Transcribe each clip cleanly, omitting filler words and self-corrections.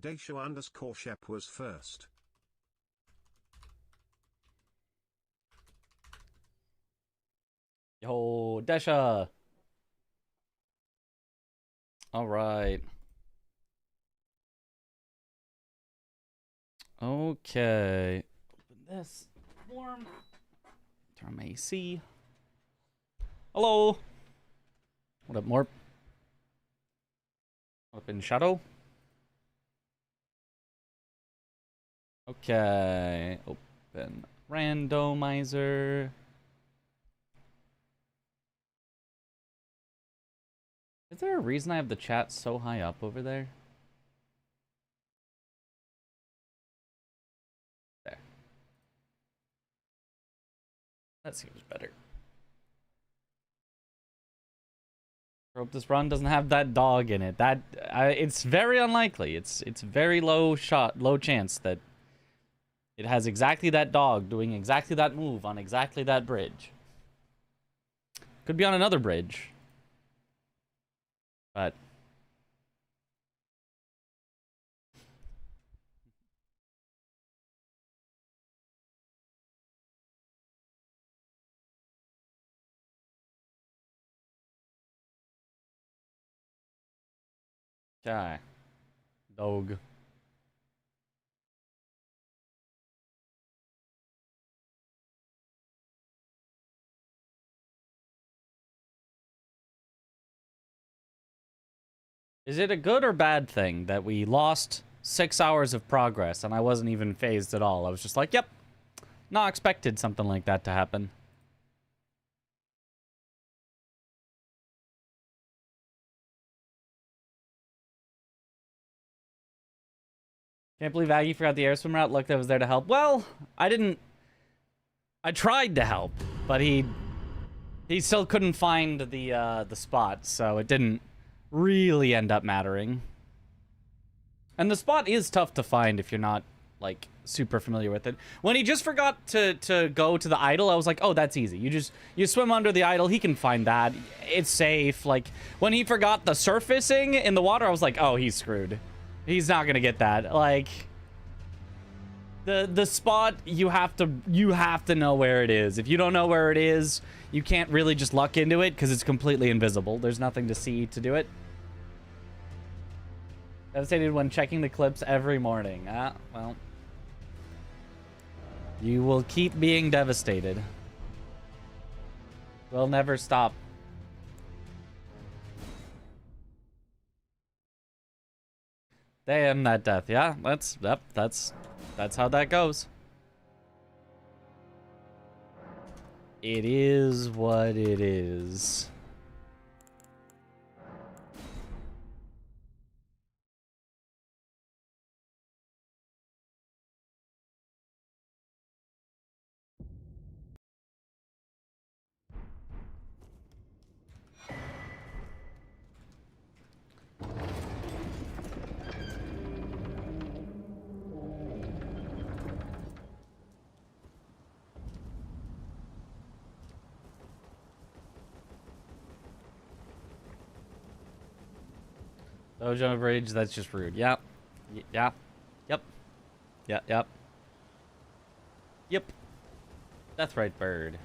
Daisho_Shep was first. Yo, Desha. All right. Okay. Open this. Warm. Turn my AC. Hello. What up, Morp? What up in Shadow? Okay. Open Randomizer. Is there a reason I have the chat so high up over there? There. That seems better. I hope this run doesn't have that dog in it. It's very unlikely. It's very low chance that it has exactly that dog doing exactly that move on exactly that bridge. Could be on another bridge. But okay. Dog. Is it a good or bad thing that we lost 6 hours of progress and I wasn't even phased at all? I was just like, yep, not expected something like that to happen. Can't believe Aggie forgot the air swim route. Look, that was there to help. Well, I tried to help, but he still couldn't find the spot, so it didn't really end up mattering. And the spot is tough to find if you're not, like, super familiar with it. When he just forgot to go to the idol, I was like, oh, that's easy. You swim under the idol, he can find that. It's safe. Like, when he forgot the surfacing in the water, I was like, oh, he's screwed. He's not gonna get that. Like, the spot, you have to know where it is. If you don't know where it is, you can't really just luck into it because it's completely invisible. There's nothing to see to do it. Devastated when checking the clips every morning. Ah, well. You will keep being devastated. We'll never stop. Damn that death. Yeah, that's how that goes. It is what it is. Dojo Bridge, that's just rude. Yep. Yeah. Yep. Yep. Yep. Deathrite bird.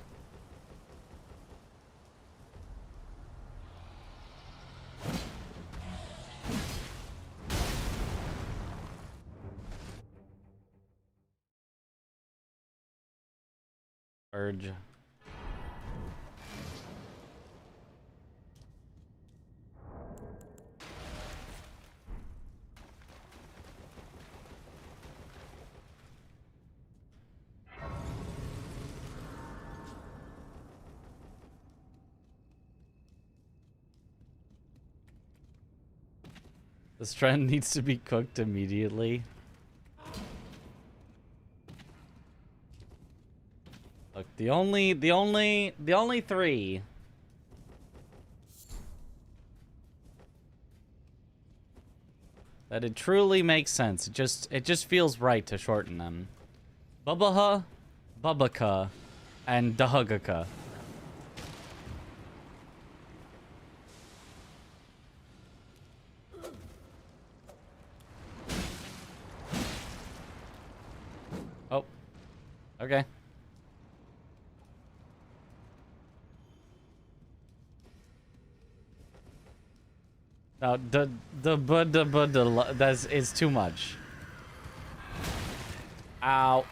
Urge. This trend needs to be cooked immediately. Look, the only three that it truly makes sense. It just feels right to shorten them. Bubaha, Bubaka, and Dahugaka. Okay. No, that's is too much. Ow.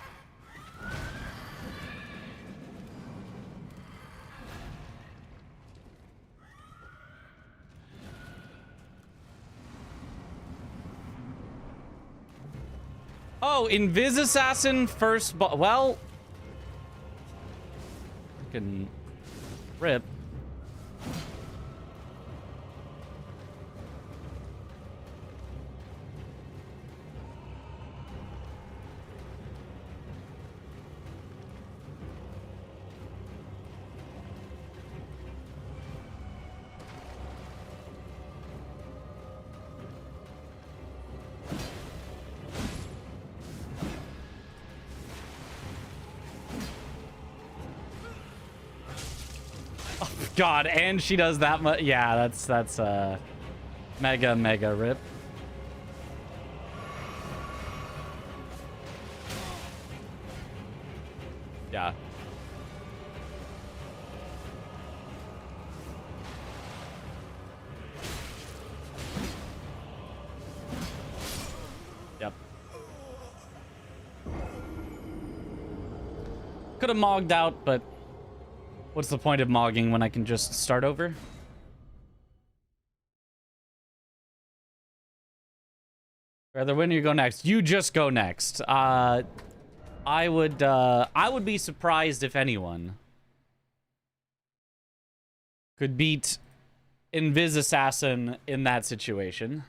Oh, Invis Assassin first well, fucking rip. God, and she does that much. Yeah, that's mega rip. Yeah. Yep. Could have mogged out, but what's the point of mogging when I can just start over? Rather, when you go next, you just go next. I would be surprised if anyone could beat Invis Assassin in that situation.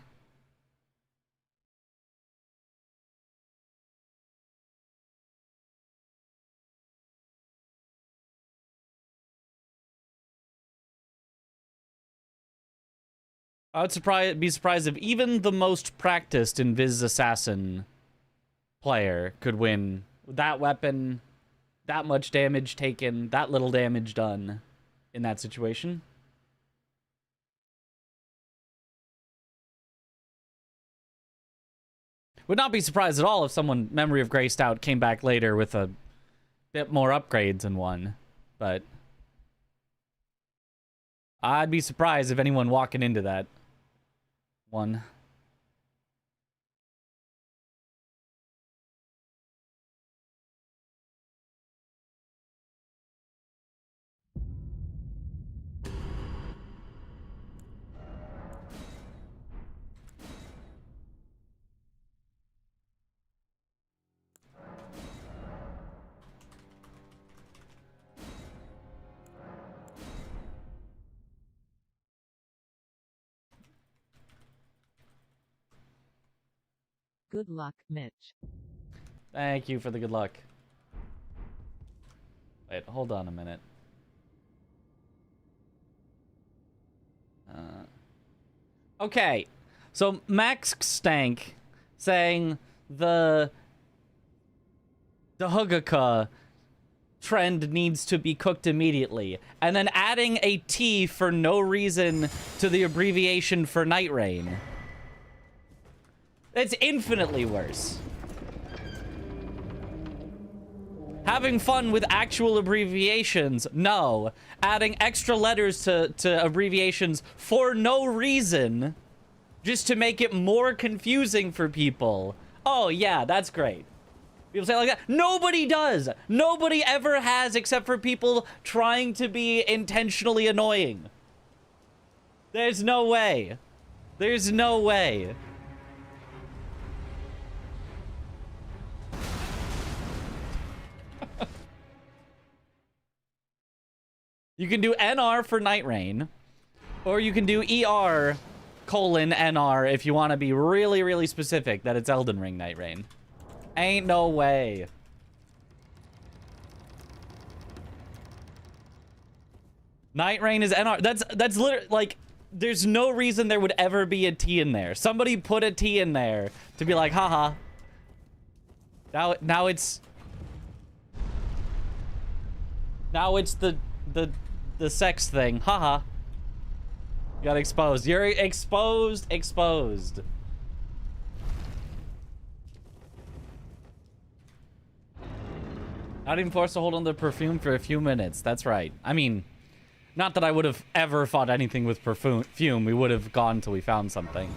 I would be surprised if even the most practiced Invis Assassin player could win with that weapon, that much damage taken, that little damage done in that situation. Would not be surprised at all if someone Memory of Graced out came back later with a bit more upgrades and won, but I'd be surprised if anyone walking into that one. Good luck, Mitch. Thank you for the good luck. Wait, hold on a minute. Okay, so Max Stank saying the Hugaka trend needs to be cooked immediately, and then adding a T for no reason to the abbreviation for Night Rain. It's infinitely worse. Having fun with actual abbreviations, no. Adding extra letters to abbreviations for no reason, just to make it more confusing for people. Oh yeah, that's great. People say it like that. Nobody does. Nobody ever has, except for people trying to be intentionally annoying. There's no way. There's no way. You can do NR for Night Rain, or you can do ER colon NR if you want to be really, really specific that it's Elden Ring Night Rain. Ain't no way. Night Rain is NR. That's literally, like, there's no reason there would ever be a T in there. Somebody put a T in there to be like, haha. Now it's the sex thing. Haha. Got exposed. You're exposed. Not even forced to hold on to the perfume for a few minutes. That's right. I mean, not that I would have ever fought anything with perfume. We would have gone till we found something.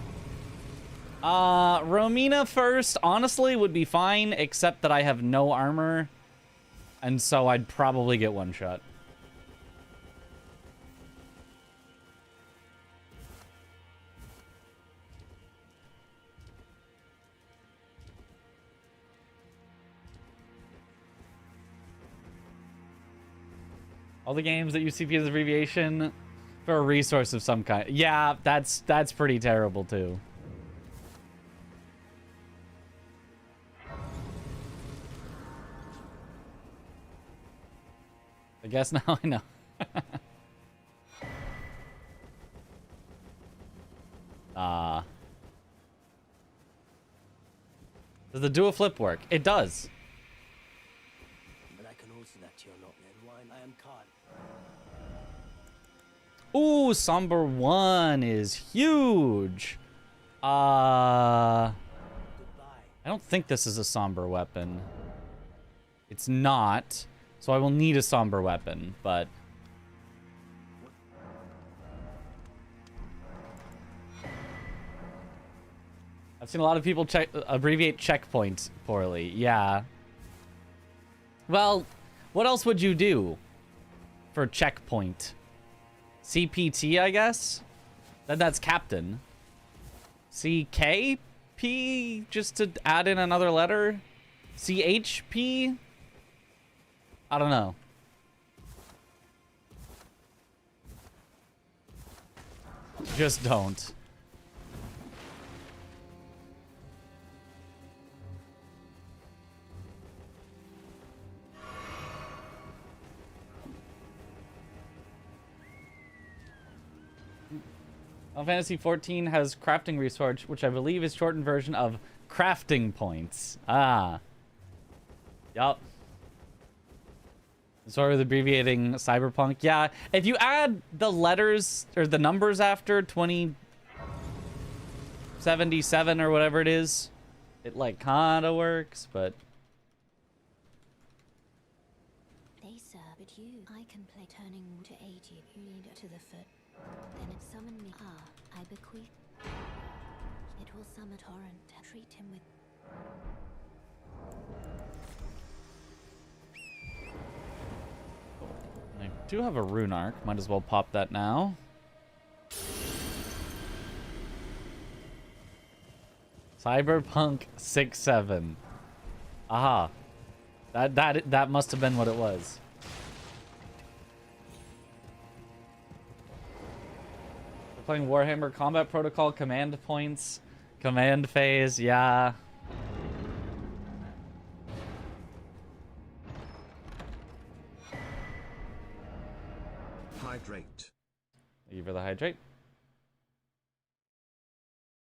Romina first, honestly, would be fine, except that I have no armor. And so I'd probably get one shot. All the games that use CP as abbreviation for a resource of some kind. Yeah, that's pretty terrible too. I guess now I know. Does the dual flip work? It does. But I can also that you're not then wine. I am caught. Ooh, Somber 1 is huge. I don't think this is a Somber weapon. It's not. So I will need a Somber weapon, but... I've seen a lot of people abbreviate checkpoint poorly. Yeah. Well, what else would you do for checkpoint? CPT, I guess? Then that's captain. CKP, just to add in another letter? CHP? I don't know. Just don't. Final Fantasy 14 has crafting resource, which I believe is shortened version of crafting points. Ah. Yup. Sort of abbreviating cyberpunk. Yeah, if you add the letters or the numbers after 2077 or whatever it is, it like kind of works, but... They sir, but you, I can play turning to 80. You lead to the foot. Then it summon me. Ah, I bequeath. It will summon torrent. Treat him with... I do have a rune arc. Might as well pop that now. Cyberpunk 6.7. Aha. That must have been what it was. We're playing Warhammer Combat Protocol, command points, command phase, yeah. Hydrate. Thank you for the hydrate.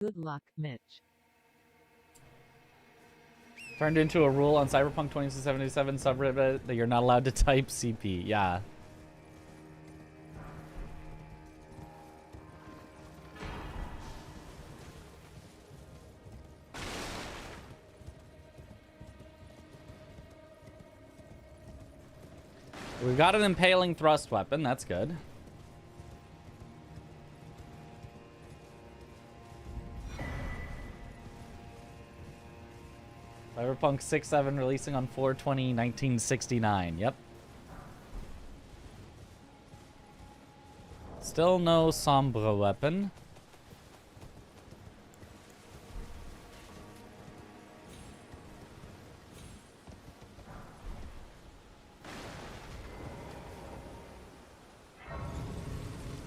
Good luck, Mitch. Turned into a rule on Cyberpunk 2077 subreddit that you're not allowed to type CP. Yeah. We've got an impaling thrust weapon. That's good. Cyberpunk 6.7 releasing on 4/20/1969. Yep. Still no Sombra weapon.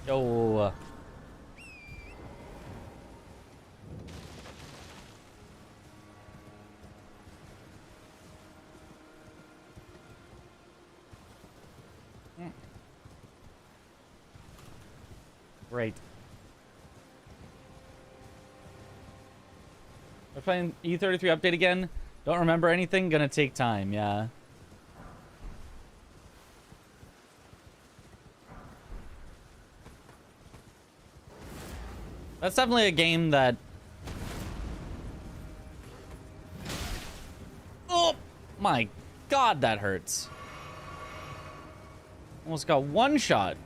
Yo. Great. We're playing E33 update again. Don't remember anything. Gonna take time. Yeah. That's definitely a game that... Oh my God, that hurts. Almost got one shot.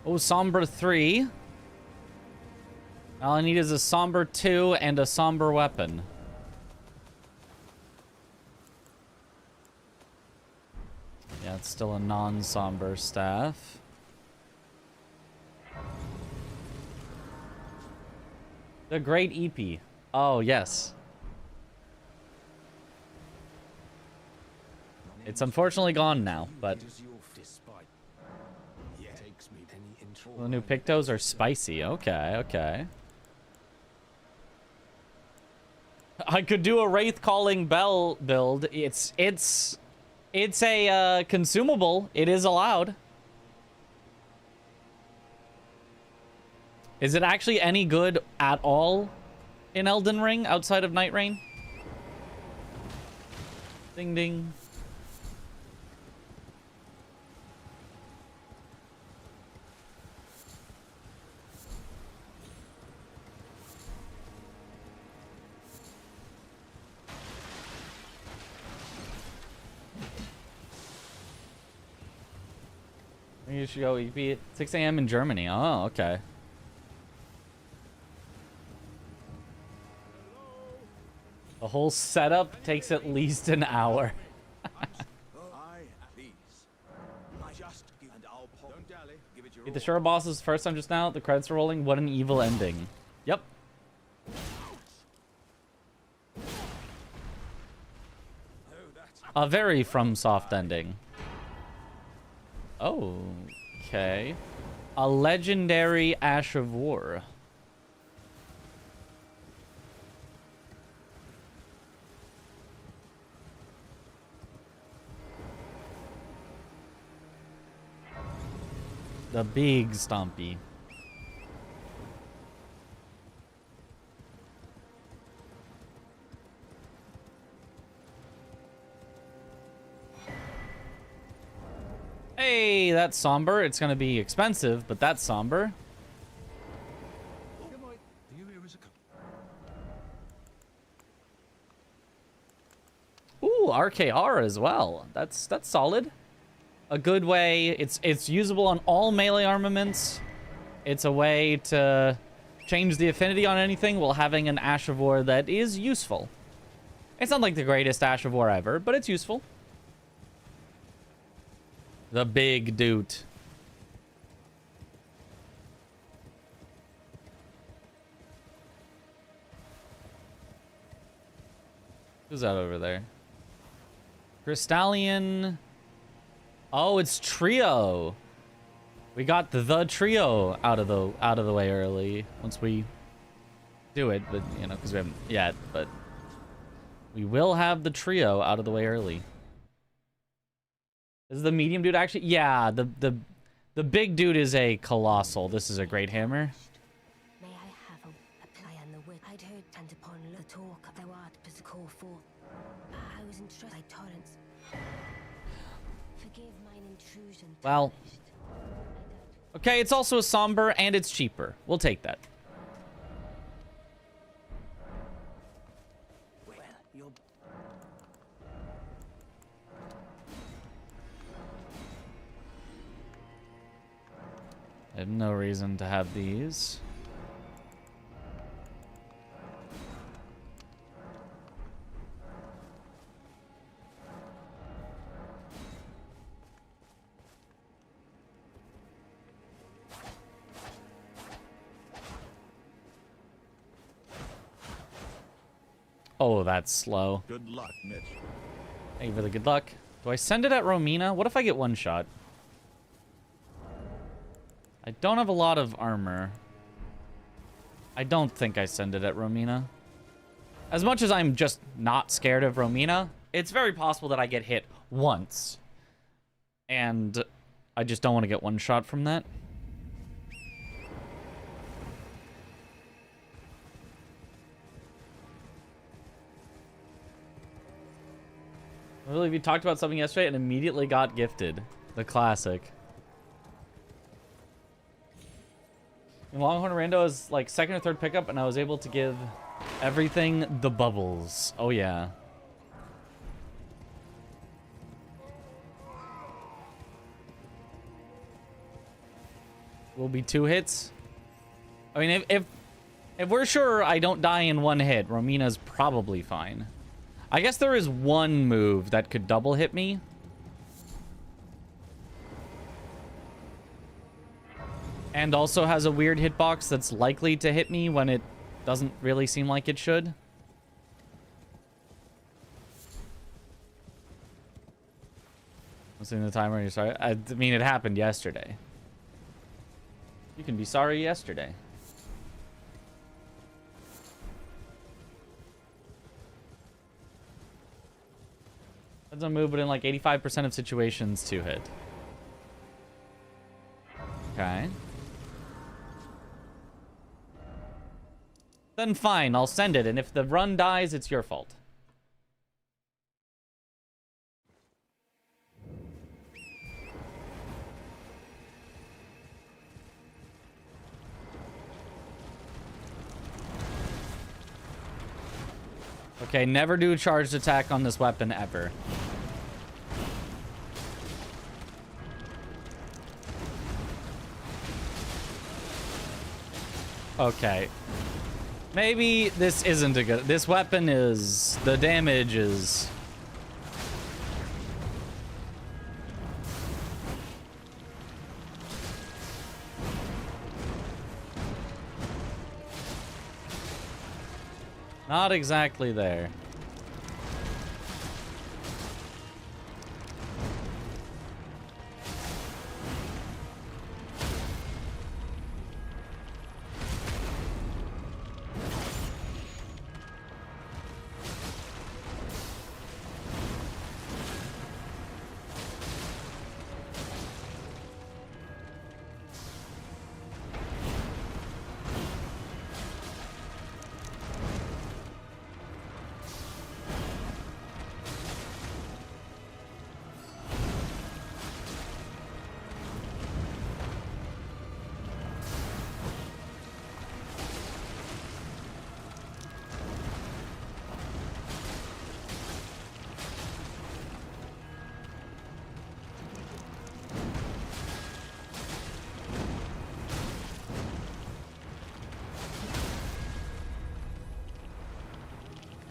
Oh, Somber 3. All I need is a Somber 2 and a Somber weapon. Yeah, it's still a non-Somber staff. The Great EP. Oh, yes. It's unfortunately gone now, but... The new Pictos are spicy. Okay, okay. I could do a Wraith Calling Bell build. It's a consumable. It is allowed. Is it actually any good at all in Elden Ring outside of Night Rain? Ding ding. You should go EP at 6 a.m. in Germany. Oh, okay. The whole setup takes at least an hour. Beat the shore bosses first time just now. The credits are rolling. What an evil ending. Yep. A very FromSoft ending. Oh, okay. A legendary Ash of War. The big Stompy. Hey, that's somber. It's gonna be expensive, but that's somber. Ooh, RKR as well. That's solid. A good way. It's usable on all melee armaments. It's a way to change the affinity on anything while having an Ash of War that is useful. It's not like the greatest Ash of War ever, but it's useful. The big dude. Who's that over there? Crystallion. Oh, it's trio. We got the trio out of the way early. Once we do it, but you know, because we haven't yet, but we will have the trio out of the way early. Is the medium dude actually? Yeah, the big dude is a colossal. This is a great hammer. May I have a play on the wit? I'd heard and upon the talk thou art as a call for. I was entrusted by torrents. Forgive mine intrusion. Well, okay, it's also a somber and it's cheaper. We'll take that. Well, you're... I have no reason to have these. Oh, that's slow. Good luck, Mitch. Thank you for the good luck. Do I send it at Romina? What if I get one shot? I don't have a lot of armor. I don't think I send it at Romina. As much as I'm just not scared of Romina, it's very possible that I get hit once. And I just don't want to get one shot from that. I believe we talked about something yesterday and immediately got gifted. The classic. And Longhorn Rando is like second or third pickup, and I was able to give everything the bubbles. Oh yeah. Will be 2 hits. I mean, if we're sure I don't die in 1 hit, Romina's probably fine. I guess there is 1 move that could double hit me. And also has a weird hitbox that's likely to hit me when it doesn't really seem like it should. I'm seeing the timer and you're sorry. I mean, it happened yesterday. You can be sorry yesterday. That's a move, but in like 85% of situations, 2 hit. Okay. Then fine, I'll send it, and if the run dies, it's your fault. Okay, never do a charged attack on this weapon ever. Okay. Maybe this isn't a good... This weapon is... The damage is... Not exactly there.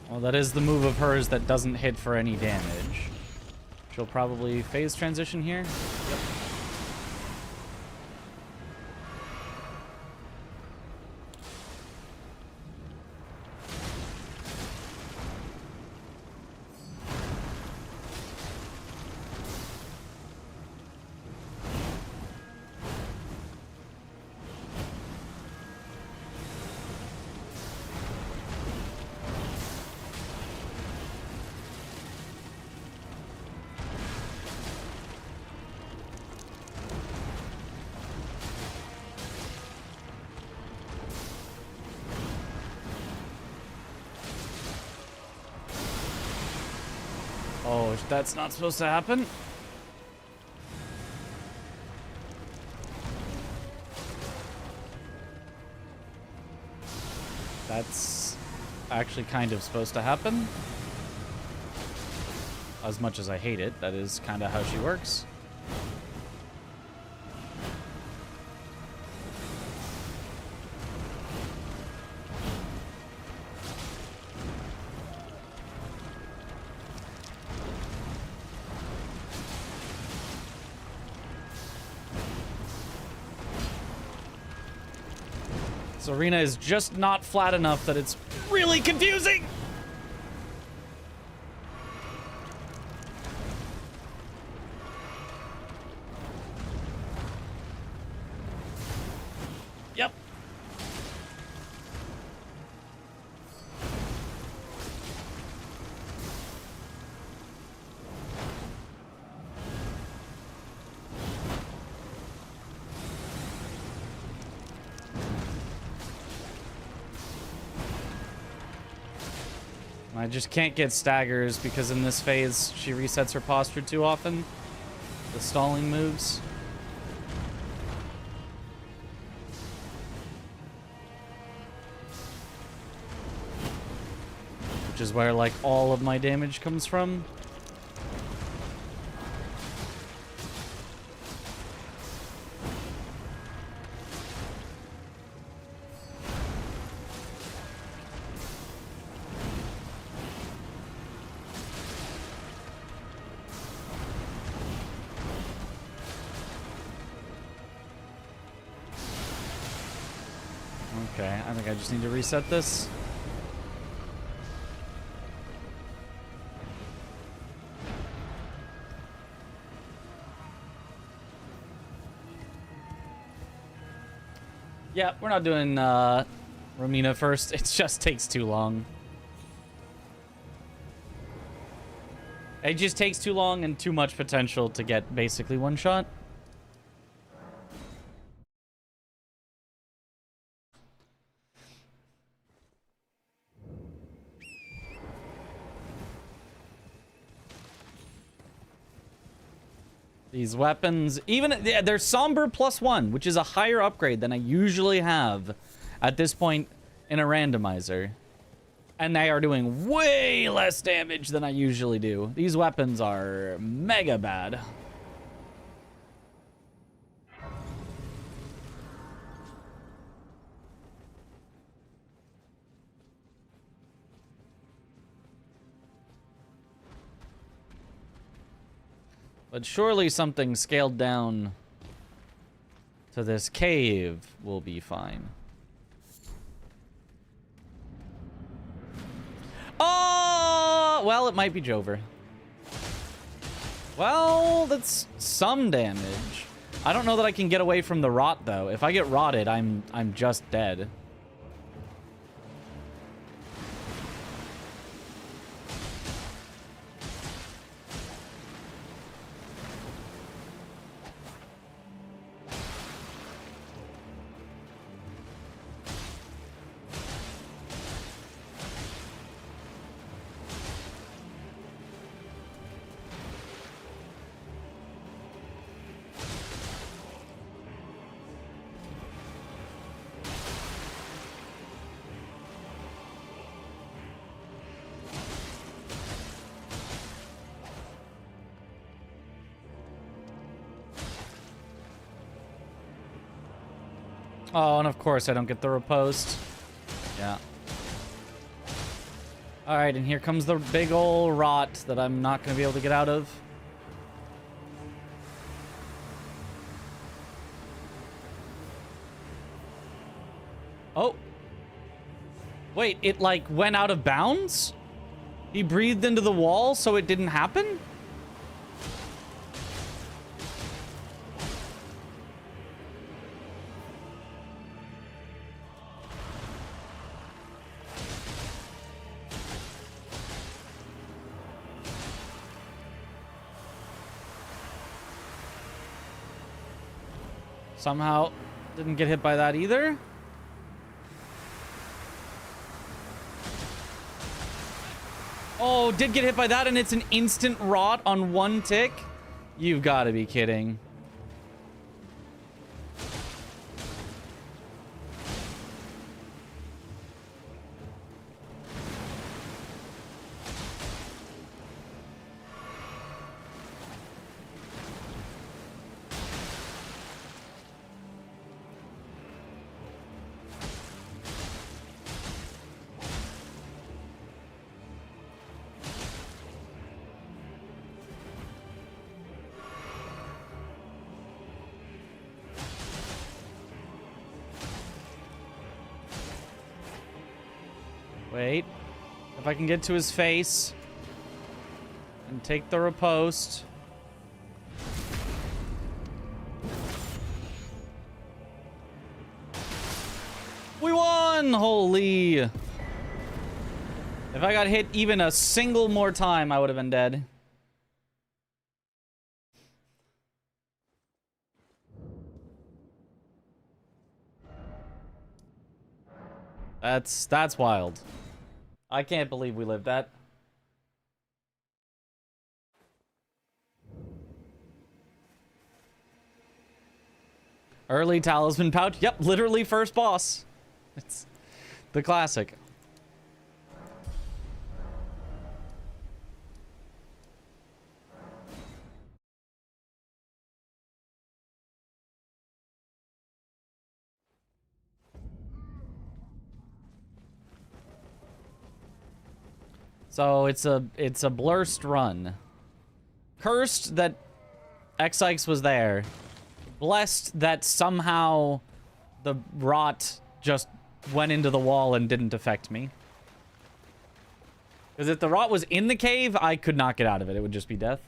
Well, that is the move of hers that doesn't hit for any damage. She'll probably phase transition here. Yep. Oh, that's not supposed to happen. That's actually kind of supposed to happen. As much as I hate it, that is kind of how she works. This arena is just not flat enough that it's really confusing. Yep. I just can't get staggers because in this phase she resets her posture too often. The stalling moves. Which is where like all of my damage comes from. Okay, I think I just need to reset this. Yeah, we're not doing Romina first. It just takes too long. It just takes too long and too much potential to get basically one shot. These weapons, even they're somber +1, which is a higher upgrade than I usually have at this point in a randomizer. And they are doing way less damage than I usually do. These weapons are mega bad. But surely something scaled down to this cave will be fine. Oh, well, it might be Jover. Well, that's some damage. I don't know that I can get away from the rot, though. If I get rotted, I'm just dead. Oh, and of course I don't get the riposte. Yeah. Alright, and here comes the big ol' rot that I'm not going to be able to get out of. Oh. Wait, it like went out of bounds? He breathed into the wall so it didn't happen? Somehow didn't get hit by that either. Oh, did get hit by that and it's an instant rot on one tick? You've got to be kidding. Wait. If I can get to his face and take the riposte. We won! Holy. If I got hit even a single more time, I would have been dead. That's wild. I can't believe we lived that. Early talisman pouch. Yep, literally first boss. It's the classic. So it's a blurst run. Cursed that X-Ikes was there. Blessed that somehow the rot just went into the wall and didn't affect me. Because if the rot was in the cave, I could not get out of it. It would just be death.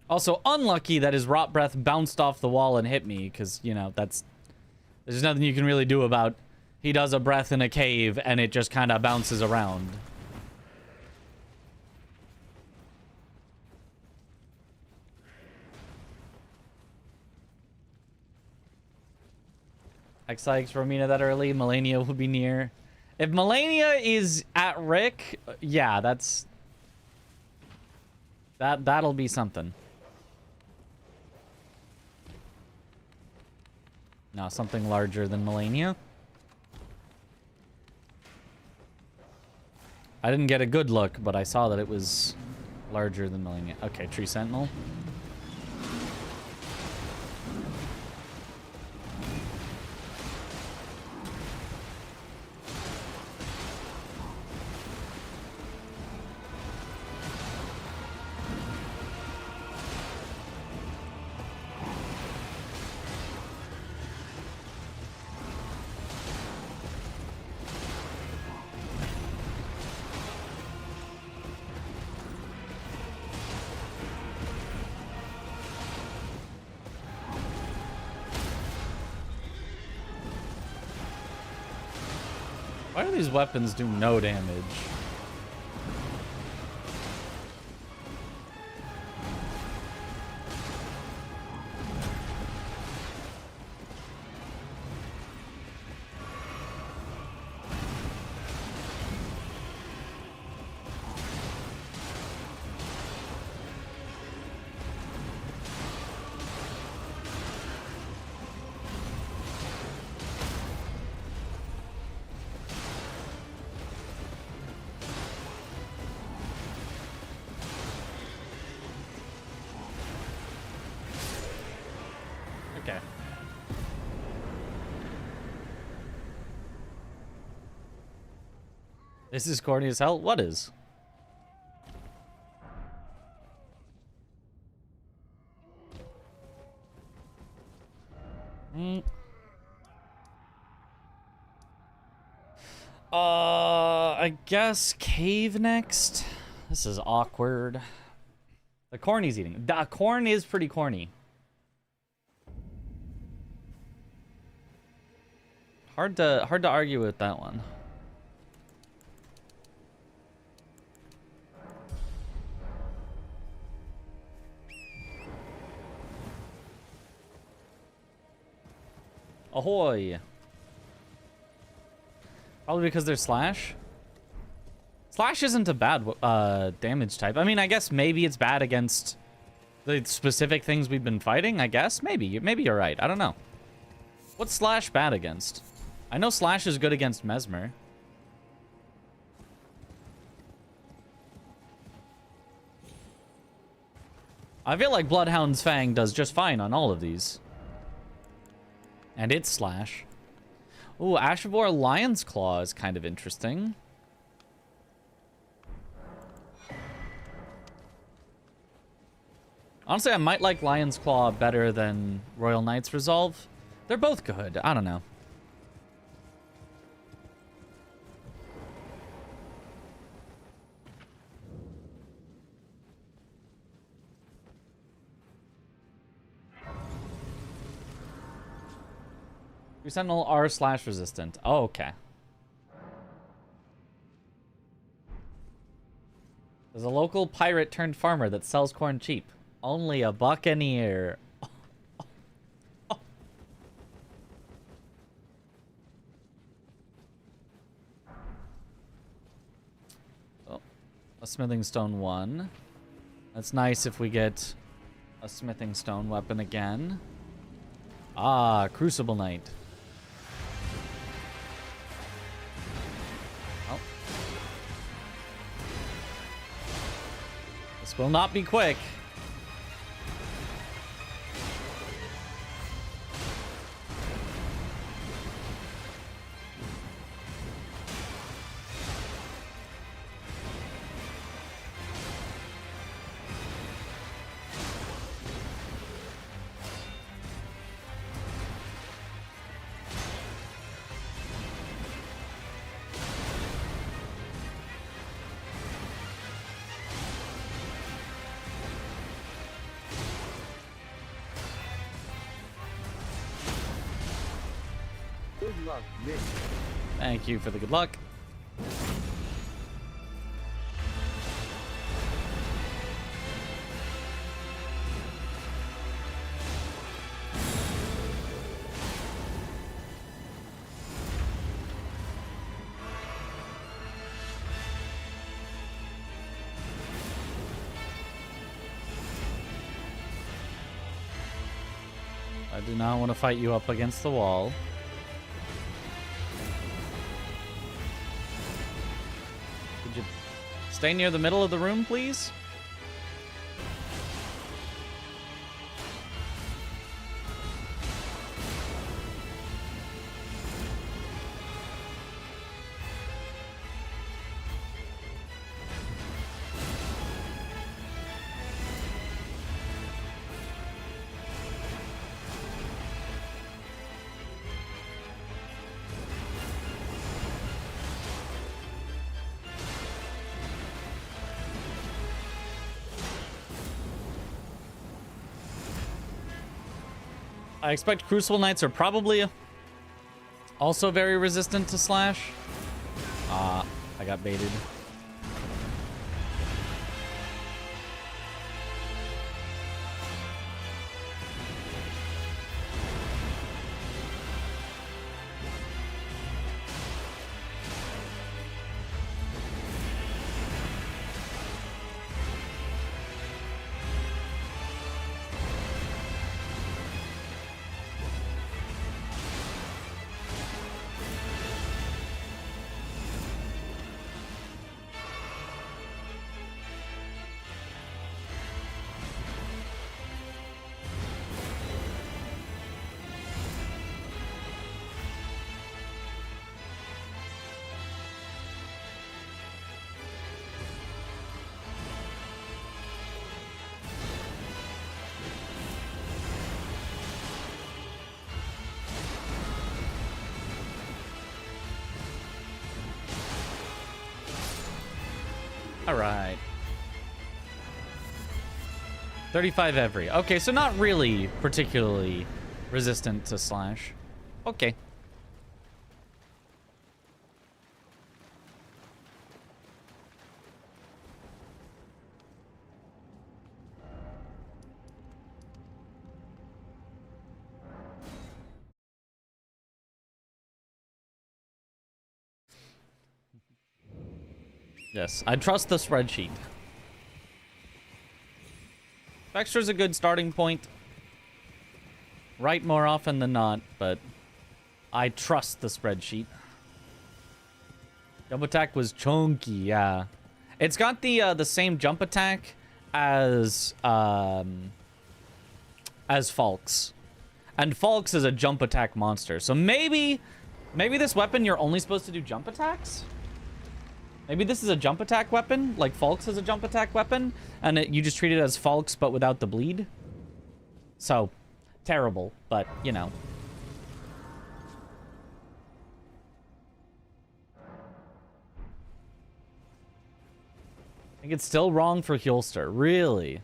Also, unlucky that his rot breath bounced off the wall and hit me, because, you know, there's nothing you can really do about. He does a breath in a cave, and it just kind of bounces around. X-Ikes Romina that early, Melania would be near. If Melania is at Rick, yeah, that'll be something. No, something larger than Melania. I didn't get a good look, but I saw that it was larger than Melania. Okay, Tree Sentinel. Why do these weapons do no damage? Okay. This is corny as hell. What is? I guess cave next. This is awkward. The corn he's eating. The corn is pretty corny. Hard to argue with that one. Ahoy. Probably because they're slash. Slash isn't a bad damage type. I mean, I guess maybe it's bad against the specific things we've been fighting, I guess. Maybe you're right. I don't know. What's slash bad against? I know slash is good against Mesmer. I feel like Bloodhound's Fang does just fine on all of these. And it's slash. Ooh, Ashavor Lion's Claw is kind of interesting. Honestly, I might like Lion's Claw better than Royal Knight's Resolve. They're both good. I don't know. Your Sentinel are slash resistant. Oh, okay. There's a local pirate turned farmer that sells corn cheap. Only a buccaneer. Oh, a smithing stone 1. That's nice if we get a smithing stone weapon again. Ah, Crucible Knight. Oh. This will not be quick. Good luck, Nick. Thank you for the good luck. I do not want to fight you up against the wall. Could you stay near the middle of the room, please? I expect Crucible Knights are probably also very resistant to slash. I got baited. All right. 35 every. Okay, so not really particularly resistant to slash. Okay. Yes, I trust the spreadsheet. Texture's a good starting point. Right more often than not, but I trust the spreadsheet. Jump attack was chunky, yeah. It's got the same jump attack as Falx. And Falx is a jump attack monster. So maybe this weapon you're only supposed to do jump attacks? Maybe this is a jump attack weapon, like Falx is a jump attack weapon, and you just treat it as Falx but without the bleed. So, terrible, but, you know. I think it's still wrong for Hulster, really.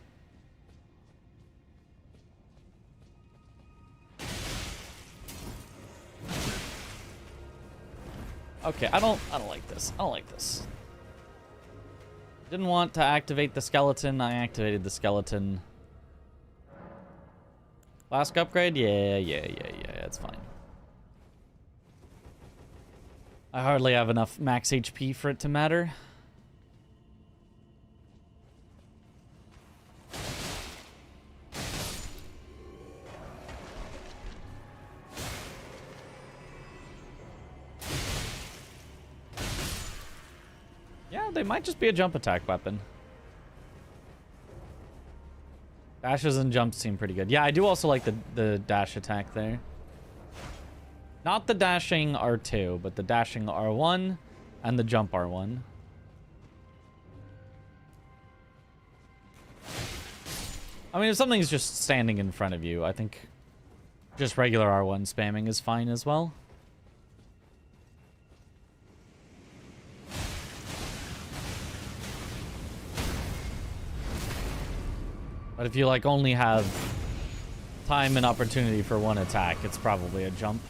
Okay, I don't like this. I don't like this. Didn't want to activate the skeleton. I activated the skeleton. Flask upgrade? Yeah, it's fine. I hardly have enough max HP for it to matter. Yeah, they might just be a jump attack weapon. Dashes and jumps seem pretty good. Yeah, I do also like the dash attack there. Not the dashing R2, but the dashing R1 and the jump R1. I mean, if something's just standing in front of you, I think just regular R1 spamming is fine as well. But if you, like, only have time and opportunity for one attack, it's probably a jump.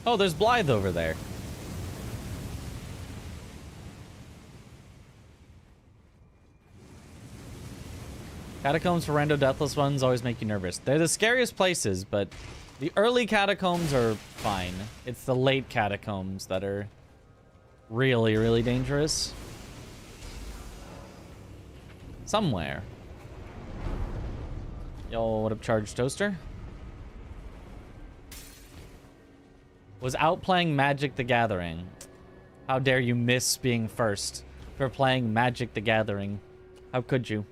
Oh, there's Blythe over there. Catacombs for rando deathless ones always make you nervous. They're the scariest places, but the early catacombs are fine. It's the late catacombs that are really, really dangerous. Somewhere. Yo, what up, Charged Toaster? Was out playing Magic the Gathering. How dare you miss being first for playing Magic the Gathering? How could you?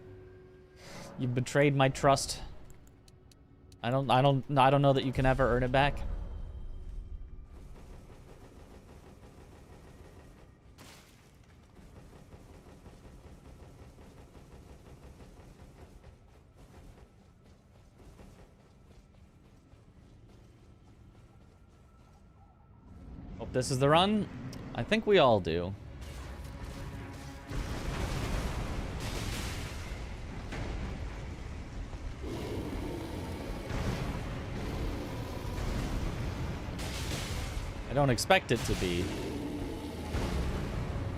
You betrayed my trust. I don't know that you can ever earn it back. Hope this is the run. I think we all do. I don't expect it to be.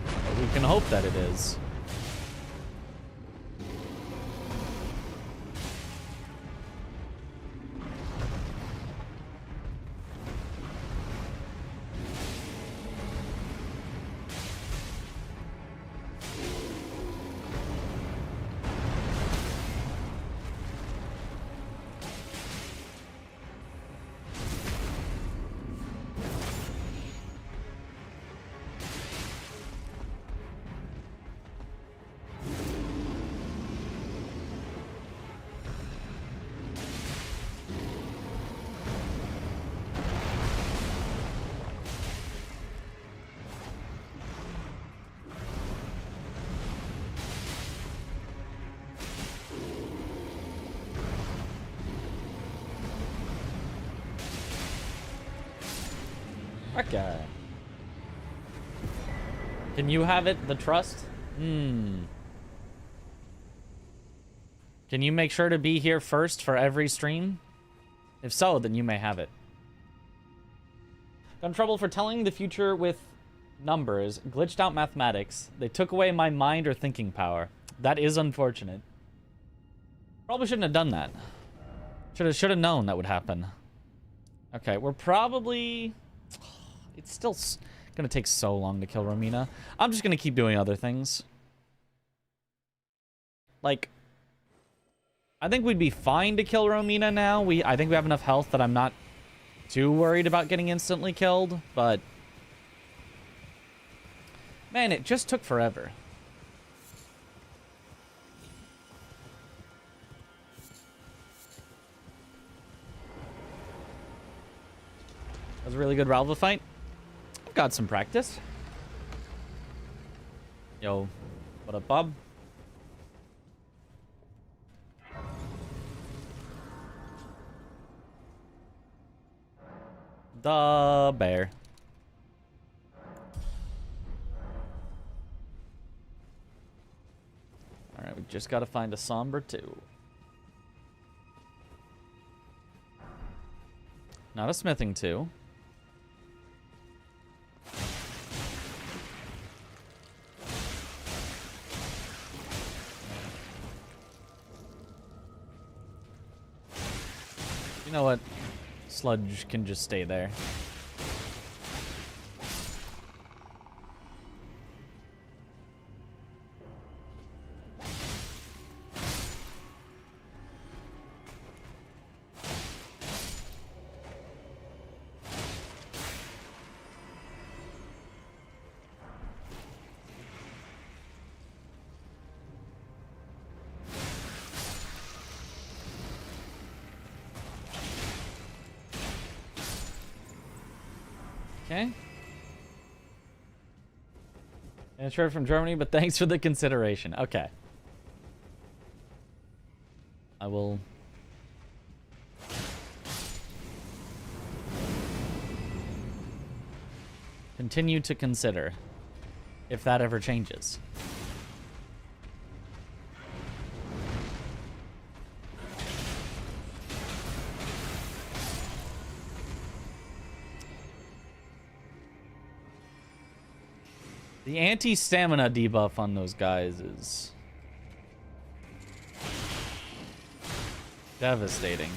But we can hope that it is. Okay. Can you have it, the trust? Can you make sure to be here first for every stream? If so, then you may have it. Got in trouble for telling the future with numbers. Glitched out mathematics. They took away my mind or thinking power. That is unfortunate. Probably shouldn't have done that. Should have known that would happen. Okay, we're probably... It's still gonna take so long to kill Romina. I'm just gonna keep doing other things. Like, I think we'd be fine to kill Romina now. I think we have enough health that I'm not too worried about getting instantly killed, but... Man, it just took forever. That was a really good Ralva fight. I've got some practice. Yo, what up, Bob? The bear. Alright, we Just gotta find a somber 2. Not a smithing 2. You know what? Sludge can just stay there. Okay. And sure from Germany, but thanks for the consideration. Okay. I will continue to consider if that ever changes. The anti-stamina debuff on those guys is devastating.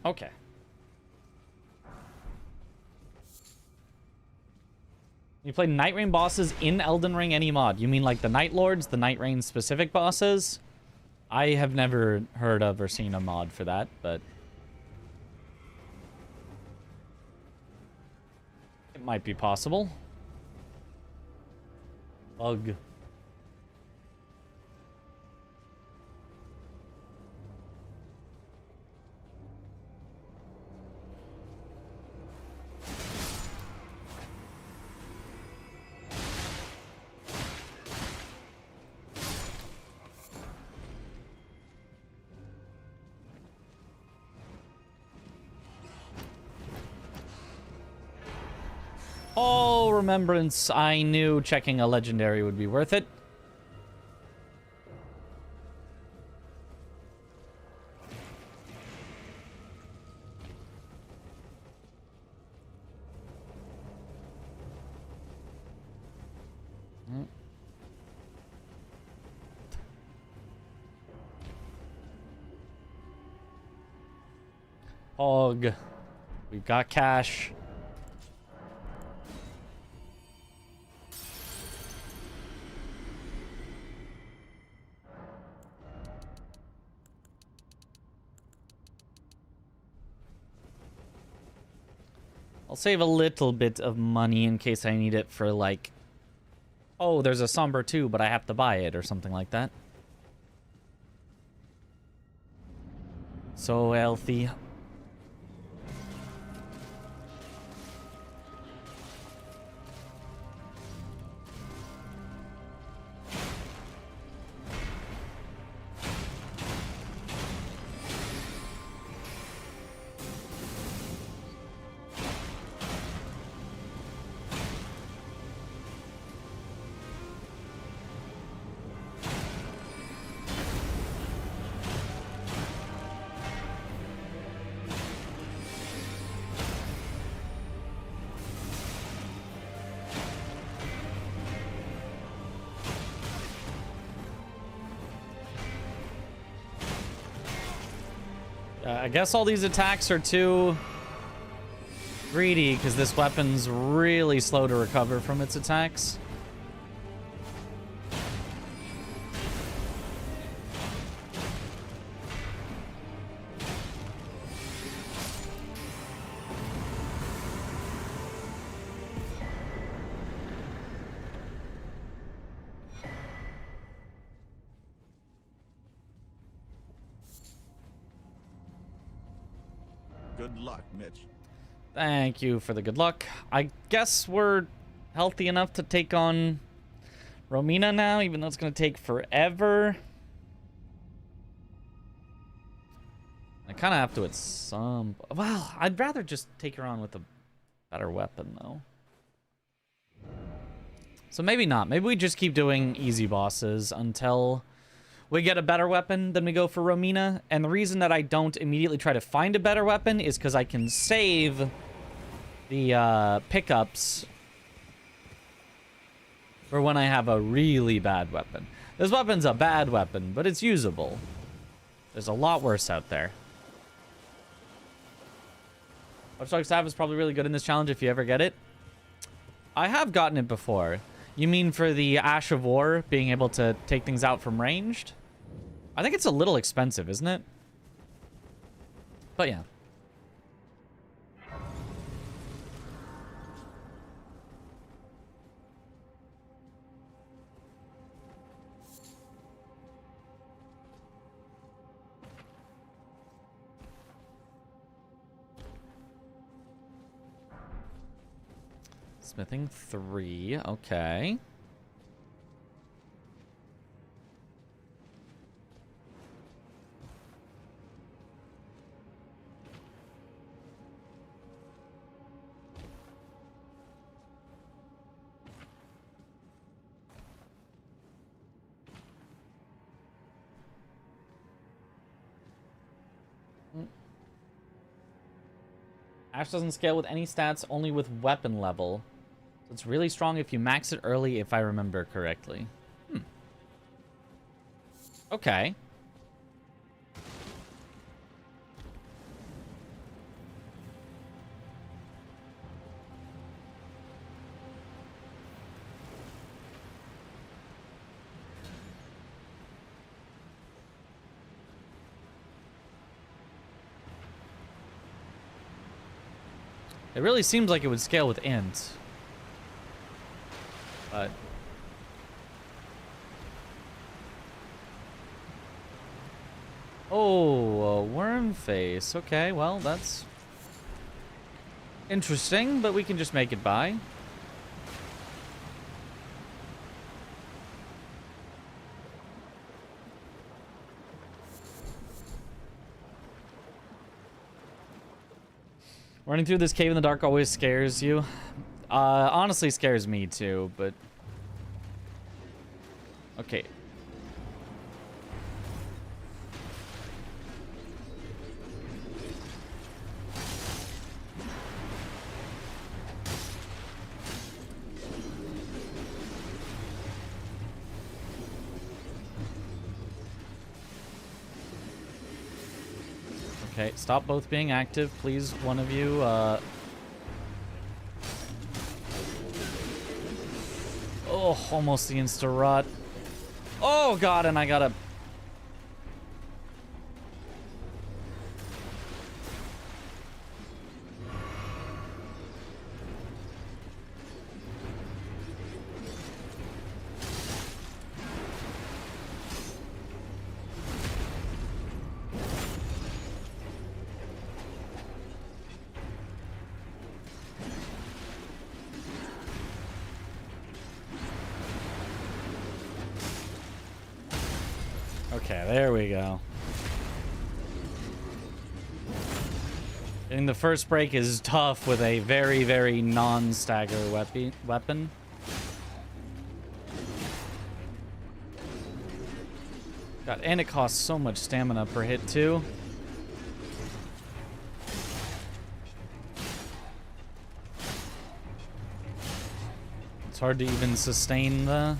Okay. You play Night Rain bosses in Elden Ring any mod? You mean like the Night Lords, the Night Rain specific bosses? I have never heard of or seen a mod for that, but it might be possible. Ugh. Oh, remembrance. I knew checking a legendary would be worth it. Hog. We've got cash. I'll save a little bit of money in case I need it for, like, oh, there's a Somber 2, but I have to buy it or something like that. So healthy. I guess all these attacks are too greedy because this weapon's really slow to recover from its attacks. Good luck, Mitch. Thank you for the good luck. I guess we're healthy enough to take on Romina now, even though it's going to take forever. I kind of have to at some... Well, I'd rather just take her on with a better weapon, though. So maybe not. Maybe we just keep doing easy bosses until we get a better weapon, then we go for Romina. And the reason that I don't immediately try to find a better weapon is because I can save the pickups for when I have a really bad weapon. This weapon's a bad weapon, but it's usable. There's a lot worse out there. Watchdog Staff is probably really good in this challenge if you ever get it. I have gotten it before. You mean for the Ash of War, being able to take things out from ranged? I think it's a little expensive, isn't it? But yeah. Smithing 3, okay. Ash doesn't scale with any stats, only with weapon level. So it's really strong if you max it early, if I remember correctly. Okay. It really seems like it would scale with int. But... Oh, a worm face. Okay, well, that's interesting, but we can just make it by. Running through this cave in the dark always scares you. Honestly scares me too, but... Okay. Okay, stop both being active, please, one of you. Oh, almost the insta-rot. Oh, God, and I gotta... Okay, there we go. Getting the first break is tough with a very, very non-stagger weapon. God, and it costs so much stamina per hit, too. It's hard to even sustain the...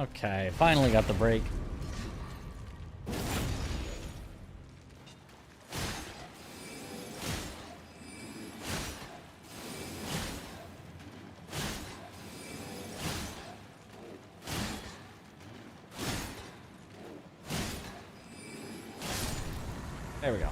Okay, finally got the break. There we go.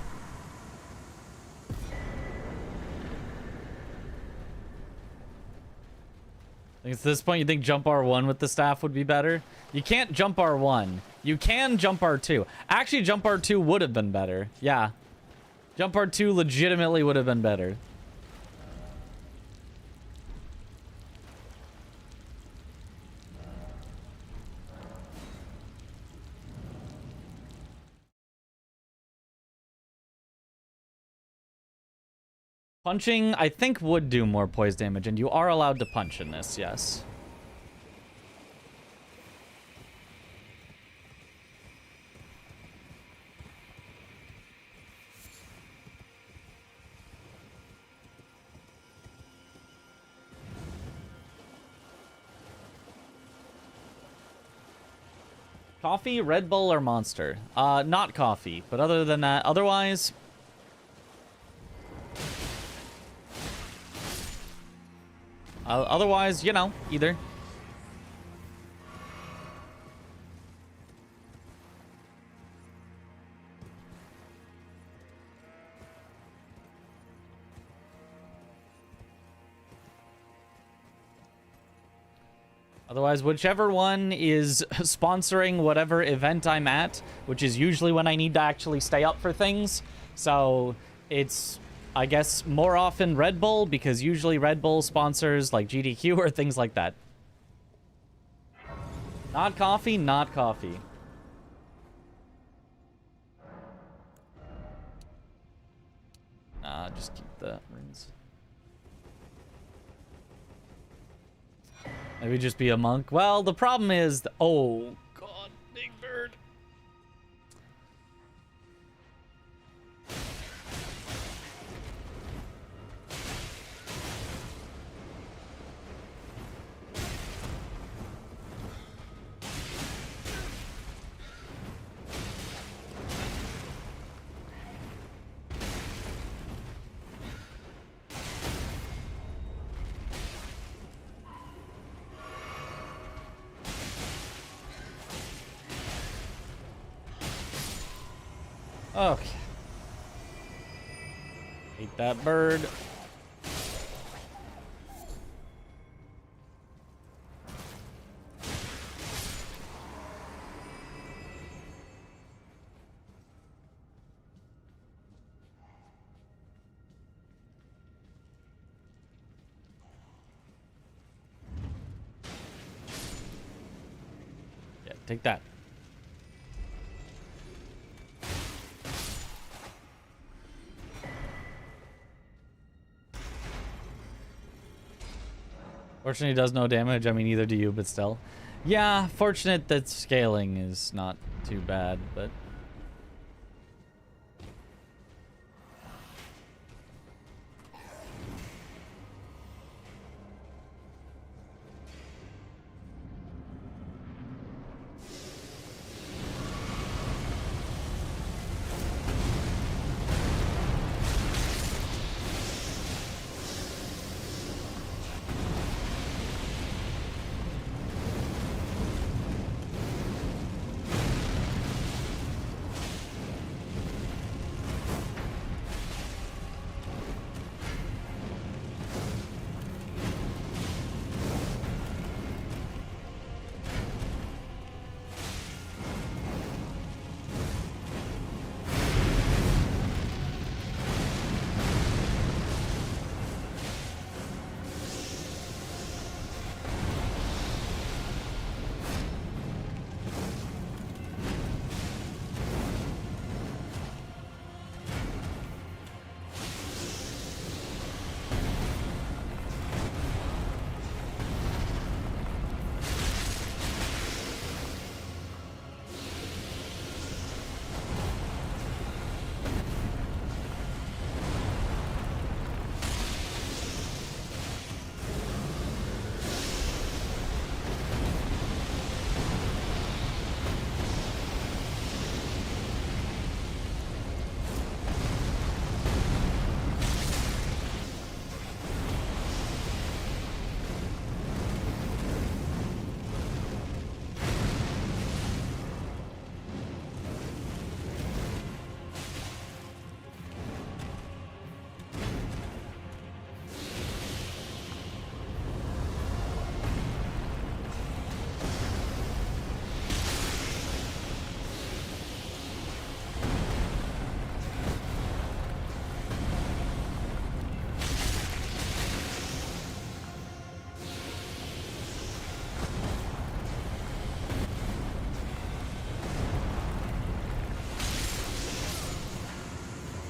At this point, you think jump R1 with the staff would be better? You can't jump R1. You can jump R2. Actually, jump R2 would have been better. Yeah. Jump R2 legitimately would have been better. Punching, I think, would do more poise damage, and you are allowed to punch in this, yes. Coffee, Red Bull, or Monster? Not coffee, but other than that, otherwise... otherwise, you know, either. Otherwise, whichever one is sponsoring whatever event I'm at, which is usually when I need to actually stay up for things. So it's, I guess, more often Red Bull, because usually Red Bull sponsors like GDQ or things like that. Not coffee, not coffee. Nah, just keep the rings. Maybe just be a monk. Well, the problem is... oh, God, big bird. Okay. Hate that bird. Yeah, take that. Fortunately, it does no damage. I mean, neither do you, but still. Yeah, fortunate that scaling is not too bad, but...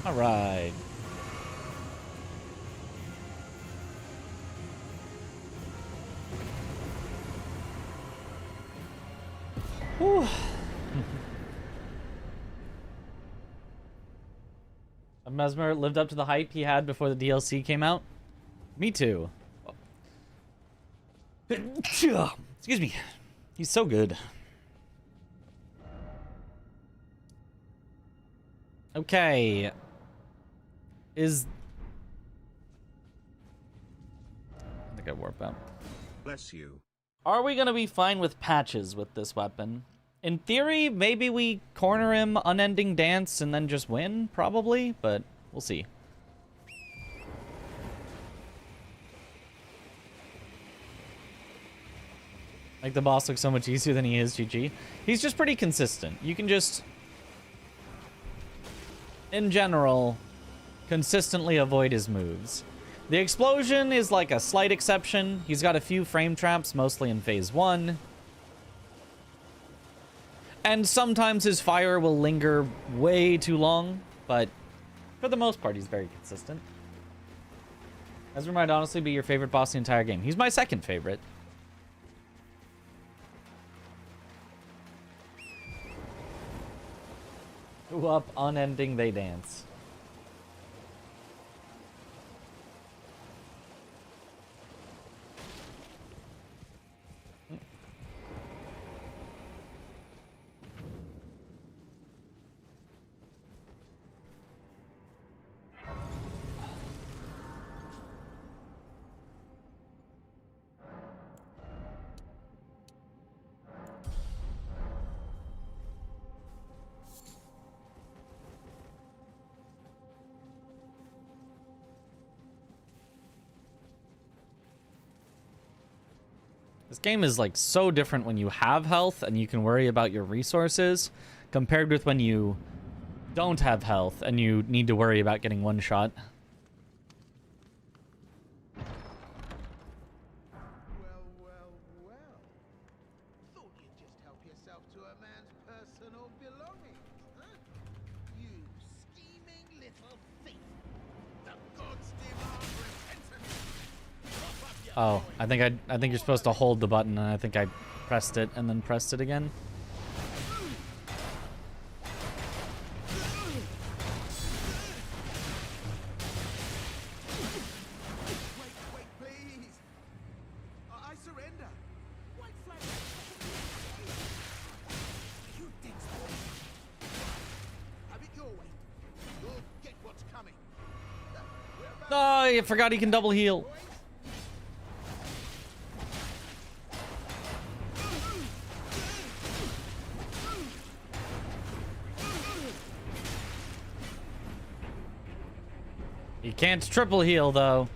All right. Whew. Mesmer lived up to the hype he had before the DLC came out. Me too. Excuse me. He's so good. Okay. I think I warp out. Bless you. Are we gonna be fine with patches with this weapon? In theory, maybe we corner him Unending Dance and then just win, probably, but we'll see. Like, the boss looks so much easier than he is, GG. He's just pretty consistent. You can just, in general, consistently avoid his moves. The explosion is like a slight exception. He's got a few frame traps, mostly in phase 1. And sometimes his fire will linger way too long, but for the most part, he's very consistent. Ezra might honestly be your favorite boss in the entire game. He's my second favorite. Who up, unending, they dance. This game is like so different when you have health and you can worry about your resources compared with when you don't have health and you need to worry about getting one shot. Well, well, well. Thought you'd just help yourself to a man's personal belongings, huh? You scheming little thief. The gods demand repentance. Drop up your Oh, coin. I think you're supposed to hold the button, and I think I pressed it and then pressed it again. Wait, please. I surrender. White flag. You did so. Have it your way. You'll get what's coming. We're about Oh, I forgot he can double heal. boys. He can't triple heal, though.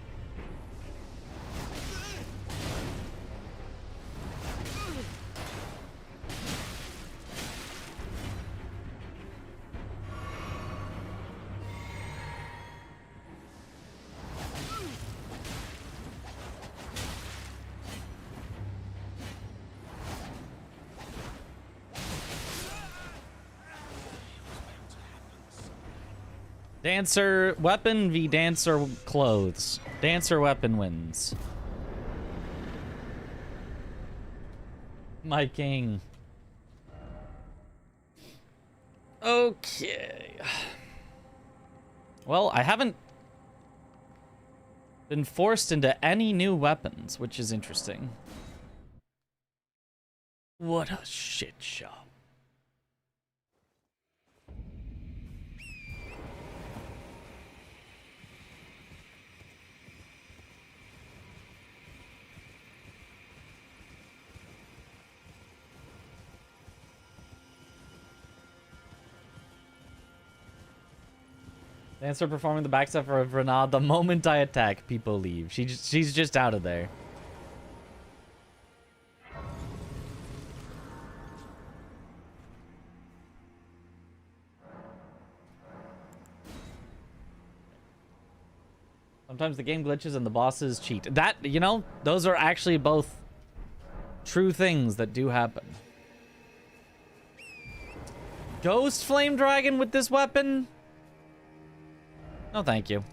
Dancer weapon v dancer clothes. Dancer weapon wins. My king. Okay. Well, I haven't been forced into any new weapons, which is interesting. What a shit show. Dancer performing the backstep of Renard. The moment I attack, people leave. She's just out of there. Sometimes the game glitches and the bosses cheat. That, you know, those are actually both true things that do happen. Ghost Flame Dragon with this weapon? No, thank you.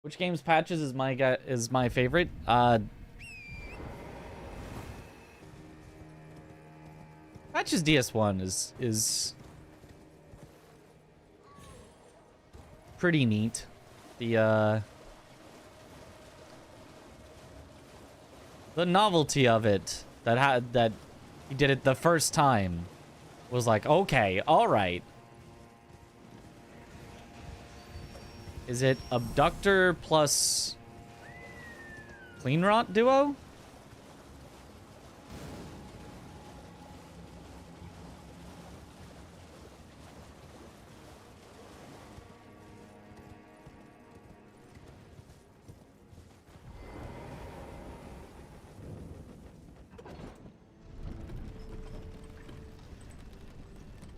Which game's patches is my favorite? Patches DS1 is pretty neat. The novelty of it that he did it the first time was like, okay, all right. Is it Abductor plus Clean Rot duo?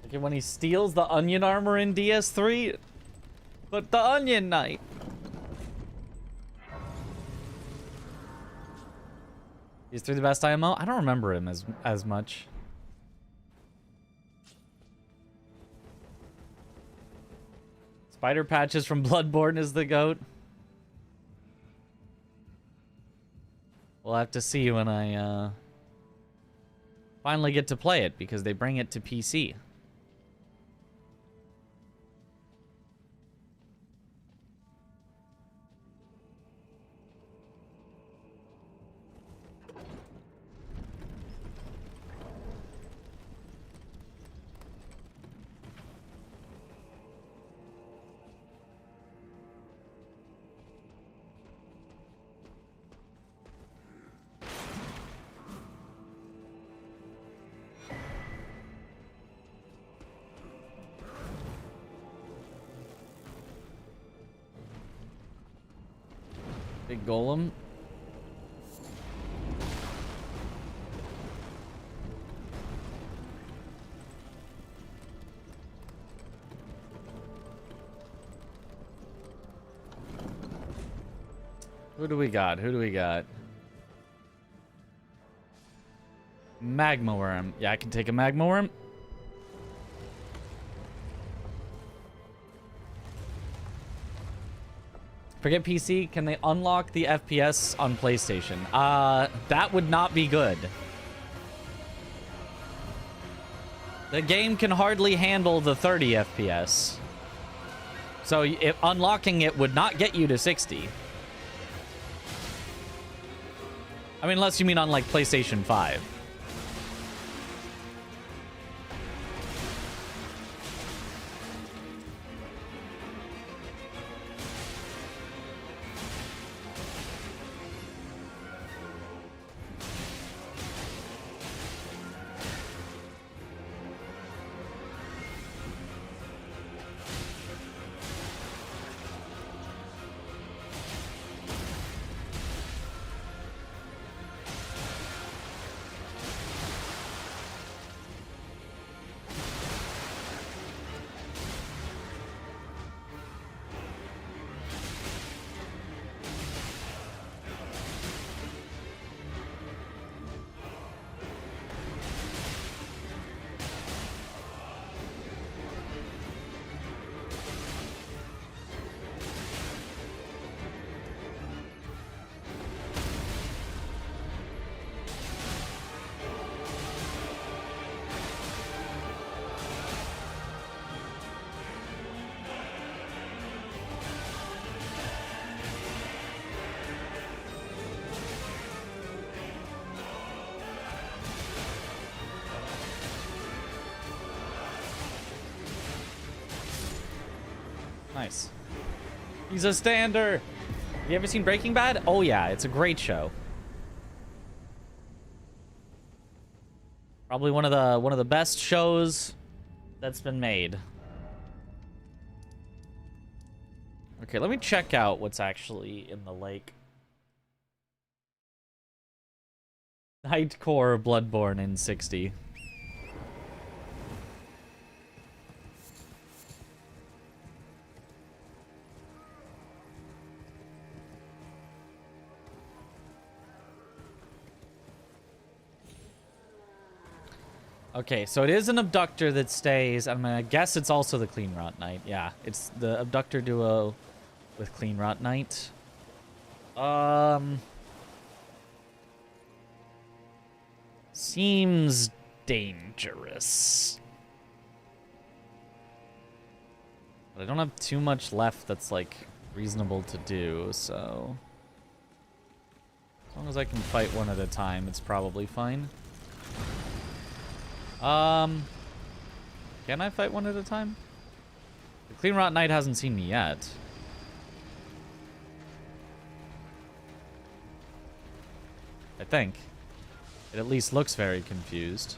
Okay, when he steals the onion armor in DS3, but the Onion Knight. He's through the best IMO? I don't remember him as much. Spider Patches from Bloodborne is the GOAT. We'll have to see when I finally get to play it, because they bring it to PC. Big golem. Who do we got? Who do we got? Magma worm. Yeah, I can take a magma worm. Forget PC. Can they unlock the FPS on PlayStation? That would not be good. The game can hardly handle the 30 FPS. So unlocking it would not get you to 60. I mean, unless you mean on like PlayStation 5. Nice. He's a stander. You ever seen Breaking Bad? Oh yeah, it's a great show. Probably one of the best shows that's been made. Okay, let me check out what's actually in the lake. Nightcore Bloodborne in 60. Okay, so it is an abductor that stays. I'm gonna guess it's also the Clean Rot Knight. Yeah, it's the abductor duo with Clean Rot Knight. Seems dangerous. But I don't have too much left that's, like, reasonable to do, so... As long as I can fight one at a time, it's probably fine. Can I fight one at a time? The Clean Rot Knight hasn't seen me yet. I think. It at least looks very confused.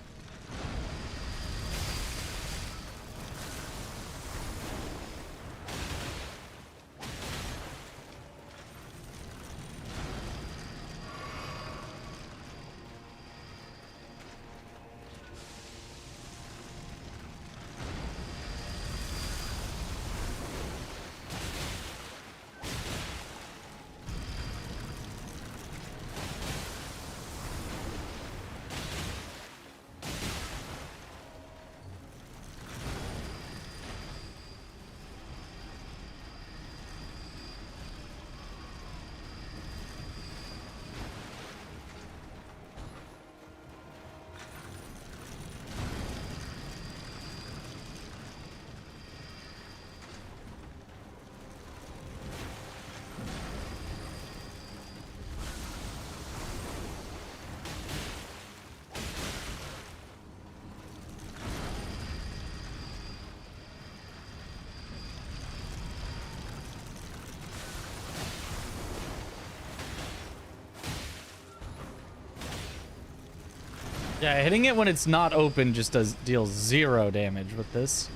Yeah, hitting it when it's not open just deals 0 damage with this.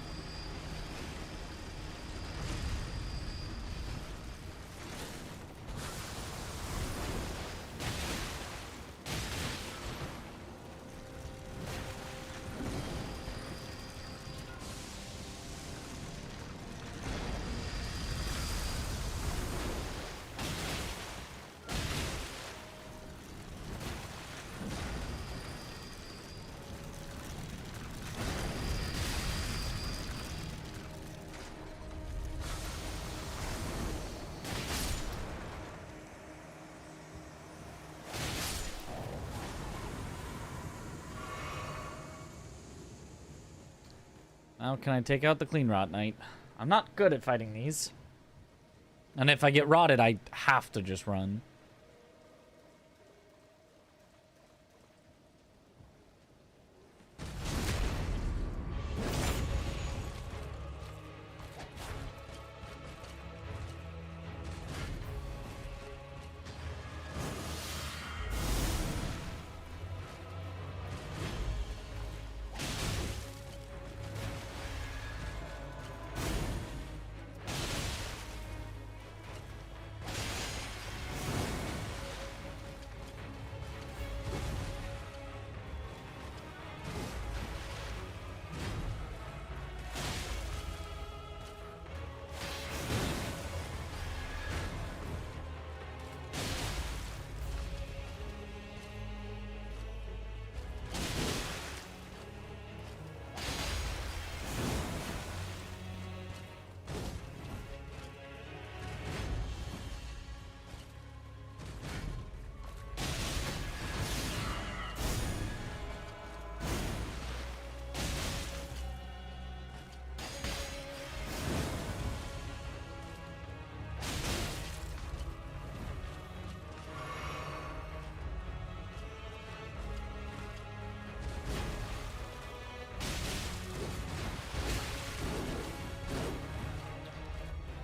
Now can I take out the Clean Rot Knight? I'm not good at fighting these. And if I get rotted, I have to just run.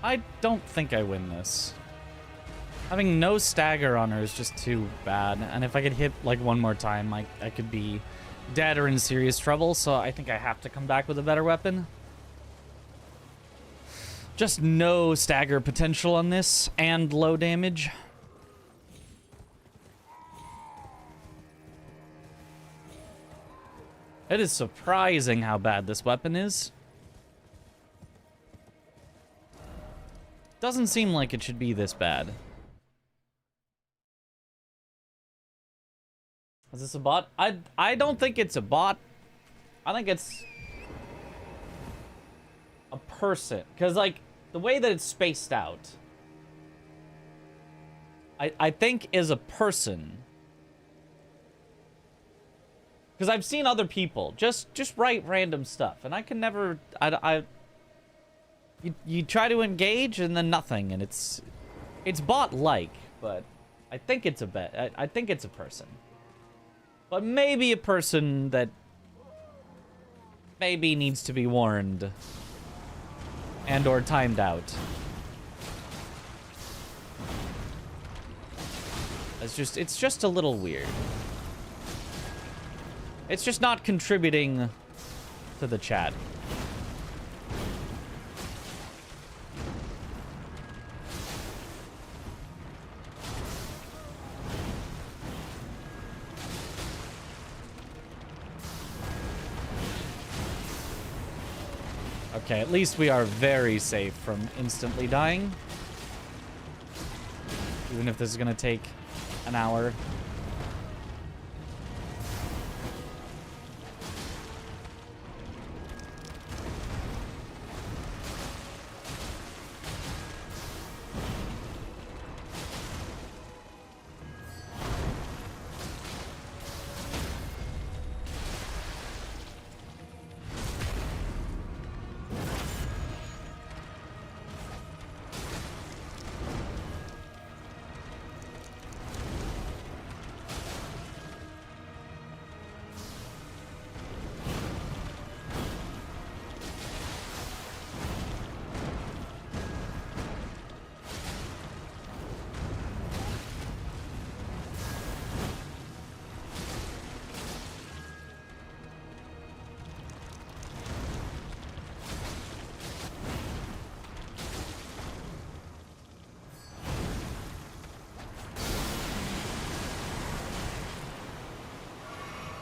I don't think I win this. Having no stagger on her is just too bad. And if I could hit like one more time, I could be dead or in serious trouble. So I think I have to come back with a better weapon. Just no stagger potential on this and low damage. It is surprising how bad this weapon is. Doesn't seem like it should be this bad. Is this a bot? I don't think it's a bot. I think it's a person. Because, like, the way that it's spaced out, I think is a person. Because I've seen other people just write random stuff, and I can never... You try to engage, and then nothing, and it's bot-like, but I think it's I think it's a person. But maybe a person that maybe needs to be warned and or timed out. It's just a little weird. It's just not contributing to the chat. Okay, at least we are very safe from instantly dying. Even if this is gonna take an hour.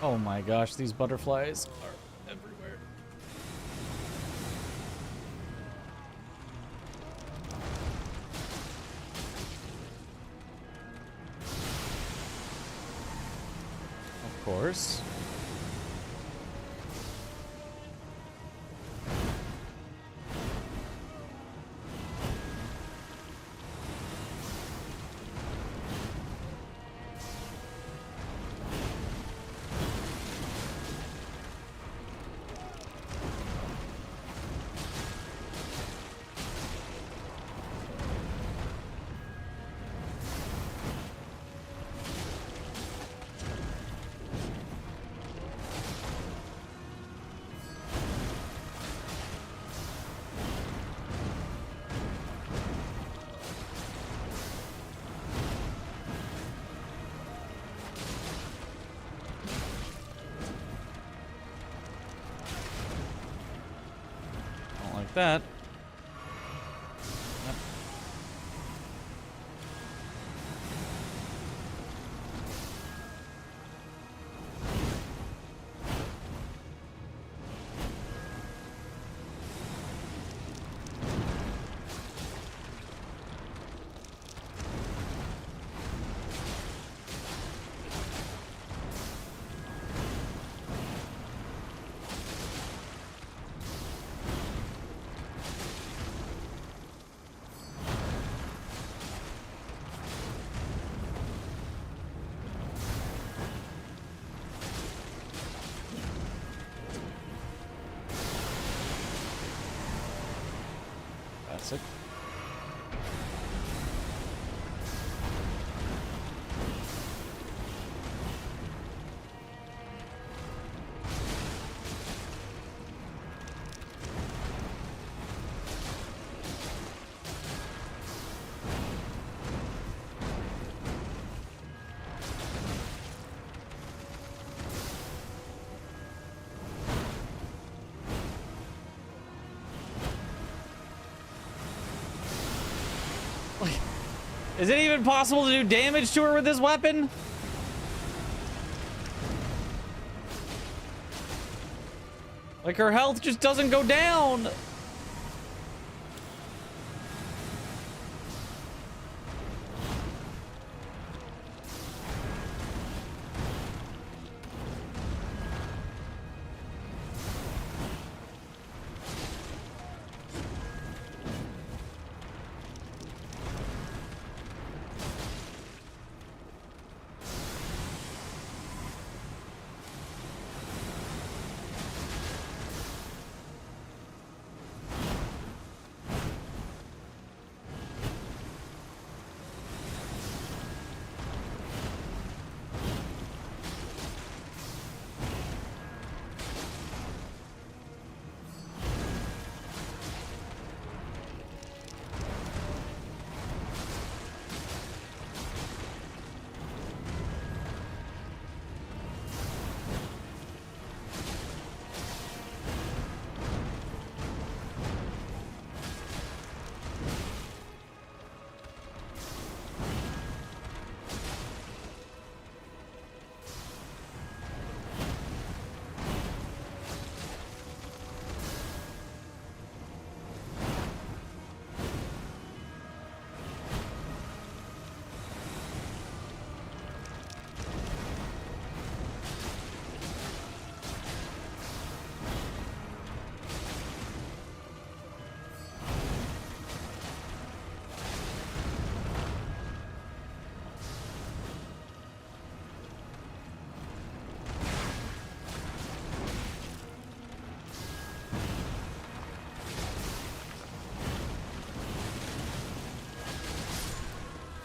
Oh my gosh, these butterflies are everywhere. Of course. That. Yep. Classic. Is it even possible to do damage to her with this weapon? Like, her health just doesn't go down.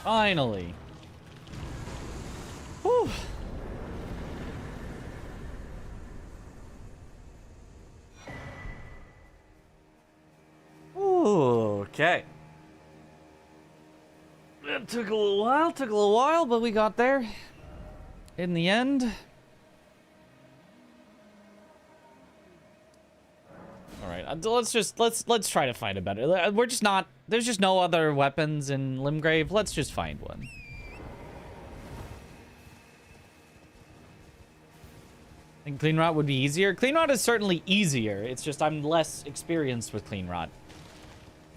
Finally. Whew. Ooh, okay. It took a little while, but we got there. In the end. All right, let's try to find a better. We're just not. There's just no other weapons in Limgrave. Let's just find one. I think Clean Rot would be easier. Clean Rot is certainly easier. It's just I'm less experienced with Clean Rot.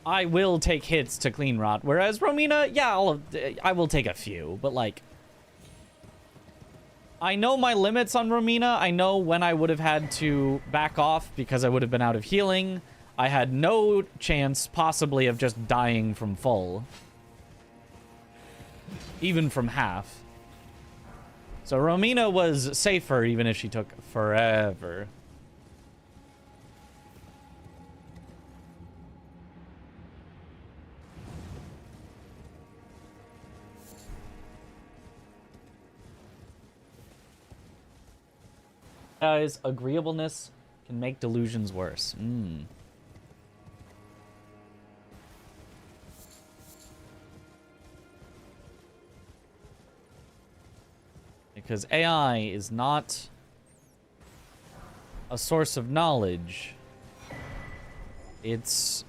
I will take hits to Clean Rot, whereas Romina, yeah, I will take a few, but like, I know my limits on Romina. I know when I would have had to back off because I would have been out of healing. I had no chance, possibly, of just dying from full. Even from half. So Romina was safer, even if she took forever. Guys, agreeableness can make delusions worse. Because AI is not a source of knowledge. It's...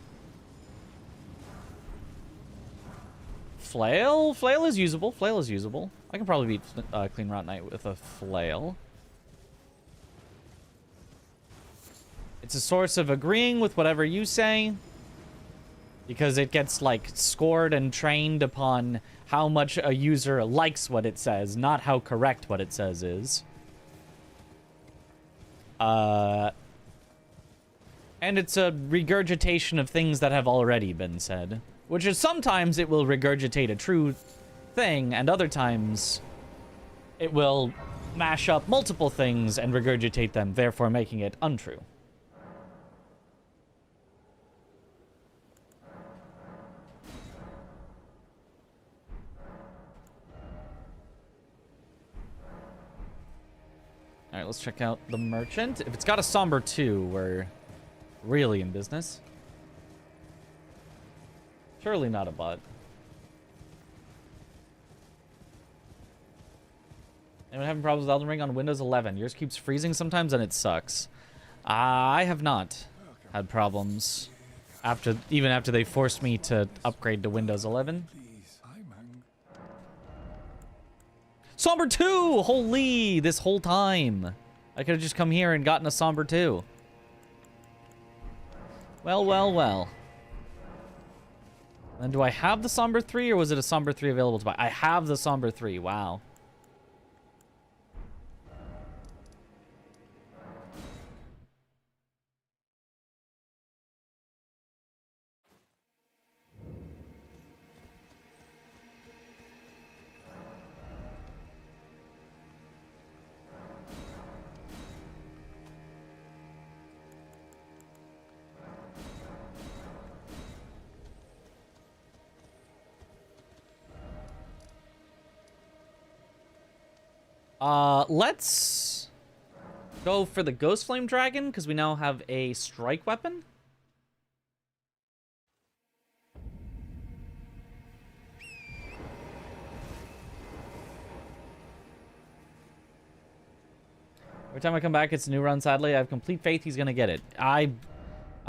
Flail? Flail is usable. Flail is usable. I can probably beat Clean Rot Knight with a flail. It's a source of agreeing with whatever you say. Because it gets, like, scored and trained upon how much a user likes what it says, not how correct what it says is. And it's a regurgitation of things that have already been said. Which is sometimes it will regurgitate a true thing, and other times it will mash up multiple things and regurgitate them, therefore making it untrue. Alright, let's check out the merchant. If it's got a somber 2, we're really in business. Surely not a bot. Anyone having problems with Elden Ring on Windows 11? Yours keeps freezing sometimes and it sucks. I have not had problems even after they forced me to upgrade to Windows 11. Somber 2! Holy, this whole time. I could have just come here and gotten a Somber 2. Well, well, well. And do I have the Somber 3, or was it a Somber 3 available to buy? I have the Somber 3, wow. Let's go for the Ghost Flame Dragon, because we now have a strike weapon. Every time I come back, it's a new run, sadly. I have complete faith he's gonna get it. I'm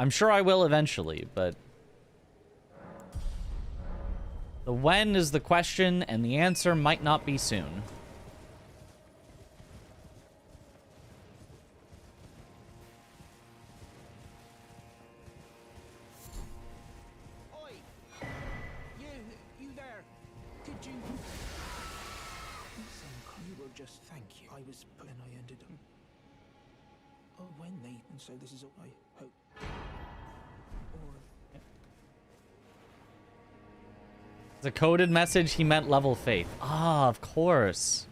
sure I will eventually, but... the when is the question, and the answer might not be soon. So this is all I hope. The coded message, he meant level faith. Ah, of course.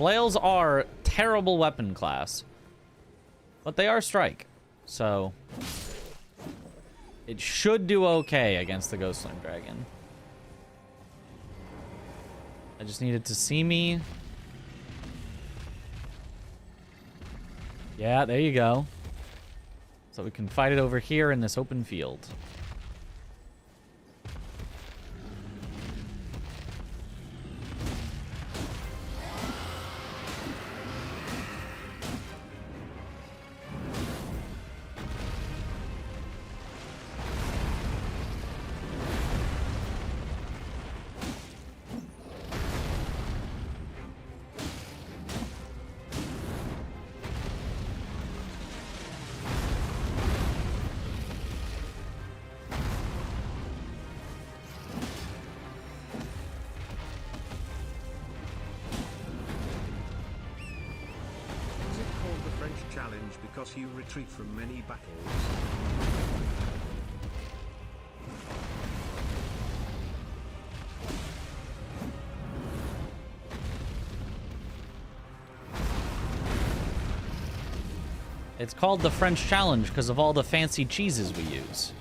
Flails are terrible weapon class. But they are strike. So it should do okay against the Ghostling Dragon. I just needed to see me. Yeah, there you go. So we can fight it over here in this open field. Is it called the French challenge because you retreat from many battles? It's called the French challenge because of all the fancy cheeses we use.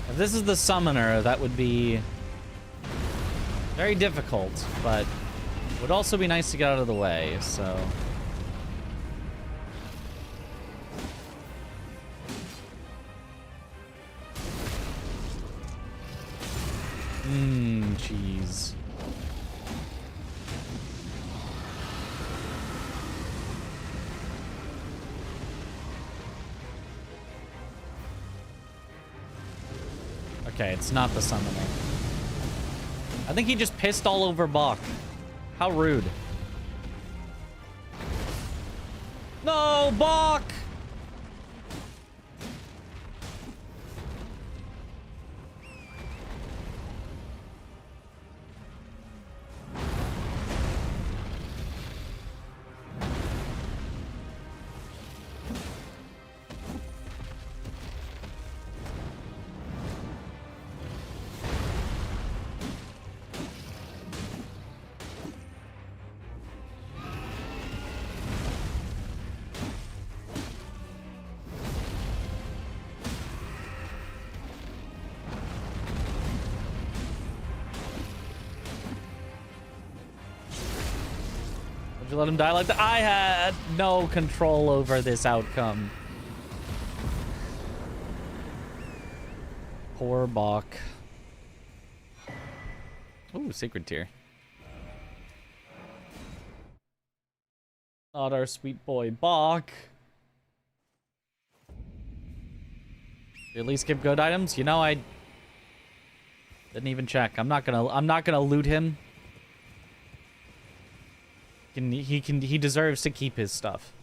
If this is the summoner, that would be very difficult, but would also be nice to get out of the way, so... Cheese. Okay, it's not the summoner. I think he just pissed all over Bach. How rude. No, Bach! Would you let him die like that? I had no control over this outcome. Poor Bach. Ooh, Sacred Tear. Not our sweet boy Bach. At least give good items. You know, I didn't even check. I'm not gonna loot him. He deserves to keep his stuff.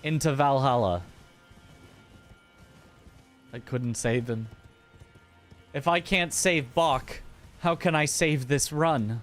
Into Valhalla. I couldn't save him. If I can't save Bach, how can I save this run?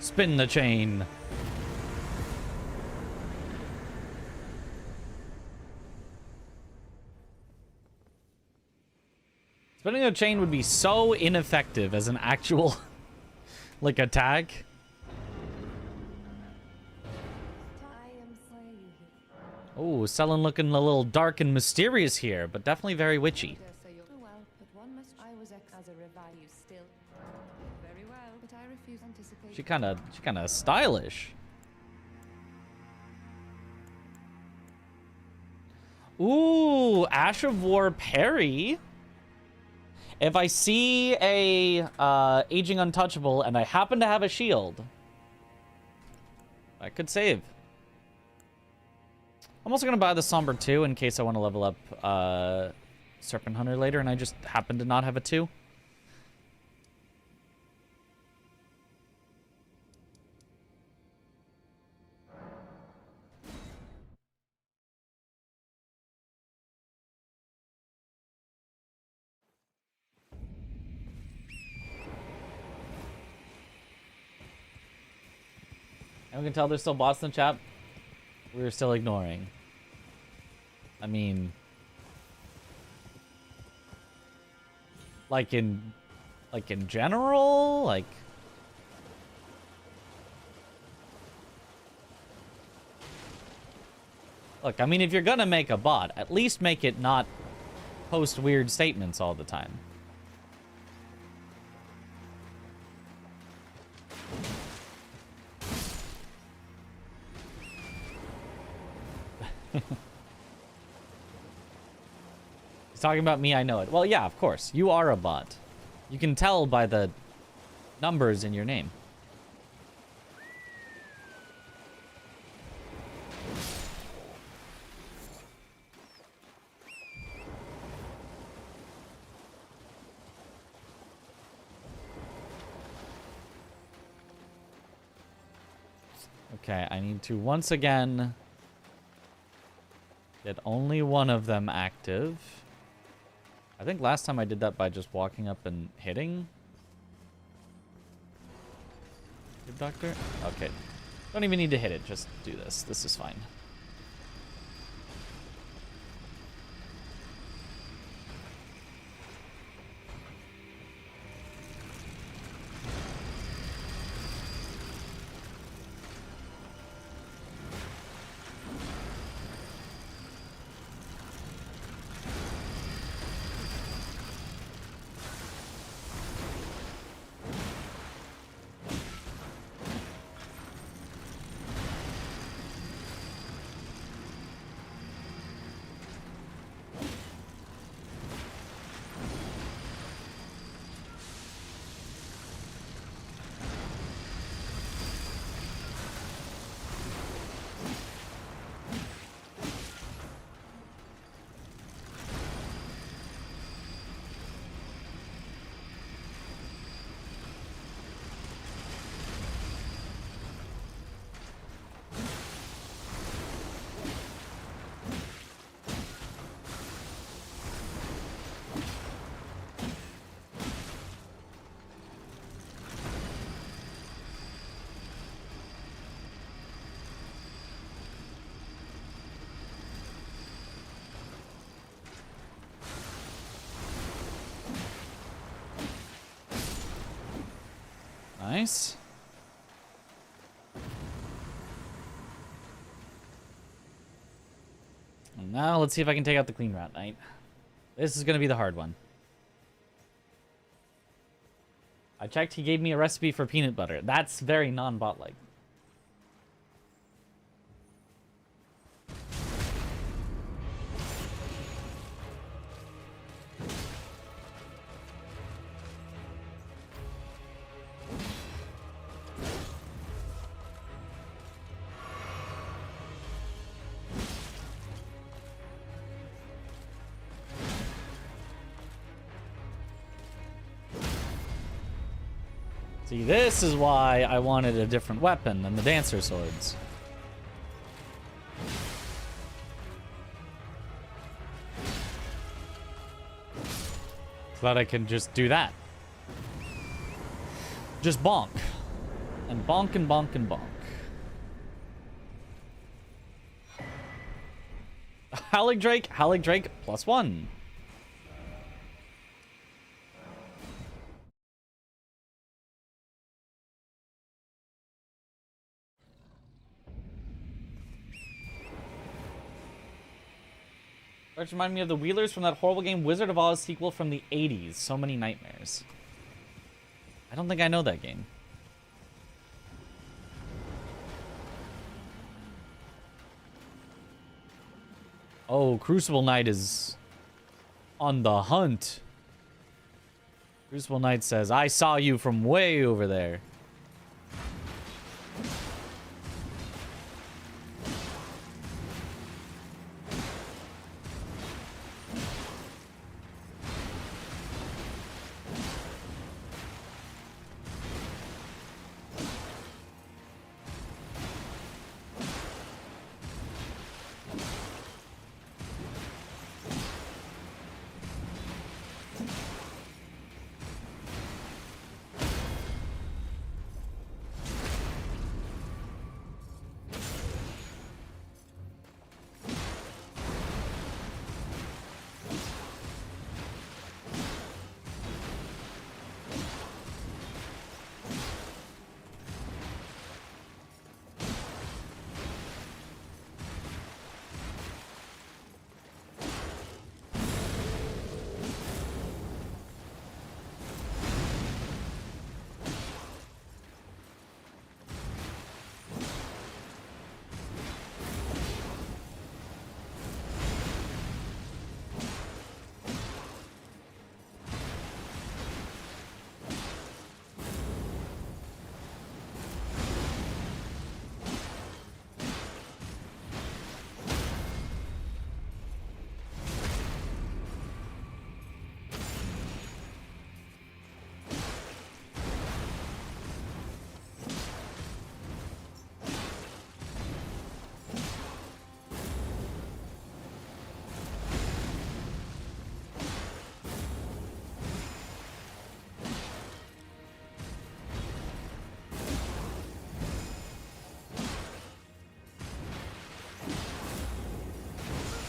Spin the chain. Spinning a chain would be so ineffective as an actual, like, attack. Oh, Selen looking a little dark and mysterious here, but definitely very witchy. She kind of stylish. Ooh, Ash of War parry. If I see a Aging Untouchable and I happen to have a shield, I could save. I'm also going to buy the Somber 2 in case I want to level up Serpent Hunter later and I just happen to not have a 2. And we can tell there's still bots in the chat. We're still ignoring. I mean, like in general, like. Look, I mean, if you're gonna make a bot, at least make it not post weird statements all the time. He's talking about me, I know it. Well, yeah, of course. You are a bot. You can tell by the numbers in your name. Okay, I need to once again get only one of them active. I think last time I did that by just walking up and hitting. Good doctor? Okay. Don't even need to hit it, just do this. This is fine. Nice. And now let's see if I can take out the Clean Route Knight. This is going to be the hard one. I checked, he gave me a recipe for peanut butter. That's very non-bot-like. See, this is why I wanted a different weapon than the Dancer Swords. So that I can just do that. Just bonk. And bonk and bonk and bonk. Howling Drake, +1. Which reminded me of the Wheelers from that horrible game Wizard of Oz sequel from the 80s. So many nightmares. I don't think I know that game. Oh, Crucible Knight is on the hunt. Crucible Knight says, I saw you from way over there.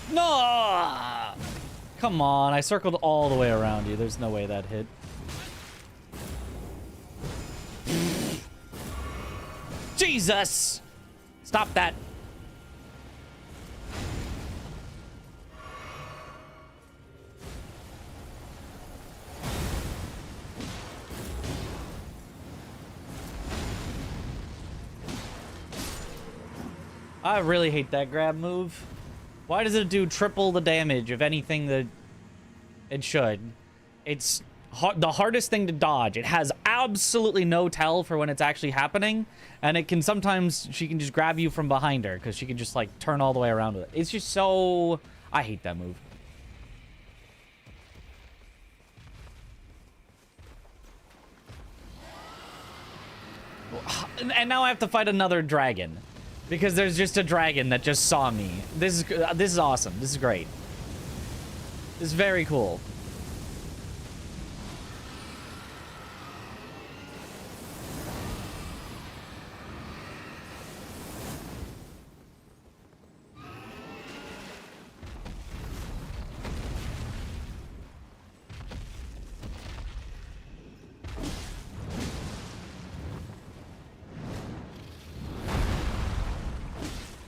No! Come on, I circled all the way around you. There's no way that hit. Jesus! Stop that. I really hate that grab move. Why does it do triple the damage of anything that it should? It's the hardest thing to dodge. It has absolutely no tell for when it's actually happening, and it can sometimes, she can just grab you from behind her because she can just like turn all the way around with it. It's just so, I hate that move. And now I have to fight another dragon. Because there's just a dragon that just saw me. This is awesome. This is great. This is very cool.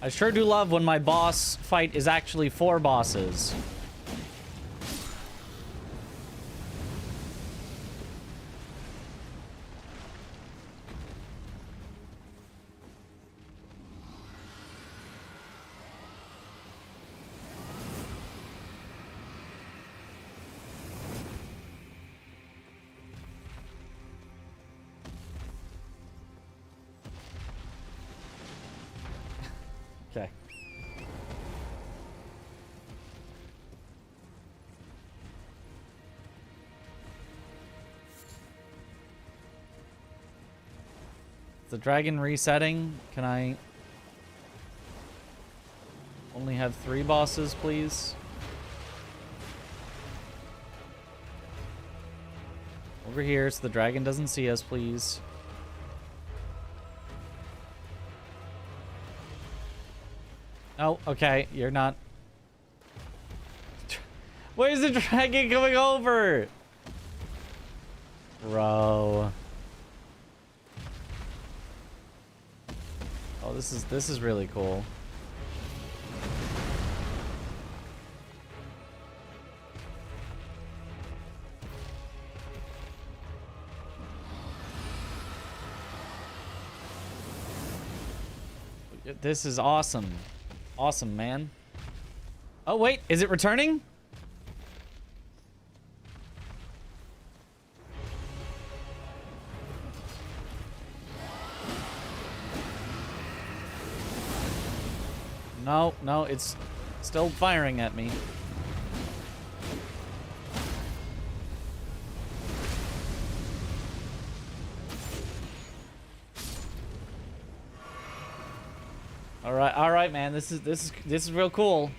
I sure do love when my boss fight is actually 4 bosses. Okay. Is the dragon resetting? Can I only have 3 bosses, please? Over here so the dragon doesn't see us, please. Oh, okay. You're not. Where's the dragon coming over? Bro. Oh, this is really cool. This is awesome. Awesome, man. Oh, wait. Is it returning? No, no, it's still firing at me. All right, man. This is real cool.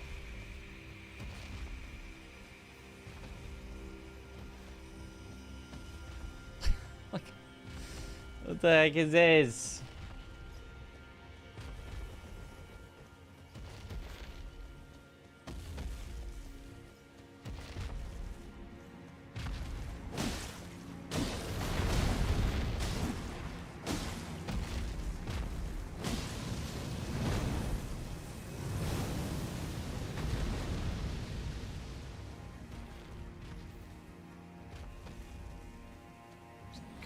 What the heck is this?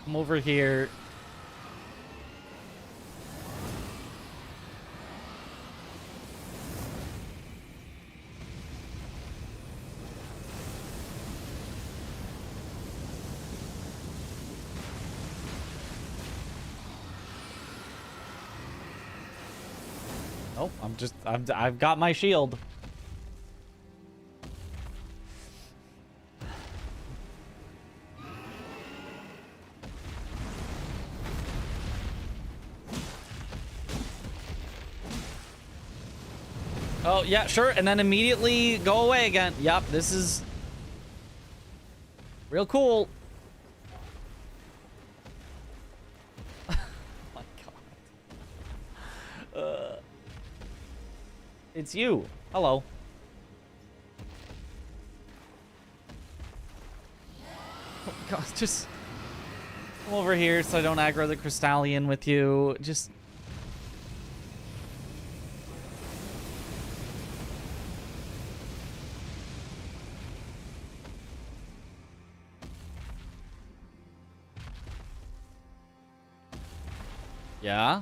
Come over here. Nope, I've got my shield. Oh, yeah, sure. And then immediately go away again. Yep, this is real cool. Oh my god. It's you. Hello. Oh god, just come over here so I don't aggro the Crystallian with you. Just... Yeah?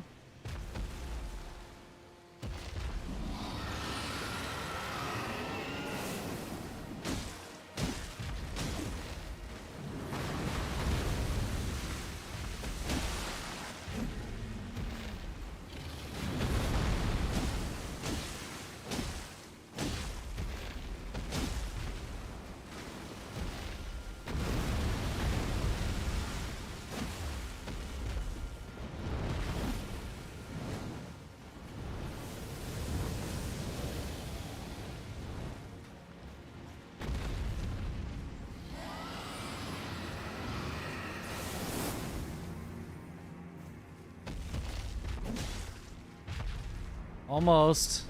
Almost.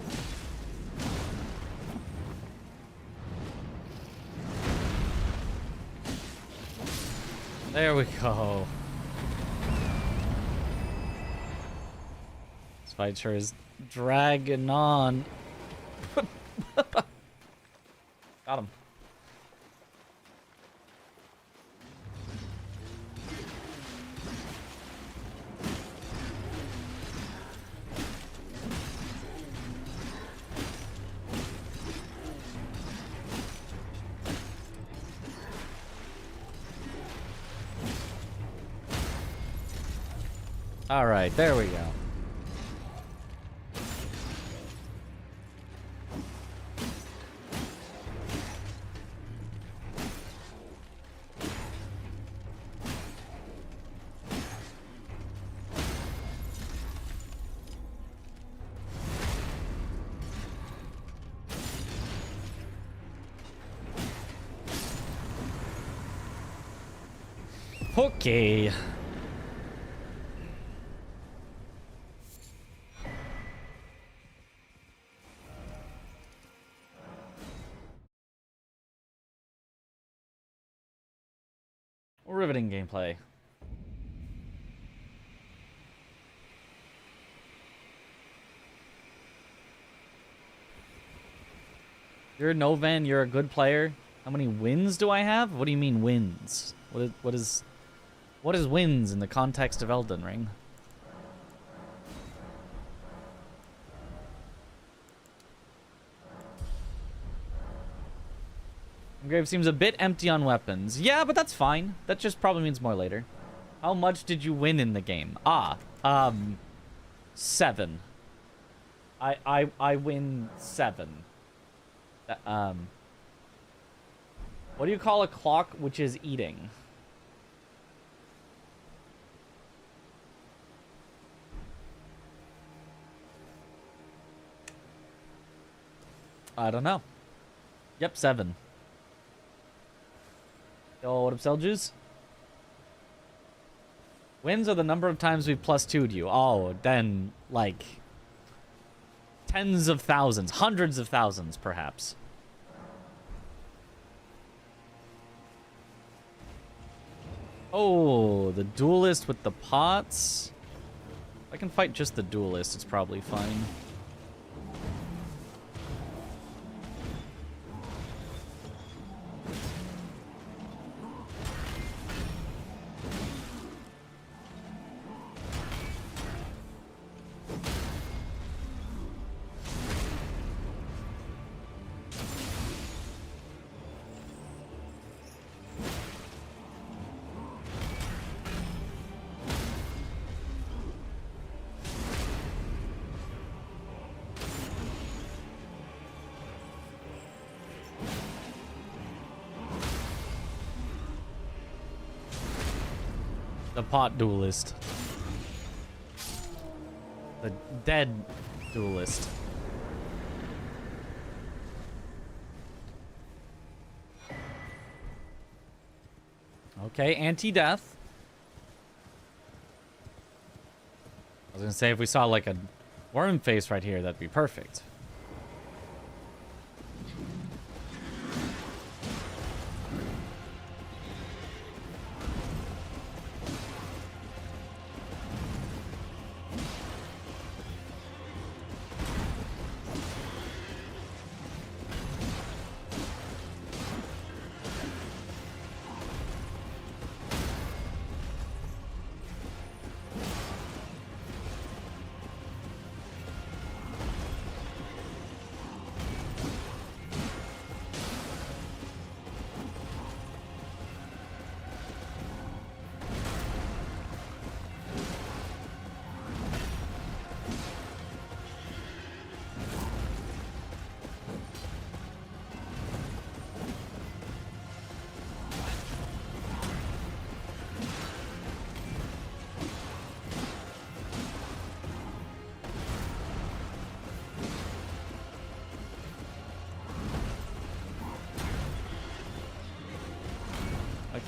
There we go. This fight sure is dragging on. Got him. All right, there we go. Okay. Riveting gameplay. You're a Novan, you're a good player. How many wins do I have? What do you mean wins? What is wins in the context of Elden Ring? Grave seems a bit empty on weapons. Yeah, but that's fine. That just probably means more later. How much did you win in the game? 7. I win 7. What do you call a clock which is eating? I don't know. Yep, 7. Yo, what up, Seljuice? Wins are the number of times we've +2'd you. Oh, then, like, tens of thousands, hundreds of thousands, perhaps. Oh, the duelist with the pots. If I can fight just the duelist, it's probably fine. The pot duelist. The dead duelist. Okay, anti-death. I was gonna say if we saw like a worm face right here, that'd be perfect.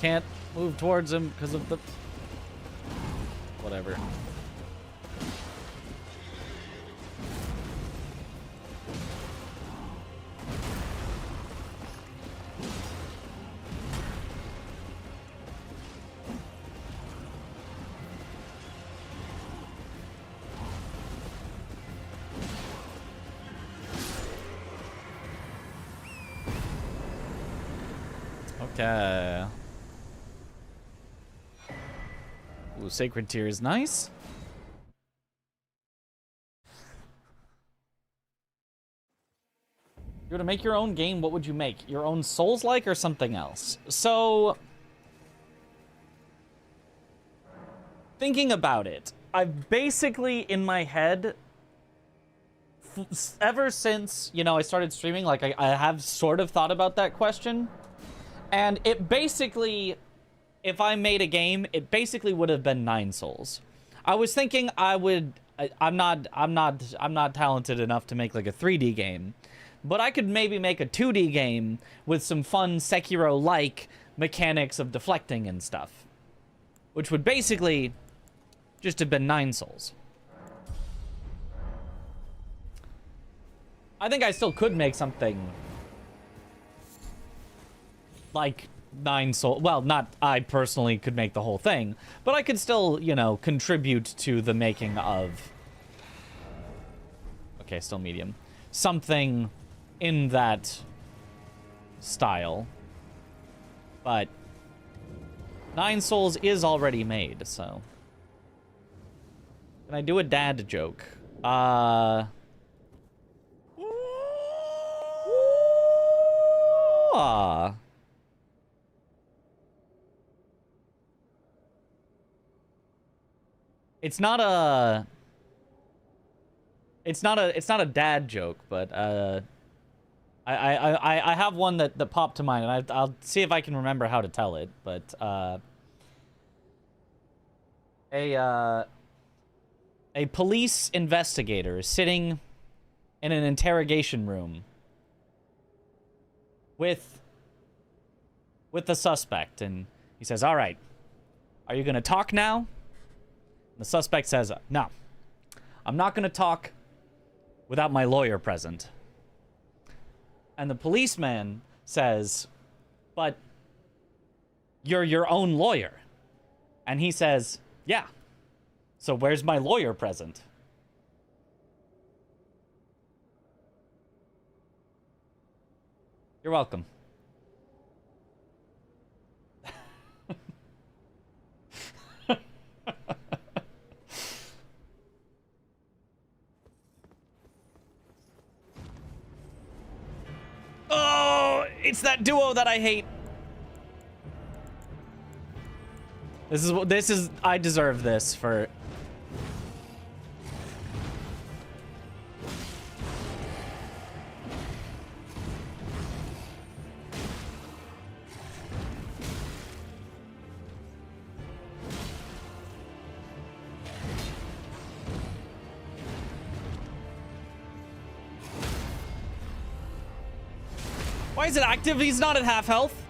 Can't move towards him because of the... Whatever. Okay. Ooh, Sacred Tear is nice. If you were to make your own game, what would you make? Your own Souls-like or something else? So, thinking about it, I've basically, in my head, ever since, you know, I started streaming, like, I have sort of thought about that question. And it basically... If I made a game, it basically would have been 9 Souls. I was thinking I'm not talented enough to make like a 3D game, but I could maybe make a 2D game with some fun Sekiro-like mechanics of deflecting and stuff, which would basically just have been 9 Souls. I think I still could make something like 9 soul. Well, not I personally could make the whole thing, but I could still, you know, contribute to the making of. Okay, still medium. Something in that style. But 9 souls is already made, so. Can I do a dad joke? It's not a dad joke, but I have one that popped to mind, and I'll see if I can remember how to tell it. But a police investigator is sitting in an interrogation room with the suspect, and he says, "All right, are you gonna talk now?" The suspect says, "No, I'm not gonna talk without my lawyer present." And the policeman says, "But you're your own lawyer." And he says, "Yeah. So where's my lawyer present?" You're welcome. Oh, it's that duo that I hate. This is I deserve this for. Why is it active? He's not at half health.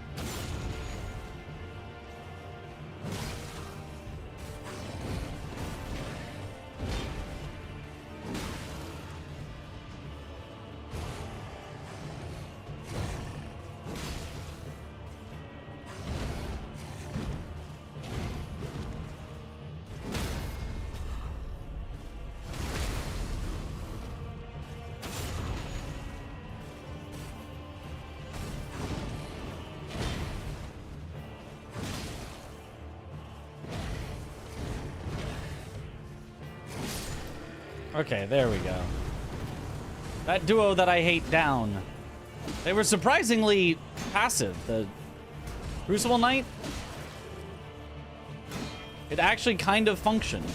Okay, there we go. That duo that I hate down. They were surprisingly passive. The Crucible Knight, it actually kind of functioned.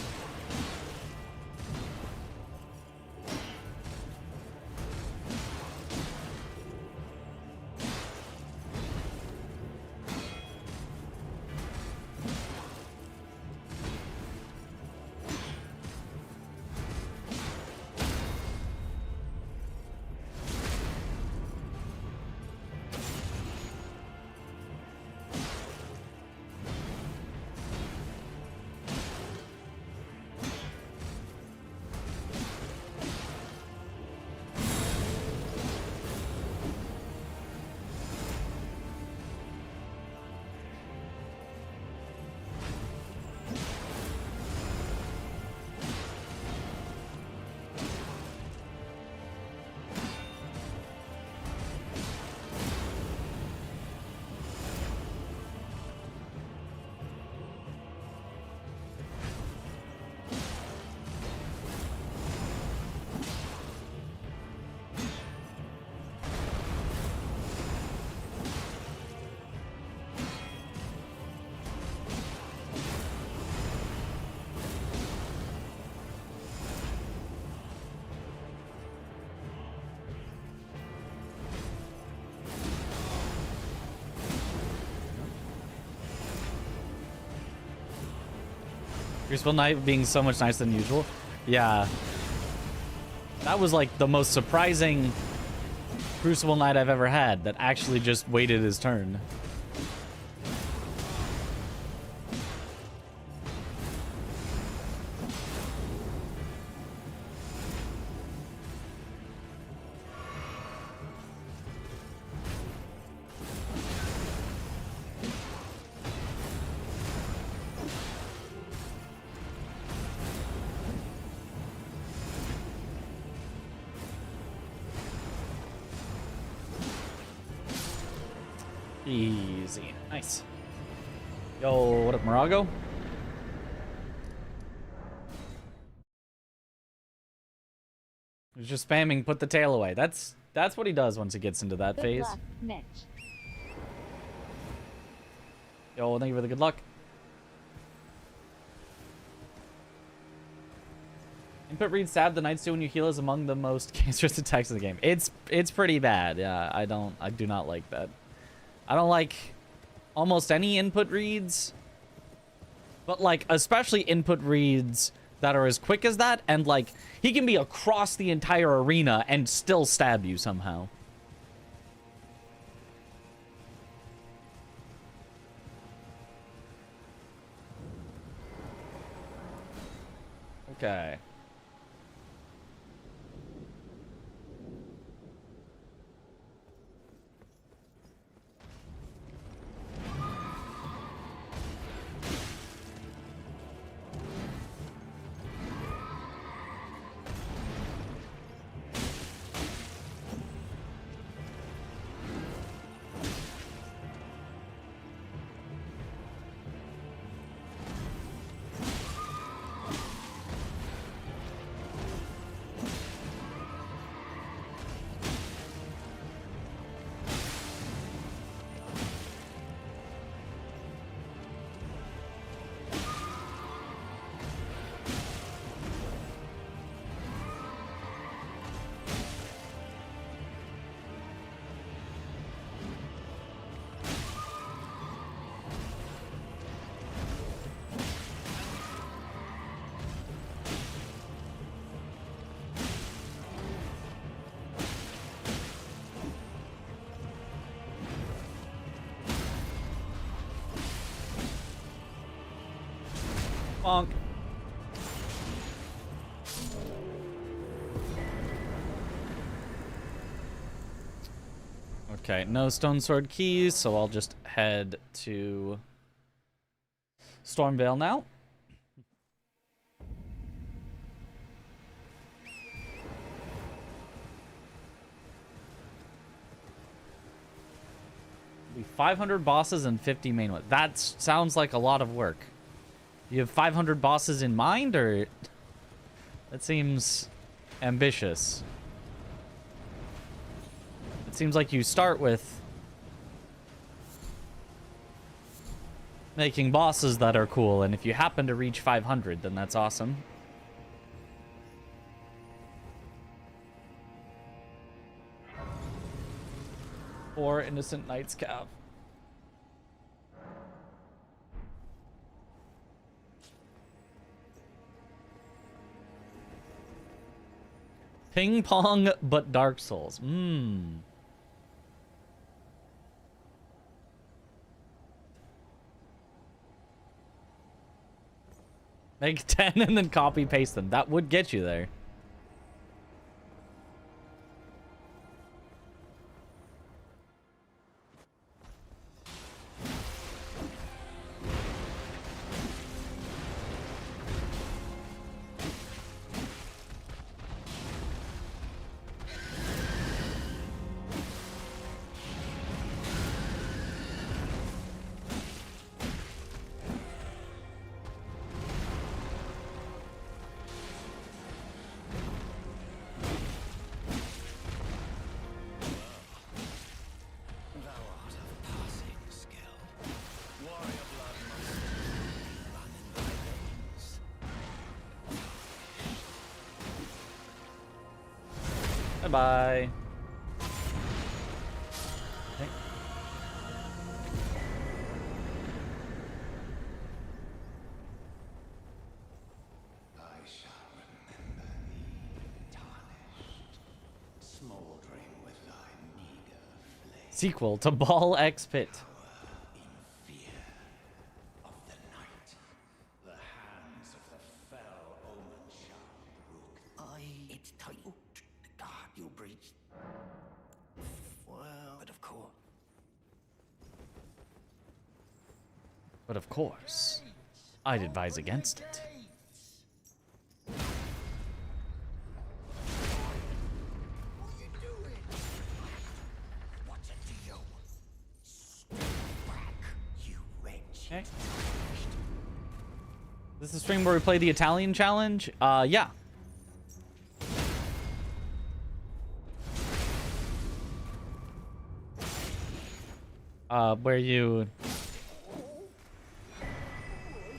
Crucible Knight being so much nicer than usual. Yeah. That was like the most surprising Crucible Knight I've ever had that actually just waited his turn. Easy. Nice. Yo, what up, Morago? He's just spamming put the tail away. That's what he does once he gets into that phase. Luck, Mitch. Yo, thank you for the good luck. Input read stab the knights do when you heal is among the most cancerous attacks in the game. It's pretty bad. Yeah, I do not like that. I don't like almost any input reads, but like especially input reads that are as quick as that, and like he can be across the entire arena and still stab you somehow. Okay. Bonk. Okay, no stone sword keys, so I'll just head to Stormvale now. Be 500 bosses and 50 main ones. That sounds like a lot of work. You have 500 bosses in mind, or that seems ambitious? It seems like you start with making bosses that are cool, and if you happen to reach 500, then that's awesome. Or Innocent Knight's Cap. Ping pong, but Dark Souls. Make 10 and then copy paste them. That would get you there. Bye. Okay. I shall remember thee, tarnished, smoldering with thy meager flame. Sequel to Ball X Pit. In fear of the night, the hands of the fell omen shall brook. It's tight. God, you breached. Well, But of course, I'd advise against it. what's it to you? Okay. This is the stream where we play the Italian challenge? Yeah. Where you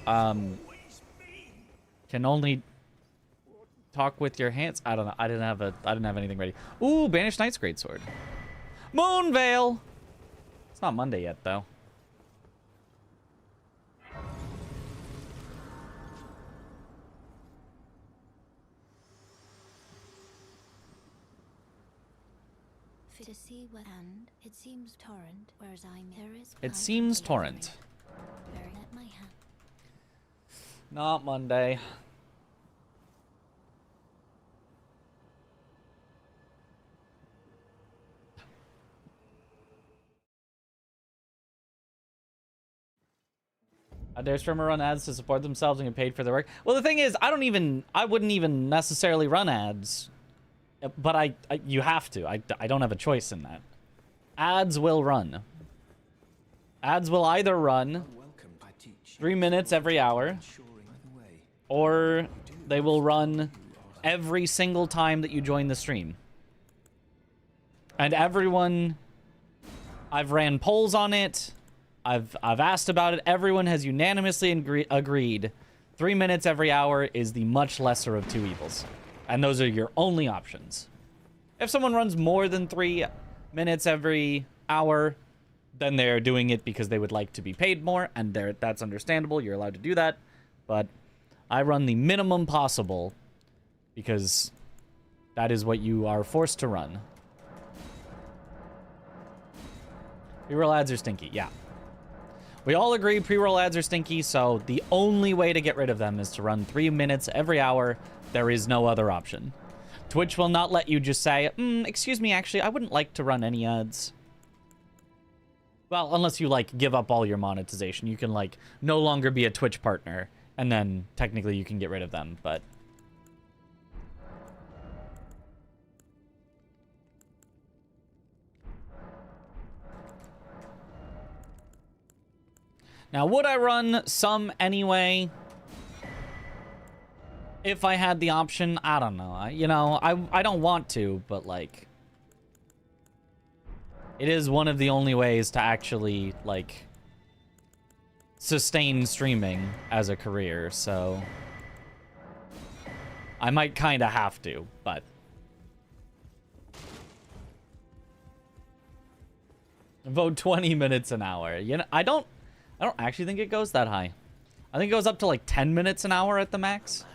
can only talk with your hands. I don't know. I didn't have anything ready. Ooh, Banished Knight's greatsword. Moonveil. It's not Monday yet though. To see what and it seems torrent, whereas there is It seems torrent. Very at my hand. Not Monday. I dare streamer run ads to support themselves and get paid for their work. Well, the thing is, I wouldn't even necessarily run ads, but you have to. I don't have a choice in that. Ads will run. Ads will either run 3 minutes every hour, or they will run every single time that you join the stream. And everyone, I've ran polls on it. I've asked about it. Everyone has unanimously agreed 3 minutes every hour is the much lesser of two evils. And those are your only options. If someone runs more than 3 minutes every hour, then they're doing it because they would like to be paid more, and that's understandable. You're allowed to do that. But I run the minimum possible because that is what you are forced to run. Pre-roll ads are stinky. Yeah. We all agree pre-roll ads are stinky, so the only way to get rid of them is to run 3 minutes every hour. There is no other option. Twitch will not let you just say, excuse me, actually, I wouldn't like to run any ads. Well, unless you, like, give up all your monetization. You can, like, no longer be a Twitch partner, and then technically you can get rid of them, but... Now, would I run some anyway? If I had the option, I don't know. I don't want to, but, like... It is one of the only ways to actually, like... sustain streaming as a career, so... I might kind of have to, but... Vote 20 minutes an hour. You know, I don't actually think it goes that high. I think it goes up to like 10 minutes an hour at the max.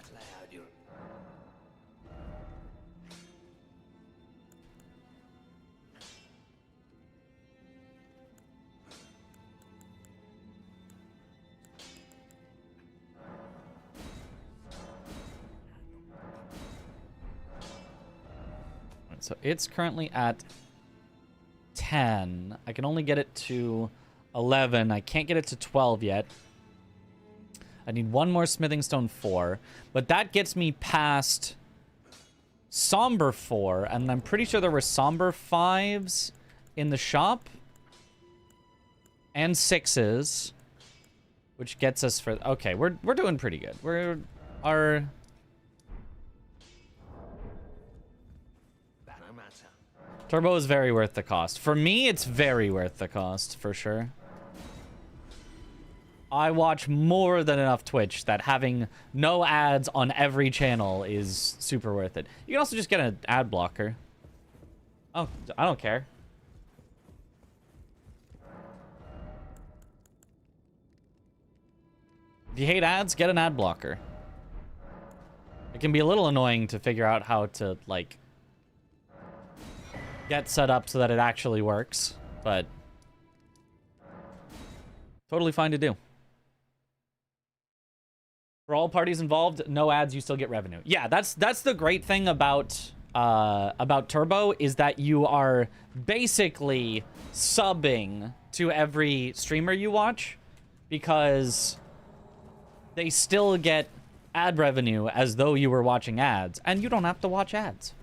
So it's currently at 10. I can only get it to 11. I can't get it to 12 yet. I need one more smithing stone 4, but that gets me past somber 4, and I'm pretty sure there were somber 5s in the shop and 6s, which gets us for okay. We're doing pretty good. Turbo is very worth the cost. For me, it's very worth the cost, for sure. I watch more than enough Twitch that having no ads on every channel is super worth it. You can also just get an ad blocker. Oh, I don't care. If you hate ads, get an ad blocker. It can be a little annoying to figure out how to, like... get set up so that it actually works, but totally fine to do. For all parties involved, no ads, you still get revenue. Yeah, that's the great thing about Turbo is that you are basically subbing to every streamer you watch because they still get ad revenue as though you were watching ads, and you don't have to watch ads.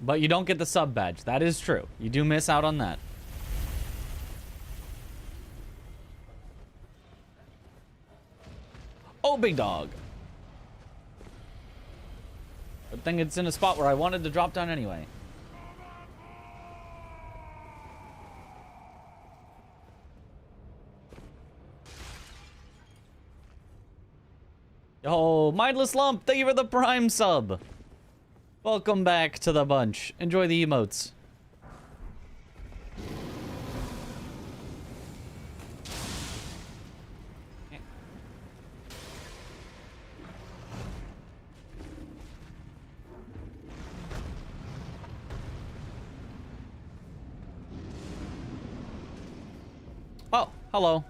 But you don't get the sub badge. That is true. You do miss out on that. Oh, big dog. Good thing it's in a spot where I wanted to drop down anyway. Yo, Mindless Lump, thank you for the Prime sub. Welcome back to the bunch. Enjoy the emotes. Oh, hello.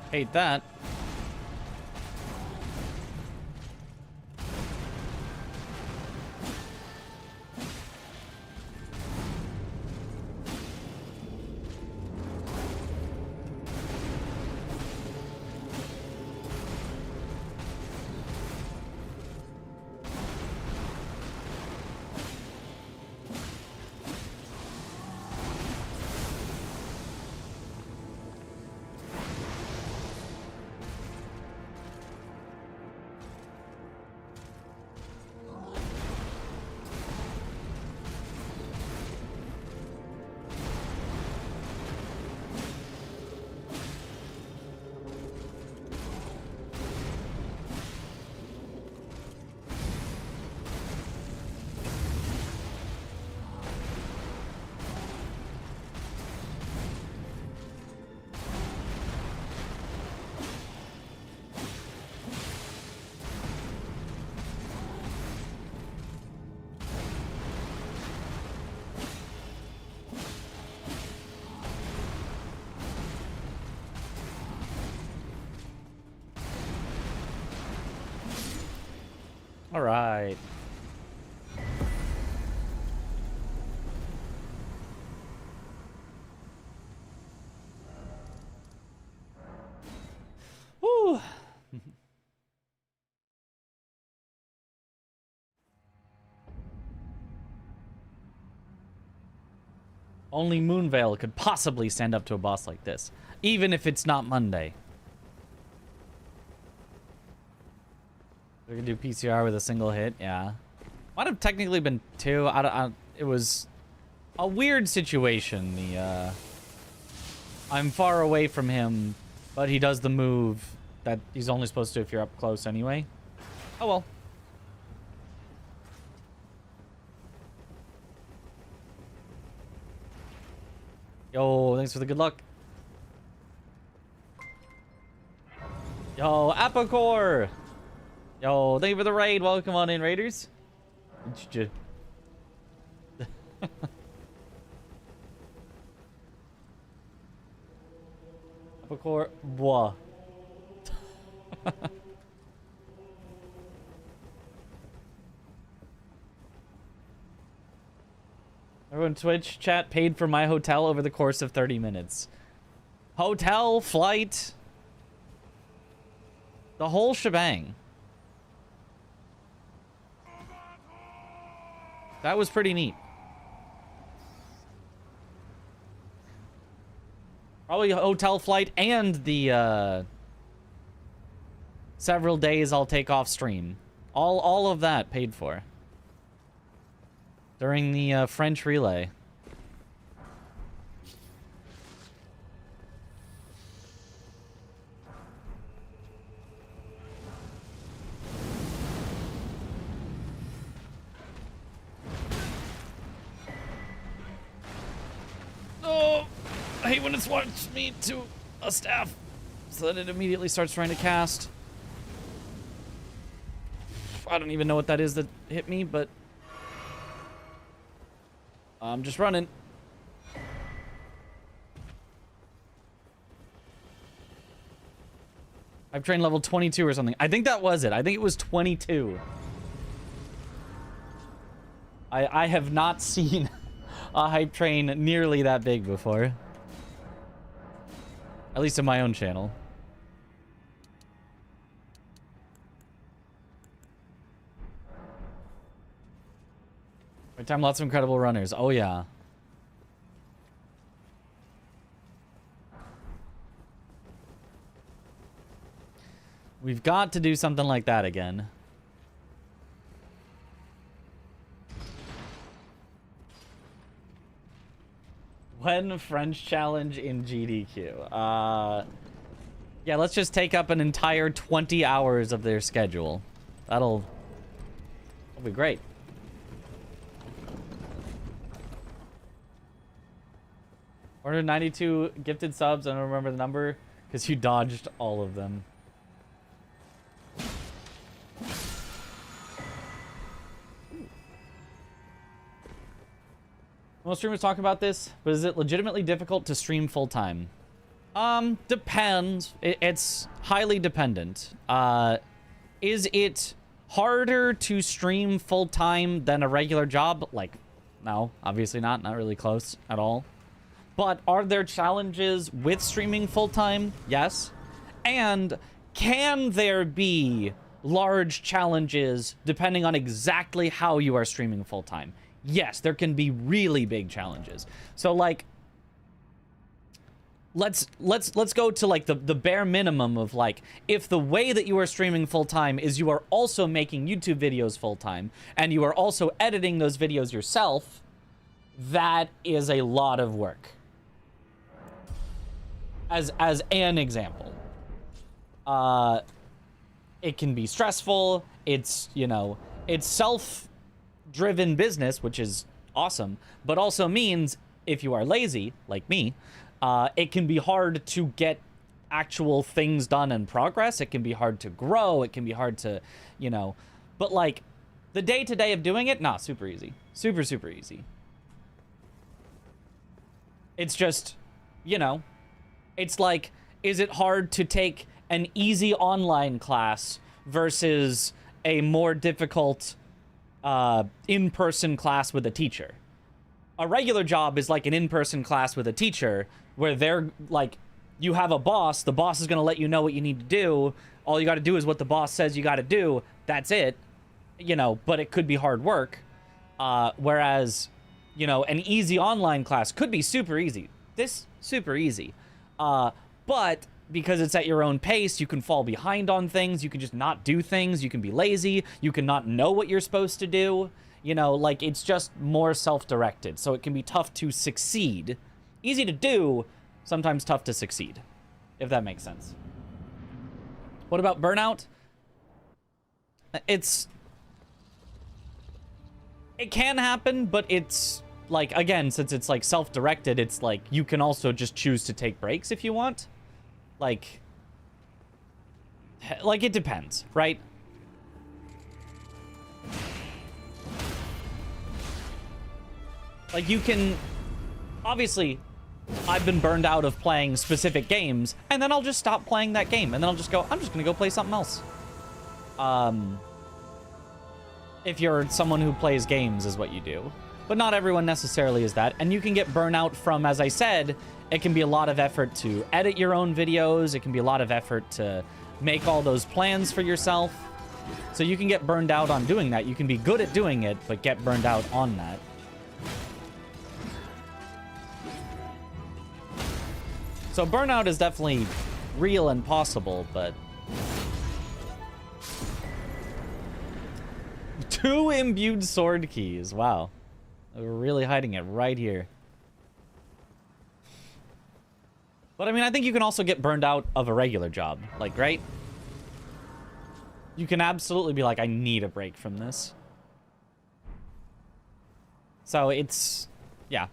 Hate that. All right. Woo. Only Moonveil could possibly stand up to a boss like this, even if it's not Monday. We can do PCR with a single hit, yeah. Might have technically been two. It was a weird situation. I'm far away from him, but he does the move that he's only supposed to if you're up close anyway. Oh well. Yo, thanks for the good luck. Yo, Apicore! Yo, thank you for the raid. Welcome on in, Raiders. Apicore, boah. Everyone Twitch chat paid for my hotel over the course of 30 minutes. Hotel, flight, the whole shebang. That was pretty neat. Probably a hotel flight and the several days I'll take off stream. All of that paid for. During the French relay. Oh, I hate when it switches me to a staff so that it immediately starts trying to cast. I don't even know what that is that hit me, but I'm just running. I've trained level 22 or something. I think that was it. I think it was 22. I have not seen a hype train nearly that big before. At least in my own channel. Every time, lots of incredible runners. Oh, yeah. We've got to do something like that again. When French challenge in GDQ? Yeah, let's just take up an entire 20 hours of their schedule. That'll be great. Ordered 92 gifted subs. I don't remember the number because you dodged all of them. Most streamers talk about this, but is it legitimately difficult to stream full time? Depends. It's highly dependent. Is it harder to stream full time than a regular job? Like, no, obviously not. Not really close at all. But are there challenges with streaming full time? Yes. And can there be large challenges depending on exactly how you are streaming full time? Yes, there can be really big challenges. So like, let's go to like the bare minimum of like, if the way that you are streaming full time is you are also making YouTube videos full time and you are also editing those videos yourself, that is a lot of work. As an example, it can be stressful. It's, you know, it's self-driven business, which is awesome, but also means if you are lazy, like me, it can be hard to get actual things done and progress. It can be hard to grow. It can be hard to, you know, but like the day-to-day of doing it, nah, super easy. Super, super easy. It's just, you know, it's like, is it hard to take an easy online class versus a more difficult in-person class with a teacher? A regular job is like an in-person class with a teacher where they're like, you have a boss, the boss is going to let you know what you need to do. All you got to do is what the boss says you got to do. That's it, you know, but it could be hard work. Whereas, you know, an easy online class could be super easy. This, super easy. But because it's at your own pace, you can fall behind on things. You can just not do things. You can be lazy. You can not know what you're supposed to do. You know, like, it's just more self-directed. So it can be tough to succeed. Easy to do, sometimes tough to succeed, if that makes sense. What about burnout? It can happen, but it's, like, again, since it's, like, self-directed, it's, like, you can also just choose to take breaks if you want. Like, it depends, right? Like, you can... Obviously, I've been burned out of playing specific games, and then I'll just stop playing that game, and then I'll just go, I'm just gonna go play something else. If you're someone who plays games is what you do. But not everyone necessarily is that, and you can get burnout from, as I said, it can be a lot of effort to edit your own videos, it can be a lot of effort to make all those plans for yourself. So you can get burned out on doing that. You can be good at doing it, but get burned out on that. So burnout is definitely real and possible, but 2 imbued sword keys. Wow. We're really hiding it right here. But I mean, I think you can also get burned out of a regular job. Like, right? You can absolutely be like, I need a break from this. So it's, yeah.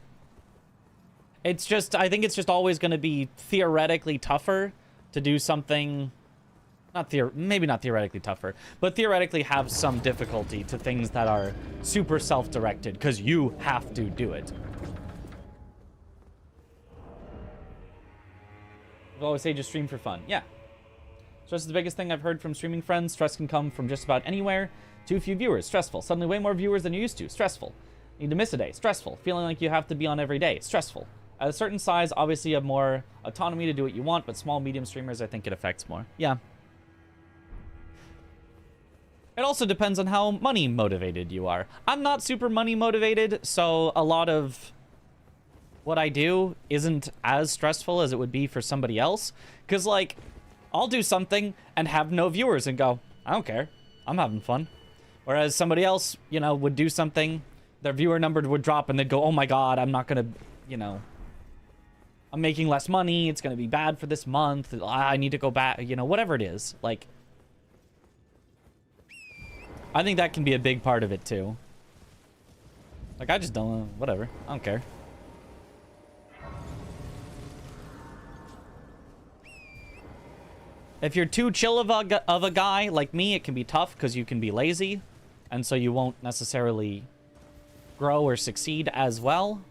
It's just, I think it's just always going to be theoretically tougher to do something, maybe not theoretically tougher, but theoretically have some difficulty to things that are super self-directed, because you have to do it. I always say just stream for fun. Yeah. Stress is the biggest thing I've heard from streaming friends. Stress can come from just about anywhere. Too few viewers. Stressful. Suddenly way more viewers than you used to. Stressful. Need to miss a day. Stressful. Feeling like you have to be on every day. Stressful. At a certain size, obviously you have more autonomy to do what you want, but small, medium streamers, I think it affects more. Yeah. It also depends on how money motivated you are. I'm not super money motivated, so a lot of what I do isn't as stressful as it would be for somebody else. Because, like, I'll do something and have no viewers and go, I don't care. I'm having fun. Whereas somebody else, you know, would do something, their viewer number would drop and they'd go, oh my god, I'm not going to, you know, I'm making less money. It's going to be bad for this month. I need to go back, you know, whatever it is. Like, I think that can be a big part of it too. Like, I just don't, whatever. I don't care. If you're too chill of a guy like me, it can be tough because you can be lazy. And so you won't necessarily grow or succeed as well.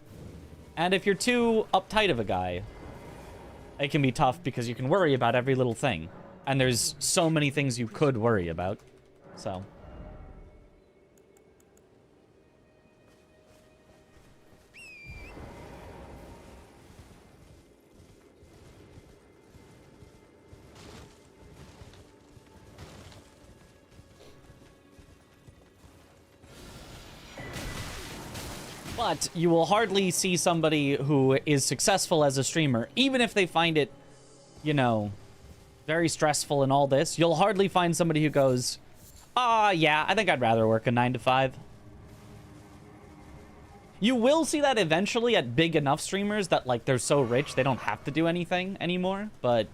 And if you're too uptight of a guy, it can be tough because you can worry about every little thing. And there's so many things you could worry about. So. But you will hardly see somebody who is successful as a streamer, even if they find it, you know, very stressful and all this. You'll hardly find somebody who goes, yeah, I think I'd rather work a 9 to 5. You will see that eventually at big enough streamers that, like, they're so rich they don't have to do anything anymore, but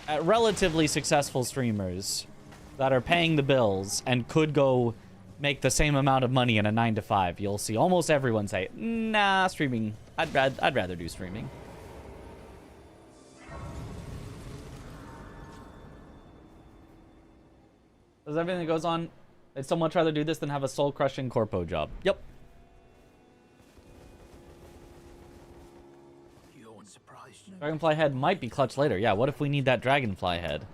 at relatively successful streamers that are paying the bills and could go make the same amount of money in a 9 to 5, you'll see almost everyone say, nah, streaming, I'd rather do streaming. Does everything that goes on, I'd so much rather do this than have a soul-crushing corpo job. Yep. You're surprised. Dragonfly head might be clutch later. Yeah, what if we need that dragonfly head?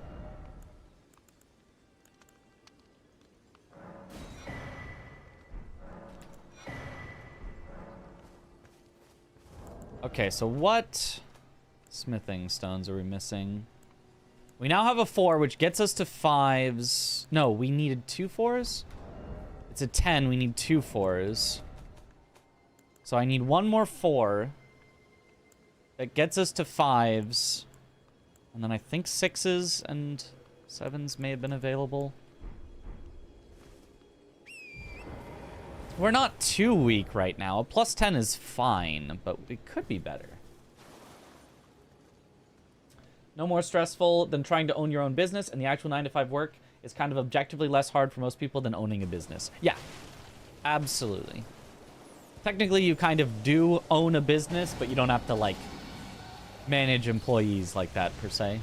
Okay, so what smithing stones are we missing? We now have a 4, which gets us to 5s. No, we needed 2 4s? It's a 10, we need 2 4s. So I need 1 more 4. That gets us to 5s. And then I think 6s and 7s may have been available. We're not too weak right now. A plus 10 is fine, but we could be better. No more stressful than trying to own your own business, and the actual 9 to 5 work is kind of objectively less hard for most people than owning a business. Yeah, absolutely. Technically, you kind of do own a business, but you don't have to, like, manage employees like that, per se.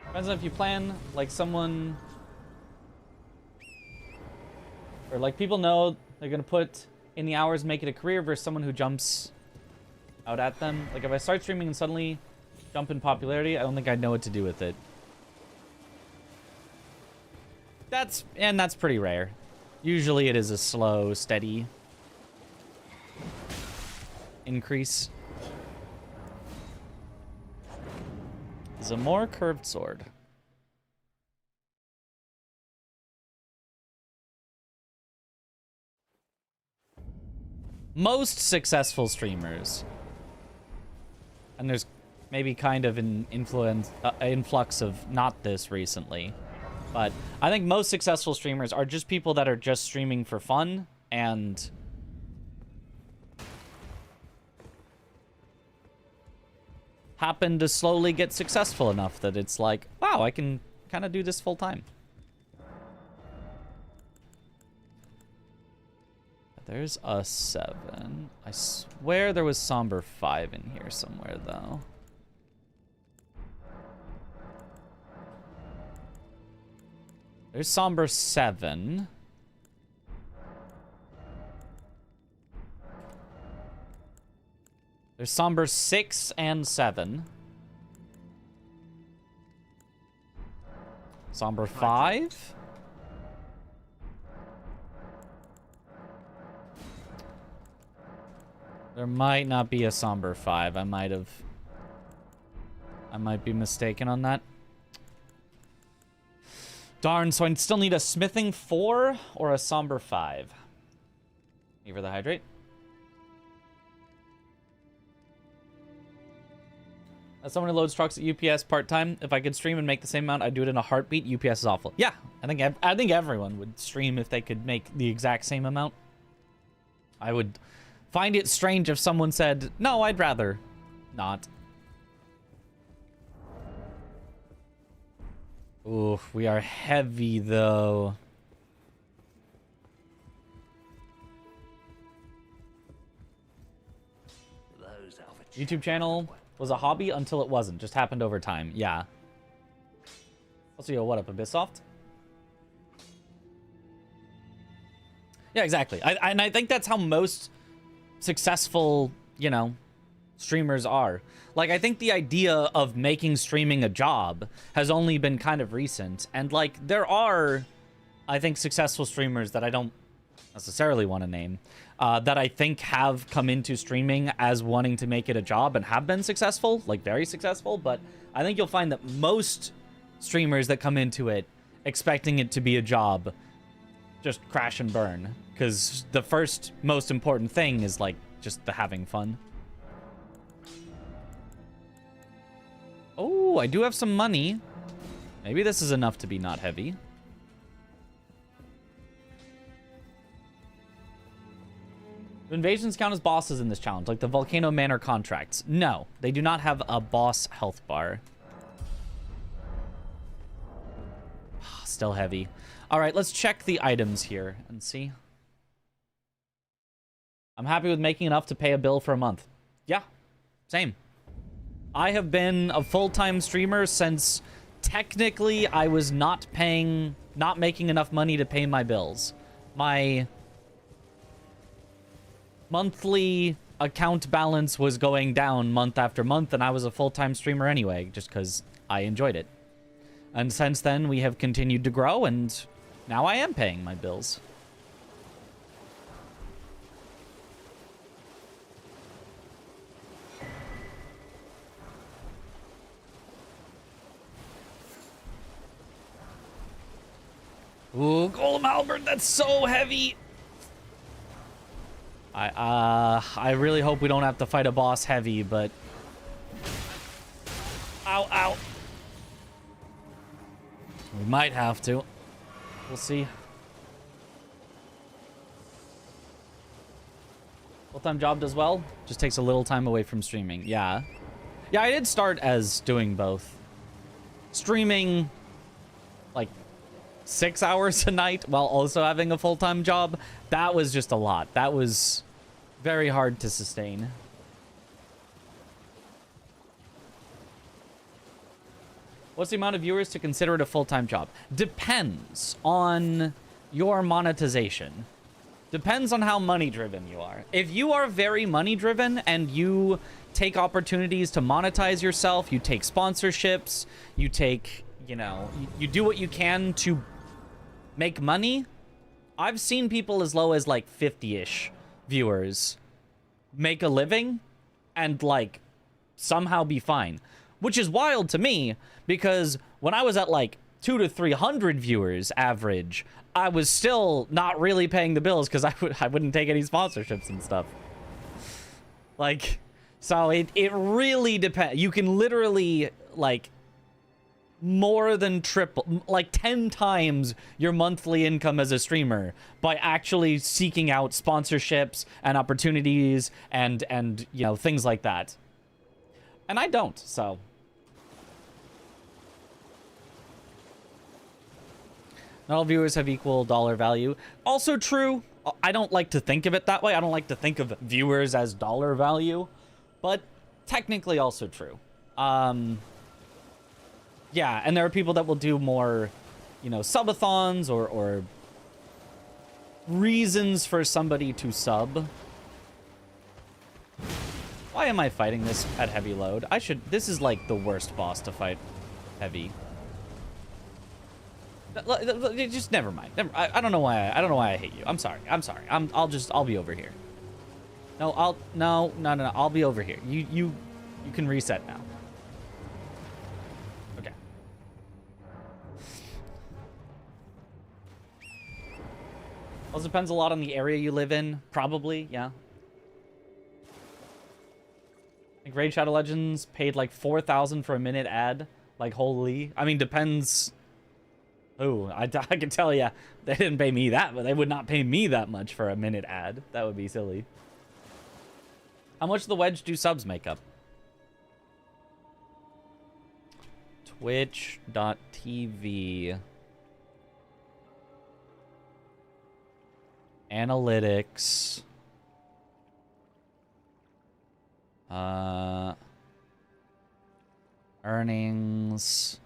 Depends on if you plan, like, someone... Or, like, people know they're gonna put in the hours, make it a career, versus someone who jumps out at them. Like, if I start streaming and suddenly jump in popularity, I don't think I'd know what to do with it. That's pretty rare. Usually it is a slow, steady increase. Is a more curved sword. Most successful streamers, and there's maybe kind of an influx of not this recently, but I think most successful streamers are just people that are just streaming for fun and happen to slowly get successful enough that it's like, wow, I can kind of do this full time. There's a 7. I swear there was Somber 5 in here somewhere, though. There's Somber 7. There's Somber 6 and 7. Somber 5. There might not be a Somber 5. I might be mistaken on that. Darn, so I still need a Smithing 4 or a Somber 5. Thank you for the hydrate. As someone who loads trucks at UPS part-time, if I could stream and make the same amount, I'd do it in a heartbeat. UPS is awful. Yeah, I think everyone would stream if they could make the exact same amount. I would find it strange if someone said, no, I'd rather not. Ooh, we are heavy, though. YouTube channel was a hobby until it wasn't. Just happened over time. Yeah. Also, yo, what up, Abyssoft? Yeah, exactly. And I think that's how most successful, you know, streamers are. Like, I think the idea of making streaming a job has only been kind of recent. And, like, there are, I think, successful streamers that I don't necessarily want to name, that I think have come into streaming as wanting to make it a job and have been successful, like, very successful. But I think you'll find that most streamers that come into it expecting it to be a job just crash and burn. Because the first most important thing is, like, just the having fun. Oh, I do have some money. Maybe this is enough to be not heavy. Do invasions count as bosses in this challenge, like the Volcano Manor contracts? No, they do not have a boss health bar. Still heavy. All right, let's check the items here and see. I'm happy with making enough to pay a bill for a month. Yeah, same. I have been a full-time streamer since technically I was not making enough money to pay my bills. My monthly account balance was going down month after month, and I was a full-time streamer anyway, just because I enjoyed it. And since then, we have continued to grow, and now I am paying my bills. Ooh, Golem Halberd, that's so heavy. I really hope we don't have to fight a boss heavy, but... Ow, ow. We might have to. We'll see. Full-time job does well. Just takes a little time away from streaming. Yeah. Yeah, I did start as doing both. Streaming, like, 6 hours a night while also having a full-time job. That was just a lot. That was very hard to sustain. What's the amount of viewers to consider it a full-time job? Depends on your monetization. Depends on how money-driven you are. If you are very money-driven and you take opportunities to monetize yourself, you take sponsorships, you take, you know, you do what you can to make money, I've seen people as low as like 50-ish viewers make a living and like somehow be fine, which is wild to me because when I was at like 200 to 300 viewers average, I was still not really paying the bills because I wouldn't take any sponsorships and stuff. Like, so it really depends. You can literally like more than triple, like 10 times your monthly income as a streamer by actually seeking out sponsorships and opportunities and you know, things like that. And I don't, so. Not all viewers have equal dollar value. Also true. I don't like to think of it that way. I don't like to think of viewers as dollar value, but technically also true. Yeah, and there are people that will do more, you know, subathons or reasons for somebody to sub. Why am I fighting this at heavy load? This is like the worst boss to fight heavy. Just never mind. I don't know why. I don't know why I hate you. I'm sorry. I'll be over here. No. I'll be over here. You can reset now. Okay. Well, it depends a lot on the area you live in. Probably, yeah. Like Raid Shadow Legends paid like 4,000 for a minute ad. Like, holy. I mean, depends. Oh, I can tell you, they didn't pay me that, but they would not pay me that much for a minute ad. That would be silly. How much the wedge do subs make up? Twitch.tv. Analytics. Earnings.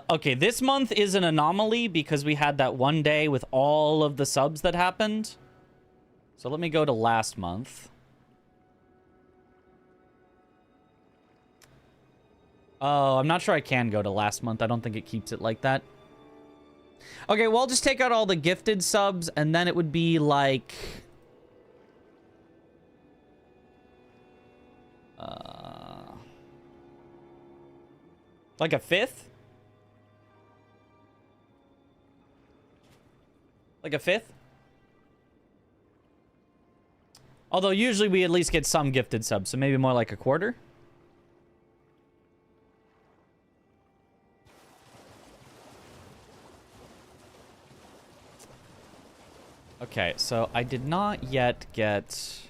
Okay, this month is an anomaly because we had that one day with all of the subs that happened. So let me go to last month. Oh, I'm not sure I can go to last month. I don't think it keeps it like that. Okay, well, I'll just take out all the gifted subs, and then it would be like... like a fifth? Like a fifth? Although usually we at least get some gifted subs, so maybe more like a quarter? Okay, so I did not yet get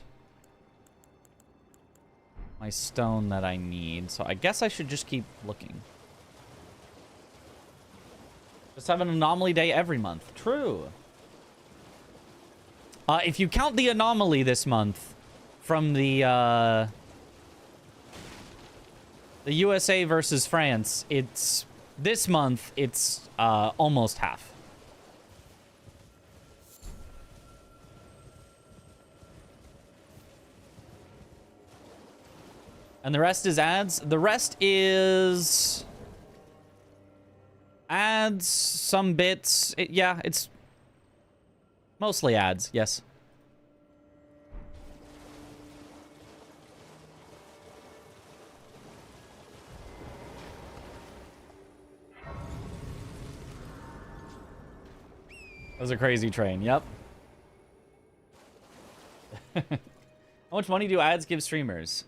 my stone that I need, so I guess I should just keep looking. Just have an anomaly day every month. True. If you count the anomaly this month from the USA versus France, this month it's almost half. And the rest is ads. The rest is ads, some bits. Yeah, it's mostly ads, yes. That was a crazy train, yep. How much money do ads give streamers?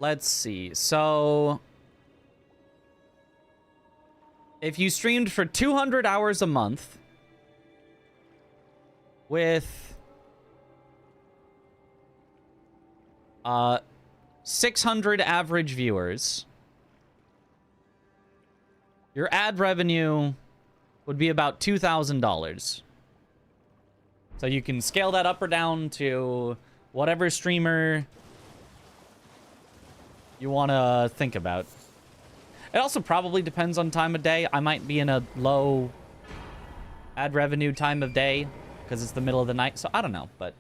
Let's see. So if you streamed for 200 hours a month with 600 average viewers, your ad revenue would be about $2,000. So you can scale that up or down to whatever streamer you want to think about. It also probably depends on time of day. I might be in a low ad revenue time of day because it's the middle of the night. So I don't know, but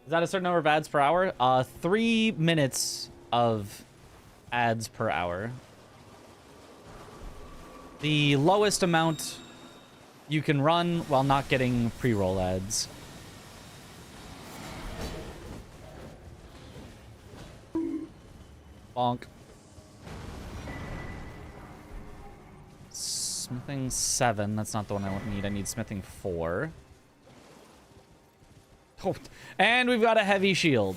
is that a certain number of ads per hour? 3 minutes of ads per hour. The lowest amount you can run while not getting pre-roll ads. Bonk. Smithing 7. That's not the one I need. I need smithing 4. Oh, and we've got a heavy shield.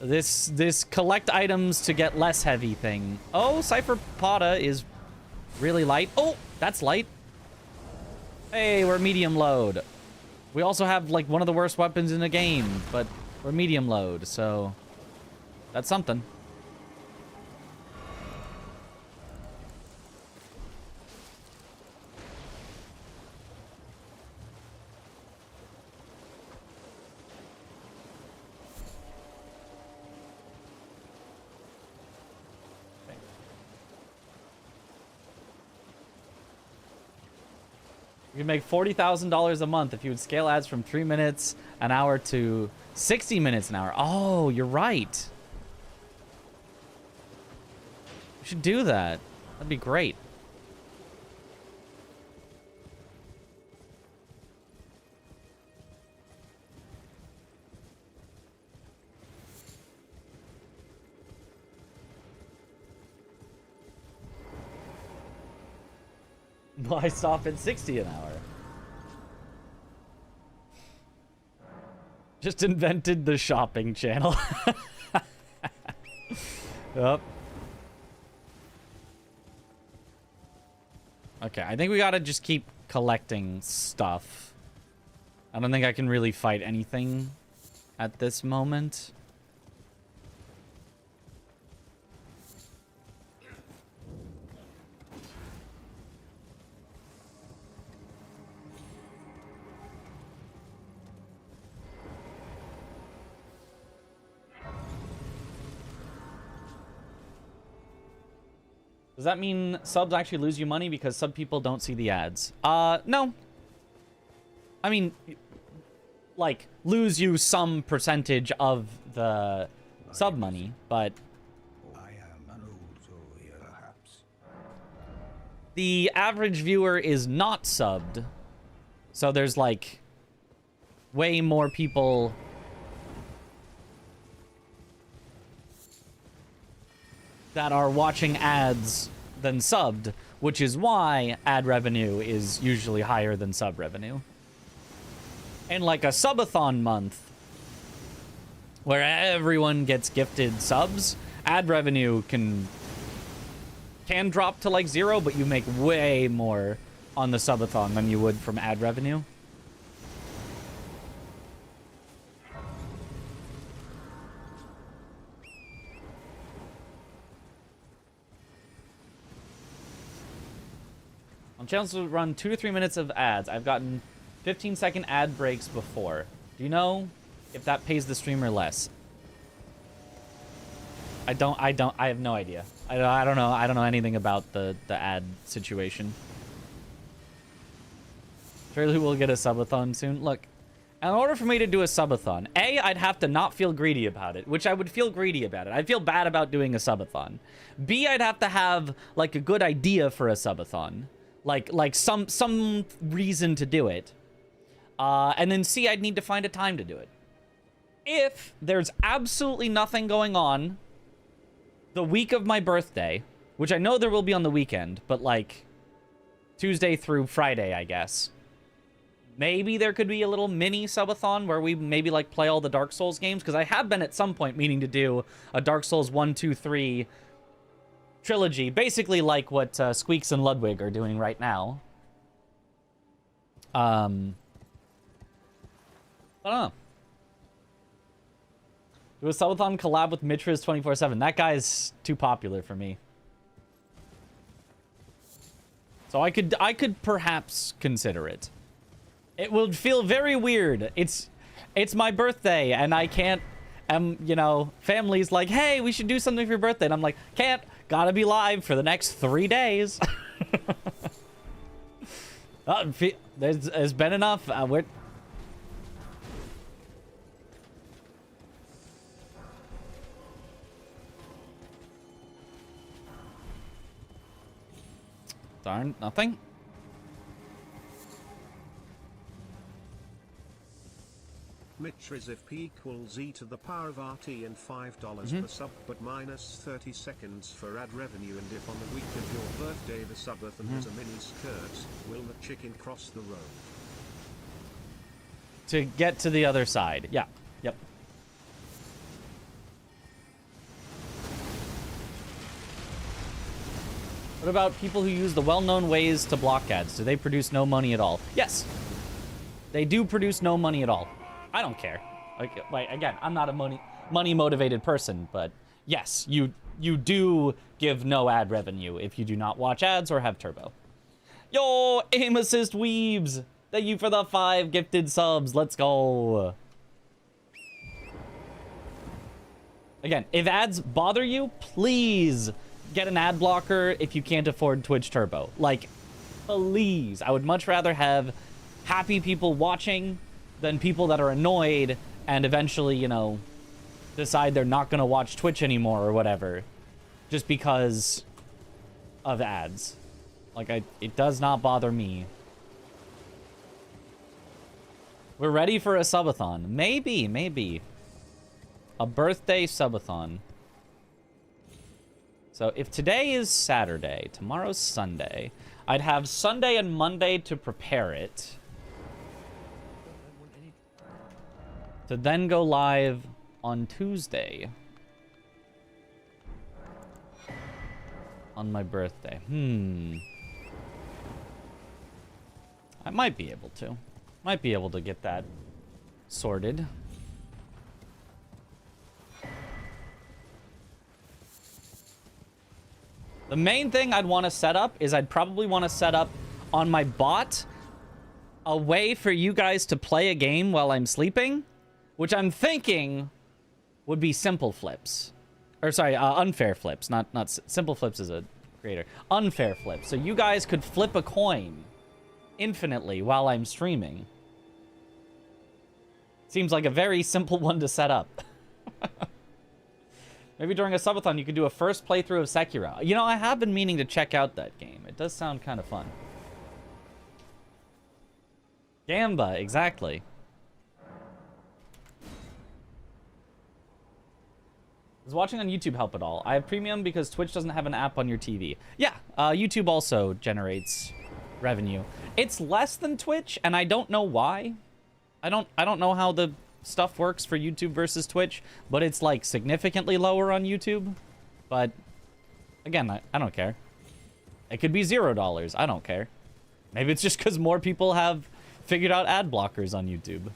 This collect items to get less heavy thing. Oh, Cypher Potta is really light. Oh, that's light. Hey, we're medium load. We also have like one of the worst weapons in the game, but we're medium load, so that's something. You can make $40,000 a month if you would scale ads from 3 minutes an hour to 60 minutes an hour. Oh, you're right. You should do that. That'd be great. Why stop at 60 an hour? Just invented the shopping channel. Yep. Okay, I think we gotta just keep collecting stuff. I don't think I can really fight anything at this moment. Does that mean subs actually lose you money because sub people don't see the ads? No. I mean, like, lose you some percentage of the sub money, but the average viewer is not subbed. So there's, like, way more people that are watching ads than subbed, which is why ad revenue is usually higher than sub revenue. In like a subathon month, where everyone gets gifted subs, ad revenue can drop to like 0, but you make way more on the subathon than you would from ad revenue. Channels will run 2 to 3 minutes of ads. I've gotten 15-second ad breaks before. Do you know if that pays the streamer less? I have no idea. I don't know anything about the ad situation. Surely we'll get a subathon soon. Look, in order for me to do a subathon, A, I'd have to not feel greedy about it, which I would feel greedy about it. I'd feel bad about doing a subathon. B, I'd have to have like a good idea for a subathon. Like some reason to do it. And then C, I'd need to find a time to do it. If there's absolutely nothing going on the week of my birthday, which I know there will be on the weekend, but like Tuesday through Friday, I guess. Maybe there could be a little mini subathon where we maybe like play all the Dark Souls games, because I have been at some point meaning to do a Dark Souls 1, 2, 3 trilogy, basically like what Squeaks and Ludwig are doing right now. I don't know. Do a subathon collab with Mitra's 24/7. That guy's too popular for me. So I could perhaps consider it. It would feel very weird. It's my birthday and I can't and, you know, family's like, hey, we should do something for your birthday. And I'm like, can't. Gotta be live for the next 3 days. There's been enough. We're... Darn, nothing. Mitch is if P equals E to the power of RT and $5 per sub, but minus 30 seconds for ad revenue. And if on the week of your birthday the subathon has a mini skirt, will the chicken cross the road? To get to the other side. Yeah. Yep. What about people who use the well-known ways to block ads? Do they produce no money at all? Yes. They do produce no money at all. I don't care. Like again, I'm not a money-motivated person, but yes, you do give no ad revenue if you do not watch ads or have turbo. Yo, aim assist weebs! Thank you for the 5 gifted subs. Let's go. Again, if ads bother you, please get an ad blocker if you can't afford Twitch Turbo. Like, please. I would much rather have happy people watching than people that are annoyed and eventually, you know, decide they're not going to watch Twitch anymore or whatever just because of ads. Like, it does not bother me. We're ready for a subathon. Maybe. A birthday subathon. So if today is Saturday, tomorrow's Sunday, I'd have Sunday and Monday to prepare it. To then go live on Tuesday. On my birthday. I might be able to. Might be able to get that sorted. The main thing I'd want to set up is I'd probably want to set up on my bot a way for you guys to play a game while I'm sleeping, which I'm thinking would be simple flips. Or sorry, unfair flips. Not simple flips is a creator. Unfair flips. So you guys could flip a coin infinitely while I'm streaming. Seems like a very simple one to set up. Maybe during a subathon you could do a first playthrough of Sekiro. You know, I have been meaning to check out that game. It does sound kind of fun. Gamba, exactly. Does watching on YouTube help at all? I have premium because Twitch doesn't have an app on your TV. Yeah, YouTube also generates revenue. It's less than Twitch, and I don't know why. I don't know how the stuff works for YouTube versus Twitch, but it's like significantly lower on YouTube. But again, I don't care. It could be $0. I don't care. Maybe it's just because more people have figured out ad blockers on YouTube.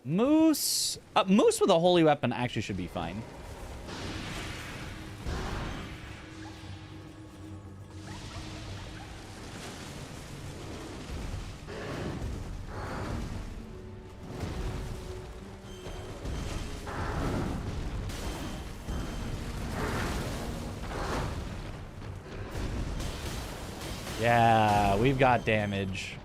Moose with a holy weapon actually should be fine. Yeah, we've got damage.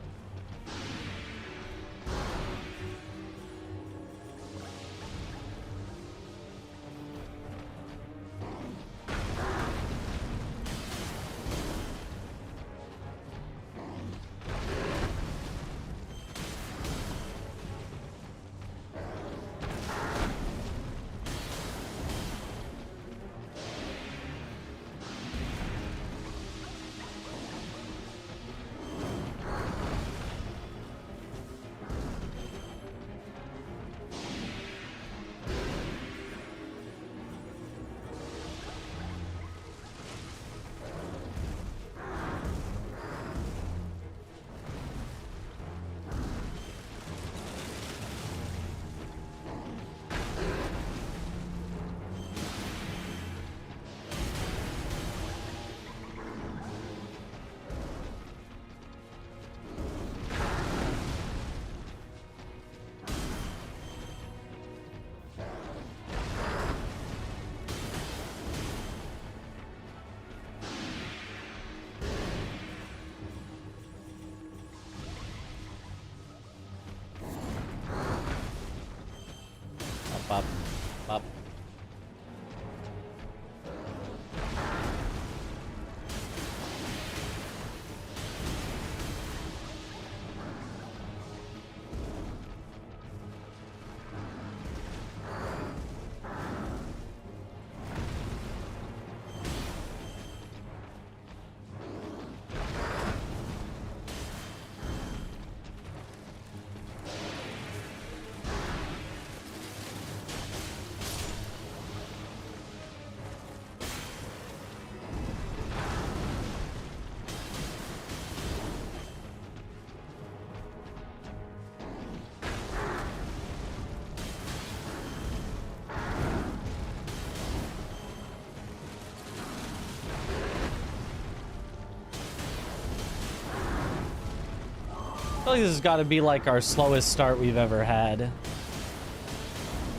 feel like this has got to be like our slowest start we've ever had.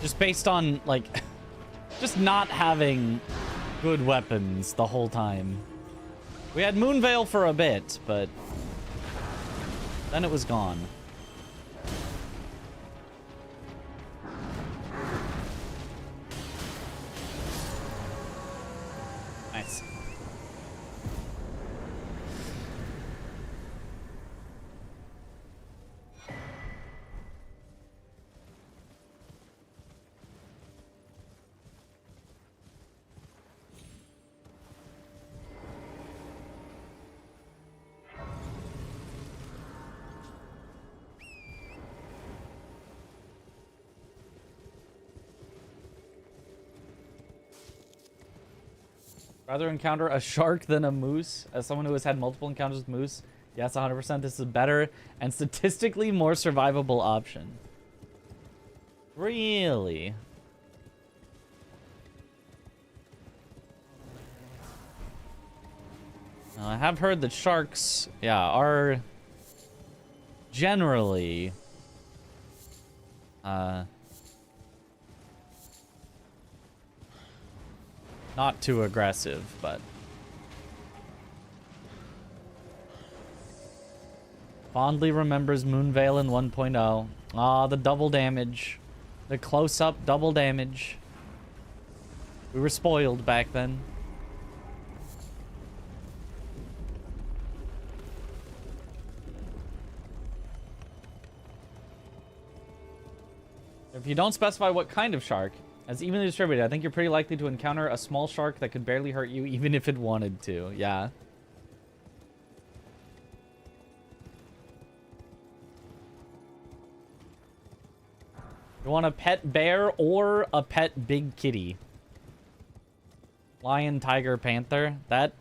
Just based on like, just not having good weapons the whole time. We had Moonveil for a bit, but then it was gone. Nice. Rather encounter a shark than a moose. As someone who has had multiple encounters with moose, yes, 100%, this is a better and statistically more survivable option. Really? Now, I have heard that sharks, yeah, are generally not too aggressive, but fondly remembers Moonveil in 1.0. Ah, the double damage. The close-up double damage. We were spoiled back then. If you don't specify what kind of shark, as evenly distributed, I think you're pretty likely to encounter a small shark that could barely hurt you even if it wanted to. Yeah. You want a pet bear or a pet big kitty? Lion, tiger, panther. That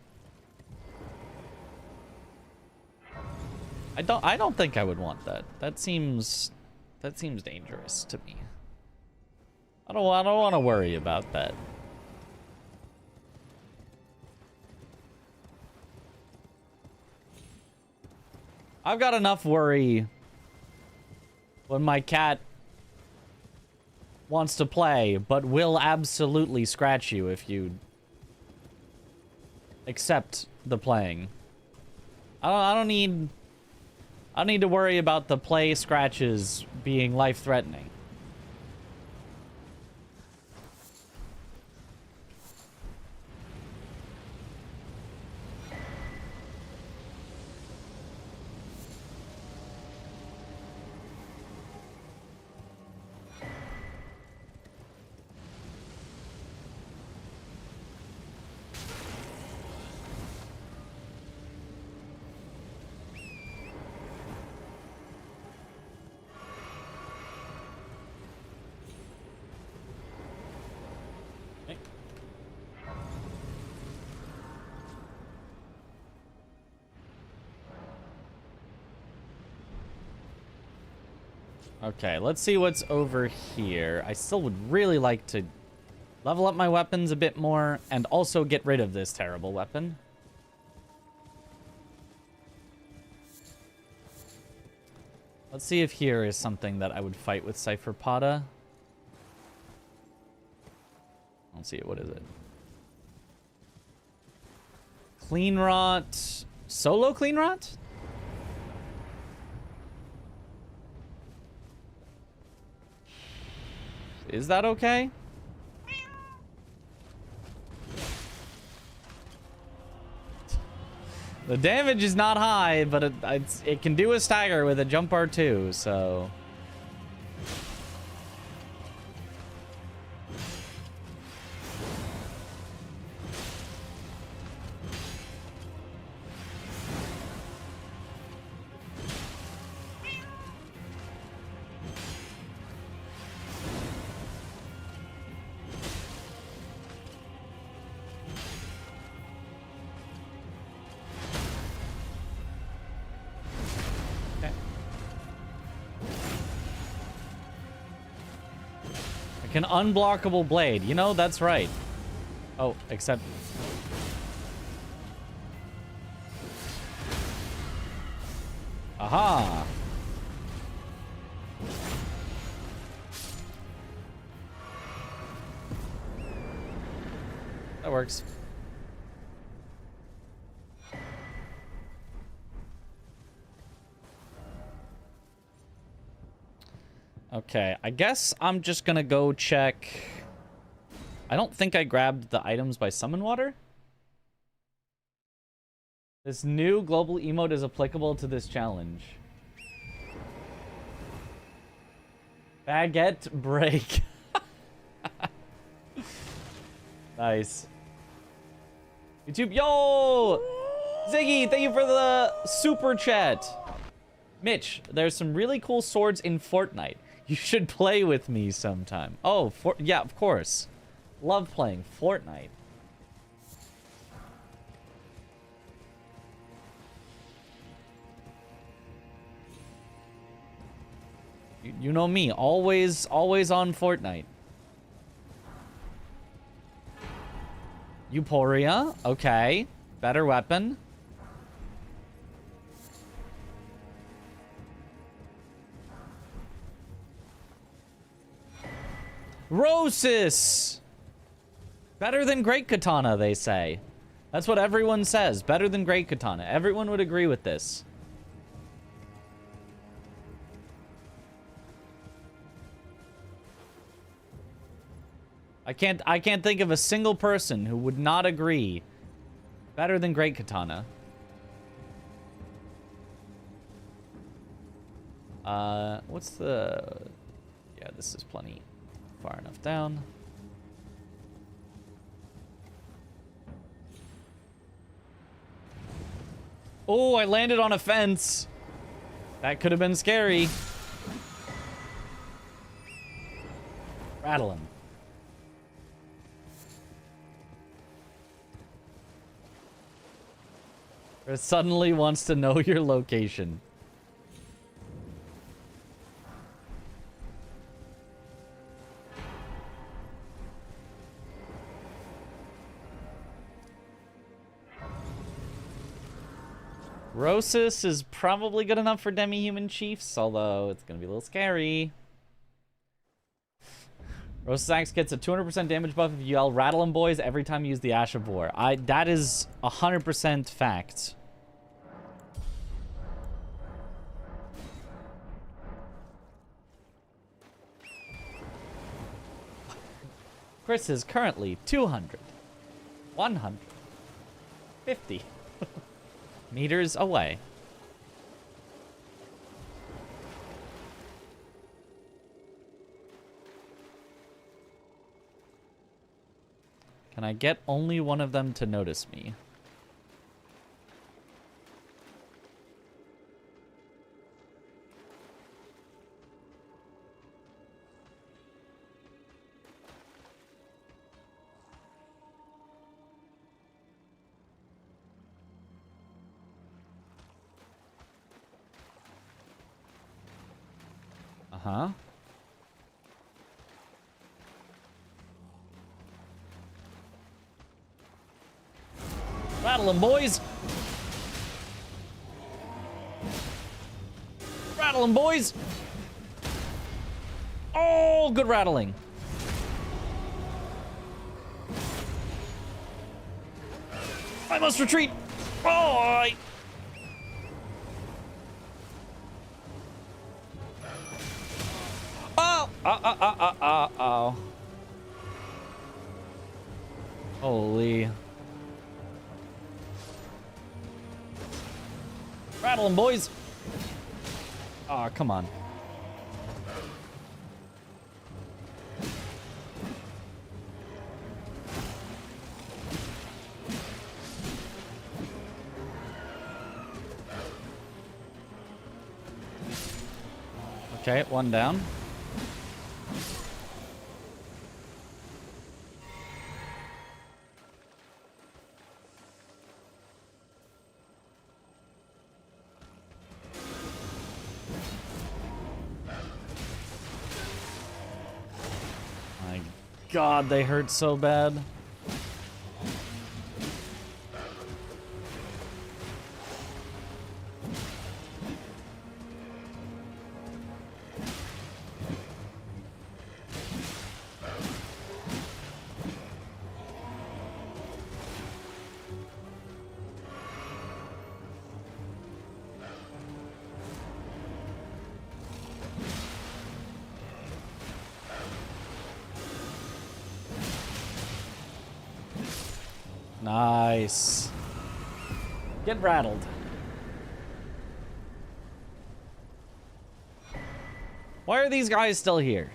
I don't think I would want that. That seems dangerous to me. I don't want to worry about that. I've got enough worry when my cat wants to play, but will absolutely scratch you if you accept the playing. I don't need to worry about the play scratches being life-threatening. Okay, let's see what's over here. I still would really like to level up my weapons a bit more and also get rid of this terrible weapon. Let's see if here is something that I would fight with Cypherpoda. I don't see it. What is it? Clean Rot. Solo Clean Rot? Is that okay? The damage is not high, but it can do a stagger with a jump R2, so... An unblockable blade. You know, that's right. Oh, except... Aha! works. Okay, I guess I'm just gonna go check. I don't think I grabbed the items by summon water. This new global emote is applicable to this challenge. Baguette break. Nice. YouTube, yo! Ziggy, thank you for the super chat. Mitch, there's some really cool swords in Fortnite. You should play with me sometime. Oh, yeah, of course. Love playing Fortnite. You know me, always on Fortnite. Euphoria, okay. Better weapon. Rosis! Better than Great Katana, they say. That's what everyone says. Better than Great Katana. Everyone would agree with this. I can't think of a single person who would not agree. Better than Great Katana. What's the... Yeah, this is plenty far enough down. Oh, I landed on a fence. That could have been scary. Rattling. Or suddenly wants to know your location. Rosis is probably good enough for demi-human chiefs, although it's gonna be a little scary. Rosis Axe gets a 200% damage buff if you yell "Rattle 'em boys" every time you use the Ash of War. That is 100% fact. Chris is currently 200, 150 meters away. Can I get only one of them to notice me? Uh-huh. Rattle 'em, boys! Rattle 'em, boys! Oh, good rattling. I must retreat! Oh, Oh! Holy. Rattle 'em, boys! Aw, come on. Okay, one down. My God, they hurt so bad. Nice. Get rattled. Why are these guys still here?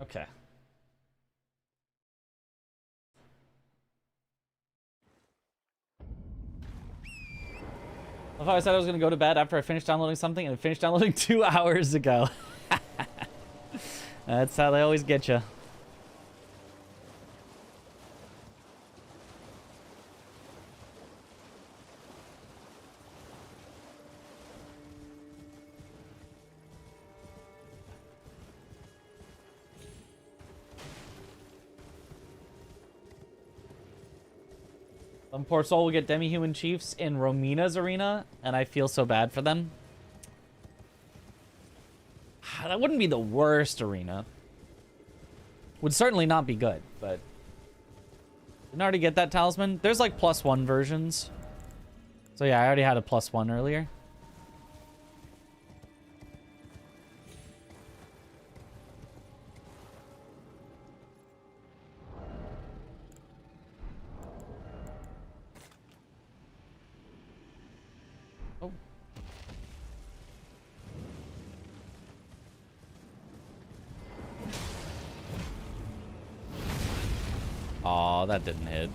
Okay. I thought I said I was going to go to bed after I finished downloading something, and I finished downloading 2 hours ago. That's how they always get you. Some poor soul will get demi-human chiefs in Romina's arena, and I feel so bad for them. That wouldn't be the worst arena. Would certainly not be good, but... Didn't I already get that talisman? There's like +1 versions. So yeah, I already had a +1 earlier. Aw, that didn't hit.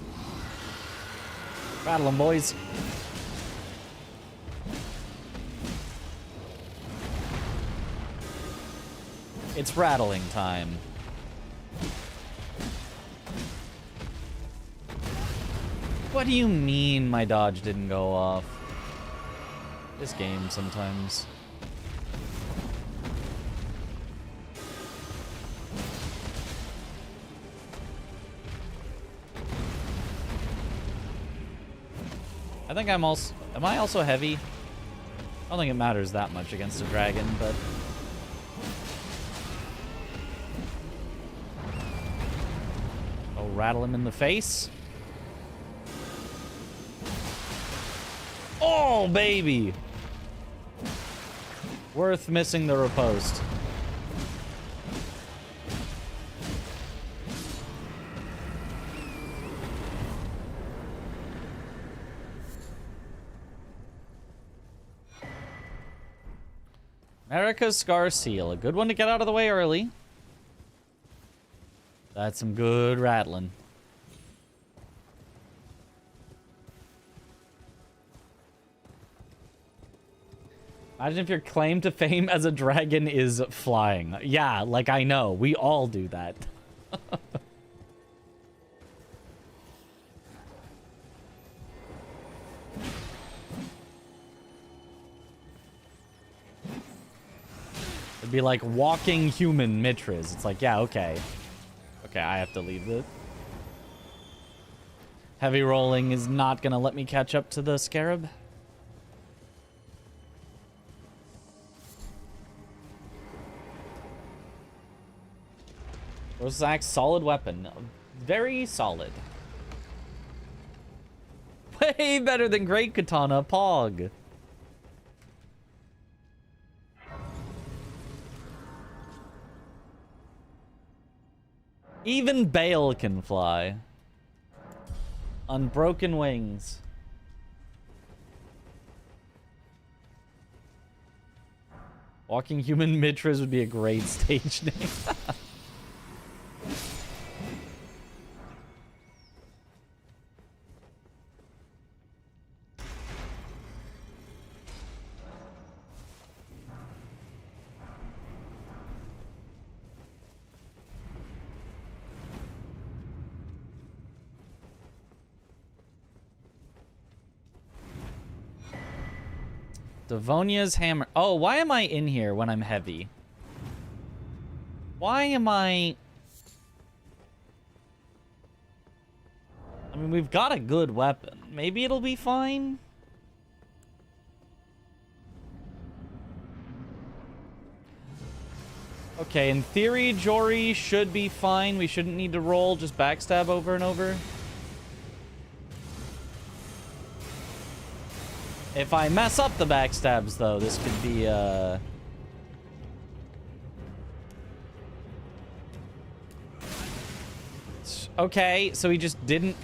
Rattle 'em, boys. It's rattling time. What do you mean my dodge didn't go off? This game sometimes. I think I'm also... Am I also heavy? I don't think it matters that much against a dragon, but... Oh, rattle him in the face. Oh, baby! Worth missing the riposte. America's Scar Seal. A good one to get out of the way early. That's some good rattling. Imagine if your claim to fame as a dragon is flying. Yeah, like I know. We all do that. It'd be like walking human Mitras. It's like, yeah, okay. Okay, I have to leave it. Heavy rolling is not gonna let me catch up to the scarab. Rose Axe, solid weapon. Very solid. Way better than Great Katana Pog. Even Bale can fly. Unbroken wings. Walking Human Mitras would be a great stage name. Devonia's hammer. Oh, why am I in here when I'm heavy? Why am I... I mean, we've got a good weapon. Maybe it'll be fine? Okay, in theory, Jory should be fine. We shouldn't need to roll, just backstab over and over. If I mess up the backstabs, though, this could be, Okay, so he just didn't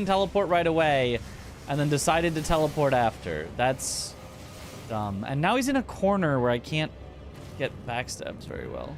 teleport right away, and then decided to teleport after. That's dumb. And now he's in a corner where I can't get backstabs very well.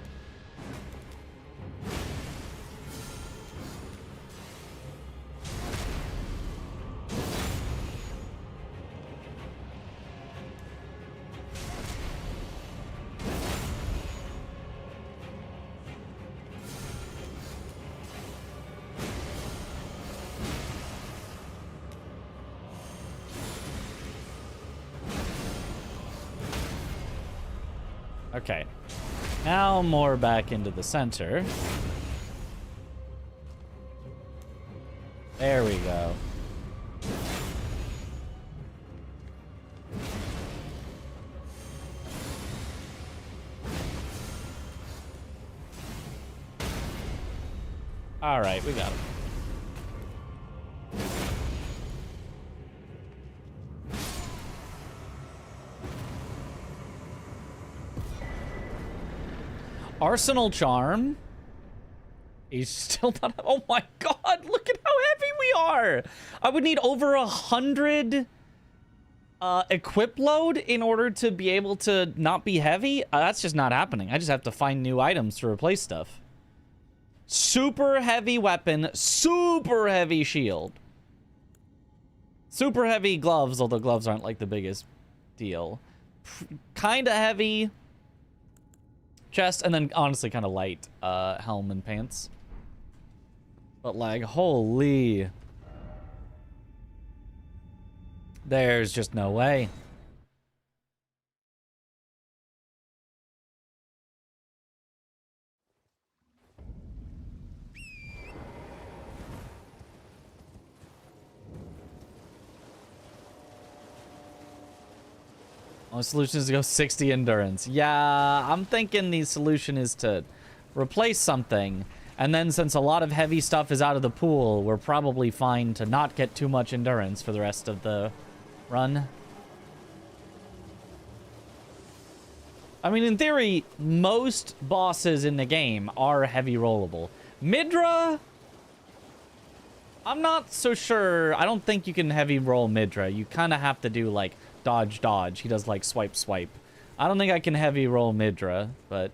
Okay, now more back into the center. There we go. All right, we got him. Arsenal Charm. He's still not. Oh my god, look at how heavy we are. I would need over 100 equip load in order to be able to not be heavy. That's just not happening. I just have to find new items to replace stuff. Super heavy weapon, super heavy shield. Super heavy gloves, although gloves aren't like the biggest deal. Kinda heavy chest, and then honestly kind of light helm and pants. But like, holy, there's just no way. Only solution is to go 60 endurance. Yeah, I'm thinking the solution is to replace something. And then since a lot of heavy stuff is out of the pool, we're probably fine to not get too much endurance for the rest of the run. I mean, in theory, most bosses in the game are heavy rollable. Midra, I'm not so sure. I don't think you can heavy roll Midra. You kind of have to do like dodge, dodge. He does like swipe, swipe. I don't think I can heavy roll Midra, but...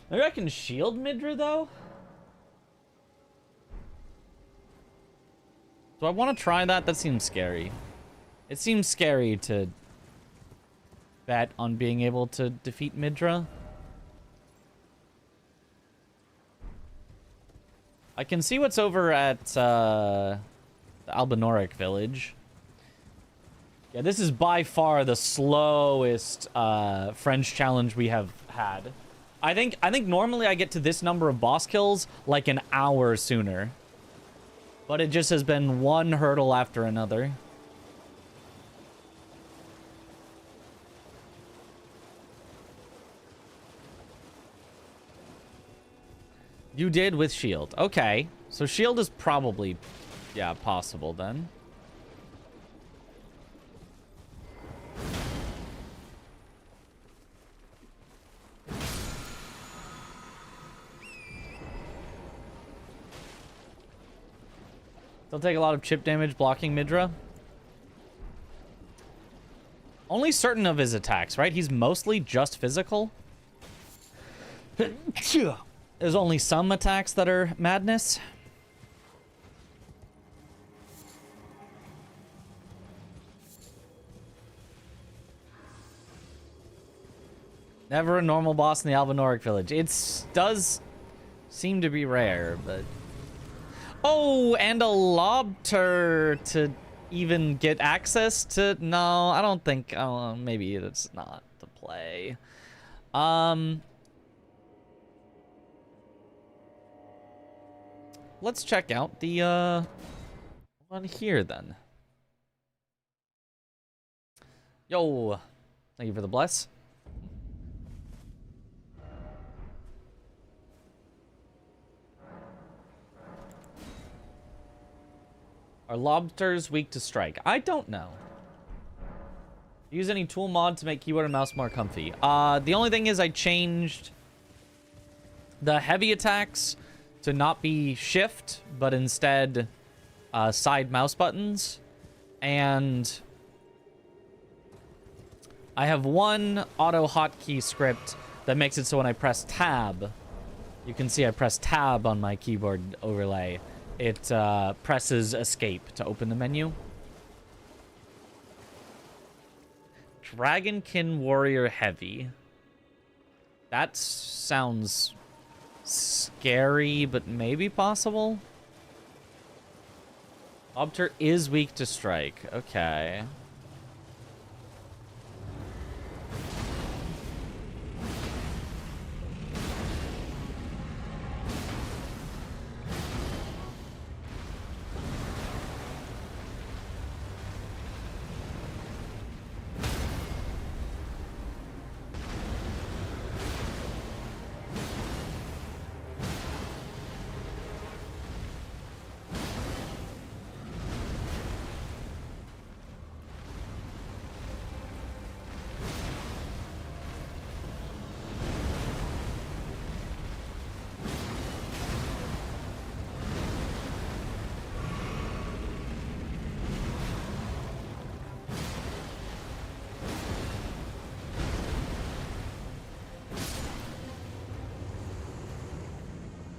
maybe I can shield Midra, though? Do I want to try that? That seems scary. It seems scary to bet on being able to defeat Midra. I can see what's over at the Albinoric village. Yeah, this is by far the slowest French challenge we have had. I think normally I get to this number of boss kills like an hour sooner. But it just has been one hurdle after another. You did with shield. Okay. So shield is probably, yeah, possible then. They'll take a lot of chip damage blocking Midra. Only certain of his attacks, right? He's mostly just physical. There's only some attacks that are madness. Never a normal boss in the Albinoric village. It does seem to be rare, but... oh, and a lobster to even get access to... no, I don't think... oh, maybe it's not the play. Let's check out the one here then. Yo, thank you for the bless. Are lobsters weak to strike? I don't know. Use any tool mod to make keyboard and mouse more comfy. The only thing is I changed the heavy attacks to not be shift, but instead side mouse buttons. And I have one auto hotkey script that makes it so when I press tab, you can see I press tab on my keyboard overlay. It presses escape to open the menu. Dragonkin Warrior Heavy. That sounds scary, but maybe possible. Lobster is weak to strike. Okay.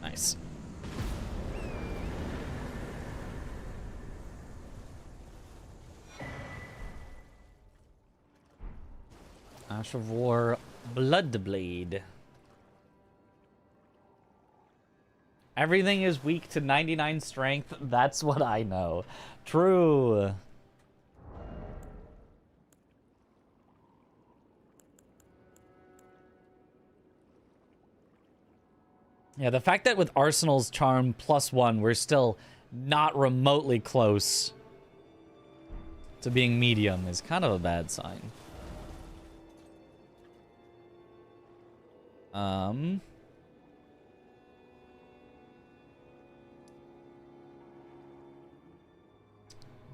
Nice. Ash of War, Bloodblade. Everything is weak to 99 strength. That's what I know. True. Yeah, the fact that with Arsenal's Charm +1, we're still not remotely close to being medium is kind of a bad sign.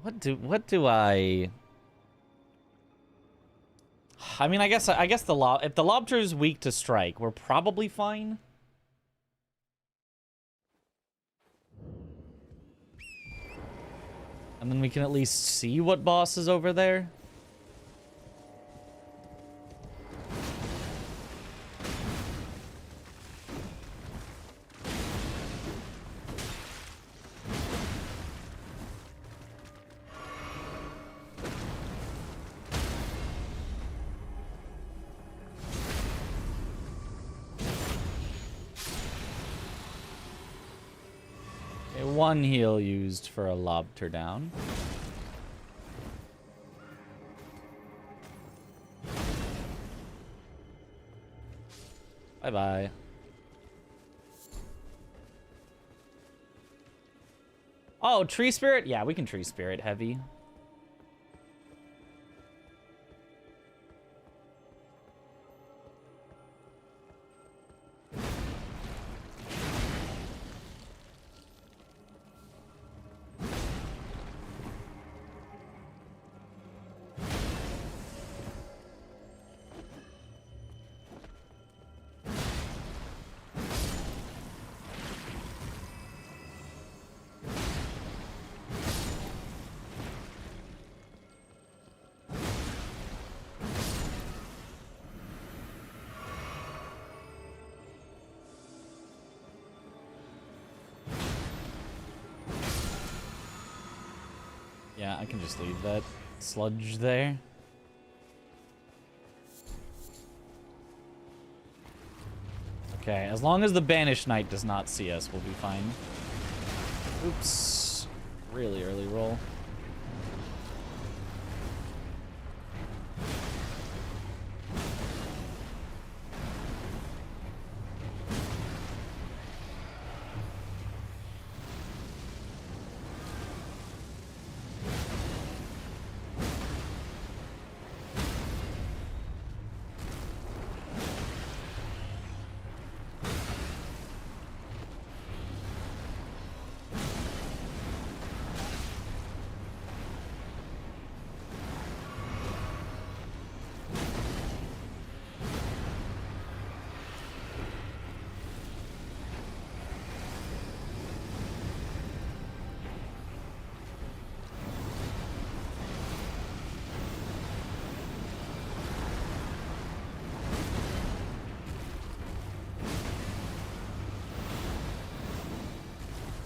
What do I mean, I guess if the lobster is weak to strike, we're probably fine. And then we can at least see what boss is over there. Okay, one heal used for a lobster down. Bye-bye. Oh, Tree Spirit? Yeah, we can Tree Spirit heavy. Yeah, I can just leave that sludge there. Okay, as long as the Banished Knight does not see us, we'll be fine. Oops. Really early roll.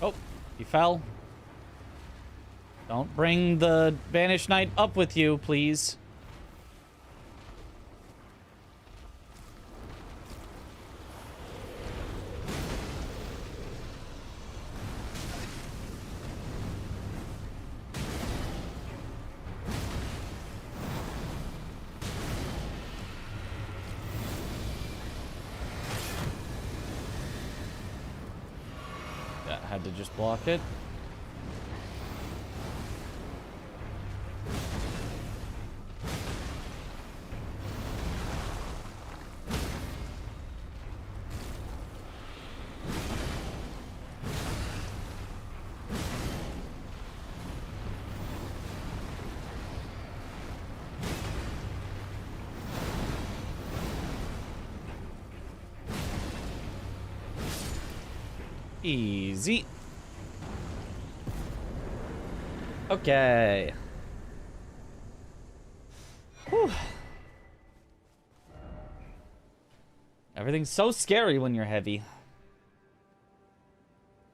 Oh, he fell. Don't bring the Banished Knight up with you, please. That had to just block it. Easy. Okay. Whew. Everything's so scary when you're heavy.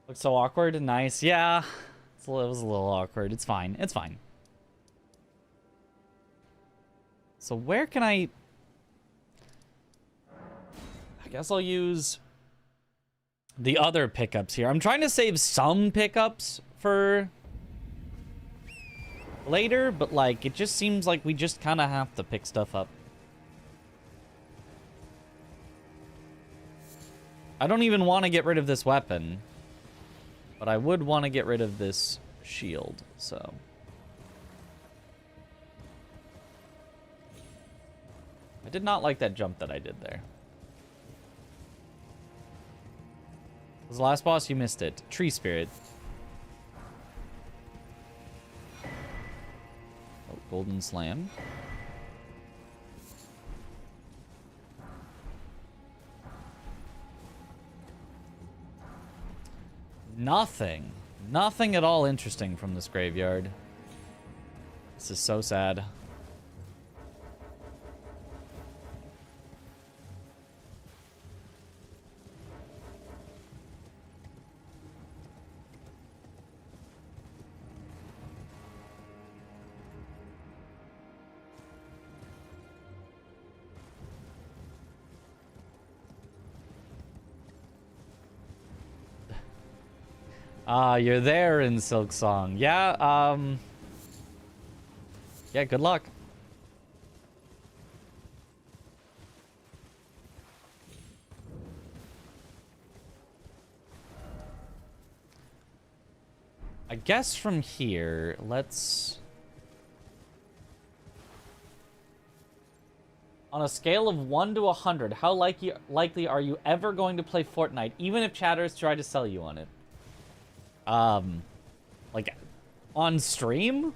Looks so awkward. Nice. Yeah. It was a little awkward. It's fine. It's fine. So where can I guess I'll use the other pickups here. I'm trying to save some pickups for later, but like it just seems like we just kind of have to pick stuff up. I don't even want to get rid of this weapon, but I would want to get rid of this shield, so. I did not like that jump that I did there. Was the last boss? You missed it. Tree Spirit. Oh, Golden Slam. Nothing. Nothing at all interesting from this graveyard. This is so sad. You're there in Silk Song. Yeah, yeah, good luck. I guess from here, let's... On a scale of 1 to 100, how likely are you ever going to play Fortnite, even if chatters try to sell you on it? Like, on stream?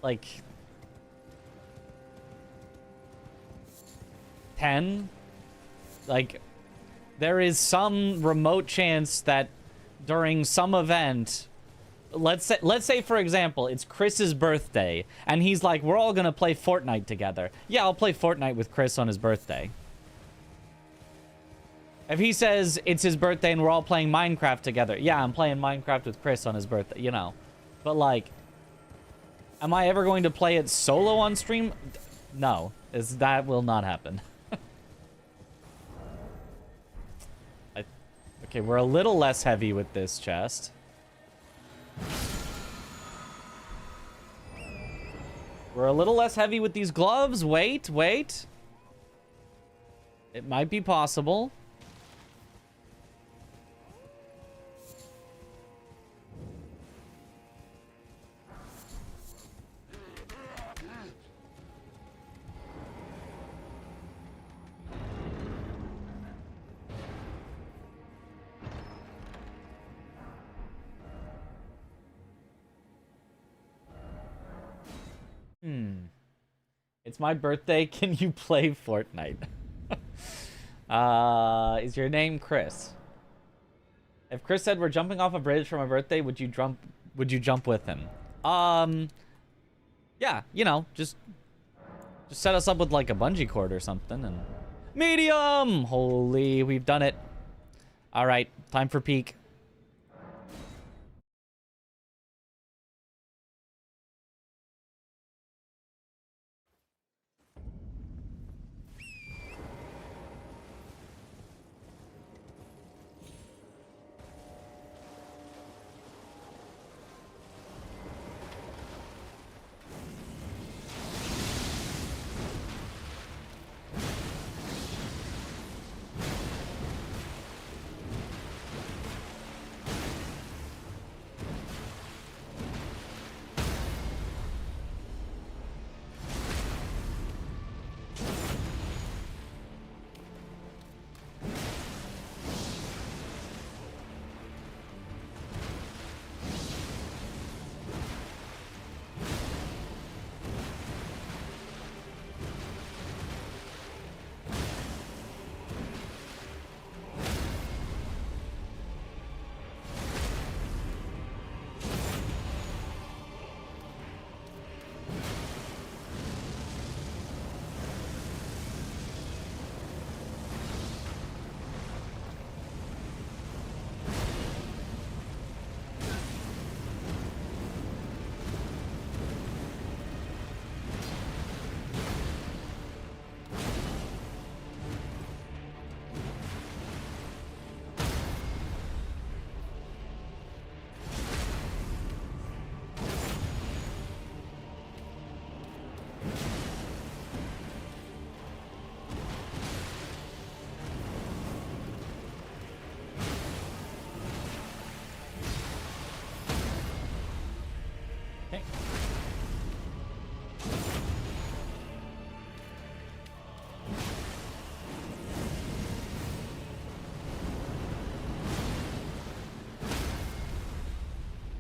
Like... 10? Like, there is some remote chance that during some event... Let's say, for example, it's Chris's birthday, and he's like, we're all gonna play Fortnite together. Yeah, I'll play Fortnite with Chris on his birthday. If he says it's his birthday and we're all playing Minecraft together, yeah, I'm playing Minecraft with Chris on his birthday, you know. But, like, am I ever going to play it solo on stream? No, that will not happen. Okay, we're a little less heavy with this chest. We're a little less heavy with these gloves. Wait. It might be possible. It's my birthday. Can you play Fortnite? Is your name Chris? If Chris said we're jumping off a bridge for my birthday, would you jump with him? Yeah, you know, just set us up with like a bungee cord or something and medium. Holy, we've done it. All right, time for peak.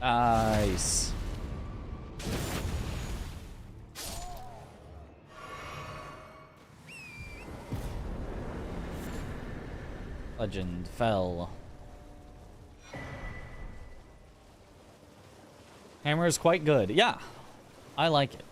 Nice. Legend fell. Hammer is quite good. Yeah, I like it.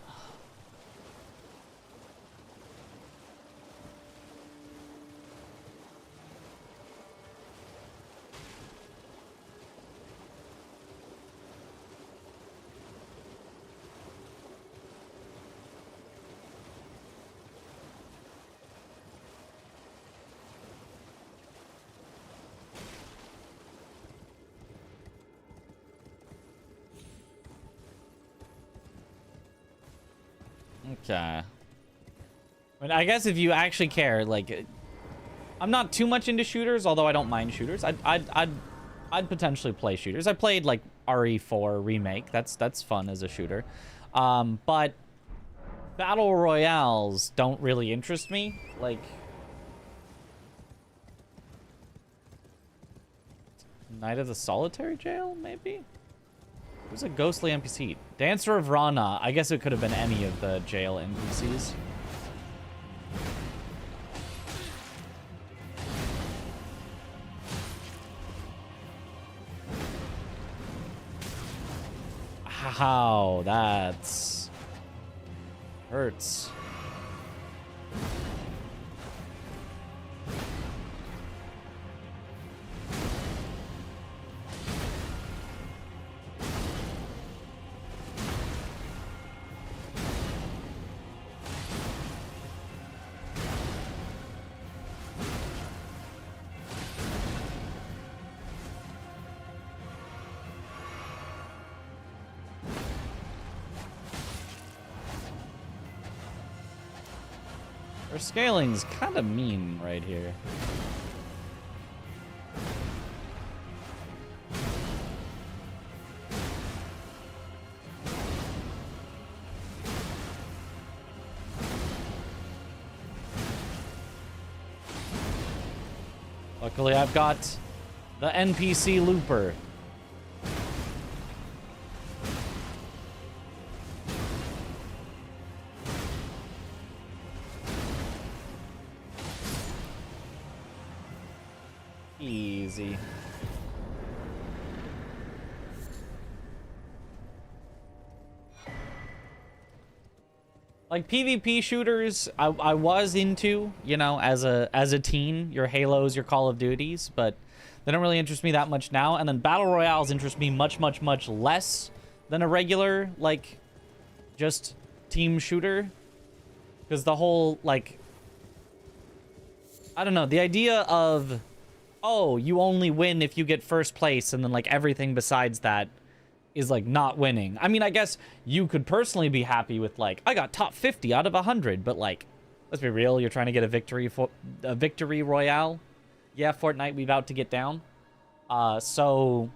Okay. I mean, I guess if you actually care, like, I'm not too much into shooters, although I don't mind shooters. I'd potentially play shooters. I played like RE4 Remake. That's fun as a shooter. But battle royales don't really interest me. Like, Night of the Solitary Jail, maybe? Who's a ghostly NPC? Dancer of Rana. I guess it could have been any of the jail NPCs. How? That's... hurts. Their scaling's kind of mean right here. Luckily, I've got the NPC looper. Easy. Like PvP shooters, I was into, you know, as a teen, your Halos, your Call of Duties, but They don't really interest me that much now. And then battle royales interest me much, much, much less than a regular, like, just team shooter. Because the whole, like, I don't know, the idea of, oh, you only win if you get first place, and then, like, everything besides that is, like, not winning. I mean, I guess you could personally be happy with, like, I got top 50 out of 100, but, like, let's be real, you're trying to get a victory royale. Yeah, Fortnite, we about to get down. So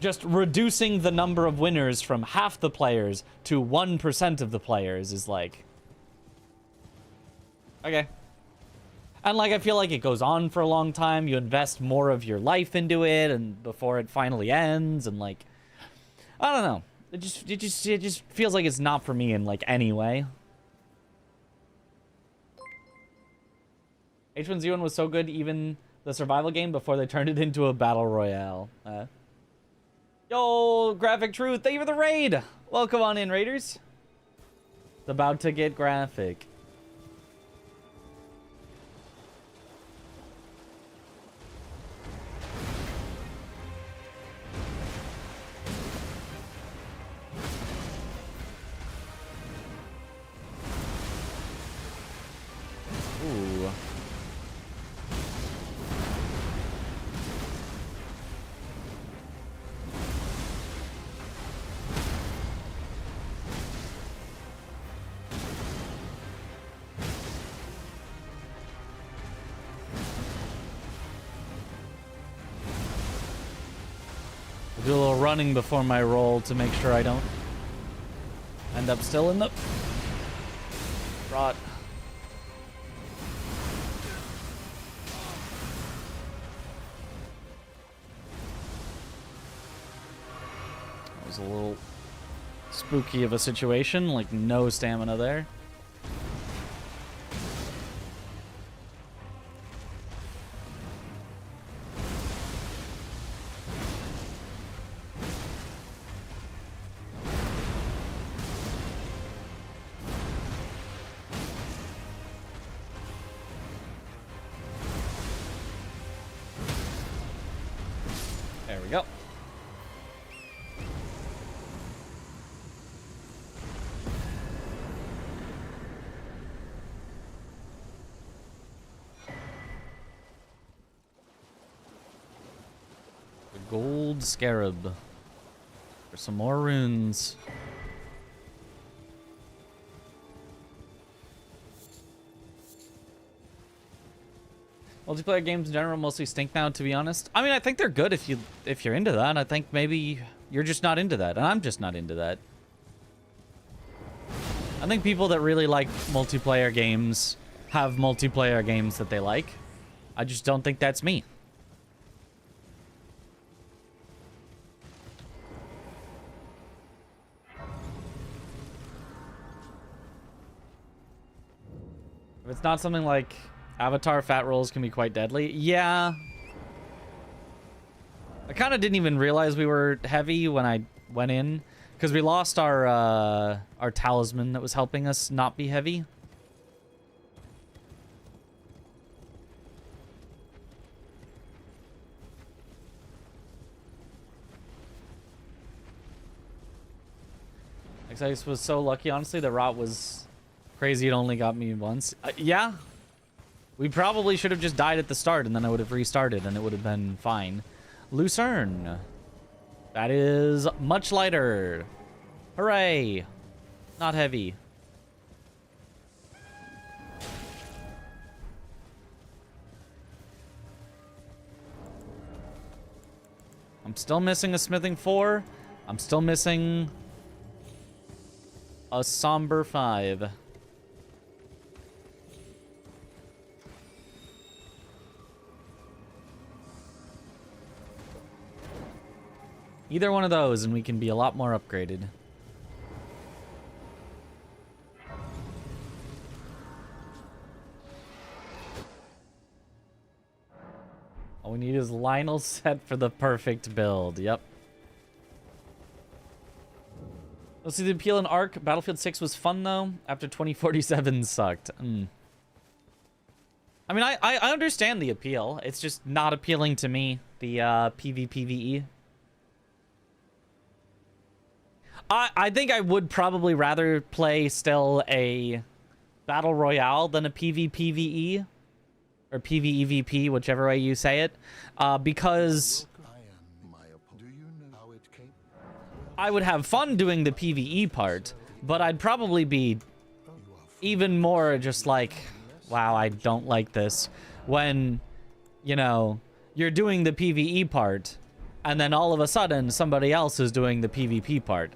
just reducing the number of winners from half the players to 1% of the players is like, okay. And like, I feel like it goes on for a long time. You invest more of your life into it, and before it finally ends, and like, I don't know. It just feels like it's not for me in like any way. H1Z1 was so good, even the survival game, before they turned it into a battle royale. Yo, Graphic Truth, thank you for the raid. Welcome on in, Raiders. It's about to get graphic. Ooh. I'll do a little running before my roll to make sure I don't end up still in the rot. That was a little spooky of a situation, like no stamina there. There we go. The gold scarab. For some more runes. Multiplayer games in general mostly stink now, to be honest. I mean, I think they're good if you're into that. I think maybe you're just not into that, and I'm just not into that. I think people that really like multiplayer games have multiplayer games that they like. I just don't think that's me. If it's not something like Avatar, fat rolls can be quite deadly. Yeah. I kind of didn't even realize we were heavy when I went in, because we lost our talisman that was helping us not be heavy. I was so lucky, honestly. The rot was crazy. It only got me once. Yeah. We probably should have just died at the start, and then I would have restarted, and it would have been fine. Lucerne. That is much lighter. Hooray. Not heavy. I'm still missing a smithing 4. I'm still missing a somber 5. Either one of those, and we can be a lot more upgraded. All we need is Lionel set for the perfect build. Yep. Let's see the appeal in Arc. Battlefield 6 was fun, though. After 2047 sucked. I mean, I understand the appeal. It's just not appealing to me, the PvPvE. I think I would probably rather play still a Battle Royale than a PvPvE. Or PvEVP, whichever way you say it. Because I would have fun doing the PvE part, but I'd probably be even more just like, wow, I don't like this. When, you know, you're doing the PvE part, and then all of a sudden somebody else is doing the PvP part.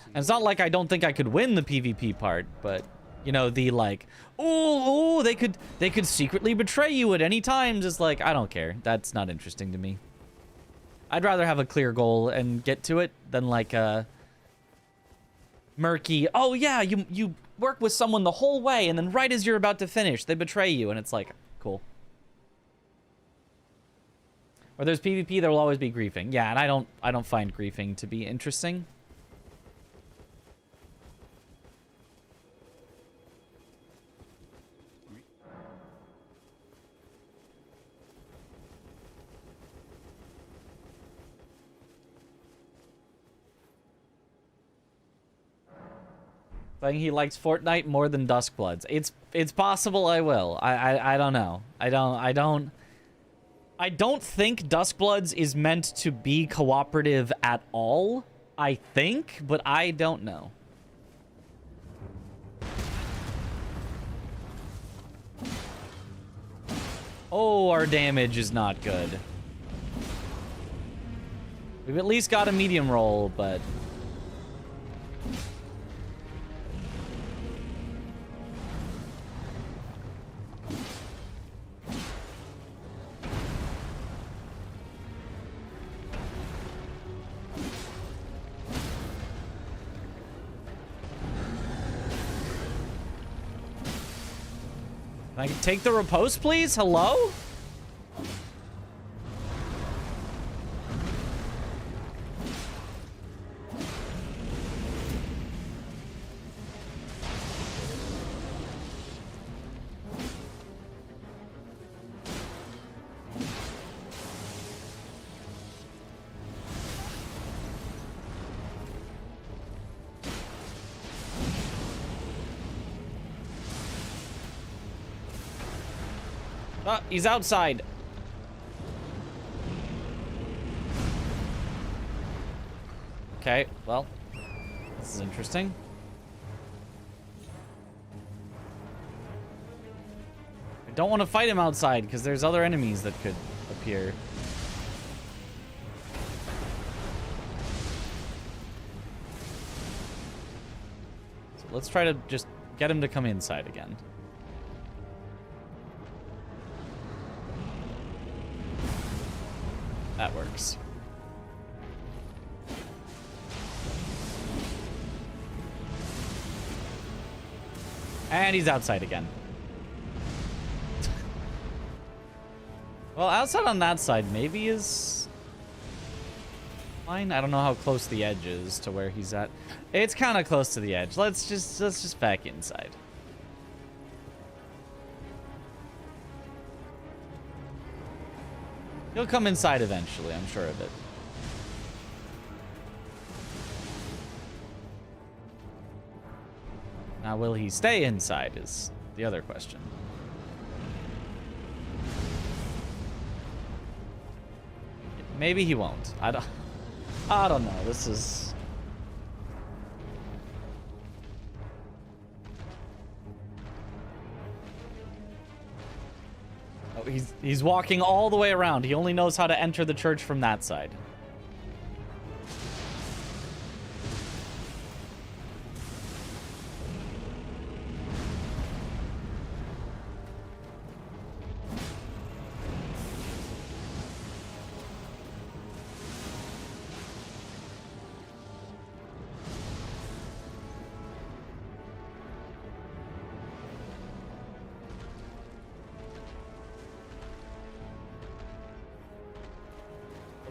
And it's not like I don't think I could win the PvP part, but, you know, the like, ooh, they could secretly betray you at any time. Just like, I don't care. That's not interesting to me. I'd rather have a clear goal and get to it than like a murky, oh yeah, you work with someone the whole way and then right as you're about to finish, they betray you, and it's like, cool. Or there's PvP, there will always be griefing. Yeah, and I don't find griefing to be interesting. Saying he likes Fortnite more than Duskbloods. It's possible I will. I don't know. I don't think Duskbloods is meant to be cooperative at all. I think, but I don't know. Oh, our damage is not good. We've at least got a medium roll, but can I take the riposte, please? Hello? He's outside. Okay, well, this is interesting. I don't want to fight him outside because there's other enemies that could appear. So let's try to just get him to come inside again. That works. And he's outside again. Well, outside on that side maybe is fine. I don't know how close the edge is to where he's at. It's kind of close to the edge. Let's just back inside. He'll come inside eventually, I'm sure of it. Now, will he stay inside is the other question. Maybe he won't. I don't know. This is... Oh, he's walking all the way around. He only knows how to enter the church from that side.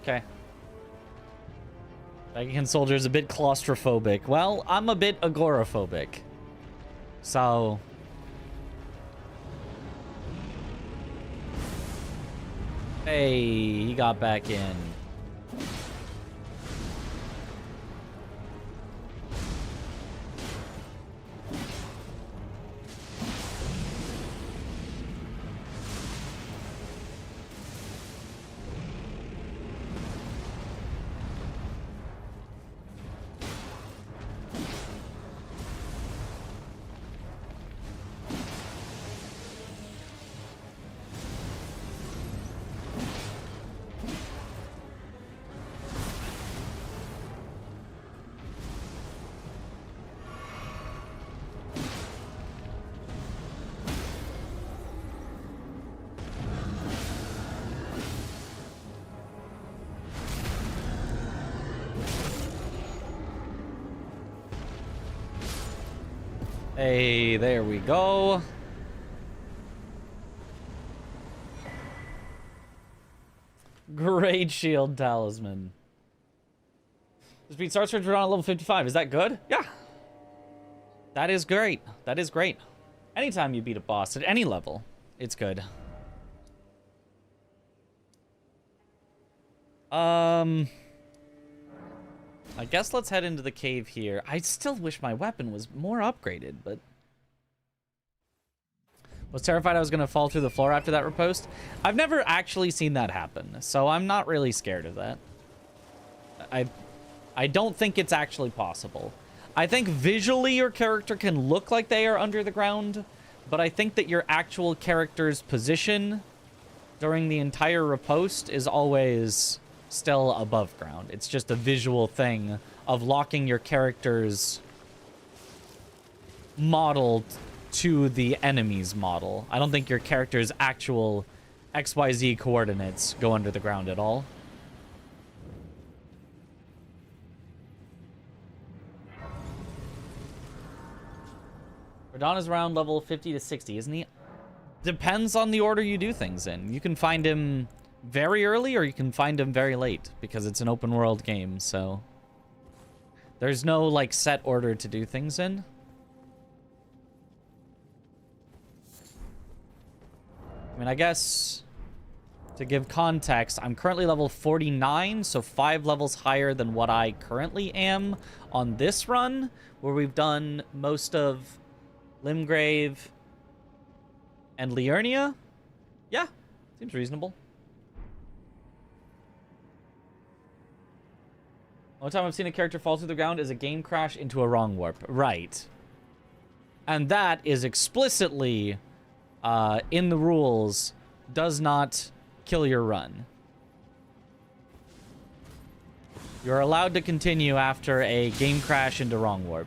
Okay. Dragon Soldier's a bit claustrophobic. Well, I'm a bit agoraphobic. So, Hey, he got back in. Hey, there we go. Great shield talisman. This beat starts with around level 55. Is that good? Yeah. That is great. That is great. Anytime you beat a boss at any level, it's good. I guess let's head into the cave here. I still wish my weapon was more upgraded, but... Was terrified I was going to fall through the floor after that riposte. I've never actually seen that happen, so I'm not really scared of that. I don't think it's actually possible. I think visually your character can look like they are under the ground, but I think that your actual character's position during the entire riposte is always still above ground. It's just a visual thing of locking your character's model to the enemy's model. I don't think your character's actual XYZ coordinates go under the ground at all. Radon is around level 50 to 60, isn't he? Depends on the order you do things in. You can find him very early or you can find him very late because it's an open world game, so there's no like set order to do things in. I mean, I guess to give context, I'm currently level 49, so 5 levels higher than what I currently am on this run, where we've done most of Limgrave and Liurnia. Yeah, seems reasonable. One time I've seen a character fall through the ground is a game crash into a wrong warp. Right. And that is explicitly, in the rules, does not kill your run. You're allowed to continue after a game crash into wrong warp.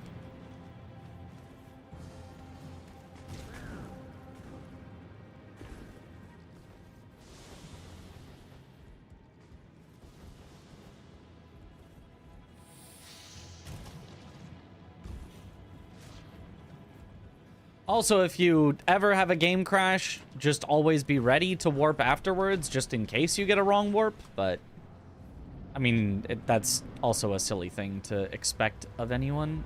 Also, if you ever have a game crash, just always be ready to warp afterwards, just in case you get a wrong warp. But, I mean, that's also a silly thing to expect of anyone.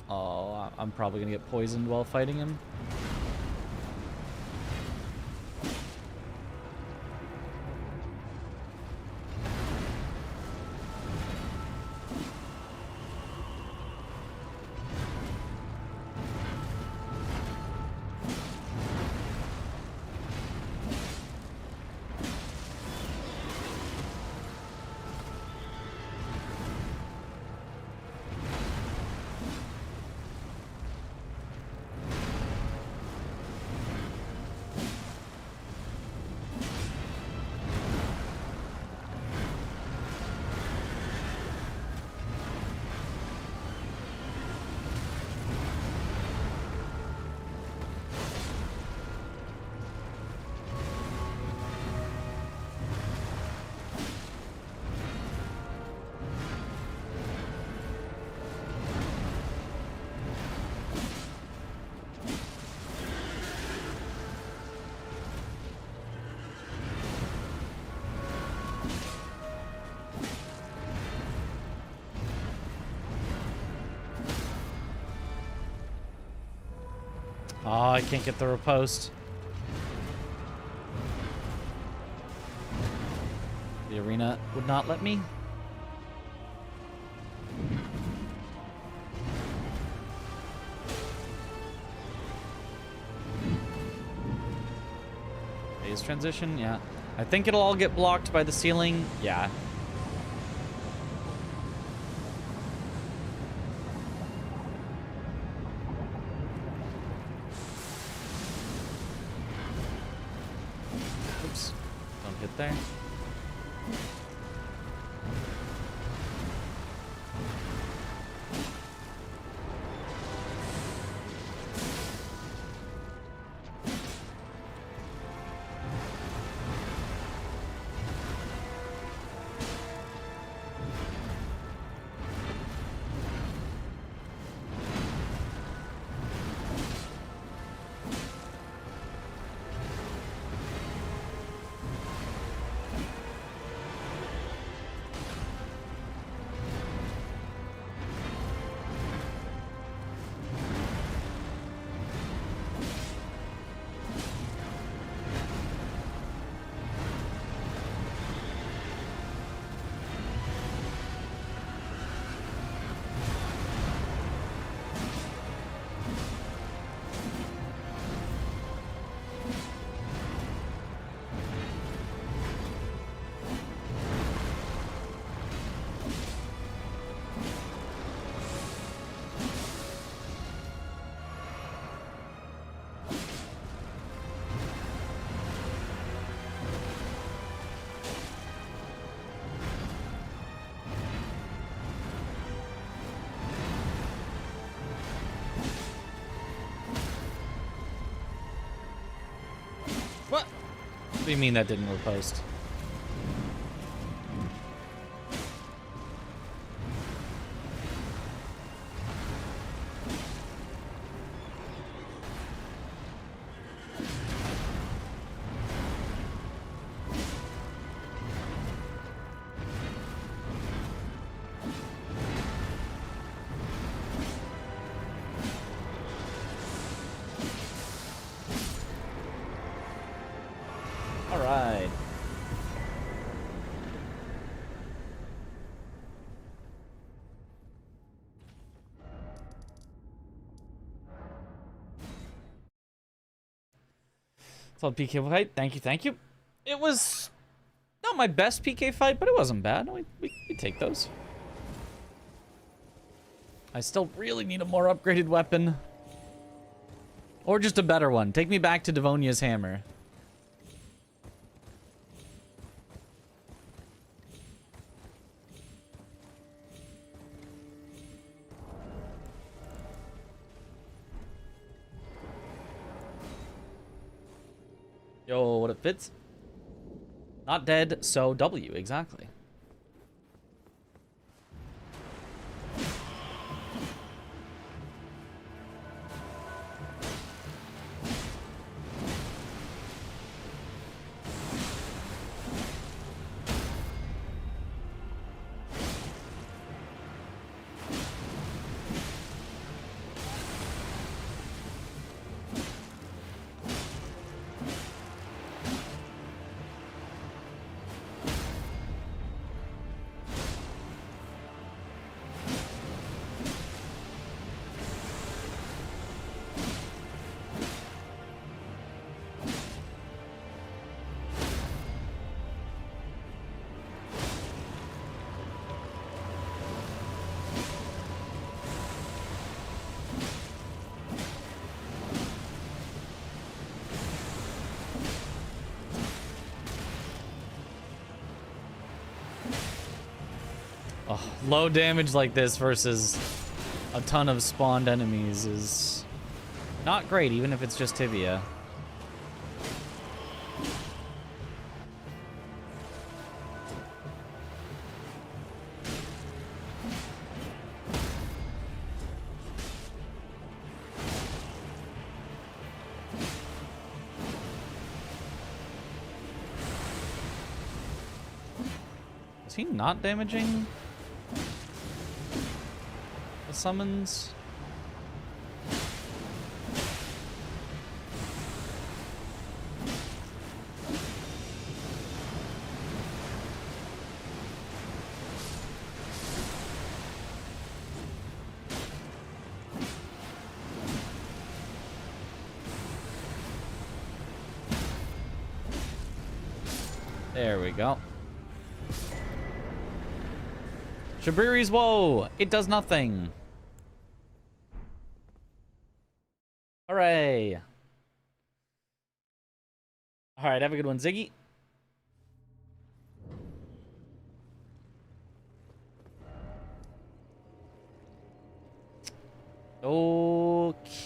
Oh, I'm probably gonna get poisoned while fighting him. Oh, I can't get the riposte. The arena would not let me. Phase transition, yeah. I think it'll all get blocked by the ceiling. Yeah. Oops. Don't hit there. What? What do you mean that didn't repost? All right. Solid PK fight. Thank you, thank you. It was not my best PK fight, but it wasn't bad. We take those. I still really need a more upgraded weapon. Or just a better one. Take me back to Devonia's hammer. Yo, what it fits? Not dead, so W, exactly. Oh, low damage like this versus a ton of spawned enemies is not great, even if it's just tibia. Is he not damaging the summons? There we go. Shabiri's woe! It does nothing. Hooray! Alright, have a good one, Ziggy. Okay.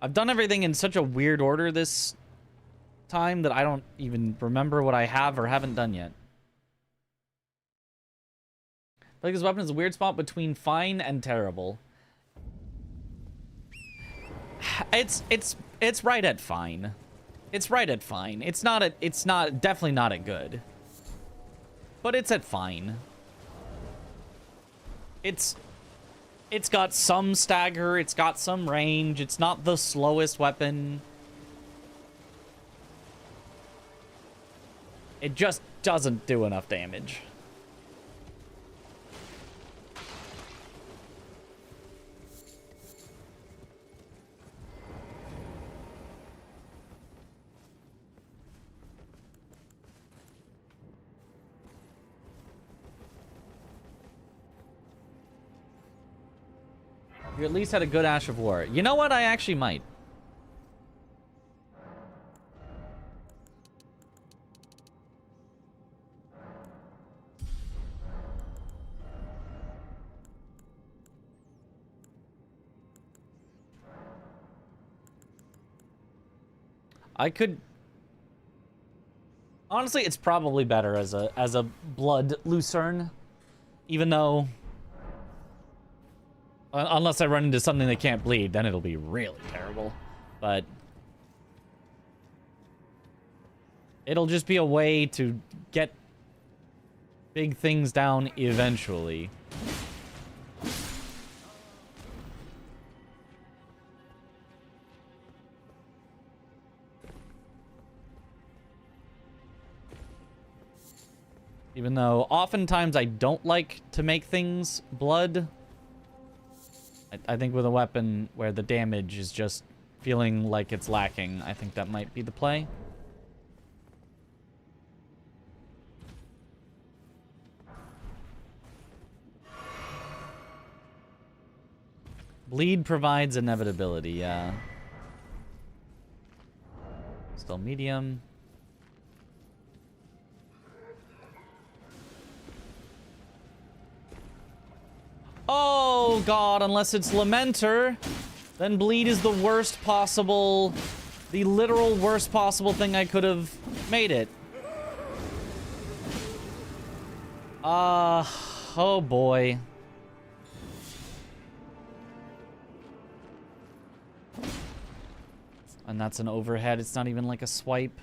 I've done everything in such a weird order this time that I don't even remember what I have or haven't done yet. I feel like this weapon is a weird spot between fine and terrible. It's right at fine. It's right at fine. It's definitely not at good. But it's at fine. It's got some stagger, it's got some range, it's not the slowest weapon. It just doesn't do enough damage. You at least had a good Ash of War. You know what? I actually might. I could... Honestly, it's probably better as a blood Lucerne. Even though... Unless I run into something that can't bleed, then it'll be really terrible. But... it'll just be a way to get big things down eventually. Even though oftentimes I don't like to make things blood. I think with a weapon where the damage is just feeling like it's lacking, I think that might be the play. Bleed provides inevitability, yeah. Still medium. Oh god, unless it's Lamenter, then bleed is the worst possible, the literal worst possible thing I could have made it. Oh boy. And that's an overhead, it's not even like a swipe.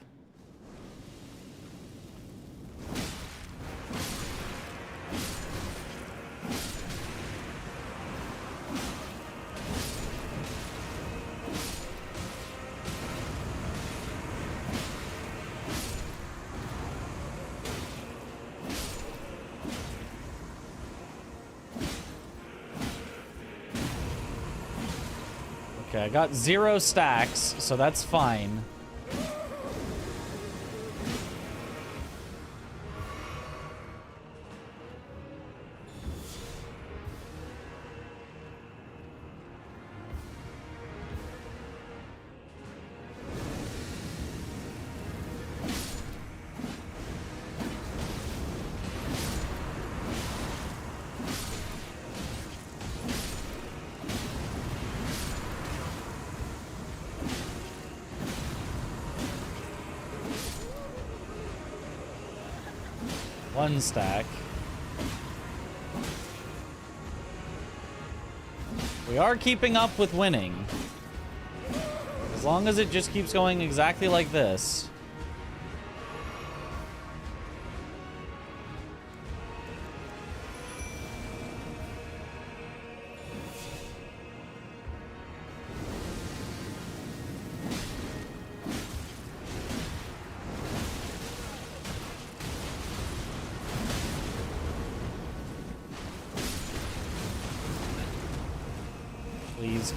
Okay, I got 0 stacks, so that's fine. One stack. We are keeping up with winning. As long as it just keeps going exactly like this. Please.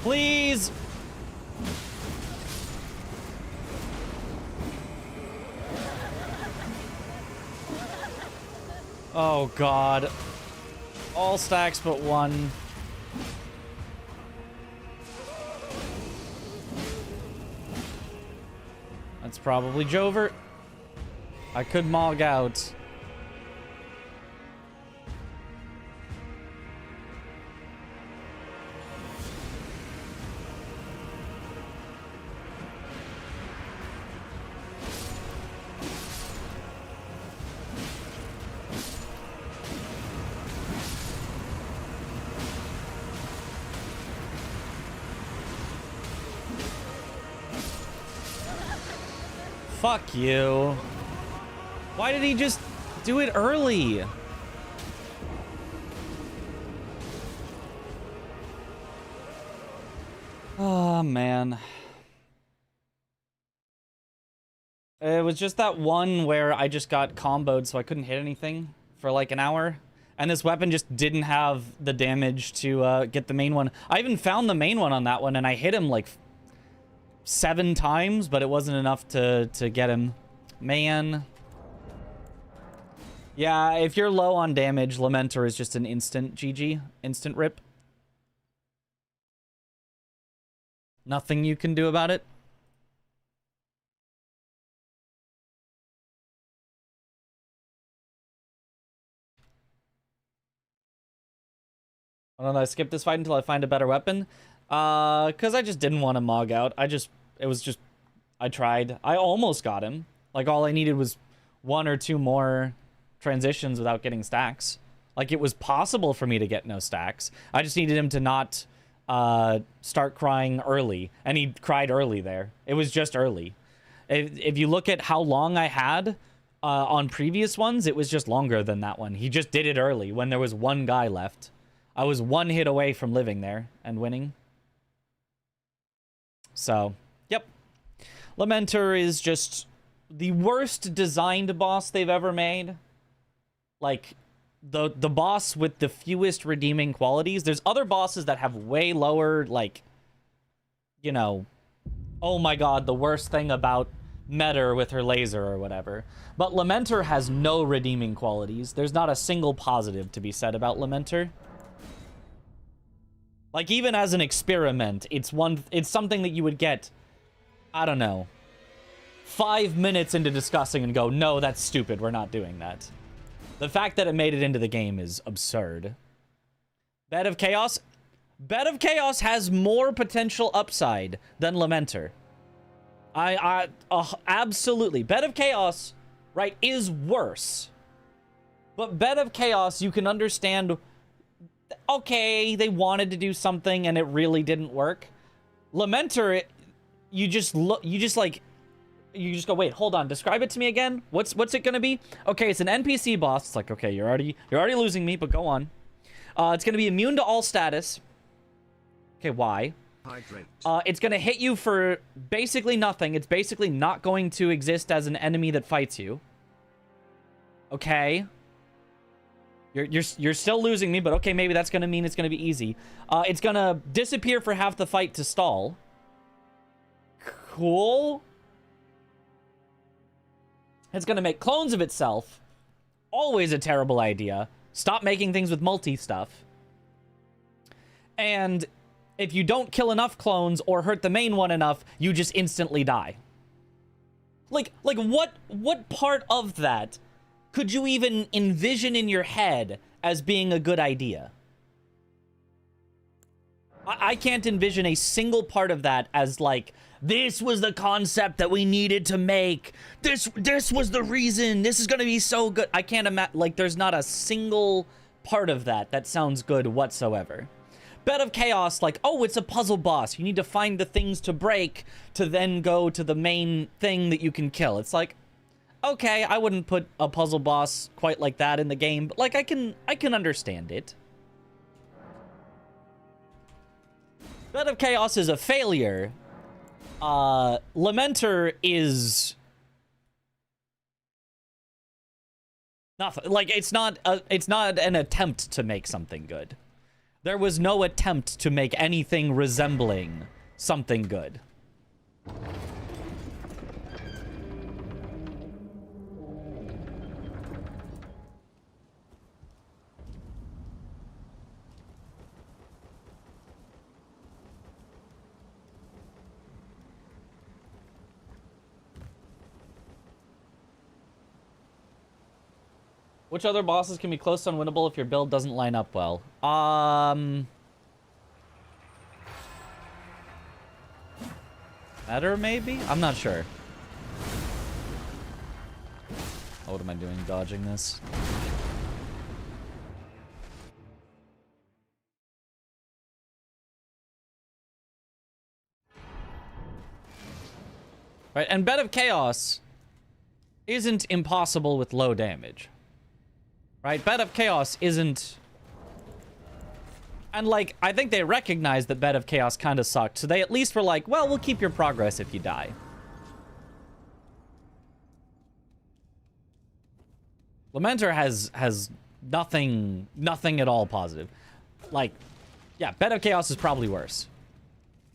Please! Oh god. All stacks but one. That's probably Jover. I could Mog out. Fuck you. Why did he just do it early? Oh, man. It was just that one where I just got comboed, so I couldn't hit anything for like an hour. And this weapon just didn't have the damage to get the main one. I even found the main one on that one, and I hit him like 7 times, but it wasn't enough to get him. Man. Yeah, if you're low on damage, Lamenter is just an instant GG. Instant rip. Nothing you can do about it. I don't know, I skipped this fight until I find a better weapon. Because I just didn't want to Mog out. I tried. I almost got him. Like, all I needed was 1 or 2 more transitions without getting stacks. Like, it was possible for me to get no stacks. I just needed him to not start crying early. And he cried early there. It was just early. If you look at how long I had on previous ones, it was just longer than that one. He just did it early when there was 1 guy left. I was 1 hit away from living there and winning. So, yep. Lamenter is just the worst designed boss they've ever made. Like, the boss with the fewest redeeming qualities. There's other bosses that have way lower, like, you know, oh my god, the worst thing about Metter with her laser or whatever. But Lamenter has no redeeming qualities. There's not a single positive to be said about Lamenter. Like, even as an experiment, it's something that you would get, I don't know, 5 minutes into discussing and go, no, that's stupid, we're not doing that. The fact that it made it into the game is absurd. Bed of Chaos? Bed of Chaos has more potential upside than Lamenter. Absolutely. Bed of Chaos, right, is worse. But Bed of Chaos, you can understand, okay, they wanted to do something and it really didn't work. Lamenter, you just go, wait, hold on, describe it to me again. What's it gonna be? Okay, it's an NPC boss. It's like, okay, you're already losing me, but go on. It's gonna be immune to all status. Okay, why? Hydrate. It's gonna hit you for basically nothing. It's basically not going to exist as an enemy that fights you. Okay. You're still losing me, but okay, maybe that's gonna mean it's gonna be easy. It's gonna disappear for half the fight to stall. Cool. It's gonna make clones of itself. Always a terrible idea. Stop making things with multi-stuff. And if you don't kill enough clones or hurt the main one enough, you just instantly die. Like what part of that could you even envision in your head as being a good idea? I can't envision a single part of that as like, this was the concept that we needed to make. This was the reason. This is going to be so good. I can't imagine, like, there's not a single part of that sounds good whatsoever. Bed of Chaos, like, oh, it's a puzzle boss. You need to find the things to break to then go to the main thing that you can kill. It's like, okay, I wouldn't put a puzzle boss quite like that in the game, but like I can understand it. Bed of Chaos is a failure. Lamenter is nothing. Like, it's not an attempt to make something good. There was no attempt to make anything resembling something good. Which other bosses can be close to unwinnable if your build doesn't line up well? Better, maybe? I'm not sure. Oh, what am I doing? Dodging this? Right, and Bed of Chaos isn't impossible with low damage. Right? Bed of Chaos isn't... And, like, I think they recognize that Bed of Chaos kind of sucked, so they at least were like, well, we'll keep your progress if you die. Lamenter has nothing at all positive. Like, yeah, Bed of Chaos is probably worse.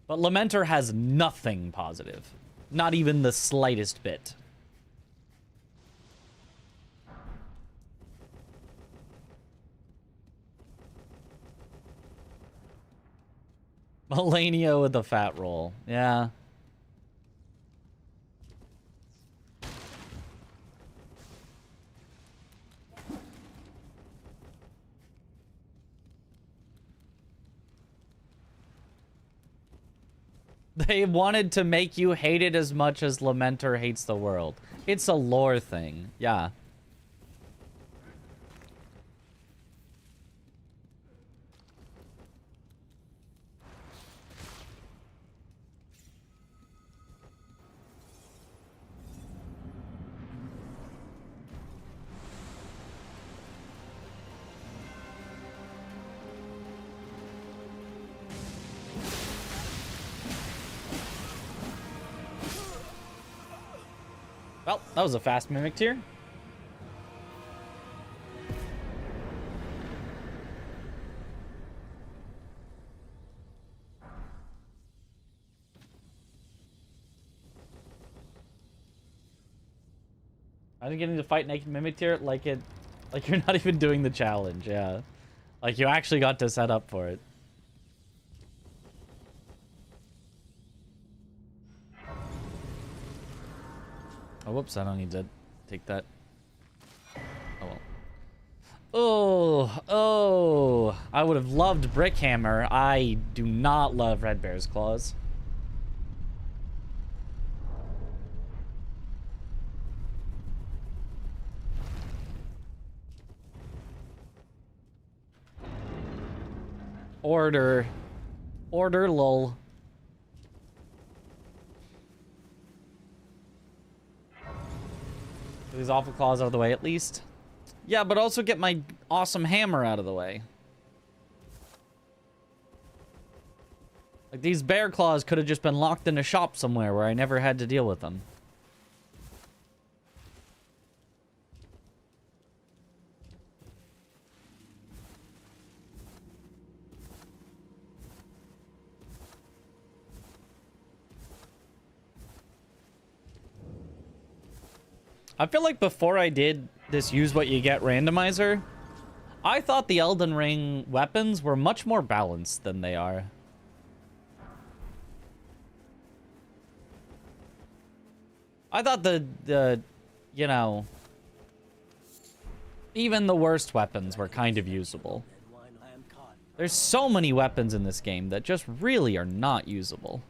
But Lamenter has nothing positive. Not even the slightest bit. Melania with the fat roll. Yeah. They wanted to make you hate it as much as Lamenter hates the world. It's a lore thing. Yeah. Well, that was a fast mimic tier. I didn't get into fight naked mimic tier like you're not even doing the challenge, yeah. Like you actually got to set up for it. Oh, whoops, I don't need to take that. Oh, well. Oh, I would have loved Brickhammer. I do not love Red Bear's Claws. Order, lol. These awful claws out of the way at least. Yeah, but also get my awesome hammer out of the way. Like these bear claws could have just been locked in a shop somewhere where I never had to deal with them. I feel like before I did this use what you get randomizer, I thought the Elden Ring weapons were much more balanced than they are. I thought the you know, even the worst weapons were kind of usable. There's so many weapons in this game that just really are not usable.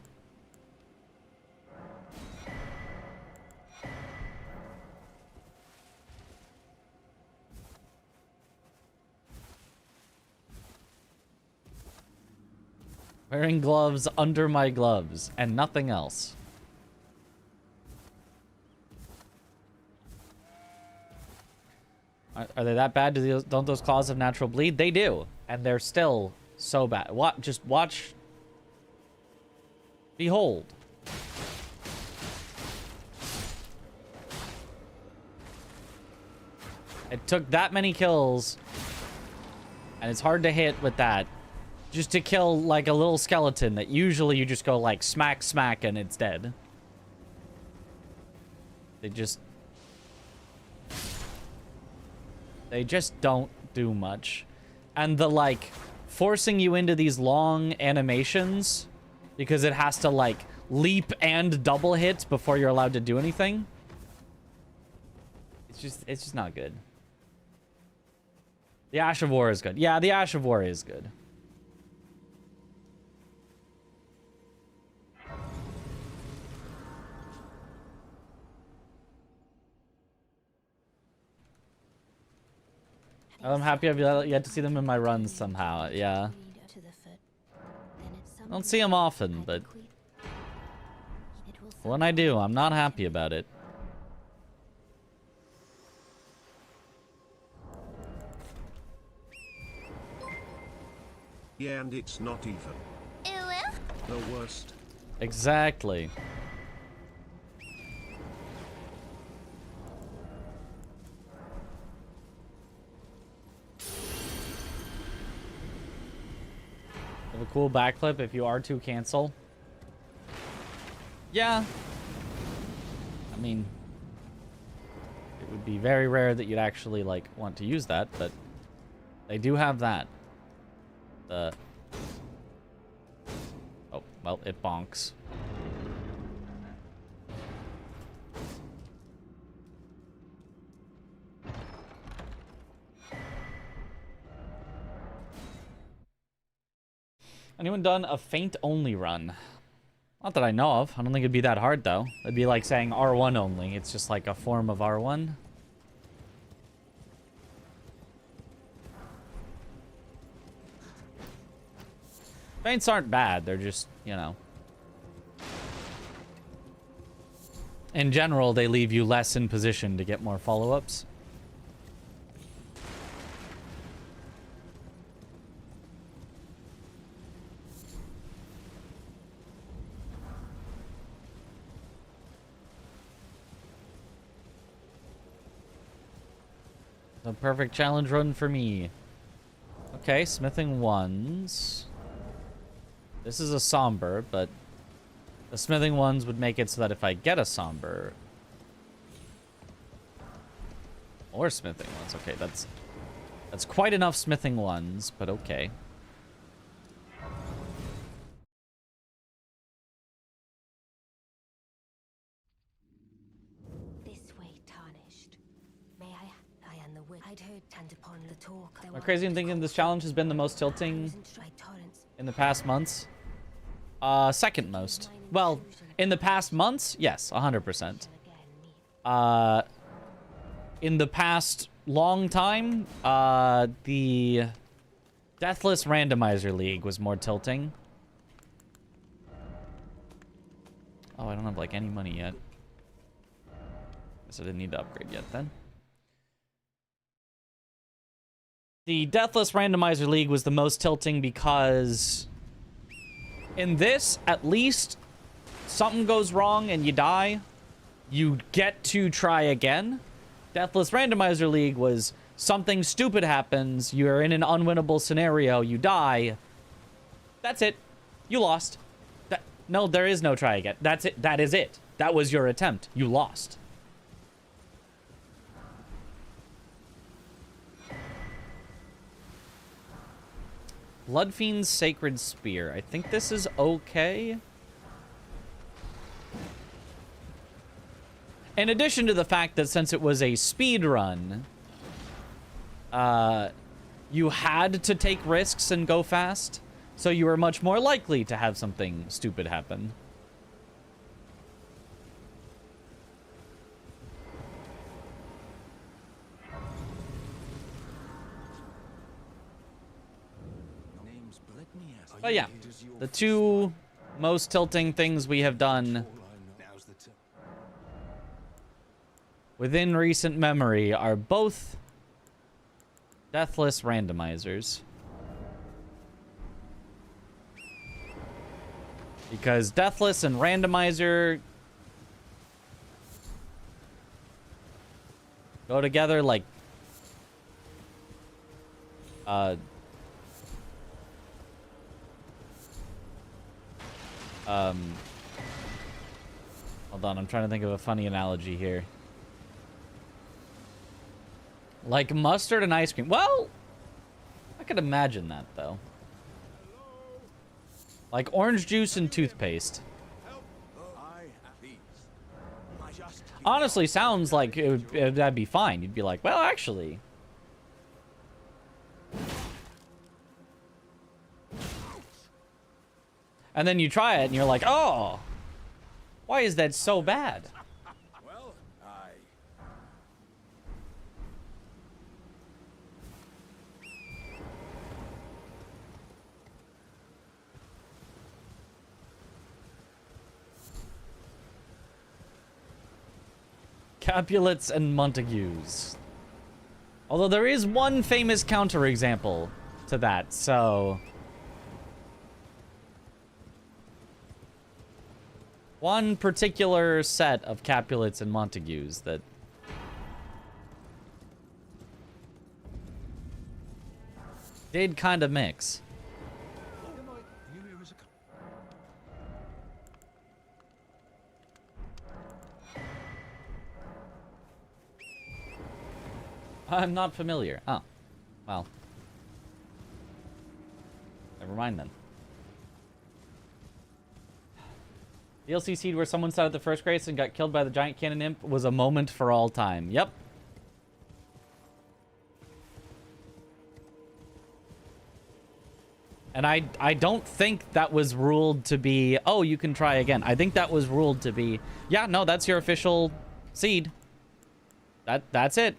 Wearing gloves under my gloves, and nothing else. Are they that bad? Don't those claws have natural bleed? They do, and they're still so bad. Just watch. Behold. It took that many kills, and it's hard to hit with that. Just to kill, like, a little skeleton that usually you just go, like, smack, smack, and it's dead. They just don't do much. And the, like, forcing you into these long animations because it has to, like, leap and double hit before you're allowed to do anything. It's just not good. The Ash of War is good. Yeah, the Ash of War is good. I'm happy I've yet to see them in my runs somehow. Yeah. I don't see them often, but when I do, I'm not happy about it. Yeah, and it's not even the worst. Exactly. Have a cool backflip if you R2 cancel. Yeah. I mean, it would be very rare that you'd actually, like, want to use that, but they do have that. Oh, well, it bonks. Anyone done a feint-only run? Not that I know of. I don't think it'd be that hard, though. It'd be like saying R1 only. It's just like a form of R1. Feints aren't bad. They're just, you know. In general, they leave you less in position to get more follow-ups. A perfect challenge run for me. Okay, smithing ones. This is a somber, but the smithing ones would make it so that if I get a somber or smithing ones, okay, that's quite enough smithing ones, but okay. Am I crazy in thinking this challenge has been the most tilting in the past months? Second most. Well, in the past months, yes, 100%. In the past long time, the Deathless Randomizer League was more tilting. Oh, I don't have, like, any money yet. Guess I didn't need to upgrade yet, then. The Deathless Randomizer League was the most tilting because in this, at least, something goes wrong and you die, you get to try again. Deathless Randomizer League was something stupid happens, you're in an unwinnable scenario, you die. That's it. You lost. No, there is no try again. That's it. That is it. That was your attempt. You lost. Bloodfiend's Sacred Spear. I think this is okay. In addition to the fact that since it was a speed run, you had to take risks and go fast, so you were much more likely to have something stupid happen. But yeah, the two most tilting things we have done within recent memory are both Deathless Randomizers. Because Deathless and Randomizer go together like hold on, I'm trying to think of a funny analogy here. Like mustard and ice cream. Well, I could imagine that, though. Like orange juice and toothpaste. Honestly, sounds like that'd be fine. You'd be like, well, actually, And then you try it and you're like, oh, why is that so bad? Well, Capulets and Montagues. Although there is one famous counterexample to that, so... One particular set of Capulets and Montagues that... did kind of mix. I'm not familiar. Oh. Well. Never mind then. DLC seed where someone started the first race and got killed by the giant cannon imp was a moment for all time. Yep. And I don't think that was ruled to be, oh, you can try again. I think that was ruled to be, yeah, no, that's your official seed. That's it.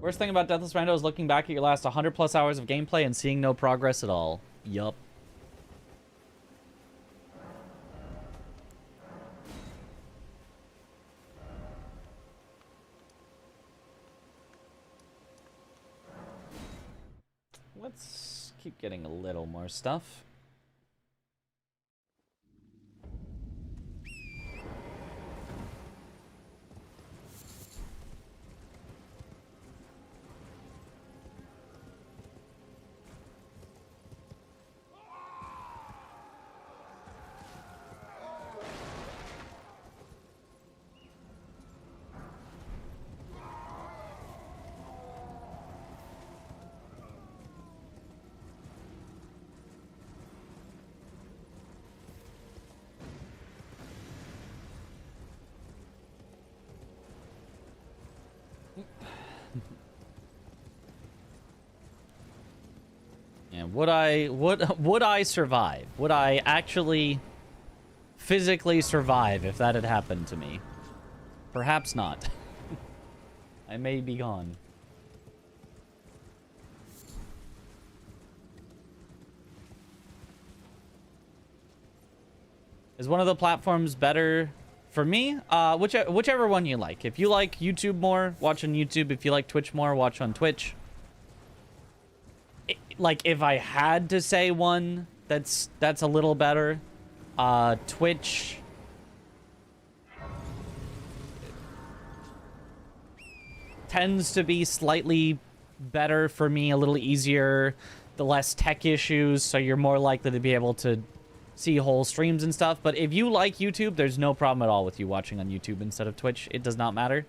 Worst thing about Deathless Rando is looking back at your last 100+ hours of gameplay and seeing no progress at all. Yup. Let's keep getting a little more stuff. Yeah, would I survive? Would I actually physically survive if that had happened to me? Perhaps not. I may be gone. Is one of the platforms better for me? Whichever one you like. If you like YouTube more, watch on YouTube. If you like Twitch more, watch on Twitch. Like, if I had to say one that's a little better, Twitch tends to be slightly better for me, a little easier, the less tech issues, so you're more likely to be able to see whole streams and stuff. But if you like YouTube, there's no problem at all with you watching on YouTube instead of Twitch. It does not matter.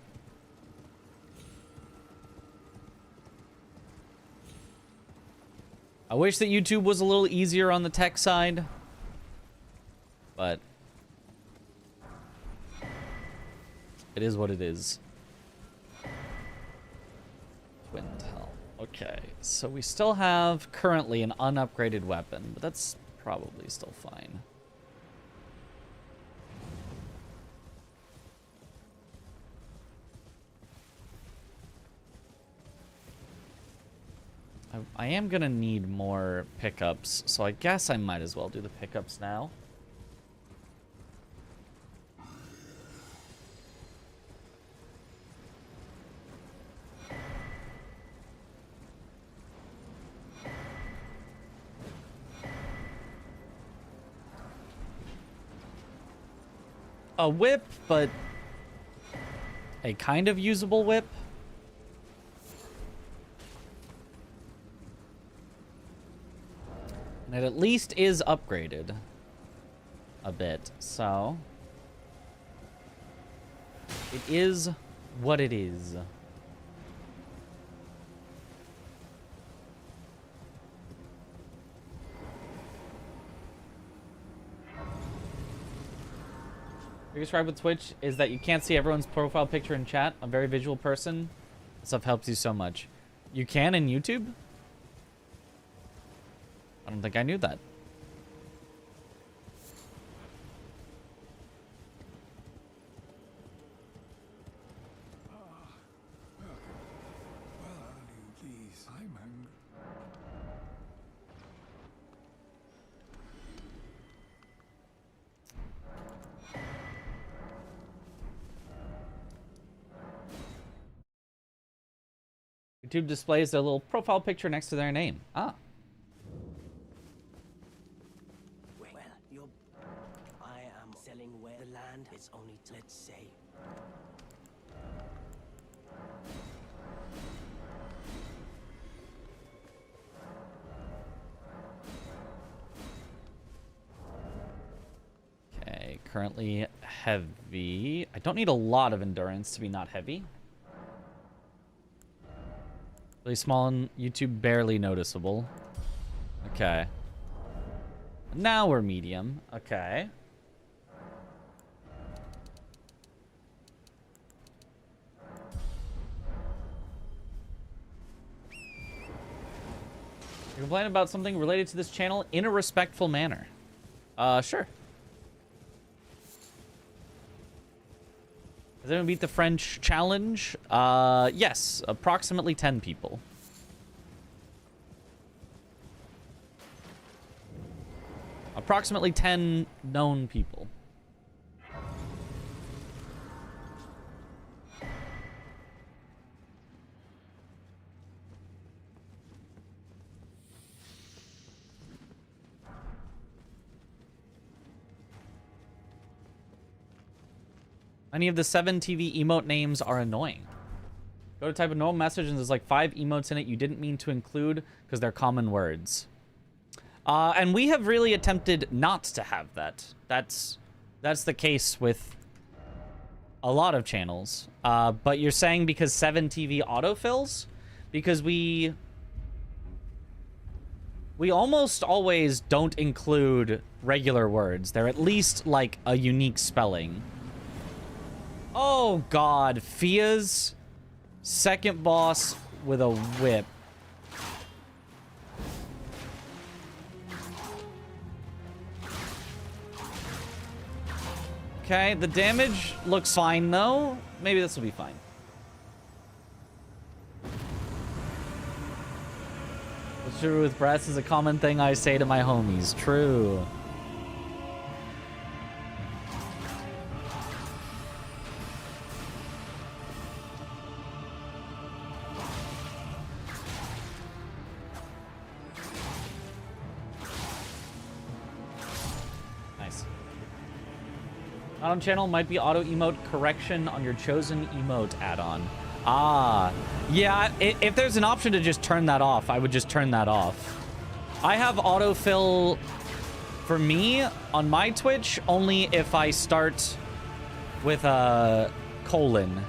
I wish that YouTube was a little easier on the tech side, but it is what it is. Twin Tell. Okay, so we still have currently an unupgraded weapon, but that's probably still fine. I am gonna need more pickups, so I guess I might as well do the pickups now. A whip, but a kind of usable whip. And it at least is upgraded a bit, so it is what it is. Biggest gripe with Twitch is that you can't see everyone's profile picture in chat. I'm a very visual person. This stuff helps you so much. You can in YouTube? I don't think I knew that. Please, I'm hungry. YouTube displays their little profile picture next to their name. Ah. Well, I am selling where the land is only, let's say. Okay, currently heavy. I don't need a lot of endurance to be not heavy. Really small on YouTube, barely noticeable. Okay. Now we're medium. Okay. You complain about something related to this channel in a respectful manner. Sure. Has anyone beat the French challenge? Yes, approximately 10 people. Approximately 10 known people. Many of the 7 TV emote names are annoying. Go to type a normal message and there's like 5 emotes in it you didn't mean to include because they're common words. And we have really attempted not to have that. That's the case with a lot of channels. But you're saying because 7 TV autofills? Because we almost always don't include regular words. They're at least like a unique spelling. Oh god, Fia's second boss with a whip. Okay, the damage looks fine though. Maybe this will be fine. What's true with breasts is a common thing I say to my homies. True. On channel might be auto emote correction on your chosen emote add-on. Ah, yeah, if there's an option to just turn that off, I would just turn that off. I have autofill for me on my Twitch only if I start with a colon.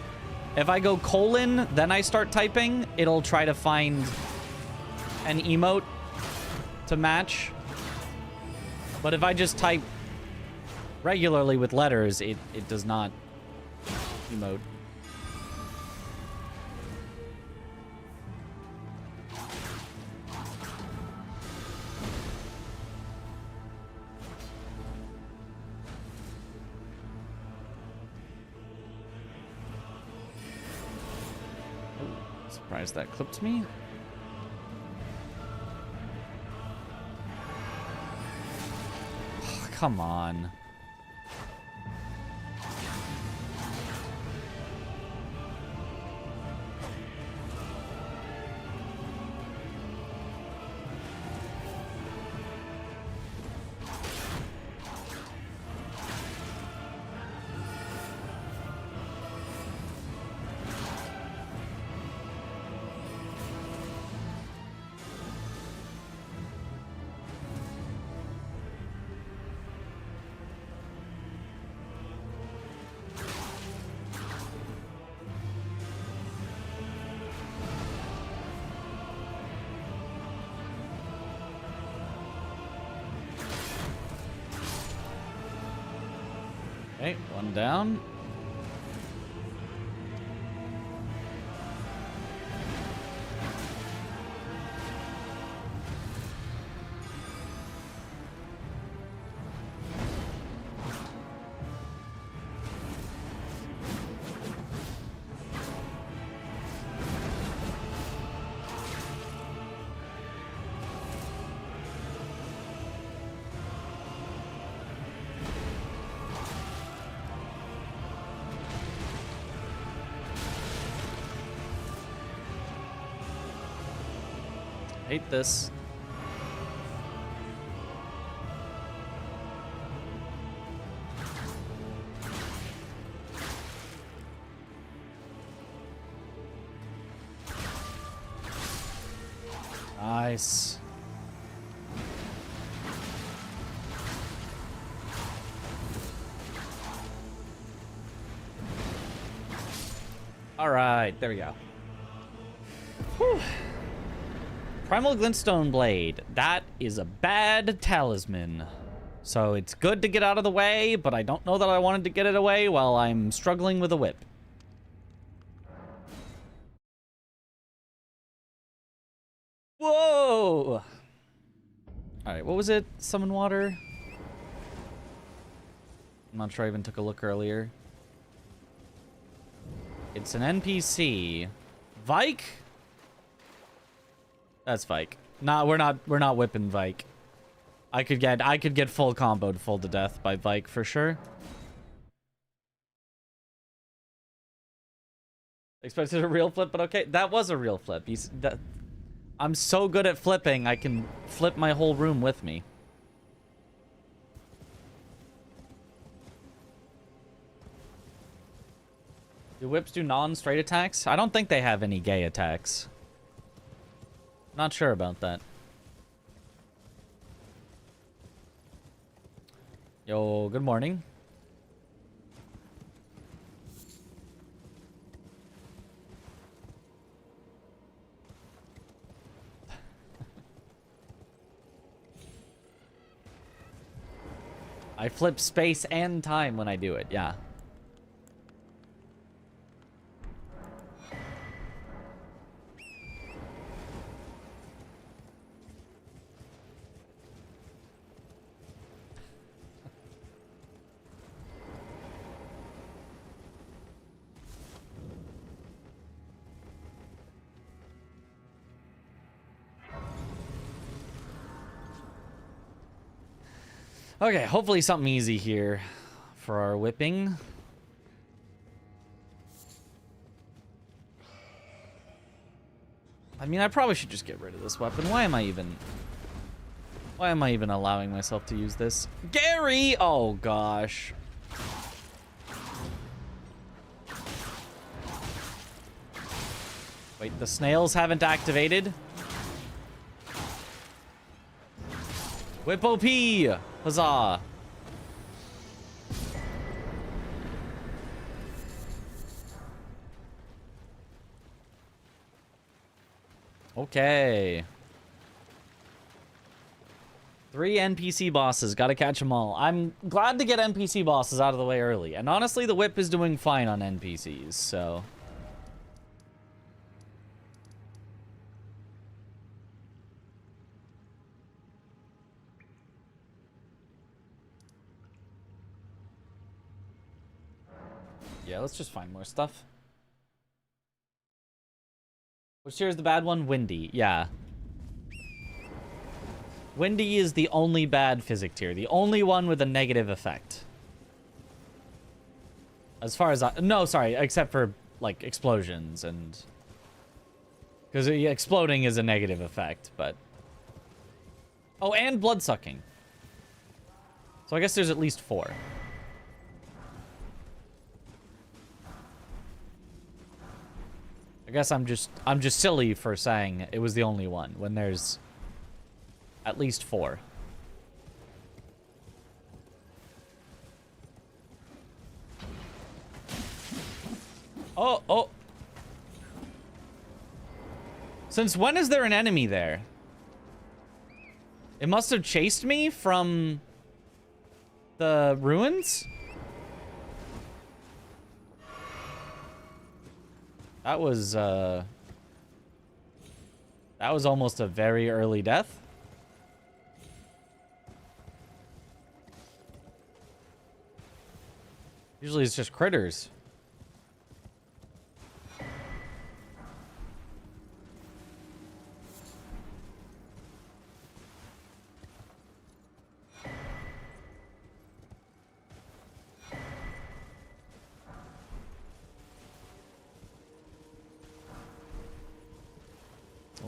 If I go colon, then I start typing, it'll try to find an emote to match. But if I just type regularly with letters, it does not emote. Oh, surprised that clipped me. Oh, come on. Okay, one down. Hate this. Nice. All right, there we go. Whew. Primal Glintstone Blade. That is a bad talisman. So it's good to get out of the way, but I don't know that I wanted to get it away while I'm struggling with a whip. Whoa! Alright, what was it? Summon water? I'm not sure I even took a look earlier. It's an NPC. Vike? That's Vike. Nah, we're not whipping Vike. I could get full comboed full to death by Vike for sure. Expected a real flip, but okay. That was a real flip. I'm so good at flipping, I can flip my whole room with me. Do whips do non-straight attacks? I don't think they have any gay attacks. Not sure about that. Yo, good morning. I flip space and time when I do it, yeah. Okay, hopefully something easy here for our whipping. I mean, I probably should just get rid of this weapon. Why am I even allowing myself to use this? Gary! Oh, gosh. Wait, the snails haven't activated? Whip OP! Huzzah! Okay. 3 NPC bosses. Gotta catch them all. I'm glad to get NPC bosses out of the way early. And honestly, the whip is doing fine on NPCs, so... yeah, let's just find more stuff. Which tier is the bad one? Windy, yeah. Windy is the only bad physic tier. The only one with a negative effect. As far as I... no, sorry, except for, like, explosions and... because exploding is a negative effect, but... oh, and blood-sucking. So I guess there's at least 4. I guess I'm just silly for saying it was the only one when there's at least 4. Oh, oh. Since when is there an enemy there? It must have chased me from the ruins? That was almost a very early death. Usually it's just critters.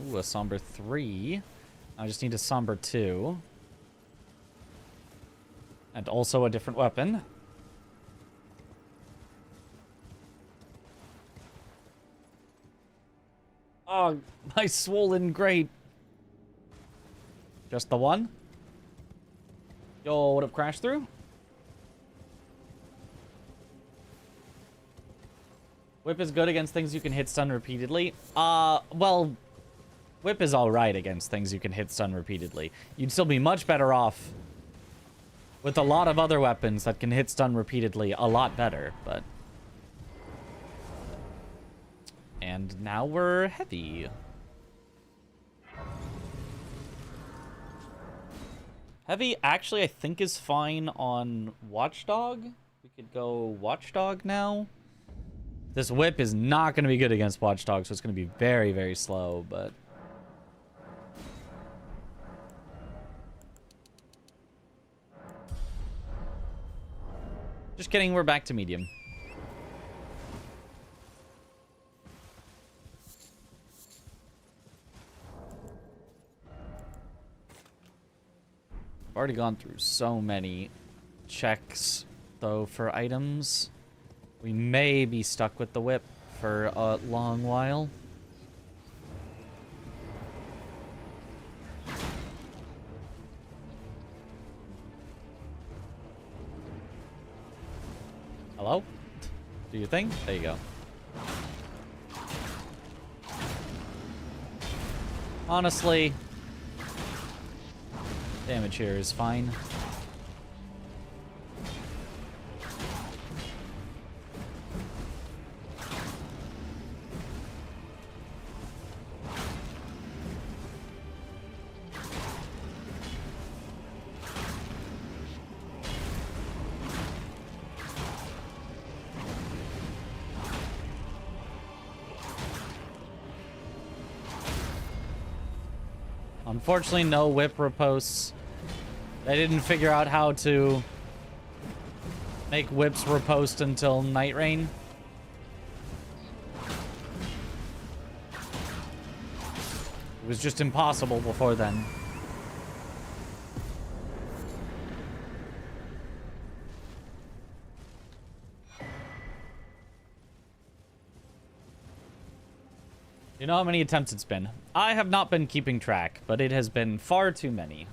Ooh, a somber 3. I just need a somber 2. And also a different weapon. Oh, my swollen great. Just the one? Yo, what up, crash through? Whip is good against things you can hit stun repeatedly. Well, Whip is alright against things you can hit stun repeatedly. You'd still be much better off with a lot of other weapons that can hit stun repeatedly a lot better, but... And now we're heavy. Heavy actually I think is fine on Watchdog. We could go Watchdog now. This whip is not going to be good against Watchdog, so it's going to be very, very slow, but... Just kidding, we're back to medium. I've already gone through so many checks, though, for items. We may be stuck with the whip for a long while. Hello? Do your thing? There you go. Honestly, damage here is fine. Unfortunately, no whip riposts. They didn't figure out how to make whips ripost until Night Rain. It was just impossible before then. You know how many attempts it's been? I have not been keeping track, but it has been far too many.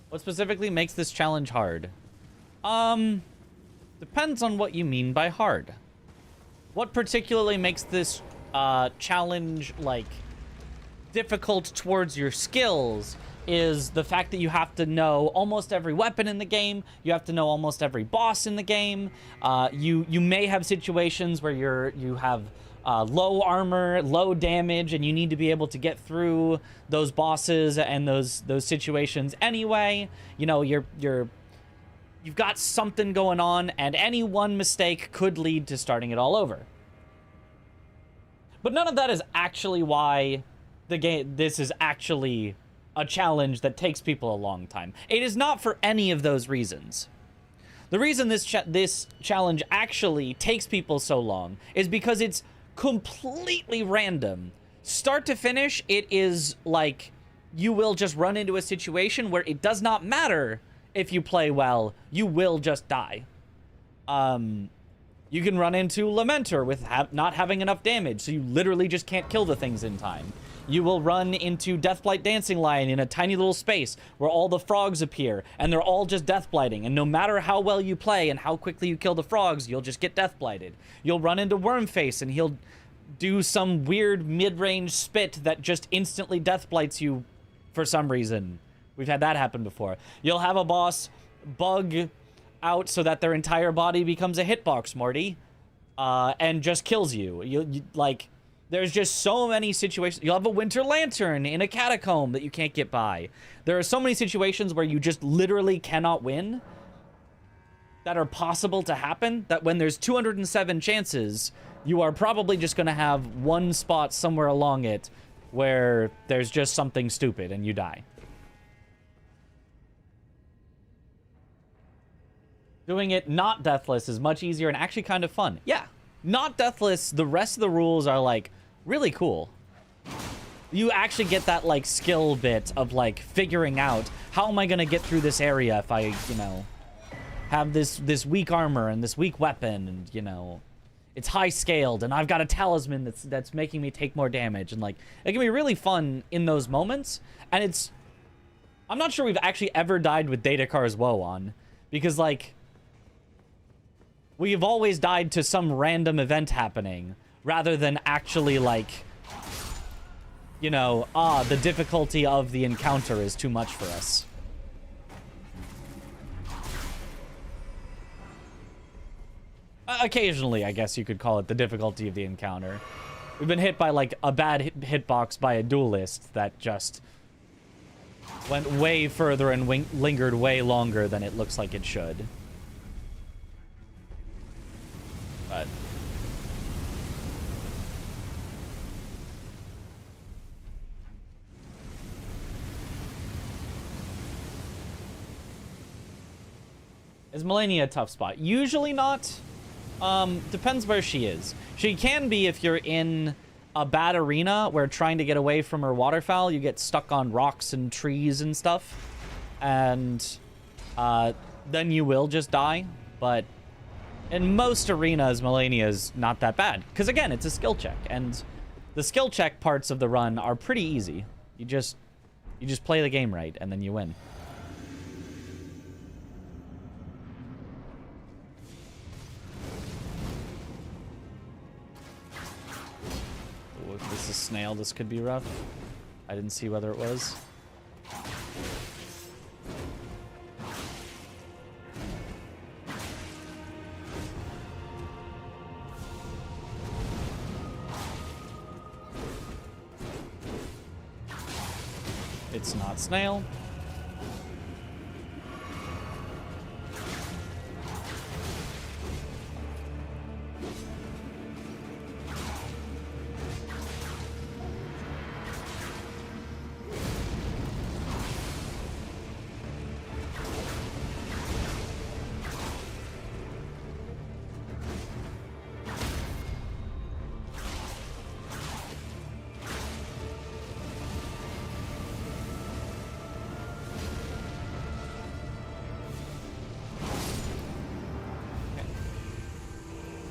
What specifically makes this challenge hard? Depends on what you mean by hard. What particularly makes this challenge, like, difficult towards your skills is the fact that you have to know almost every weapon in the game. You have to know almost every boss in the game. You may have situations where you have low armor, low damage, and you need to be able to get through those bosses and those situations anyway. You know, you've got something going on, and any one mistake could lead to starting it all over. But none of that is actually why this is actually a challenge that takes people a long time. It is not for any of those reasons. The reason this challenge actually takes people so long is because it's completely random. Start to finish, it is like you will just run into a situation where it does not matter if you play well, you will just die. You can run into Lamenter with not having enough damage, so you literally just can't kill the things in time. You will run into Deathblight Dancing Lion in a tiny little space where all the frogs appear, and they're all just deathblighting, and no matter how well you play and how quickly you kill the frogs, you'll just get deathblighted. You'll run into Wormface, and he'll do some weird mid-range spit that just instantly deathblights you for some reason, We've had that happen before. You'll have a boss bug out so that their entire body becomes a hitbox, Morty, and just kills you. You like, there's just so many situations. You'll have a winter lantern in a catacomb that you can't get by. There are so many situations where you just literally cannot win that are possible to happen, that when there's 207 chances, you are probably just going to have one spot somewhere along it where there's just something stupid and you die. Doing it not deathless is much easier and actually kind of fun. Yeah, not deathless, the rest of the rules are, like, really cool. You actually get that, like, skill bit of, like, figuring out, how am I going to get through this area if I, you know, have this weak armor and this weak weapon, and, you know, it's high scaled, and I've got a talisman that's making me take more damage, and, like, it can be really fun in those moments, and it's, I'm not sure we've actually ever died with Datakar's Woe on, because, like, we've always died to some random event happening, rather than actually, like, you know, the difficulty of the encounter is too much for us. Occasionally, I guess you could call it the difficulty of the encounter. We've been hit by, like, a bad hitbox by a duelist that just went way further and lingered way longer than it looks like it should. But is Melania a tough spot? Usually not. Depends where she is. She can be if you're in a bad arena where trying to get away from her waterfowl, you get stuck on rocks and trees and stuff. And then you will just die. But in most arenas, Melania is not that bad. Because again, it's a skill check. And the skill check parts of the run are pretty easy. You just play the game right, and then you win. This is snail. This could be rough. I didn't see whether it was. It's not snail.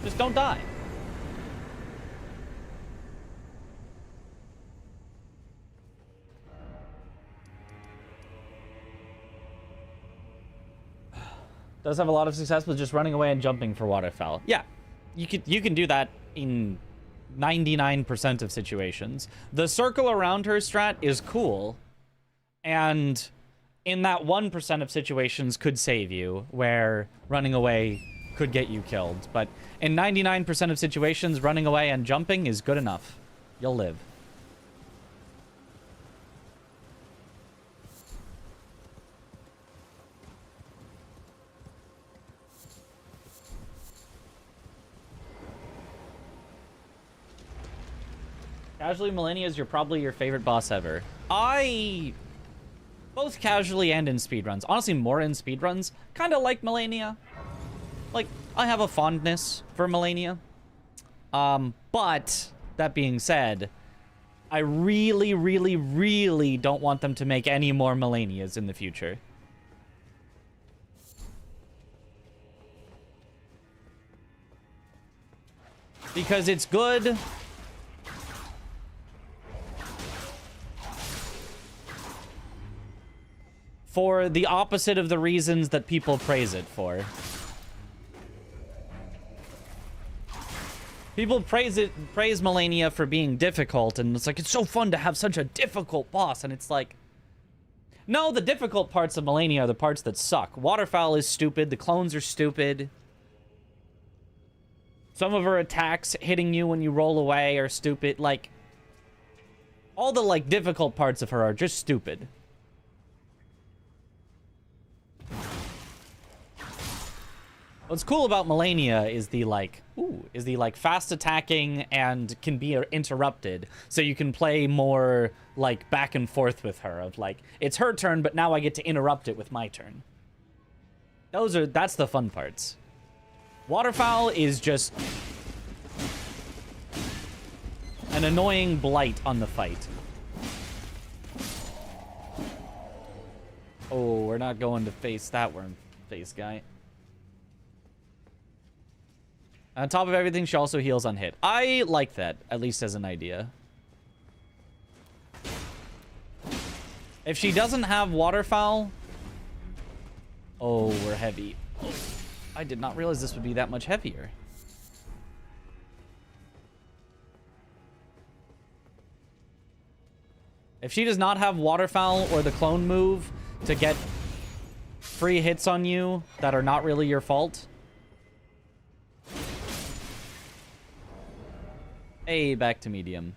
Just don't die. Does have a lot of success with just running away and jumping for waterfowl. Yeah, you can do that in 99% of situations. The circle around her strat is cool, and in that 1% of situations could save you, where running away could get you killed. But in 99% of situations, running away and jumping is good enough. You'll live. Casually, Millennia is probably your favorite boss ever. Both casually and in speedruns. Honestly, more in speedruns. Kind of like Millennia. Like, I have a fondness for Melania. But, that being said, I really, really, really don't want them to make any more Melanias in the future. Because it's good for the opposite of the reasons that people praise it for. People praise Melania for being difficult, and it's like, it's so fun to have such a difficult boss, and it's like, No, the difficult parts of Melania are the parts that suck. Waterfowl is stupid. The clones are stupid. Some of her attacks hitting you when you roll away are stupid. Like, all the, like, difficult parts of her are just stupid. What's cool about Melania is the, like, fast attacking and can be interrupted. So you can play more, like, back and forth with her of, like, it's her turn, but now I get to interrupt it with my turn. That's the fun parts. Waterfowl is just an annoying blight on the fight. Oh, we're not going to face that worm face guy. On top of everything, she also heals on hit. I like that, at least as an idea. If she doesn't have Waterfowl... Oh, we're heavy. Oh, I did not realize this would be that much heavier. If she does not have Waterfowl or the clone move to get free hits on you that are not really your fault... Hey, back to medium.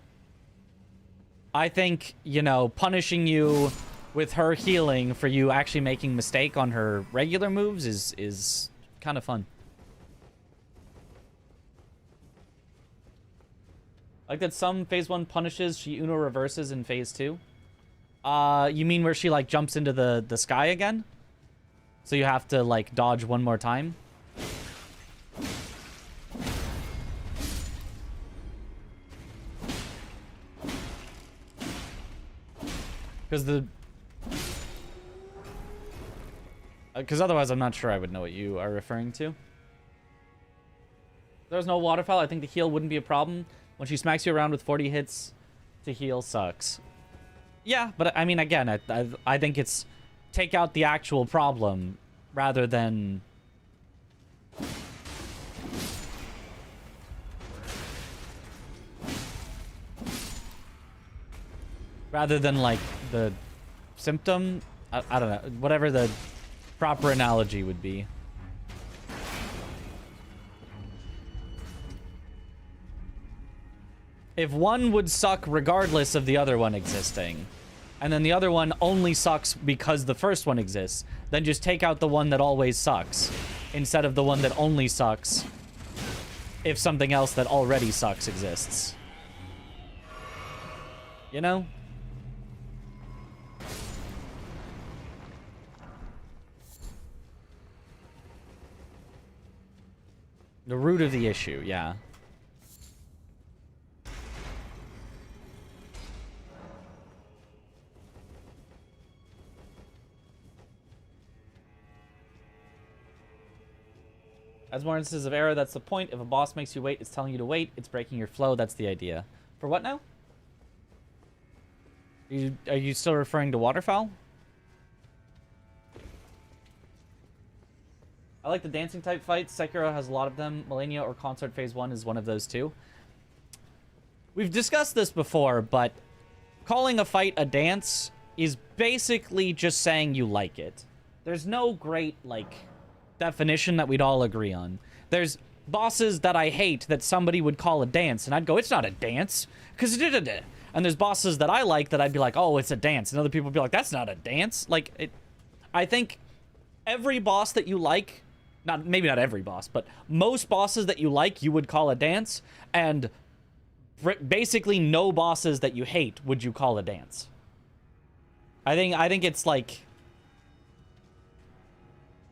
I think, you know, punishing you with her healing for you actually making mistake on her regular moves is kind of fun. Like that some phase 1 punishes, she Uno reverses in phase 2. You mean where she, like, jumps into the sky again? So you have to, like, dodge one more time? Because otherwise I'm not sure I would know what you are referring to. If there's no Waterfowl, I think the heal wouldn't be a problem. When she smacks you around with 40 hits, to heal sucks. Yeah, but I mean, again, I think it's take out the actual problem rather than... Rather than, like, the symptom. I don't know. Whatever the proper analogy would be. If one would suck regardless of the other one existing, and then the other one only sucks because the first one exists, then just take out the one that always sucks, instead of the one that only sucks if something else that already sucks exists. You know? The root of the issue, yeah. As more instances of error, that's the point. If a boss makes you wait, it's telling you to wait. It's breaking your flow. That's the idea. For what now? Are you still referring to Waterfowl? I like the dancing type fights. Sekiro has a lot of them. Melania or Consort Phase 1 is one of those too. We've discussed this before, but calling a fight a dance is basically just saying you like it. There's no great, like, definition that we'd all agree on. There's bosses that I hate that somebody would call a dance, and I'd go, it's not a dance, because da-da-da. And there's bosses that I like that I'd be like, oh, it's a dance. And other people would be like, that's not a dance. Like, I think every boss that you like... maybe not every boss, but most bosses that you like, you would call a dance, and basically no bosses that you hate would you call a dance. I think it's like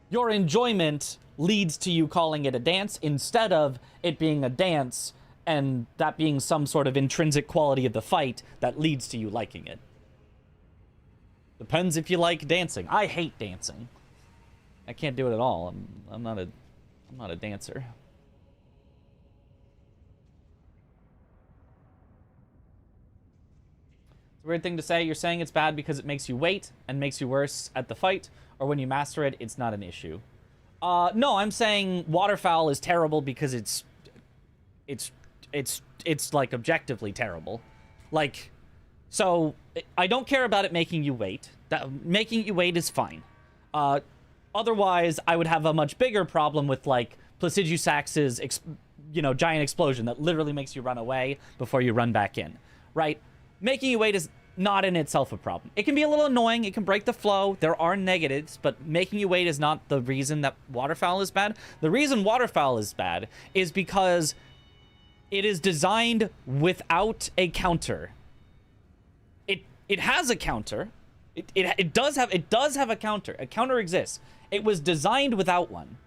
your enjoyment leads to you calling it a dance instead of it being a dance and that being some sort of intrinsic quality of the fight that leads to you liking it. Depends if you like dancing. I hate dancing. I can't do it at all. I'm not a dancer. It's a weird thing to say. You're saying it's bad because it makes you wait and makes you worse at the fight, or when you master it, it's not an issue. No, I'm saying Waterfowl is terrible because it's like objectively terrible. Like, So I don't care about it making you wait. Making you wait is fine. Otherwise, I would have a much bigger problem with, like, Placidusax's, giant explosion that literally makes you run away before you run back in, right? Making you wait is not in itself a problem. It can be a little annoying. It can break the flow. There are negatives, but making you wait is not the reason that Waterfowl is bad. The reason Waterfowl is bad is because it is designed without a counter. It has a counter. It does have a counter. A counter exists. It was designed without one.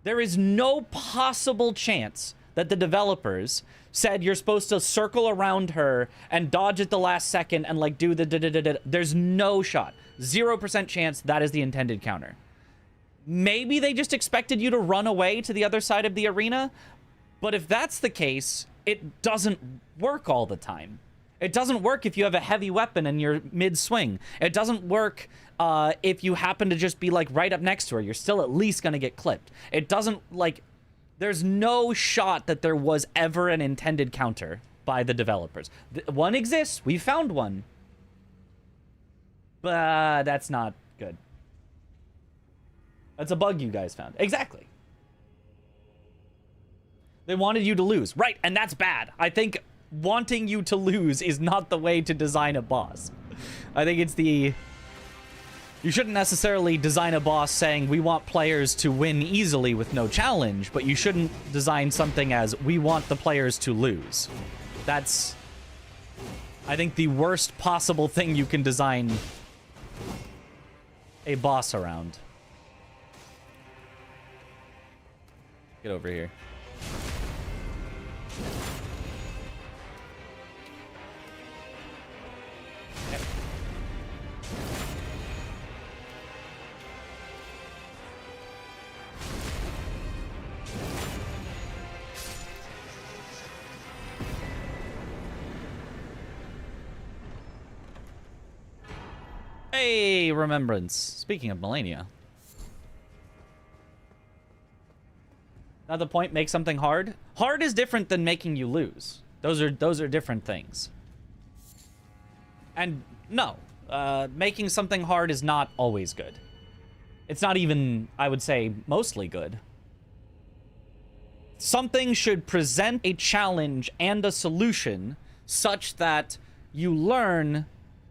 There is no possible chance that the developers said you're supposed to circle around her and dodge at the last second and, like, do the da-da-da-da. There's no shot. 0% chance that is the intended counter. Maybe they just expected you to run away to the other side of the arena, but if that's the case, it doesn't work all the time. It doesn't work if you have a heavy weapon and you're mid-swing. It doesn't work if you happen to just be, like, right up next to her. You're still at least gonna get clipped. It doesn't, like... There's no shot that there was ever an intended counter by the developers. One exists. We found one. But that's not good. That's a bug you guys found. Exactly. They wanted you to lose. Right, and that's bad. I think wanting you to lose is not the way to design a boss. I think it's the... You shouldn't necessarily design a boss saying we want players to win easily with no challenge, but you shouldn't design something as we want the players to lose. That's, I think, the worst possible thing you can design a boss around. Get over here. Hey, Remembrance. Speaking of Melania. Now the point, make something hard. Hard is different than making you lose. Those are different things. And no, making something hard is not always good. It's not even, I would say, mostly good. Something should present a challenge and a solution such that you learn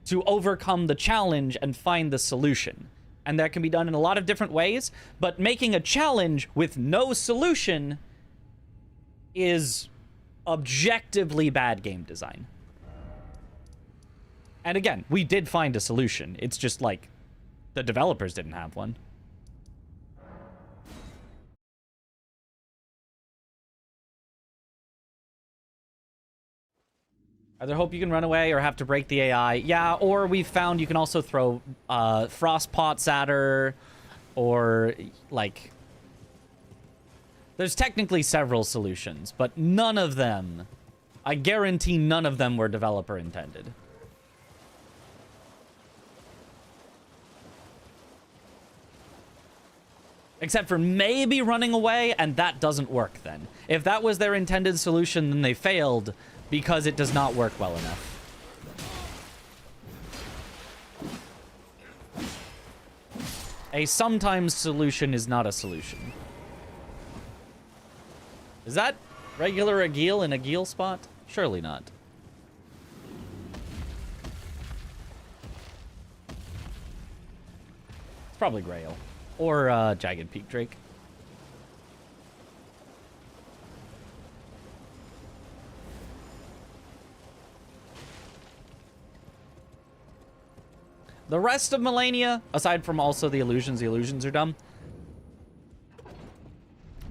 to overcome the challenge and find the solution. And that can be done in a lot of different ways, but making a challenge with no solution is objectively bad game design. And again, we did find a solution. It's just like the developers didn't have one. Either hope you can run away or have to break the AI. Yeah, or we found you can also throw frost pots at her, or, like... There's technically several solutions, but none of them, I guarantee none of them were developer intended. Except for maybe running away, and that doesn't work then. If that was their intended solution, then they failed, because it does not work well enough. A sometimes solution is not a solution. Is that regular Agil in Agil spot? Surely not. It's probably Grail. Or Jagged Peak Drake. The rest of Melania, aside from also the illusions are dumb.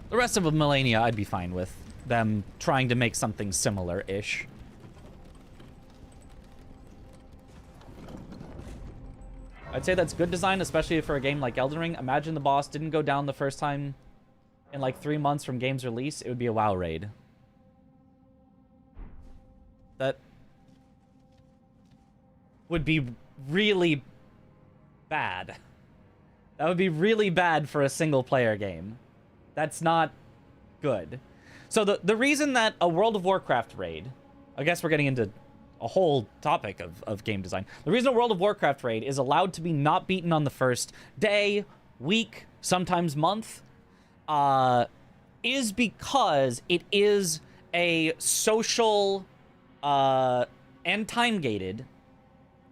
The rest of Melania I'd be fine with. Them trying to make something similar-ish. I'd say that's good design, especially for a game like Elden Ring. Imagine the boss didn't go down the first time in like 3 months from game's release. It would be a WoW raid. That would be really bad. That would be really bad for a single-player game. That's not good. So the reason that a World of Warcraft raid... I guess we're getting into a whole topic of game design. The reason a World of Warcraft raid is allowed to be not beaten on the first day, week, sometimes month, is because it is a social and time-gated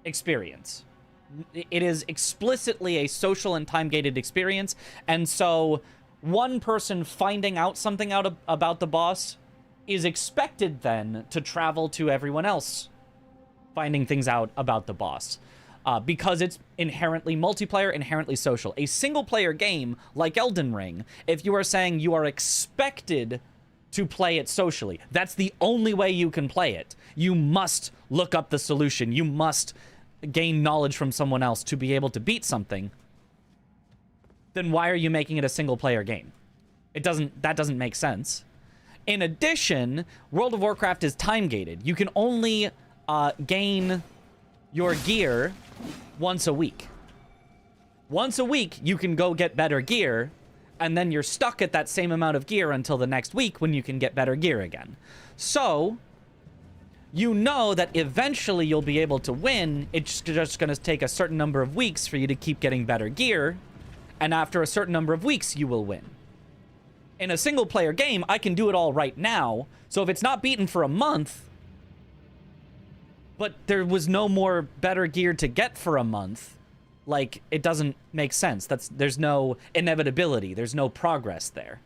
experience. It is explicitly a social and time-gated experience, and so one person finding out something about the boss is expected then to travel to everyone else finding things out about the boss. Because it's inherently multiplayer, inherently social. A single-player game like Elden Ring, if you are saying you are expected to play it socially, that's the only way you can play it. You must look up the solution. You must gain knowledge from someone else to be able to beat something. Then why are you making it a single-player game? That doesn't make sense. In addition, World of Warcraft is time-gated. You can only gain your gear once a week. Once a week, you can go get better gear, and then you're stuck at that same amount of gear until the next week when you can get better gear again. So, you know that eventually you'll be able to win. It's just going to take a certain number of weeks for you to keep getting better gear, and after a certain number of weeks, you will win. In a single-player game, I can do it all right now, so if it's not beaten for a month, but there was no more better gear to get for a month, like, it doesn't make sense. There's no inevitability. There's no progress there.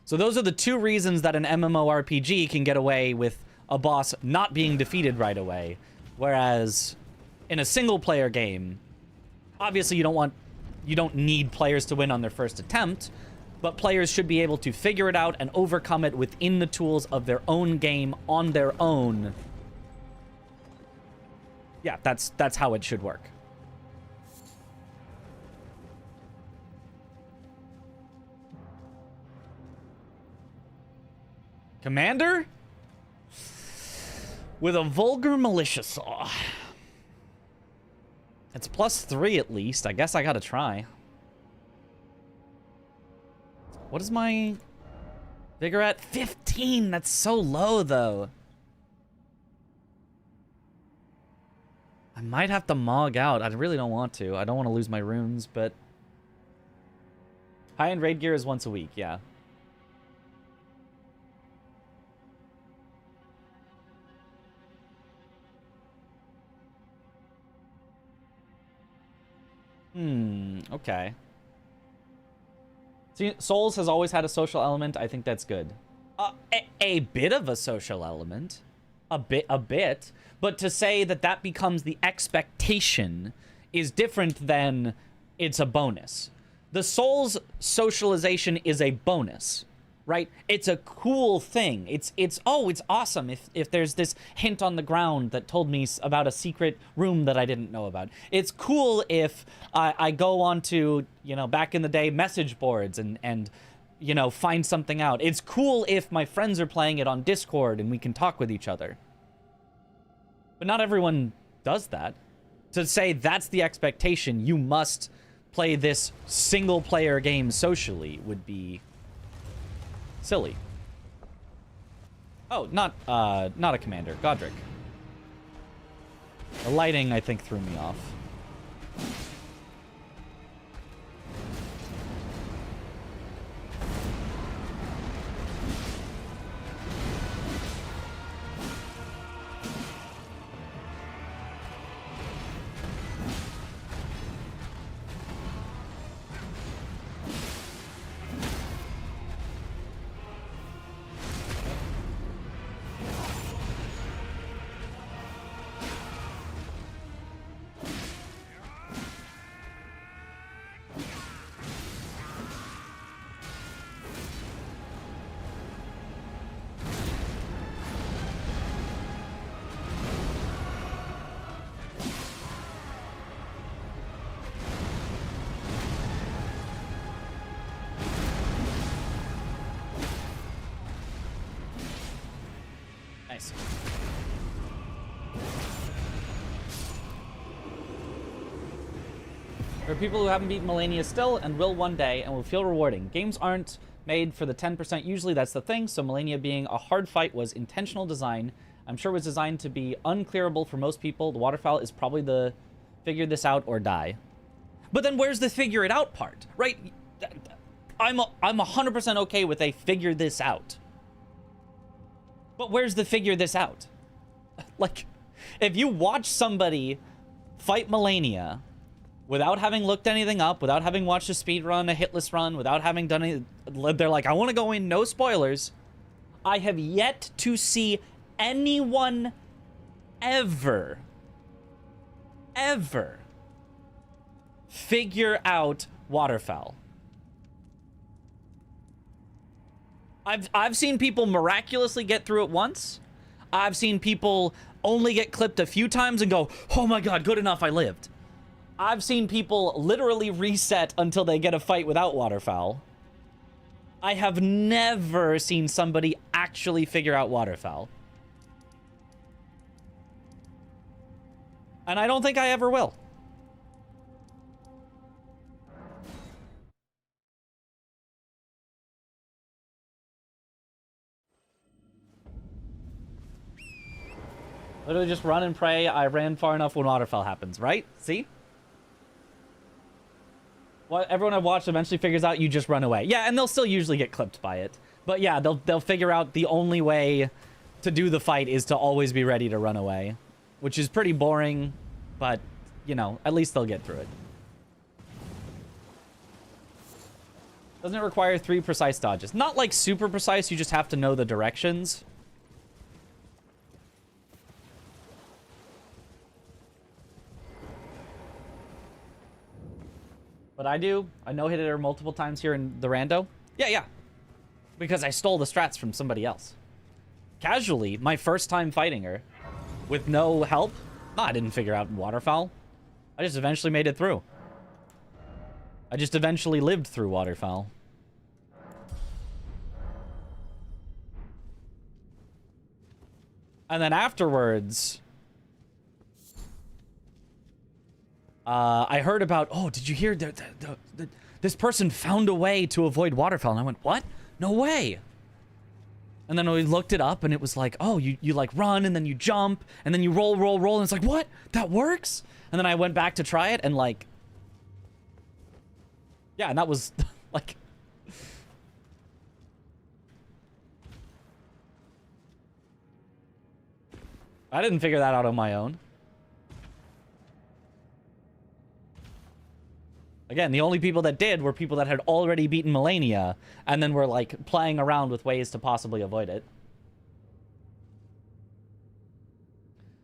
So those are the two reasons that an MMORPG can get away with a boss not being defeated right away. Whereas in a single-player game, obviously you don't need players to win on their first attempt, but players should be able to figure it out and overcome it within the tools of their own game on their own. Yeah, that's how it should work. Commander? With a vulgar militia saw. It's +3 at least. I guess I gotta try. What is my vigor at? 15! That's so low, though. I might have to mog out. I really don't want to. I don't want to lose my runes, but... High-end raid gear is once a week, yeah. Okay. See, Souls has always had a social element. I think that's good. A bit of a social element. A bit. But to say that that becomes the expectation is different than it's a bonus. The Souls socialization is a bonus, right? It's a cool thing. It's awesome if there's this hint on the ground that told me about a secret room that I didn't know about. It's cool if I go onto, back in the day, message boards and find something out. It's cool if my friends are playing it on Discord and we can talk with each other. But not everyone does that. To say that's the expectation, you must play this single-player game socially would be silly. Oh, not a commander. Godric. The lighting, I think, threw me off. Nice. There are people who haven't beaten Melania still and will one day and will feel rewarding. Games aren't made for the 10%. Usually that's the thing. So Melania being a hard fight was intentional design. I'm sure it was designed to be unclearable for most people. The waterfowl is probably the figure this out or die. But then where's the figure it out part, right? I'm 100% okay with a figure this out. But where's the figure this out? Like, if you watch somebody fight Melania without having looked anything up, without having watched a speed run, a hitless run, without having done any, they're like, I want to go in, no spoilers. I have yet to see anyone ever figure out waterfowl. I've seen people miraculously get through it once. I've seen people only get clipped a few times and go, oh my god, good enough, I lived. I've seen people literally reset until they get a fight without waterfowl. I have never seen somebody actually figure out waterfowl. And I don't think I ever will. Literally just run and pray. I ran far enough when waterfowl happens, right? See? What everyone I've watched eventually figures out you just run away. Yeah, and they'll still usually get clipped by it. But yeah, they'll figure out the only way to do the fight is to always be ready to run away. Which is pretty boring, but, you know, at least they'll get through it. Doesn't it require 3 precise dodges? Not like super precise, you just have to know the directions. But I do. I no-hit her multiple times here in the rando. Yeah. Because I stole the strats from somebody else. Casually, my first time fighting her. With no help. No, I didn't figure out waterfowl. I just eventually made it through. I just eventually lived through waterfowl. And then afterwards... I heard about, oh, did you hear this person found a way to avoid waterfowl? And I went, what? No way. And then we looked it up and it was like, oh, you like run and then you jump and then you roll. And it's like, what? That works? And then I went back to try it and like, yeah, and that was like, I didn't figure that out on my own. Again, the only people that did were people that had already beaten Melania and then were, like, playing around with ways to possibly avoid it.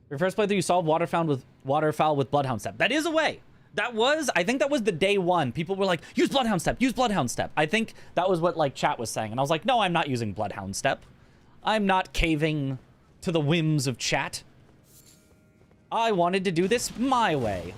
Your first playthrough, you solved waterfowl with Bloodhound Step. That is a way. That was, I think that was the day one. People were like, use Bloodhound Step, use Bloodhound Step. I think that was what, like, chat was saying. And I was like, no, I'm not using Bloodhound Step. I'm not caving to the whims of chat. I wanted to do this my way.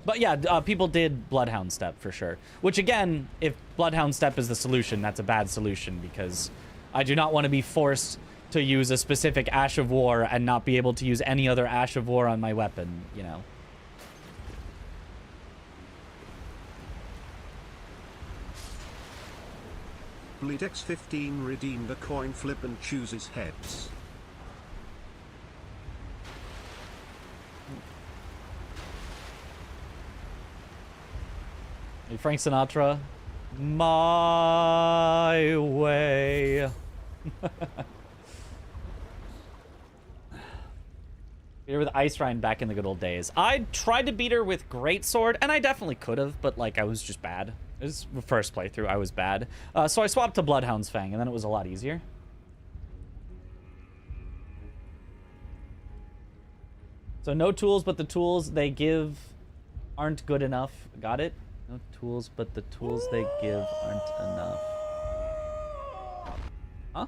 But yeah, people did Bloodhound Step for sure. Which again, if Bloodhound Step is the solution, that's a bad solution because I do not want to be forced to use a specific Ash of War and not be able to use any other Ash of War on my weapon, you know. BleedX15 redeemed a coin flip and chooses heads. Hey, Frank Sinatra, my way. Beat her with Ice Rind back in the good old days. I tried to beat her with Greatsword, and I definitely could have, but like I was just bad. It was the first playthrough, I was bad. So I swapped to Bloodhound's Fang, and then it was a lot easier. So no tools, but the tools they give aren't good enough. Got it? No tools, but the tools they give aren't enough. Huh?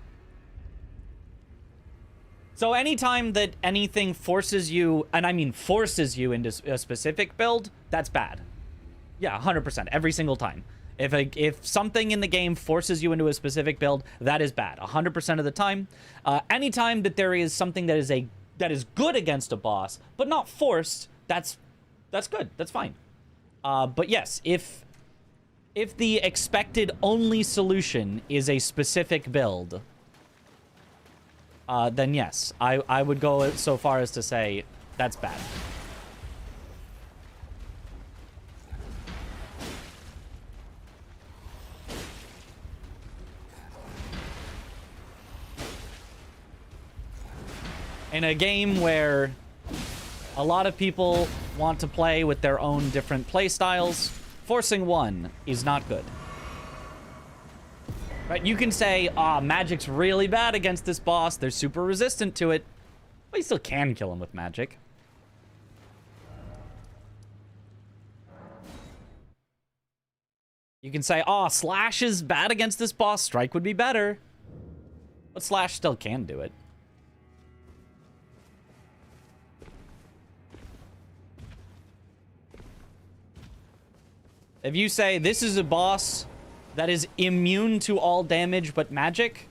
So anytime that anything forces you, and I mean forces you into a specific build, that's bad. Yeah, 100%, every single time. If something in the game forces you into a specific build, that is bad, 100% of the time. Anytime that there is something that is good against a boss, but not forced, that's good. That's fine. But yes, if the expected only solution is a specific build, then yes, I would go so far as to say that's bad. In a game where a lot of people want to play with their own different play styles, forcing one is not good. Right? You can say, magic's really bad against this boss. They're super resistant to it. But you still can kill him with magic. You can say, Slash is bad against this boss. Strike would be better. But Slash still can do it. If you say this is a boss that is immune to all damage but magic,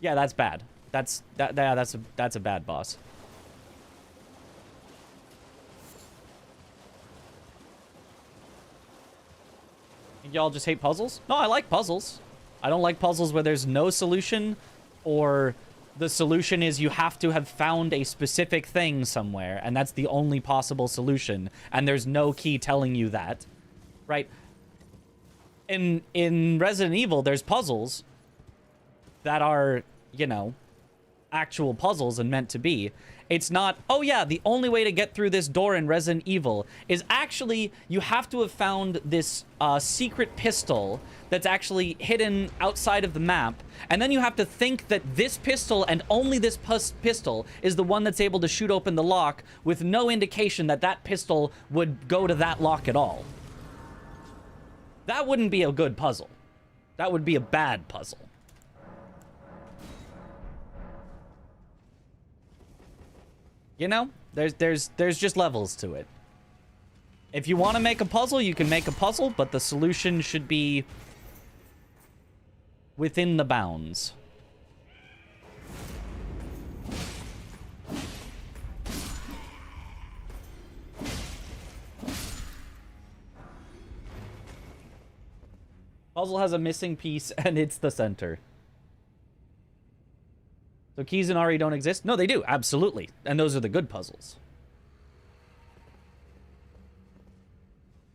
yeah, that's bad. That's a bad boss. Y'all just hate puzzles? No, I like puzzles. I don't like puzzles where there's no solution, or the solution is you have to have found a specific thing somewhere, and that's the only possible solution, and there's no key telling you that. Right? In Resident Evil, there's puzzles that are, you know, actual puzzles and meant to be. It's not, oh yeah, the only way to get through this door in Resident Evil is actually you have to have found this secret pistol that's actually hidden outside of the map, and then you have to think that this pistol and only this pistol is the one that's able to shoot open the lock, with no indication that that pistol would go to that lock at all. That wouldn't be a good puzzle. That would be a bad puzzle. You know, there's just levels to it. If you want to make a puzzle, you can make a puzzle, but the solution should be within the bounds. Puzzle has a missing piece, and it's the center. So keys in RE don't exist? No, they do, absolutely. And those are the good puzzles.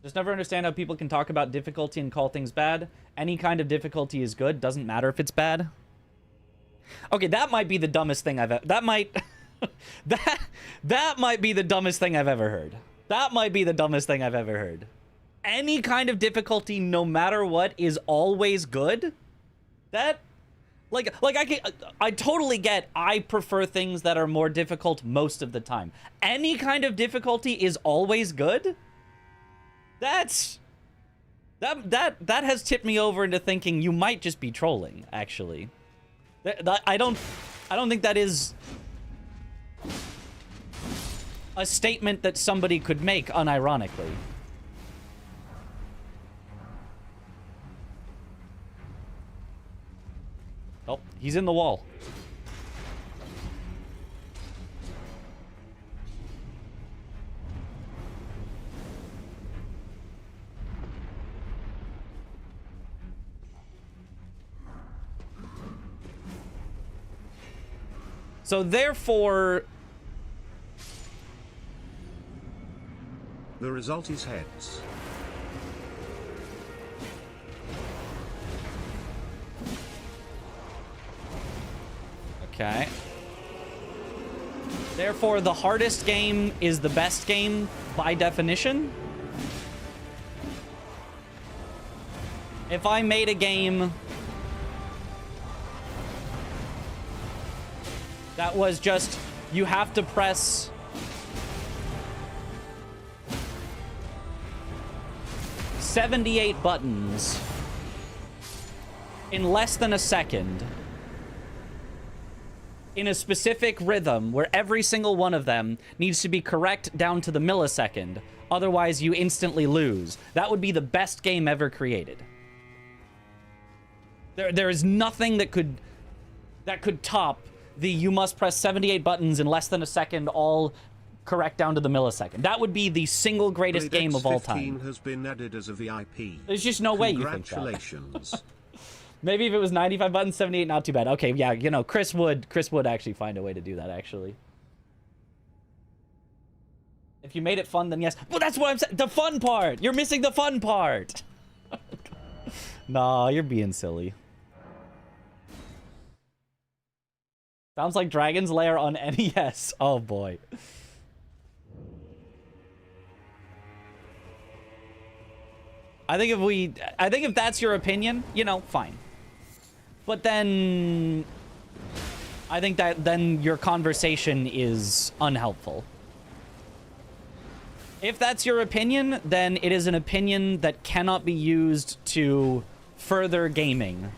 Just never understand how people can talk about difficulty and call things bad. Any kind of difficulty is good, doesn't matter if it's bad. Okay, that might be the dumbest thing I've ever... That might... that might be the dumbest thing I've ever heard. That might be the dumbest thing I've ever heard. Any kind of difficulty, no matter what, is always good? That... Like I totally get I prefer things that are more difficult most of the time. Any kind of difficulty is always good? That has tipped me over into thinking you might just be trolling, actually. I don't think that is a statement that somebody could make unironically. Oh, he's in the wall. So therefore... The result is heads. Okay. Therefore, the hardest game is the best game by definition. If I made a game that was just, you have to press '78 buttons in less than a second, in a specific rhythm where every single one of them needs to be correct down to the millisecond, otherwise you instantly lose, that would be the best game ever created. There is nothing that could top the you must press 78 buttons in less than a second, all correct down to the millisecond. That would be the single greatest game of all time. 15 has been added as a VIP. There's just no way you think that. Congratulations. Maybe if it was 95 buttons, 78, not too bad. Okay, yeah, you know, Chris would actually find a way to do that, actually. If you made it fun, then yes. Well, that's what I'm saying. The fun part. You're missing the fun part. Nah, you're being silly. Sounds like Dragon's Lair on NES. Oh, boy. I think if that's your opinion, you know, fine. But then I think that then your conversation is unhelpful. If that's your opinion, then it is an opinion that cannot be used to further gaming.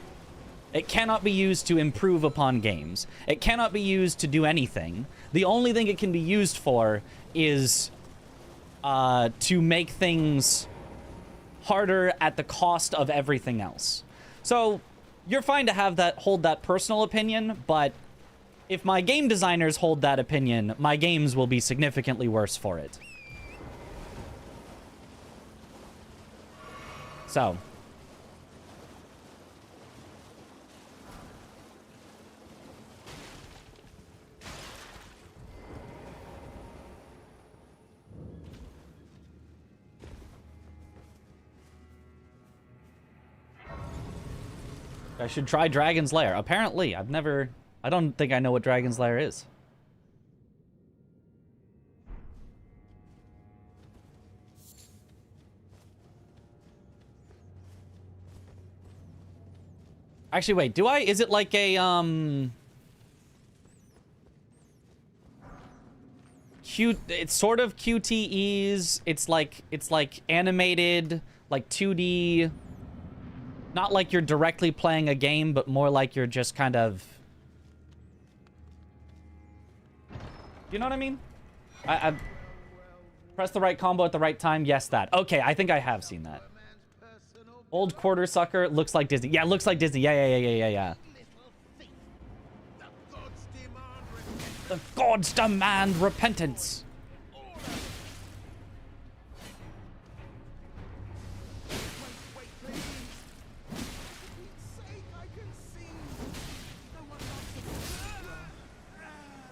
It cannot be used to improve upon games. It cannot be used to do anything. The only thing it can be used for is to make things harder at the cost of everything else. So you're fine to have hold that personal opinion, but if my game designers hold that opinion, my games will be significantly worse for it. So I should try Dragon's Lair. Apparently, I don't think I know what Dragon's Lair is. Actually, wait, is it like a, it's sort of QTEs, it's like animated, like 2D, not like you're directly playing a game, but more like you're just kind of, you know what I mean? I press the right combo at the right time, yes, that. Okay, I think I have seen that. Old quarter sucker, looks like Disney. Yeah, looks like Disney. Yeah. The gods demand repentance.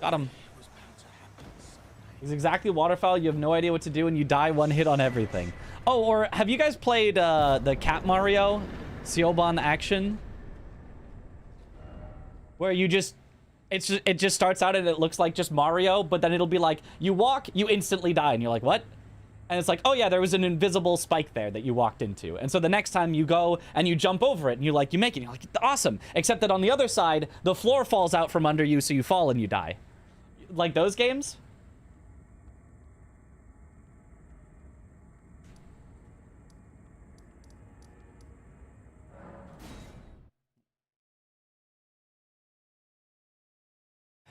Got him. He's exactly waterfowl. You have no idea what to do and you die one hit on everything. Oh, or have you guys played the Cat Mario Siobhan Action? Where you just, it just starts out and it looks like just Mario, but then it'll be like, you walk, you instantly die, and you're like, what? And it's like, oh yeah, there was an invisible spike there that you walked into. And so the next time you go and you jump over it and you make it, and you're like, awesome. Except that on the other side, the floor falls out from under you, so you fall and you die. Like those games?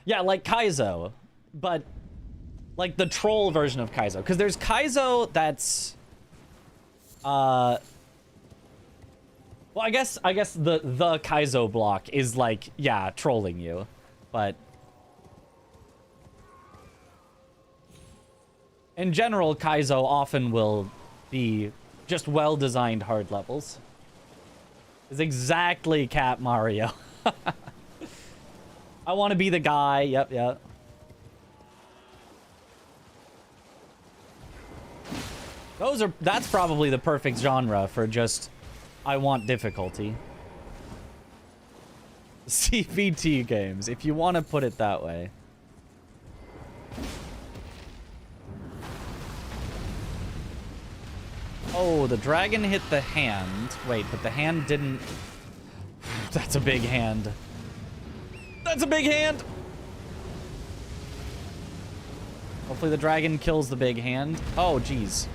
Yeah, like Kaizo, but like the troll version of Kaizo. Because there's Kaizo that's, well, I guess the Kaizo block is like, yeah, trolling you, but in general, Kaizo often will be just well-designed hard levels. It's exactly Cat Mario. I want to be the guy. Yep. That's probably the perfect genre for just, I want difficulty. CBT games, if you want to put it that way. Oh, the dragon hit the hand. Wait, but the hand didn't... That's a big hand. That's a big hand! Hopefully the dragon kills the big hand. Oh, jeez.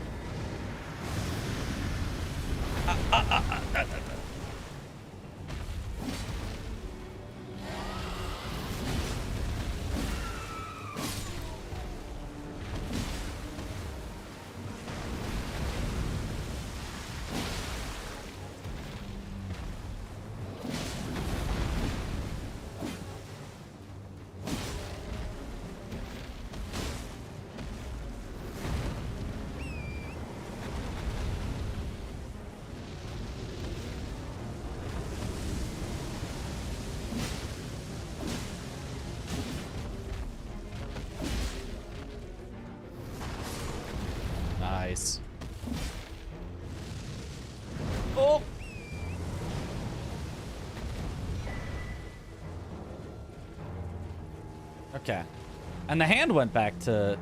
Nice. Oh! Okay. And the hand went back to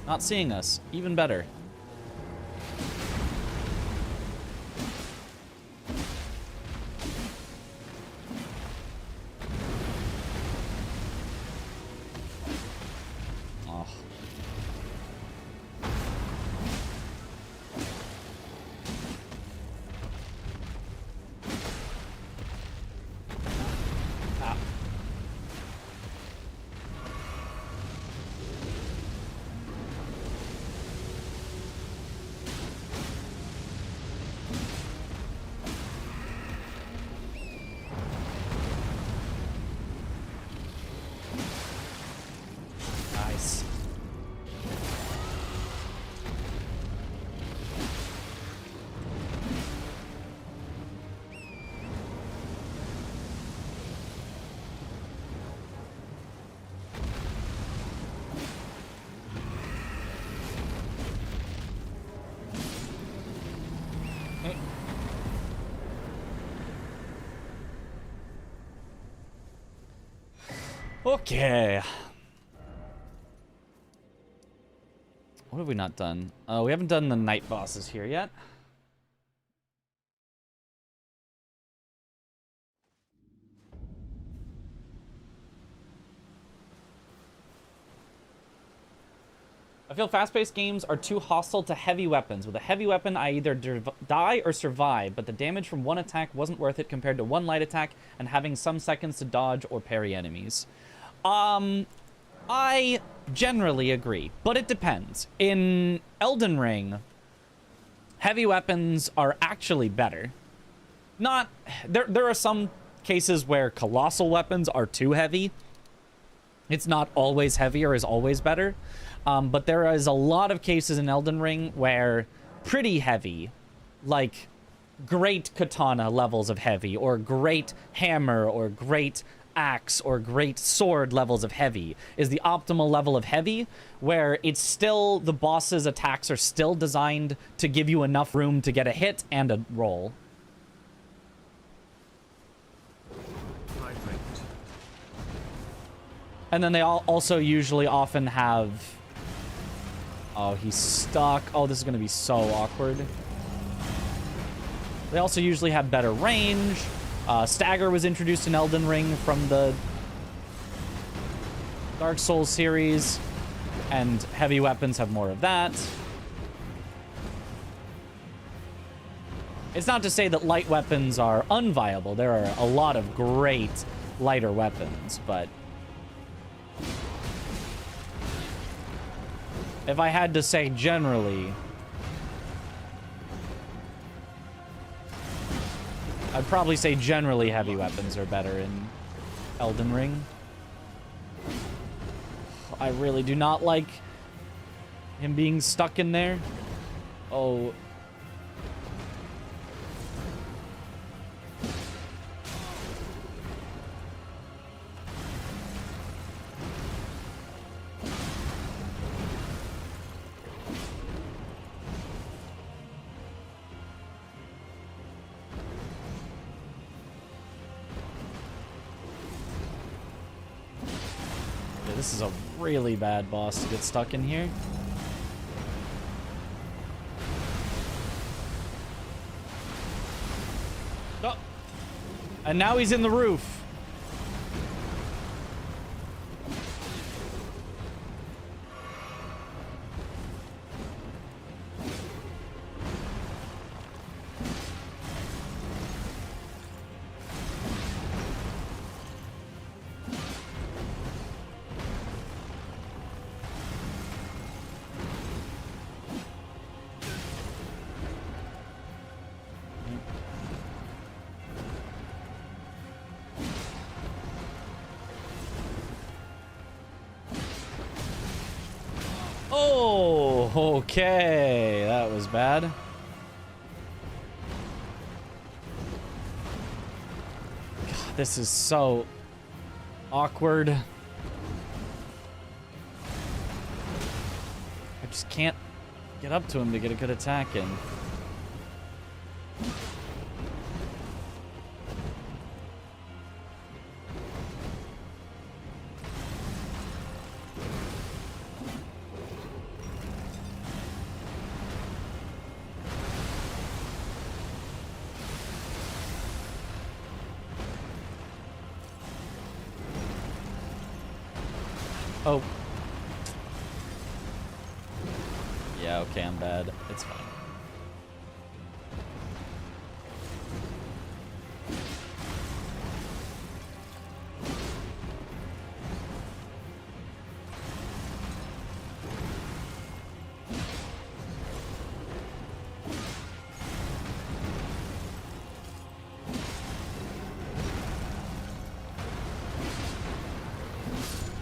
not seeing us. Even better. Oh. Ah. Nice. Okay. What have we not done? We haven't done the night bosses here yet. I feel fast-paced games are too hostile to heavy weapons. With a heavy weapon, I either die or survive, but the damage from one attack wasn't worth it compared to one light attack and having some seconds to dodge or parry enemies. I generally agree, but it depends. In Elden Ring, heavy weapons are actually better. There are some cases where colossal weapons are too heavy. It's not always heavier is always better. But there is a lot of cases in Elden Ring where pretty heavy, like great katana levels of heavy, or great hammer, or great axe, or great sword levels of heavy is the optimal level of heavy, where it's still, the boss's attacks are still designed to give you enough room to get a hit and a roll. And then they also usually often have... Oh, he's stuck. Oh, this is going to be so awkward. They also usually have better range. Stagger was introduced in Elden Ring from the Dark Souls series, and heavy weapons have more of that. It's not to say that light weapons are unviable. There are a lot of great lighter weapons, but if I had to say generally, I'd probably say generally heavy weapons are better in Elden Ring. I really do not like him being stuck in there. Oh. This is a really bad boss to get stuck in here. Oh. And now he's in the roof. Oh, okay. That was bad. God, this is so awkward. I just can't Get up to him to get a good attack in. Oh. Yeah, okay, I'm bad. It's fine.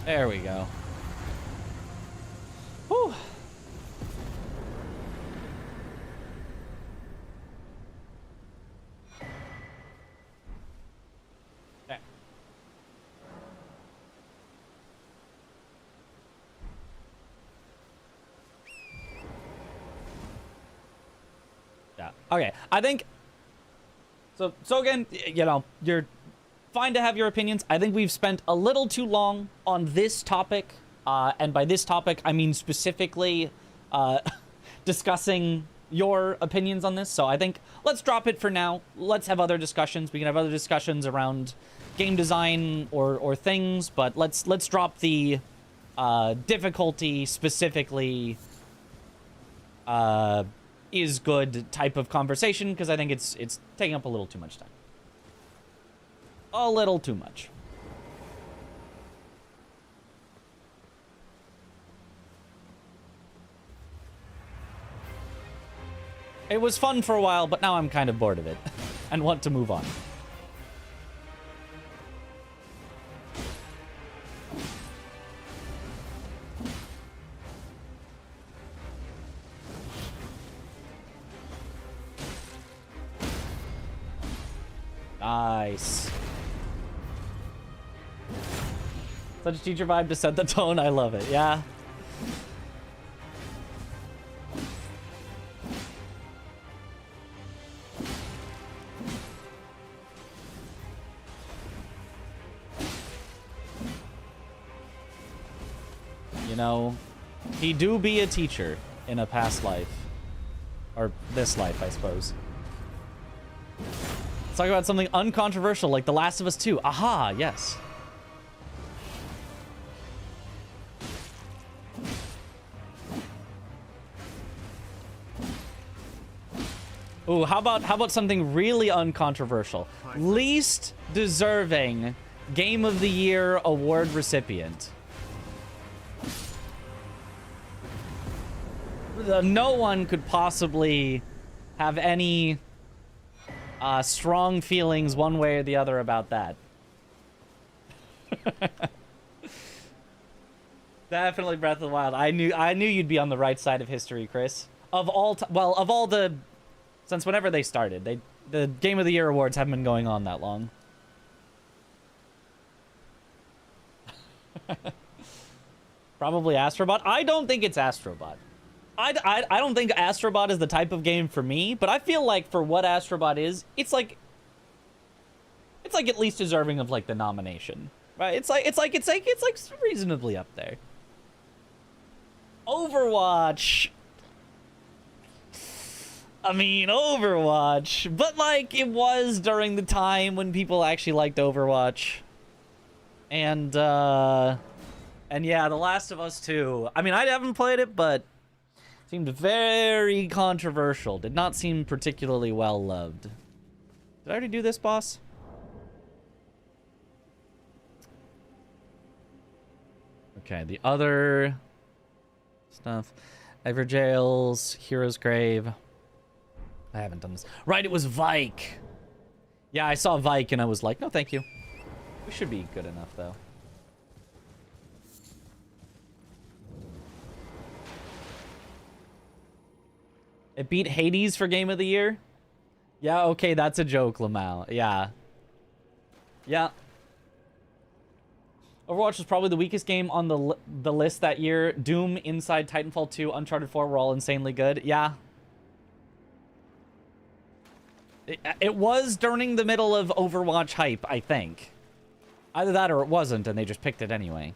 There we go. Whew. There. Yeah. Okay. I think so again, you know, you're fine to have your opinions. I think we've spent a little too long on this topic. And by this topic, I mean specifically discussing your opinions on this. So I think let's drop it for now. Let's have other discussions. We can have other discussions around game design or things, but let's drop the difficulty specifically is good type of conversation, because I think it's taking up a little too much time. A little too much. It was fun for a while, but now I'm kind of bored of it and want to move on. Nice. Such a teacher vibe to set the tone. I love it. Yeah. You know, he do be a teacher in a past life. Or this life, I suppose. Let's talk about something uncontroversial like The Last of Us 2. Aha, yes. Ooh, how about something really uncontroversial? Least deserving Game of the Year award recipient. No one could possibly have any strong feelings one way or the other about that. Definitely Breath of the Wild. I knew you'd be on the right side of history, Chris. Of all the since whenever they started, the Game of the Year awards haven't been going on that long. Probably Astrobot. I don't think it's Astrobot. I don't think Astrobot is the type of game for me, but I feel like for what Astrobot is, it's like at least deserving of like the nomination, right? It's like reasonably up there. Overwatch. I mean, Overwatch, but like it was during the time when people actually liked Overwatch. And yeah, The Last of Us 2. I mean, I haven't played it, but seemed very controversial. Did not seem particularly well loved. Did I already do this, boss? Okay, the other stuff. Everjails, Hero's Grave. I haven't done this. Right, it was Vike. Yeah, I saw Vike and I was like, no, thank you. We should be good enough, though. It beat Hades for Game of the Year? Yeah, okay, that's a joke, Lamau. Yeah. Yeah. Overwatch was probably the weakest game on the list that year. Doom, Inside, Titanfall 2, Uncharted 4 were all insanely good. Yeah. It was during the middle of Overwatch hype, I think. Either that or it wasn't, and they just picked it anyway.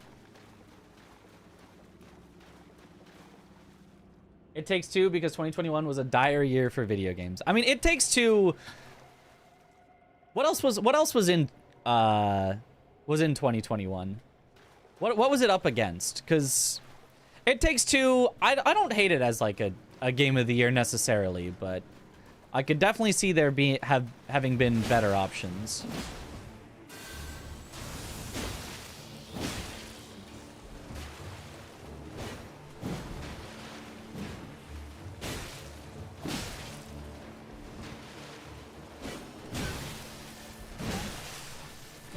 It Takes Two because 2021 was a dire year for video games. I mean, It Takes Two. What else was in 2021? What was it up against? Because It Takes Two, I don't hate it as like a game of the year necessarily, but I could definitely see there having been better options.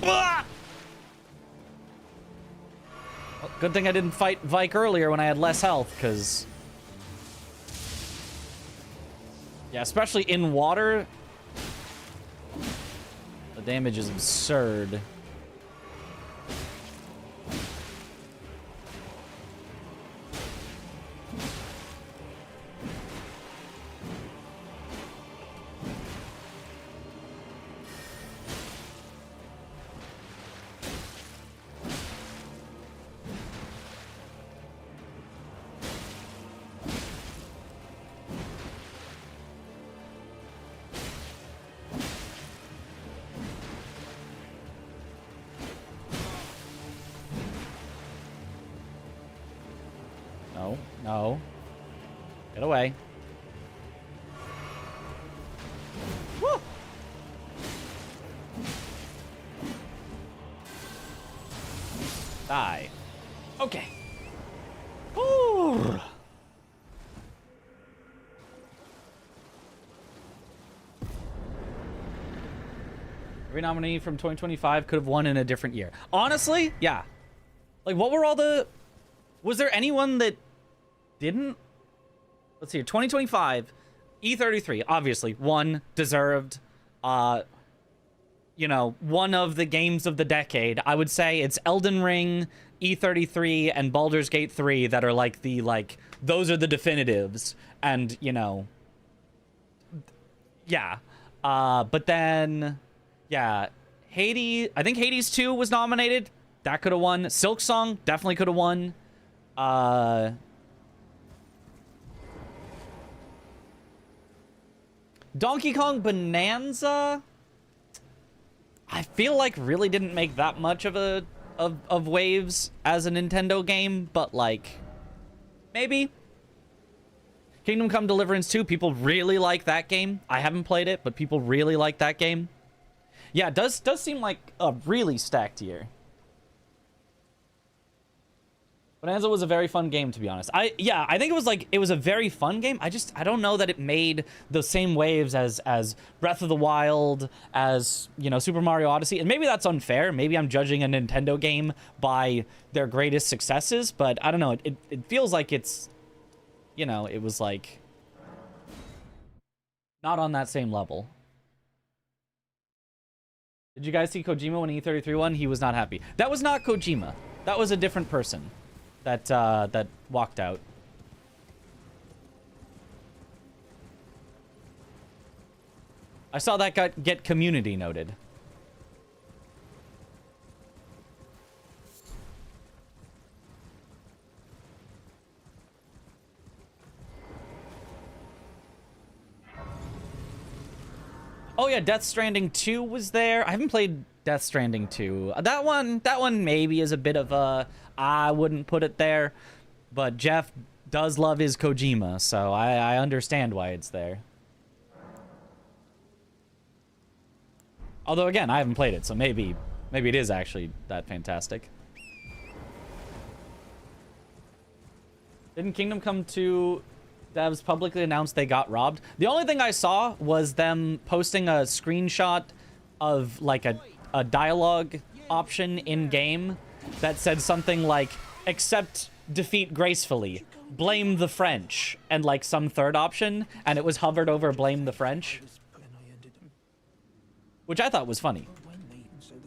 Ah! Well, good thing I didn't fight Vike earlier when I had less health, because... yeah, especially in water, the damage is absurd. No, no. Get away. Woo! Die. Okay. Ooh. Every nominee from 2025 could have won in a different year. Honestly, yeah. Like, what were all the... was there anyone that didn't? Let's see here. 2025, E33, obviously, won, deserved. You know, one of the games of the decade. I would say it's Elden Ring, E33, and Baldur's Gate 3 that are like the, those are the definitives. And, you know, yeah. But then, yeah, Hades, I think Hades 2 was nominated. That could have won. Silksong definitely could have won. Donkey Kong Bonanza, I feel like really didn't make that much of waves as a Nintendo game, but like maybe. Kingdom Come Deliverance 2, people really like that game. I haven't played it, but people really like that game. Yeah, it does seem like a really stacked year. Bonanza was a very fun game, to be honest. I think it was a very fun game. I don't know that it made the same waves as Breath of the Wild, as, you know, Super Mario Odyssey. And maybe that's unfair. Maybe I'm judging a Nintendo game by their greatest successes, but I don't know. It feels like it's, you know, it was like not on that same level. Did you guys see Kojima when E33 won? He was not happy. That was not Kojima. That was a different person that walked out. I saw that get community noted. Oh yeah, Death Stranding 2 was there. I haven't played Death Stranding 2. That one maybe is a bit of a, I wouldn't put it there, but Jeff does love his Kojima, so I understand why it's there. Although again, I haven't played it, so maybe it is actually that fantastic. Didn't Kingdom Come 2 devs publicly announced they got robbed? The only thing I saw was them posting a screenshot of like a dialogue option in game that said something like, accept defeat gracefully, blame the French, and like some third option, and it was hovered over blame the French, which I thought was funny.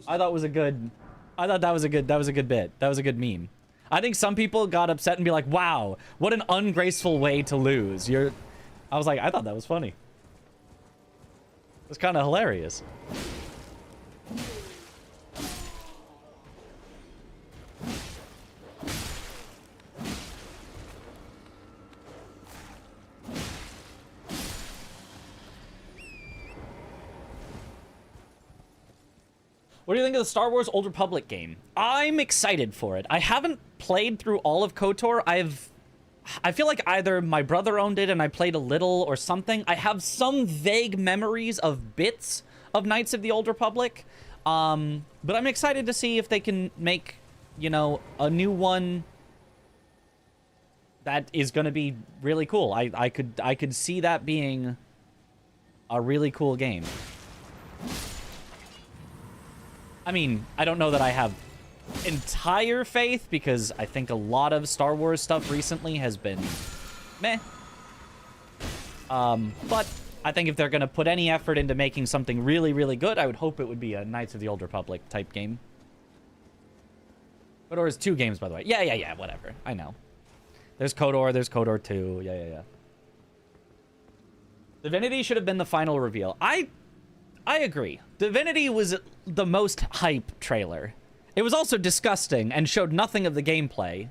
I thought was a good I thought that was a good bit. That was a good meme. I think some people got upset and be like, wow, what an ungraceful way to lose. I was like, I thought that was funny. It's kind of hilarious. What do you think of the Star Wars Old Republic game? I'm excited for it. I haven't played through all of KOTOR. I feel like either my brother owned it and I played a little or something. I have some vague memories of bits of Knights of the Old Republic. But I'm excited to see if they can make, you know, a new one that is going to be really cool. I could see that being a really cool game. I mean, I don't know that I have entire faith because I think a lot of Star Wars stuff recently has been meh. But I think if they're going to put any effort into making something really, really good, I would hope it would be a Knights of the Old Republic type game. KOTOR is 2 games, by the way. Yeah, whatever. I know. There's KOTOR, there's KOTOR 2. Yeah. Divinity should have been the final reveal. I agree. Divinity was the most hype trailer. It was also disgusting and showed nothing of the gameplay.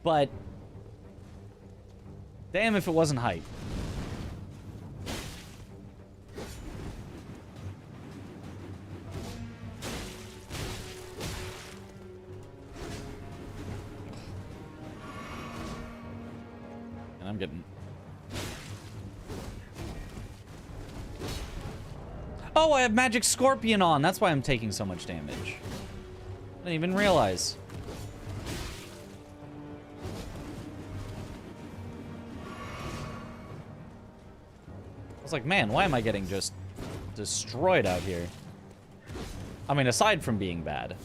But damn if it wasn't hype. And I'm getting... Oh, I have Magic Scorpion on. That's why I'm taking so much damage. I didn't even realize. I was like, man, why am I getting just destroyed out here? I mean, aside from being bad.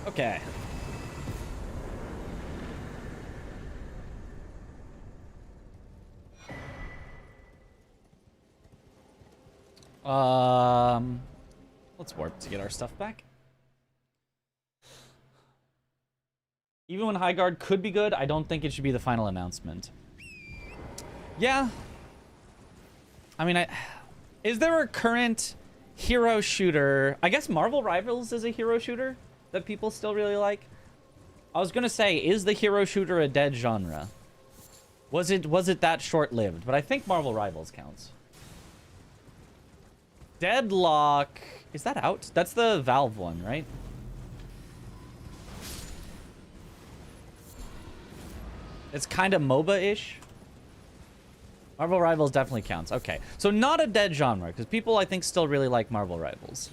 Okay. Let's warp to get our stuff back. Even when High Guard could be good, I don't think it should be the final announcement. Yeah. I mean, is there a current hero shooter? I guess Marvel Rivals is a hero shooter that people still really like. I was gonna say, is the hero shooter a dead genre? Was it that short-lived? But I think Marvel Rivals counts. Deadlock, is that out? That's the Valve one, right? It's kind of MOBA-ish. Marvel Rivals definitely counts. Okay, so not a dead genre because people I think still really like Marvel Rivals.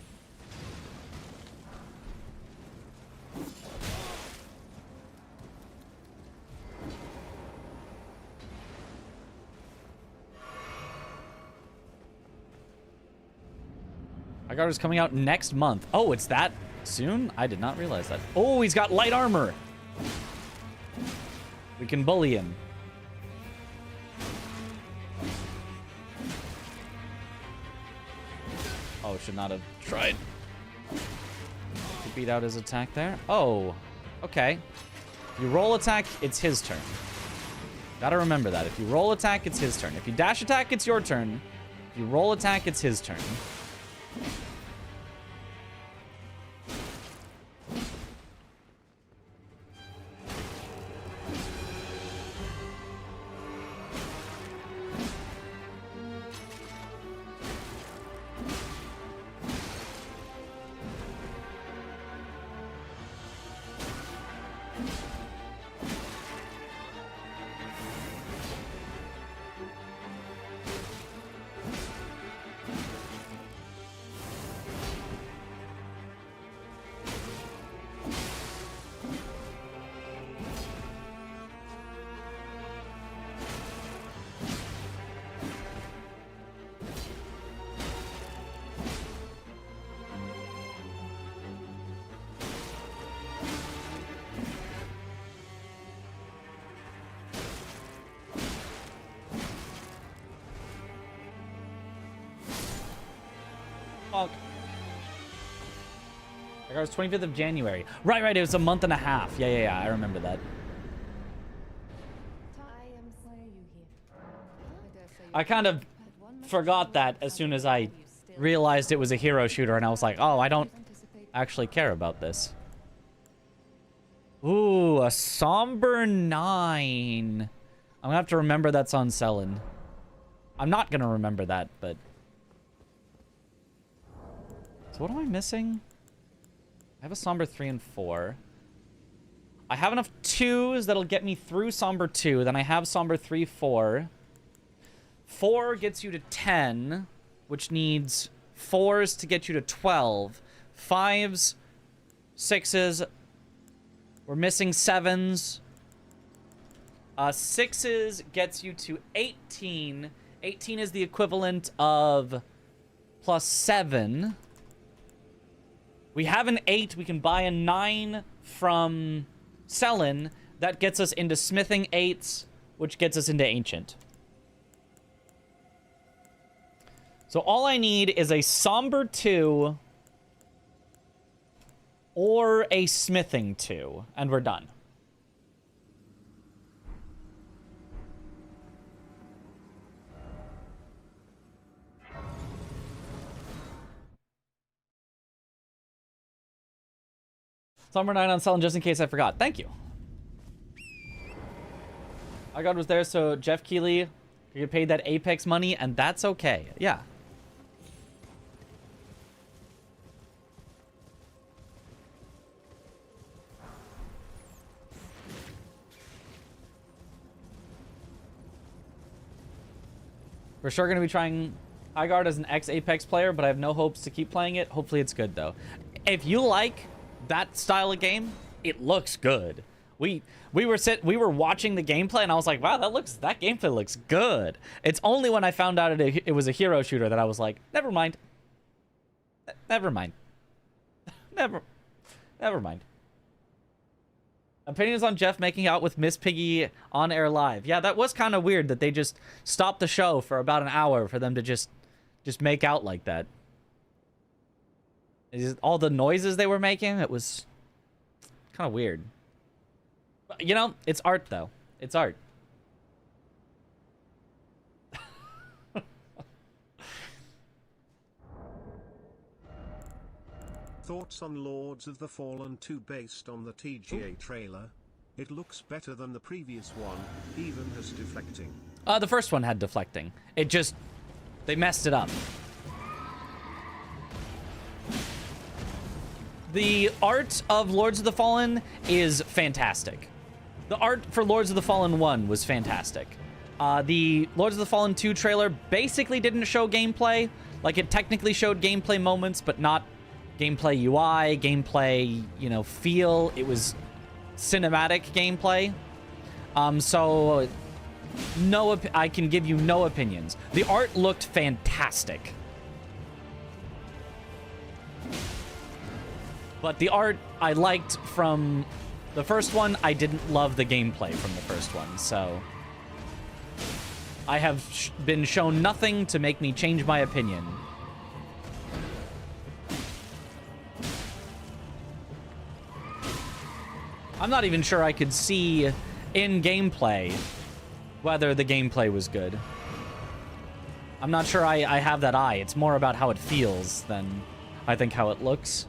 High Guard is coming out next month. Oh, it's that soon? I did not realize that. Oh, he's got light armor. We can bully him. Oh, should not have tried to beat out his attack there. Oh, okay. If you roll attack, it's his turn. Gotta remember that. If you roll attack, it's his turn. If you dash attack, it's your turn. If you roll attack, it's his turn. Fuck. It was 25th of January. Right. It was a month and a half. Yeah. I remember that. I kind of forgot that as soon as I realized it was a hero shooter, and I was like, oh, I don't actually care about this. Ooh, a somber 9. I'm gonna have to remember that's on Selin. I'm not gonna remember that, but... So what am I missing? I have a somber 3 and 4. I have enough 2s that'll get me through somber 2. Then I have somber 3, 4. 4 gets you to 10, which needs 4s to get you to 12. 5s, 6s. We're missing 7s. 6s gets you to 18. 18 is the equivalent of plus 7. We have an 8. We can buy a 9 from Selin. That gets us into smithing 8s, which gets us into ancient. So all I need is a somber 2 or a smithing 2, and we're done. Somber 9 on Selin, just in case I forgot. Thank you. Our God was there, so Jeff Keighley could get paid that Apex money, and that's okay. Yeah. We're sure going to be trying Highguard as an ex-Apex player, but I have no hopes to keep playing it. Hopefully it's good, though. If you like that style of game, it looks good. We were watching the gameplay, and I was like, wow, that gameplay looks good. It's only when I found out it was a hero shooter that I was like, never mind. Never mind. Never mind. Opinions on Jeff making out with Miss Piggy on air live. Yeah, that was kind of weird that they just stopped the show for about an hour for them to just make out like that. All the noises they were making, it was kind of weird. But, you know, it's art, though. It's art. Thoughts on Lords of the Fallen 2 based on the TGA trailer? It looks better than the previous one, even has deflecting. The first one had deflecting. They messed it up. The art of Lords of the Fallen is fantastic. The art for Lords of the Fallen 1 was fantastic. The Lords of the Fallen 2 trailer basically didn't show gameplay. Like, it technically showed gameplay moments, but not gameplay UI, gameplay, feel. It was cinematic gameplay. So I can give you no opinions. The art looked fantastic. But the art I liked from the first one, I didn't love the gameplay from the first one, so I have been shown nothing to make me change my opinion. I'm not even sure I could see in gameplay whether the gameplay was good. I'm not sure I have that eye. It's more about how it feels than I think how it looks.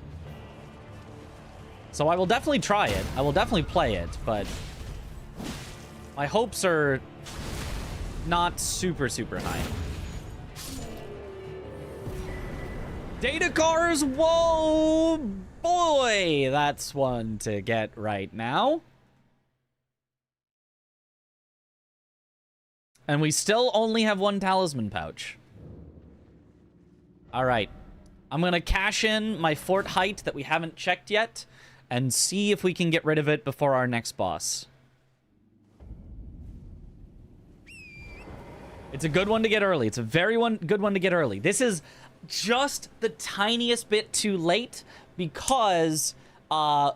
So I will definitely try it. I will definitely play it, but my hopes are not super, super high. Data cars, whoa, boy, that's one to get right now. And we still only have one talisman pouch. All right, I'm gonna cash in my fort height that we haven't checked yet and see if we can get rid of it before our next boss. It's a good one to get early. It's a very good one to get early. This is just the tiniest bit too late because I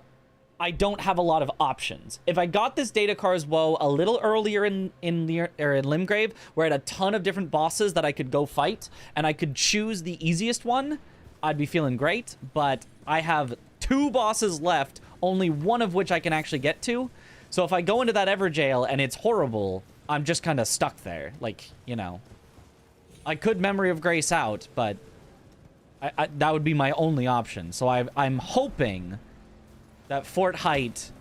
don't have a lot of options. If I got this Data Car's Woe a little earlier in Limgrave, where I had a ton of different bosses that I could go fight, and I could choose the easiest one, I'd be feeling great, but I have 2 bosses left, only one of which I can actually get to. So if I go into that Everjail and it's horrible, I'm just kind of stuck there. Like, you know. I could Memory of Grace out, but that would be my only option. So I'm hoping that Fort Height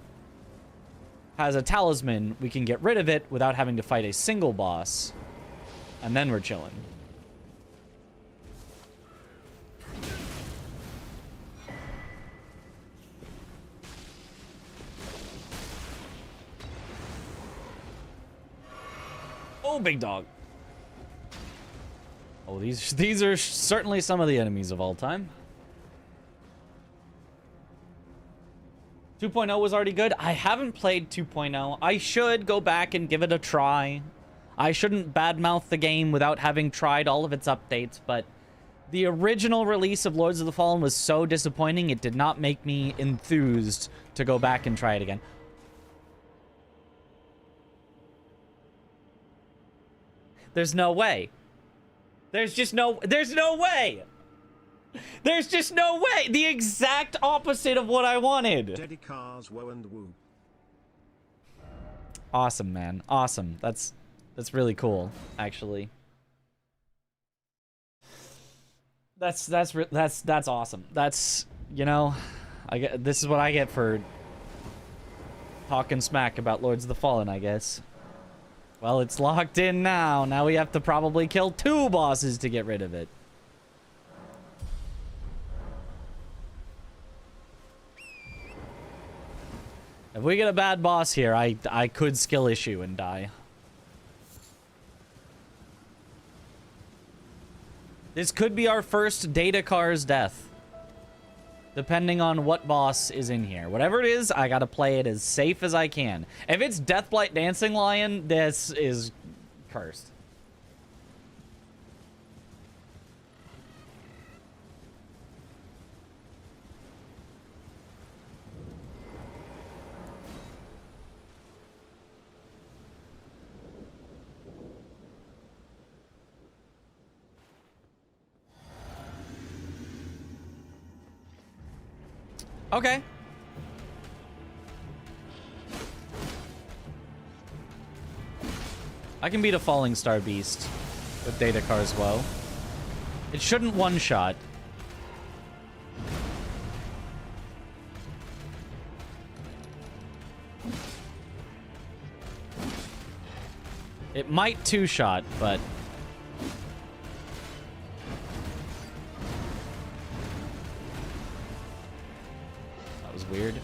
has a talisman. We can get rid of it without having to fight a single boss. And then we're chilling. Oh, big dog. Oh, these are certainly some of the enemies of all time. 2.0 was already good. I haven't played 2.0. I should go back and give it a try. I shouldn't badmouth the game without having tried all of its updates, but the original release of Lords of the Fallen was so disappointing, it did not make me enthused to go back and try it again. There's no way. There's just no way. There's just no way. The exact opposite of what I wanted. Dedicars woe and woo. Awesome, man. Awesome. That's really cool, actually. That's awesome. That's, you know, this is what I get for talking smack about Lords of the Fallen, I guess. Well, it's locked in now. Now we have to probably kill 2 bosses to get rid of it. If we get a bad boss here, I could skill issue and die. This could be our first Datakar's death. Depending on what boss is in here. Whatever it is, I gotta play it as safe as I can. If it's Deathblight Dancing Lion, this is cursed. Okay. I can beat a Falling Star Beast with Datakar's Woe. It shouldn't one-shot. It might two-shot, but... weird.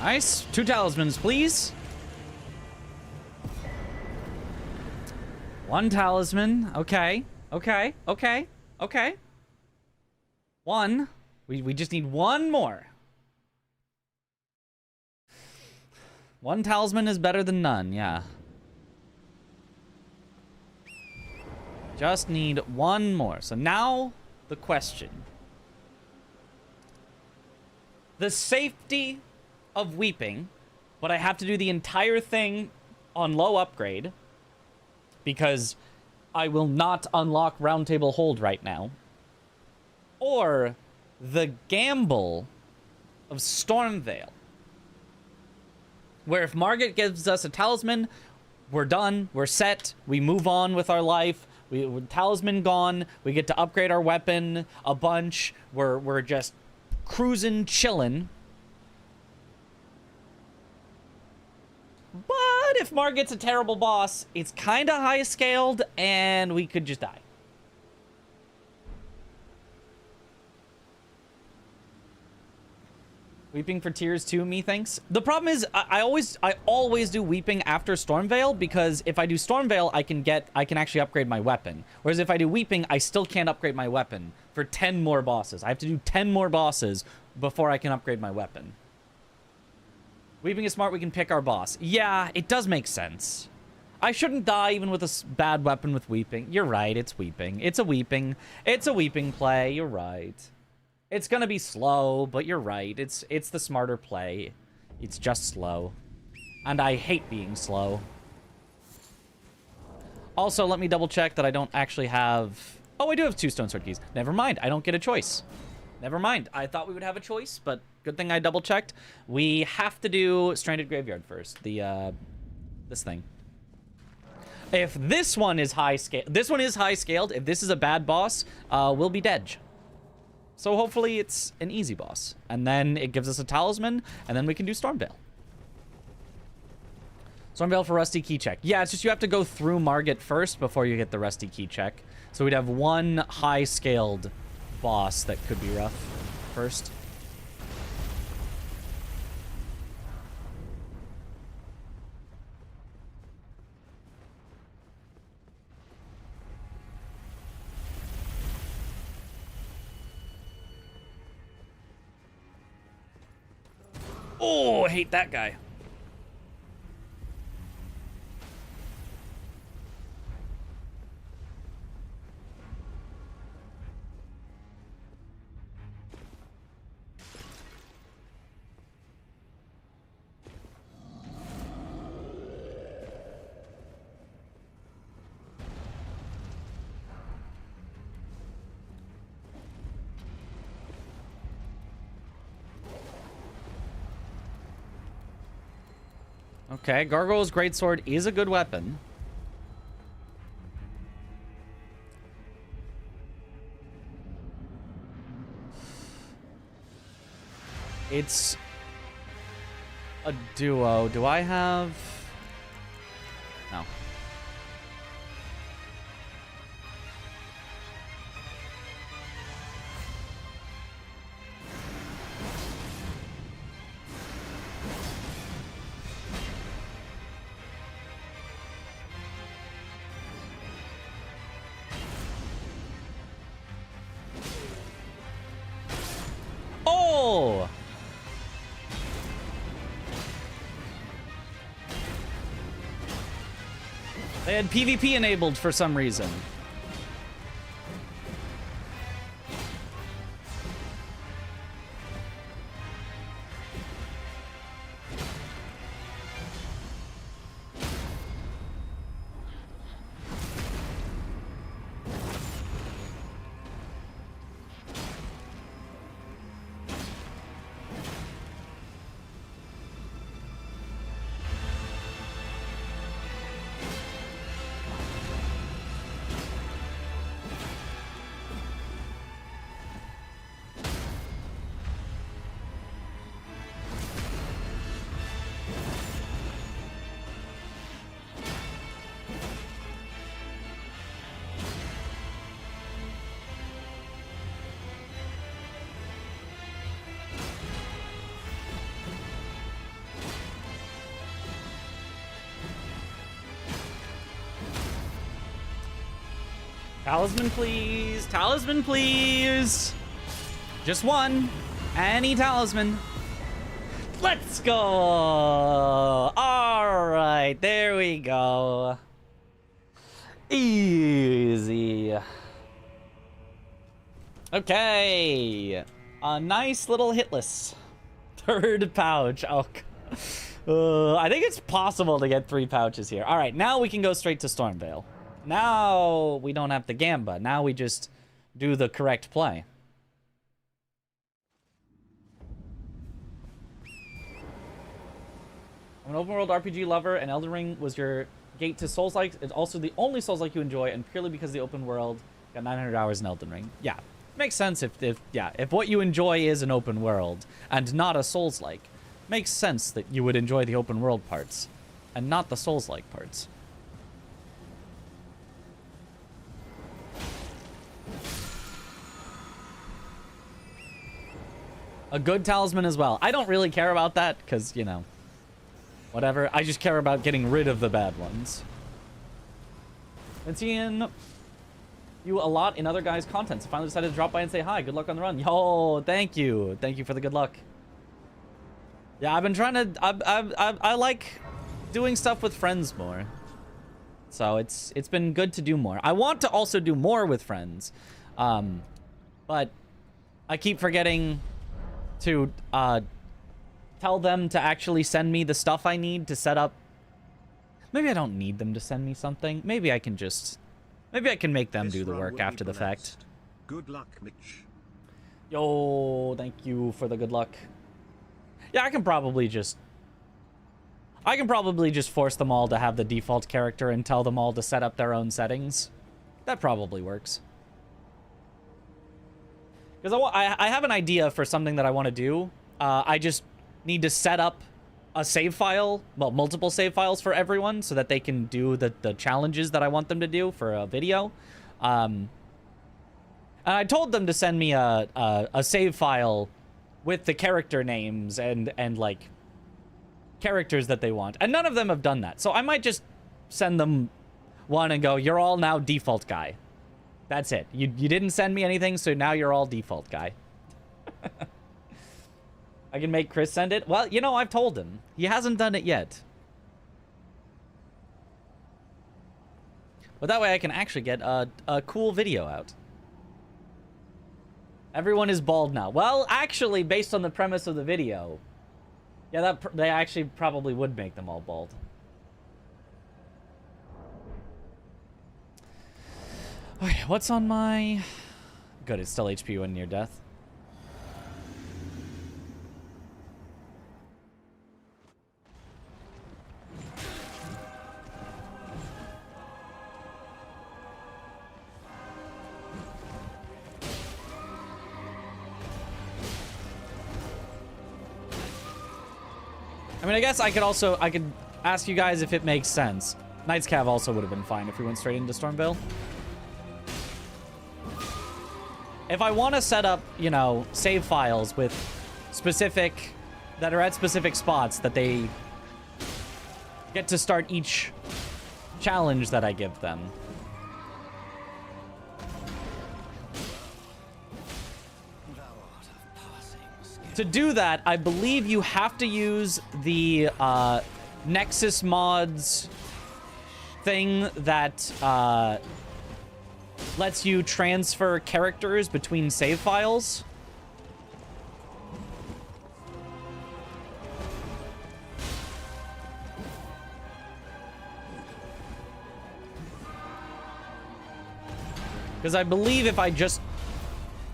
Nice. 2 talismans, please. 1 talisman. Okay. Okay. Okay. Okay. 1. We just need 1 more. 1 talisman is better than none, yeah. Just need 1 more. So now, the question. The safety of weeping, but I have to do the entire thing on low upgrade because I will not unlock Round Table Hold right now. Or the gamble of Stormveil, where if Margit gives us a talisman, we're done, we're set, we move on with our life, talisman gone, we get to upgrade our weapon a bunch, we're just cruising, chilling. But if Margit's a terrible boss, it's kind of high scaled and we could just die. Weeping for tears too, methinks. The problem is I always do weeping after Stormveil, because if I do Stormveil, I can actually upgrade my weapon. Whereas if I do weeping, I still can't upgrade my weapon for 10 more bosses. I have to do 10 more bosses before I can upgrade my weapon. Weeping is smart, we can pick our boss. Yeah, it does make sense. I shouldn't die even with a bad weapon with weeping. You're right, it's weeping. It's a weeping play, you're right. It's gonna be slow, but you're right. It's the smarter play. It's just slow. And I hate being slow. Also, let me double check that I don't actually have... Oh, I do have 2 Stone Sword keys. Never mind, I don't get a choice. Never mind. I thought we would have a choice, but good thing I double checked. We have to do Stranded Graveyard first. This thing. If this one is high scale, scaled. If this is a bad boss, we'll be dead. So hopefully it's an easy boss. And then it gives us a talisman, and then we can do Stormveil. Stormveil for Rusty Key check. Yeah, it's just you have to go through Margit first before you get the Rusty Key check. So we'd have 1 high-scaled boss that could be rough first. Oh, I hate that guy. Okay, Gargoyle's Greatsword is a good weapon. It's a duo. Do I have... No. Oh! They had PvP enabled for some reason. Talisman, please. Talisman, please. Just one. Any talisman. Let's go. All right, there we go. Easy. Okay. A nice little hitless. Third pouch. Oh, I think it's possible to get 3 pouches here. All right, now we can go straight to Stormveil. Now we don't have the Gamba. Now we just do the correct play. I'm an open world RPG lover, and Elden Ring was your gate to Souls-like. It's also the only Souls-like you enjoy, and purely because the open world got 900 hours in Elden Ring. Yeah, makes sense if what you enjoy is an open world and not a Souls-like. Makes sense that you would enjoy the open world parts and not the Souls-like parts. A good talisman as well. I don't really care about that because, you know, whatever. I just care about getting rid of the bad ones. Been seeing you a lot in other guys' content, so finally decided to drop by and say hi. Good luck on the run. Yo, thank you. Thank you for the good luck. Yeah, I've been trying to... I like doing stuff with friends more. So it's been good to do more. I want to also do more with friends. But I keep forgetting to tell them to actually send me the stuff I need to set up. Maybe I don't need them to send me something. Maybe I can just... Maybe I can make them do the work after the fact. Good luck, Mitch. Yo, thank you for the good luck. Yeah, I can probably just force them all to have the default character and tell them all to set up their own settings. That probably works. Because I have an idea for something that I want to do. I just need to set up a save file, well, multiple save files for everyone so that they can do the challenges that I want them to do for a video. And I told them to send me a save file with the character names and like characters that they want. And none of them have done that. So I might just send them one and go, you're all now default guy. That's it. You didn't send me anything, so now you're all default guy. I can make Chris send it. Well, you know, I've told him. He hasn't done it yet. But that way I can actually get a cool video out. Everyone is bald now. Well, actually, based on the premise of the video, yeah, they actually probably would make them all bald. Okay, what's on my... Good, it's still HP when near death. I mean, I guess I could ask you guys if it makes sense. Knight's Cav also would have been fine if we went straight into Stormveil. If I want to set up, you know, save files with that are at specific spots that they get to start each challenge that I give them. To do that, I believe you have to use the Nexus mods thing that lets you transfer characters between save files. Because I believe if I just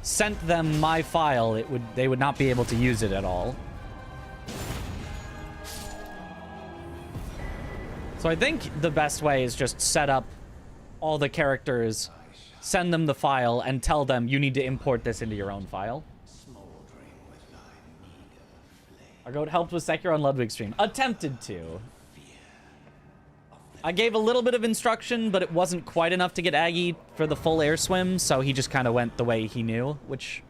sent them my file, they would not be able to use it at all. So I think the best way is just set up all the characters, send them the file, and tell them you need to import this into your own file. Our goat helped with Sekiro on Ludwig's stream. Attempted to. I gave a little bit of instruction, but it wasn't quite enough to get Aggie for the full air swim, so he just kind of went the way he knew, which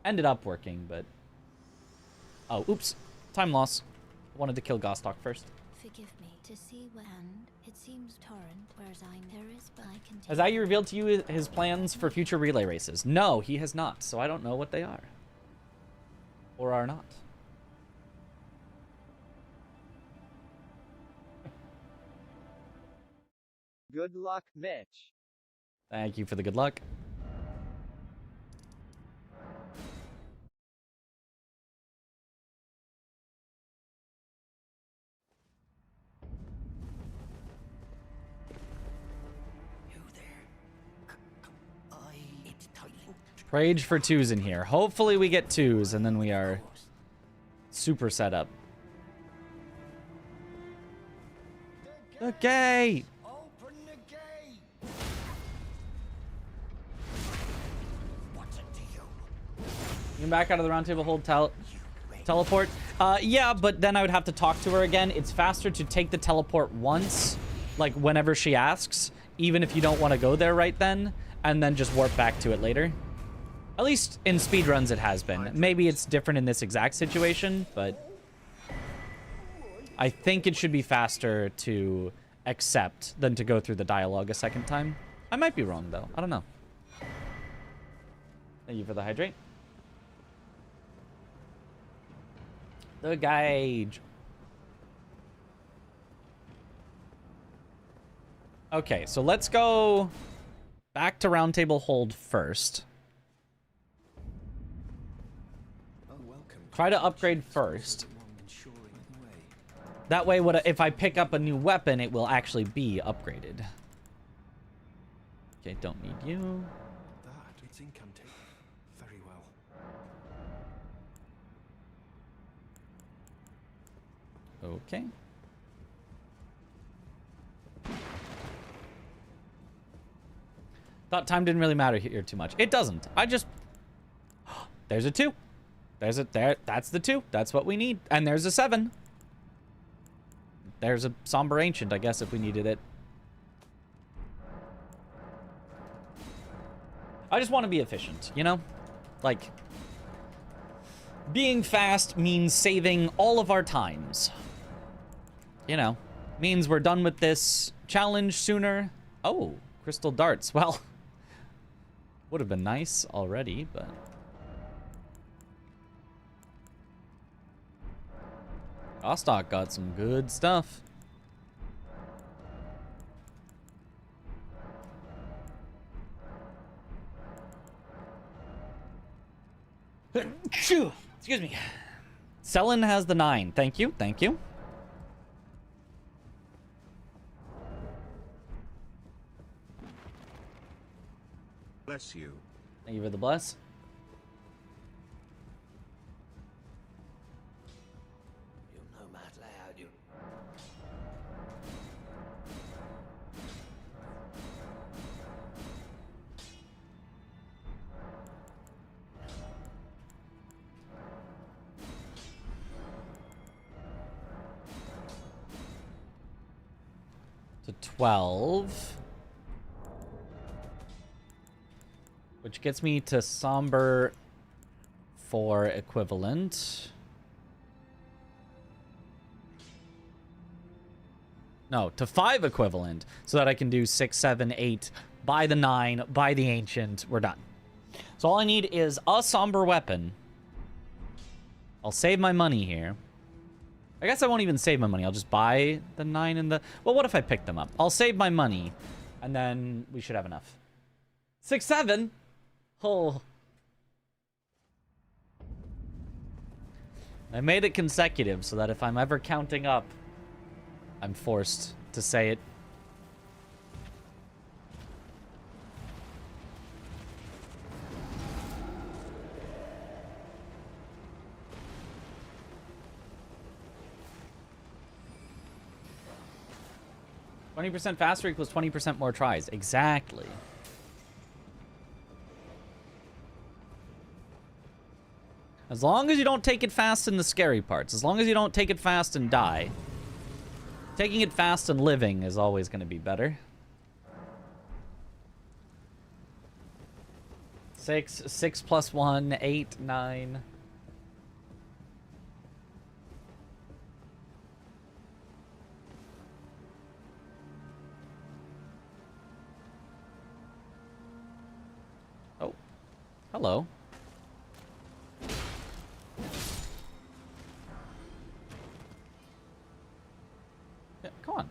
ended up working, but... Oh, oops. Time loss. Wanted to kill Gostock first. Forgive me. To see where and it seems torrent, whereas there is, but I can Has Aggie revealed to you his plans for future relay races? No, he has not, so I don't know what they are. Or are not. Good luck, Mitch. Thank you for the good luck. Rage for 2s in here. Hopefully we get 2s and then we are super set up. The gate! Open the gate! What's it to you? You can back out of the round table, hold teleport. Yeah, but then I would have to talk to her again. It's faster to take the teleport once, like whenever she asks, even if you don't want to go there right then, and then just warp back to it later. At least in speedruns it has been. Maybe it's different in this exact situation, but I think it should be faster to accept than to go through the dialogue a second time. I might be wrong, though. I don't know. Thank you for the hydrate. The gauge. Okay, so let's go back to round table hold first. Try to upgrade first. That way, if I pick up a new weapon, it will actually be upgraded. Okay, don't need you. It's incantation. Very well. Okay. Thought time didn't really matter here too much. It doesn't. I just... There's a 2. There's a... There. That's the 2. That's what we need. And there's a 7. There's a Somber Ancient, I guess, if we needed it. I just want to be efficient, you know? Like, being fast means saving all of our times. You know, means we're done with this challenge sooner. Oh, crystal darts. Well, would have been nice already, but... Gostock got some good stuff. Excuse me. Selen has the 9. Thank you. Thank you. Bless you. Thank you for the bless. To 12. Which gets me to Somber 4 equivalent. No, to 5 equivalent. So that I can do 6, 7, 8, buy the 9, buy the Ancient. We're done. So all I need is a Somber weapon. I'll save my money here. I guess I won't even save my money. I'll just buy the 9 and the... Well, what if I pick them up? I'll save my money, and then we should have enough. 6, 7? Oh. I made it consecutive so that if I'm ever counting up, I'm forced to say it. %20 faster equals 20% more tries. Exactly. As long as you don't take it fast in the scary parts. As long as you don't take it fast and die. Taking it fast and living is always going to be better. 6, 6 plus 1, 8, 9. Hello. Yeah, come on.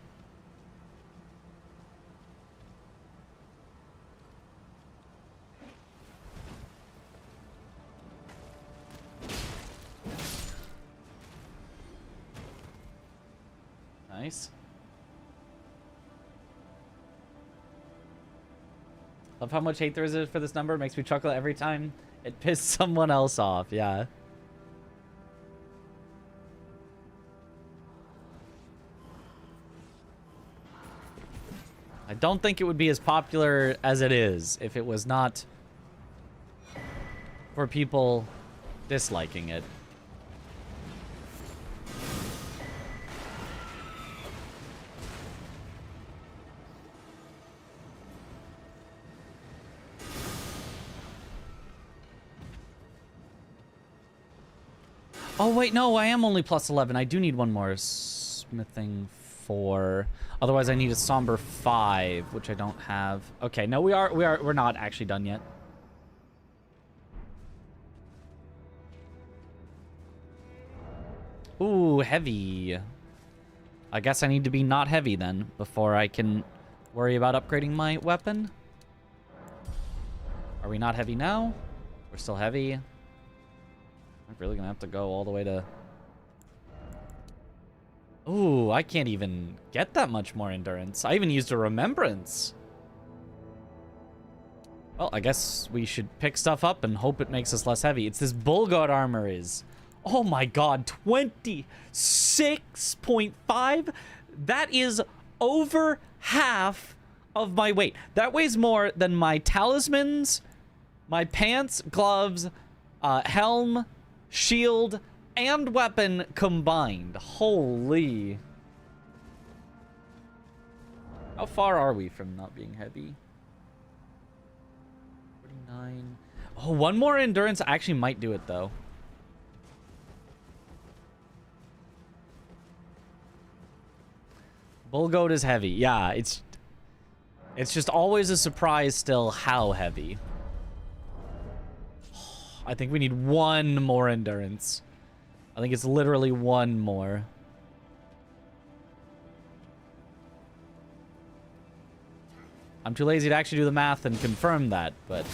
Nice. Love how much hate there is for this number. Makes me chuckle every time it pissed someone else off. Yeah. I don't think it would be as popular as it is if it was not for people disliking it. Oh, wait, no, I am only plus 11. I do need one more smithing 4. Otherwise, I need a somber 5, which I don't have. Okay, no, we're not actually done yet. Ooh, heavy. I guess I need to be not heavy then before I can worry about upgrading my weapon. Are we not heavy now? We're still heavy. I'm really gonna have to go all the way to... Ooh, I can't even get that much more endurance. I even used a remembrance. Well, I guess we should pick stuff up and hope it makes us less heavy. It's this Bulgard armor is... Oh my god, 26.5? That is over half of my weight. That weighs more than my talismans, my pants, gloves, helm, shield, and weapon combined. Holy. How far are we from not being heavy? 49. Oh, one more endurance actually might do it, though. Bull goat is heavy. Yeah, it's just always a surprise still how heavy. I think we need one more endurance. I think it's literally one more. I'm too lazy to actually do the math and confirm that, but...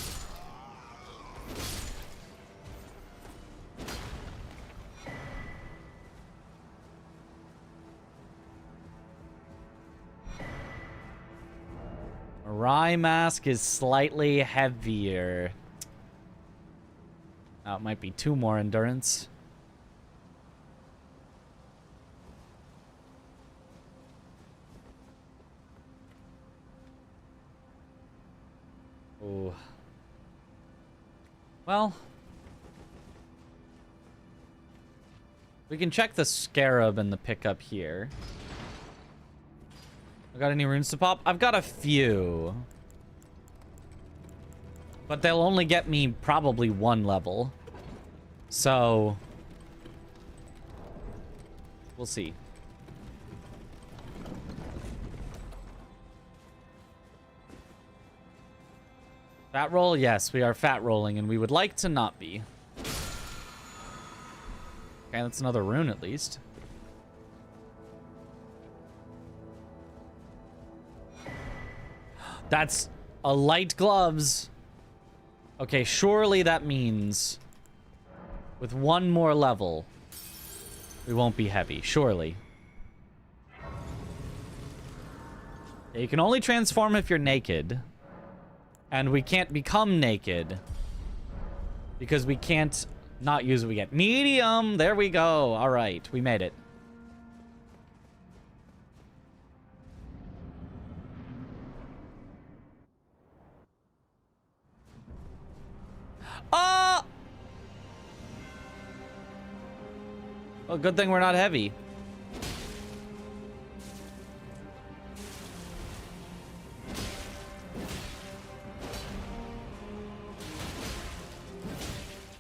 Rye mask is slightly heavier. Now it might be 2 more endurance. Ooh. Well, we can check the scarab and the pickup here. I got any runes to pop? I've got a few. But they'll only get me probably 1 level. So... we'll see. Fat roll? Yes, we are fat rolling, and we would like to not be. Okay, that's another rune at least. That's a light gloves. Okay, surely that means with 1 more level, we won't be heavy. Surely. Yeah, you can only transform if you're naked. And we can't become naked. Because we can't not use what we get. Medium! There we go. Alright, we made it. Oh! Well, good thing we're not heavy.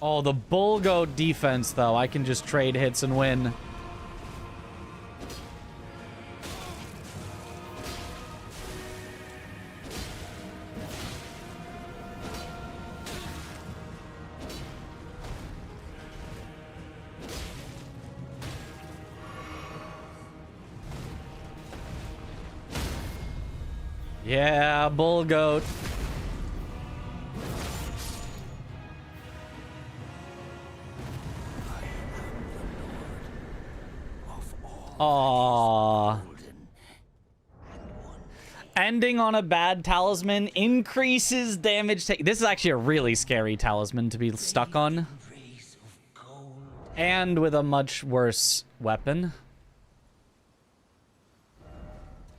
Oh, the Bulgo defense, though. I can just trade hits and win. Yeah, bull goat. Aww. Ending on a bad talisman increases damage take. This is actually a really scary talisman to be stuck on. And with a much worse weapon.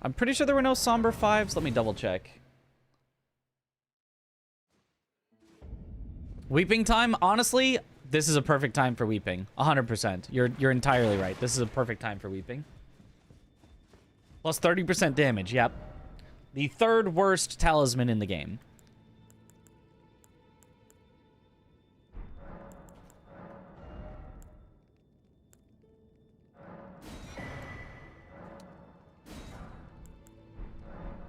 I'm pretty sure there were no somber 5s. Let me double check. Weeping time? Honestly, this is a perfect time for weeping. 100%. You're entirely right. This is a perfect time for weeping. Plus 30% damage. Yep. The third worst talisman in the game.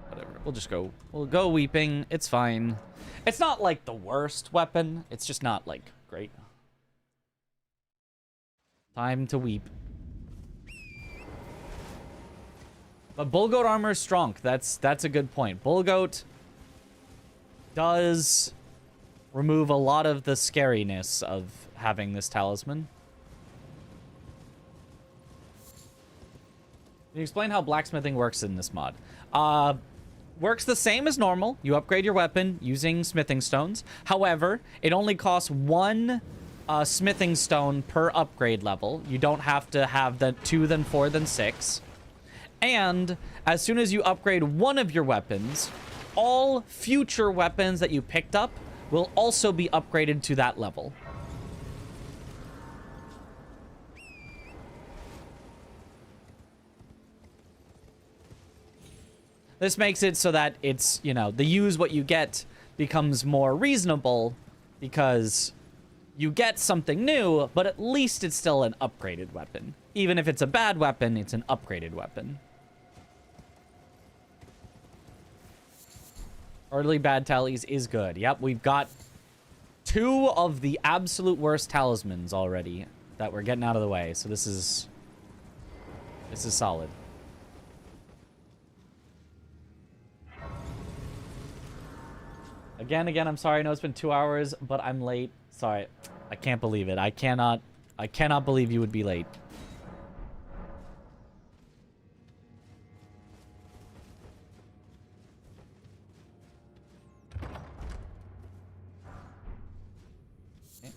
Whatever. We'll just go. We'll go weeping. It's fine. It's not like the worst weapon. It's just not like great. Time to weep. But Bull Goat armor is strong. That's a good point. Bull Goat does remove a lot of the scariness of having this talisman. Can you explain how blacksmithing works in this mod? Works the same as normal. You upgrade your weapon using smithing stones. However, it only costs 1 smithing stone per upgrade level. You don't have to have the 2, then 4, then 6. And as soon as you upgrade one of your weapons, all future weapons that you picked up will also be upgraded to that level. This makes it so that it's, you know, the use what you get becomes more reasonable because you get something new, but at least it's still an upgraded weapon. Even if it's a bad weapon, it's an upgraded weapon. Early bad tallies is good. Yep, we've got 2 of the absolute worst talismans already that we're getting out of the way. So this is solid. Again, I'm sorry. I know it's been 2 hours, but I'm late. Sorry. I can't believe it. I cannot believe you would be late. Okay.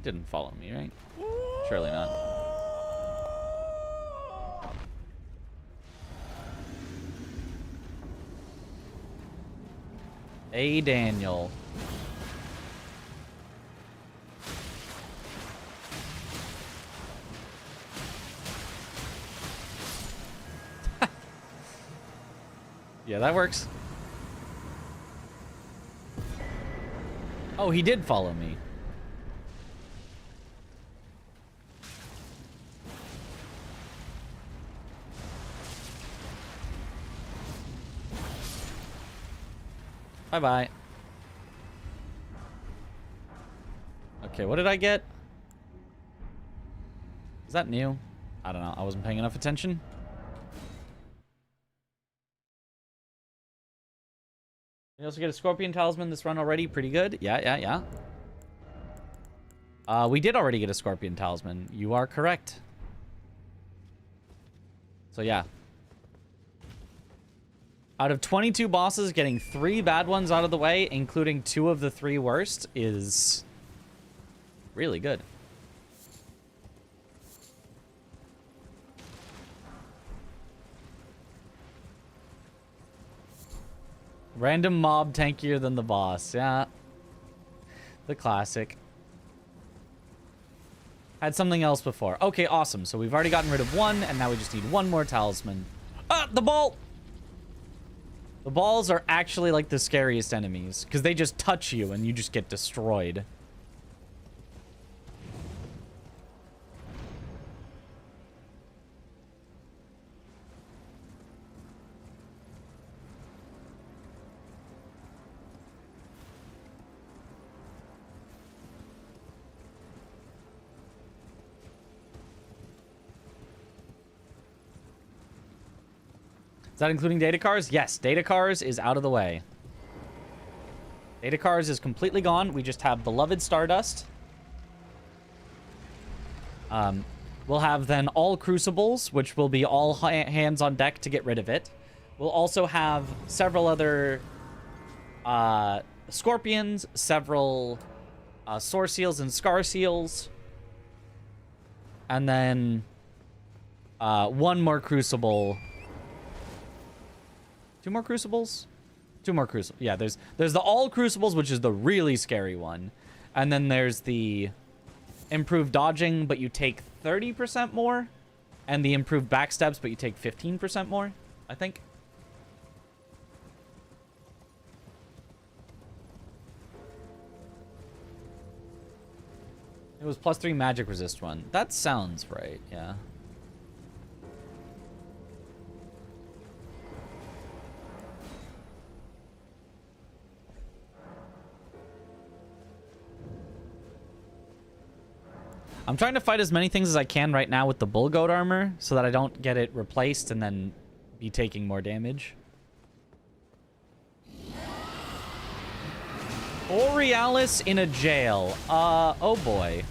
Didn't follow me, right? Surely not. Hey, Daniel. Yeah, that works. Oh, he did follow me. Bye-bye. Okay, what did I get? Is that new? I don't know. I wasn't paying enough attention. You also get a Scorpion Talisman this run already. Pretty good. Yeah. We did already get a Scorpion Talisman. You are correct. So, yeah. Out of 22 bosses, getting 3 bad ones out of the way, including 2 of the 3 worst, is really good. Random mob tankier than the boss. Yeah. The classic. Had something else before. Okay, awesome. So we've already gotten rid of 1, and now we just need 1 more talisman. Ah, the ball! The balls are actually like the scariest enemies because they just touch you and you just get destroyed. Is that including data cars? Yes, data cars is out of the way. Data cars is completely gone. We just have beloved Stardust. We'll have then all crucibles, which will be all hands on deck to get rid of it. We'll also have several other scorpions, several source seals and scar seals, and then one more crucible. Two more crucibles? Two more crucibles. Yeah, there's the all crucibles, which is the really scary one. And then there's the improved dodging, but you take 30% more. And the improved backsteps, but you take 15% more, I think. It was +3 magic resist one. That sounds right, yeah. I'm trying to fight as many things as I can right now with the bull goat armor so that I don't get it replaced and then be taking more damage. Borealis in a jail. Oh boy.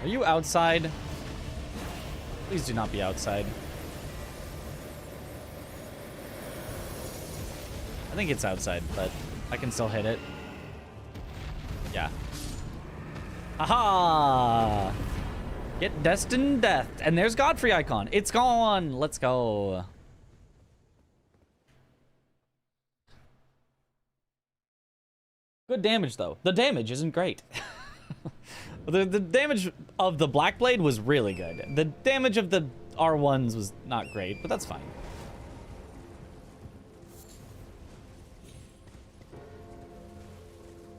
Are you outside? Please do not be outside. I think it's outside, but I can still hit it. Yeah. Haha! Get destined death. And there's Godfrey icon. It's gone. Let's go. Good damage, though. The damage isn't great. The damage of the Black Blade was really good. The damage of the R1s was not great, but that's fine.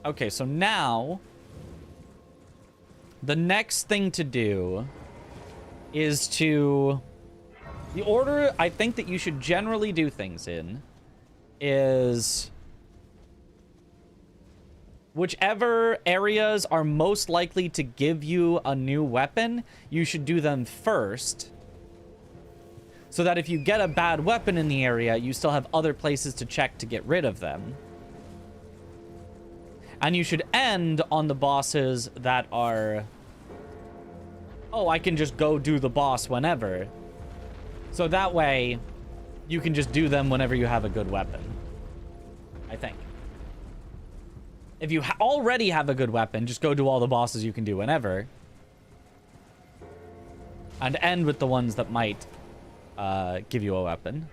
Okay, so now the next thing to do is to... The order I think that you should generally do things in is... Whichever areas are most likely to give you a new weapon, you should do them first. So that if you get a bad weapon in the area, you still have other places to check to get rid of them. And you should end on the bosses that are... Oh, I can just go do the boss whenever. So that way, you can just do them whenever you have a good weapon. I think. If you already have a good weapon, just go do all the bosses you can do whenever. And end with the ones that might give you a weapon.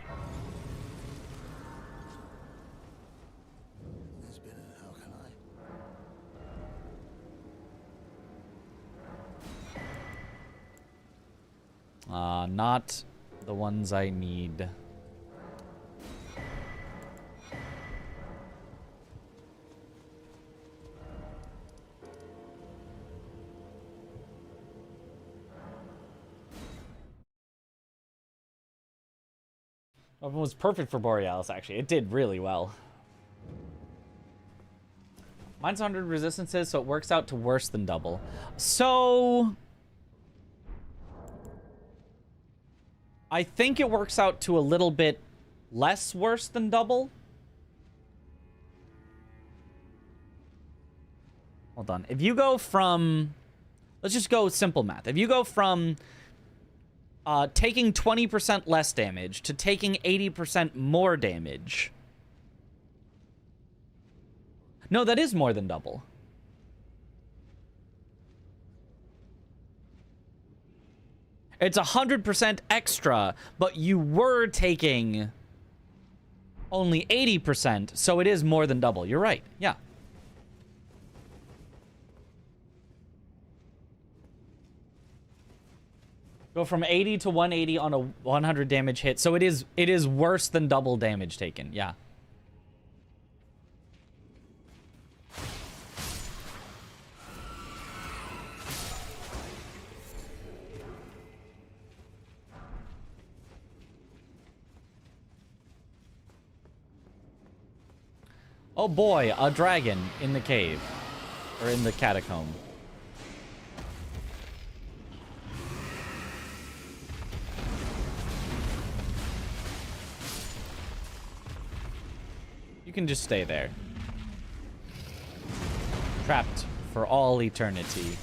Not the ones I need. It was perfect for Borealis, actually. It did really well. Mine's 100 resistances, so it works out to worse than double. So... I think it works out to a little bit less worse than double. Hold on. If you go from... Let's just go simple math. If you go from taking 20% less damage to taking 80% more damage... No, that is more than double. It's 100% extra, but you were taking only 80%, so it is more than double. You're right. Yeah. Go from 80 to 180 on a 100 damage hit. So it is worse than double damage taken. Yeah. Oh boy, a dragon in the cave. Or in the catacomb. You can just stay there. Trapped for all eternity.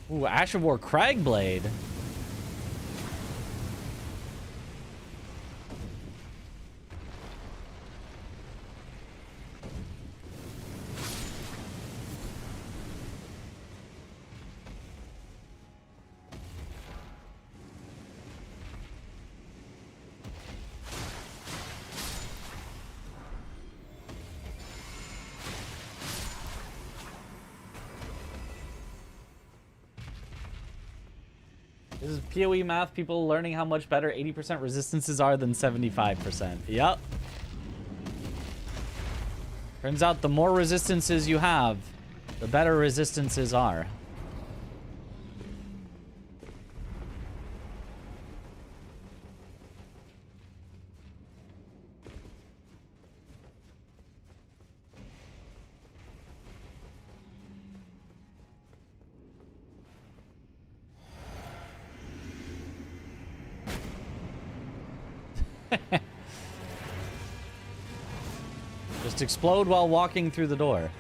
Ooh, Asherwar Cragblade. This is PoE math, people learning how much better 80% resistances are than 75%. Yep. Turns out the more resistances you have, the better resistances are. Just explode while walking through the door.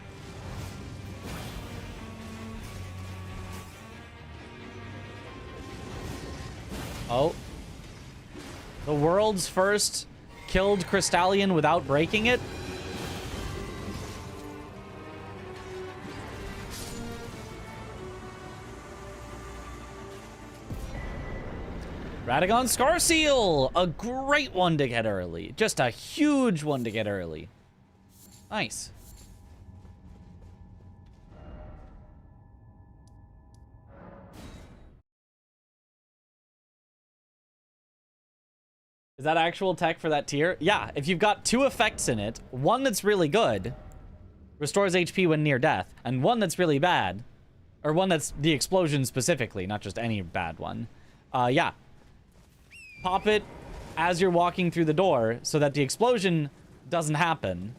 Oh. The world's first killed Crystallion without breaking it? Radagon Scarseal! A great one to get early. Just a huge one to get early. Nice. Is that actual tech for that tier? Yeah, if you've got two effects in it, one that's really good, restores HP when near death, and one that's really bad, or one that's the explosion specifically, not just any bad one. Yeah. Pop it as you're walking through the door so that the explosion doesn't happen.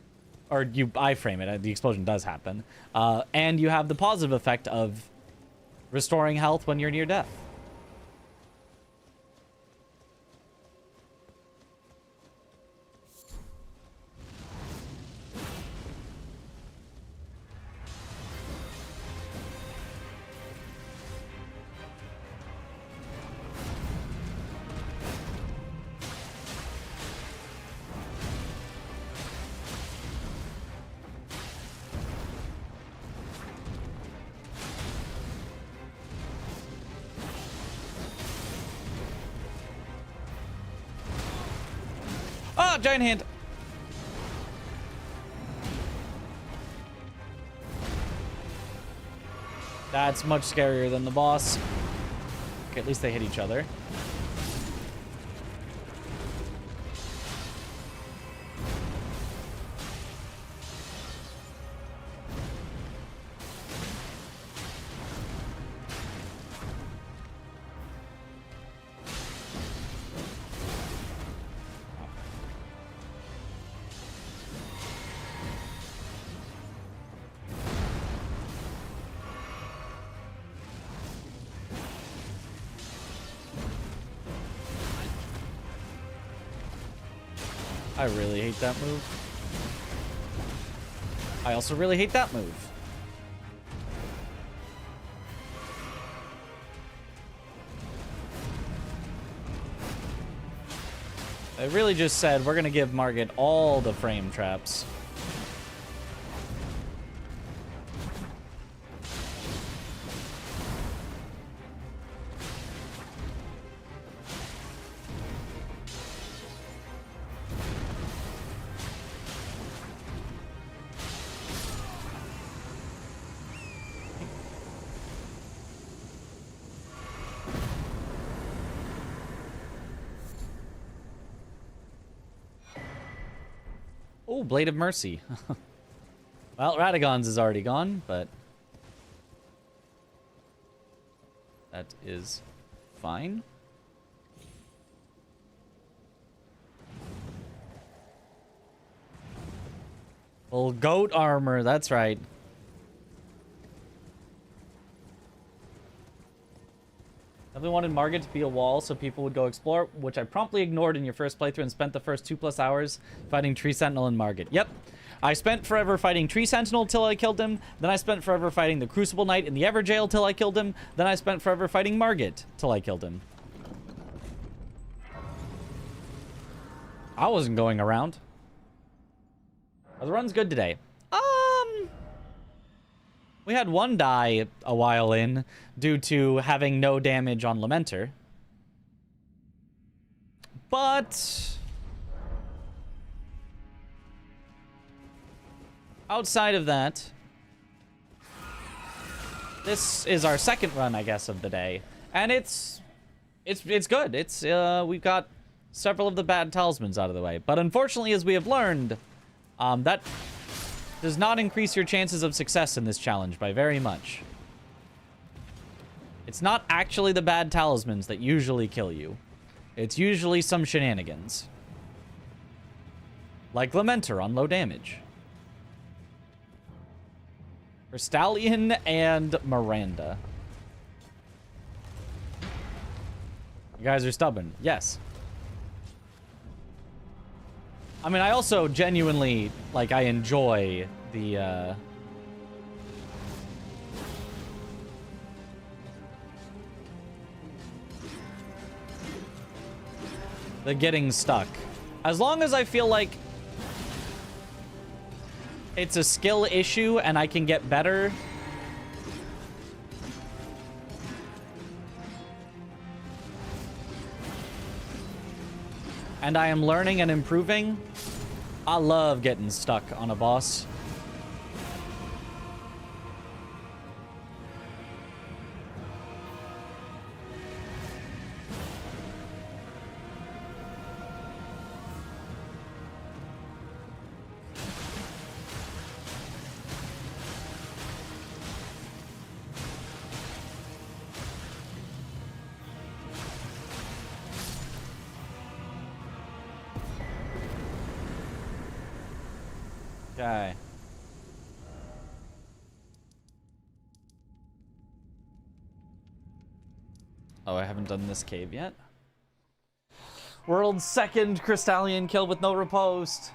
Or you iframe it, the explosion does happen. And you have the positive effect of restoring health when you're near death. Giant hand. That's much scarier than the boss. Okay, at least they hit each other. I really hate that move. I also really hate that move. They really just said, we're going to give Margit all the frame traps. Oh, Blade of Mercy. Well, Radagon's is already gone, but that is fine. Well, goat armor, that's right. Definitely wanted Margit to be a wall so people would go explore, which I promptly ignored in your first playthrough and spent the first 2+ hours fighting Tree Sentinel and Margit. Yep. I spent forever fighting Tree Sentinel till I killed him. Then I spent forever fighting the Crucible Knight in the Everjail till I killed him. Then I spent forever fighting Margit till I killed him. I wasn't going around. The run's good today. We had one die a while in due to having no damage on Lamenter. But outside of that, this is our second run, I guess, of the day. And it's good. It's we've got several of the bad talismans out of the way. But unfortunately, as we have learned, that does not increase your chances of success in this challenge by very much. It's not actually the bad talismans that usually kill you. It's usually some shenanigans. Like Lamenter on low damage. For Stallion and Miranda. You guys are stubborn. Yes. I mean, I also genuinely, like, I enjoy the getting stuck. As long as I feel like it's a skill issue and I can get better. And I am learning and improving. I love getting stuck on a boss. Okay. Oh, I haven't done this cave yet. World's second Crystallian kill with no riposte.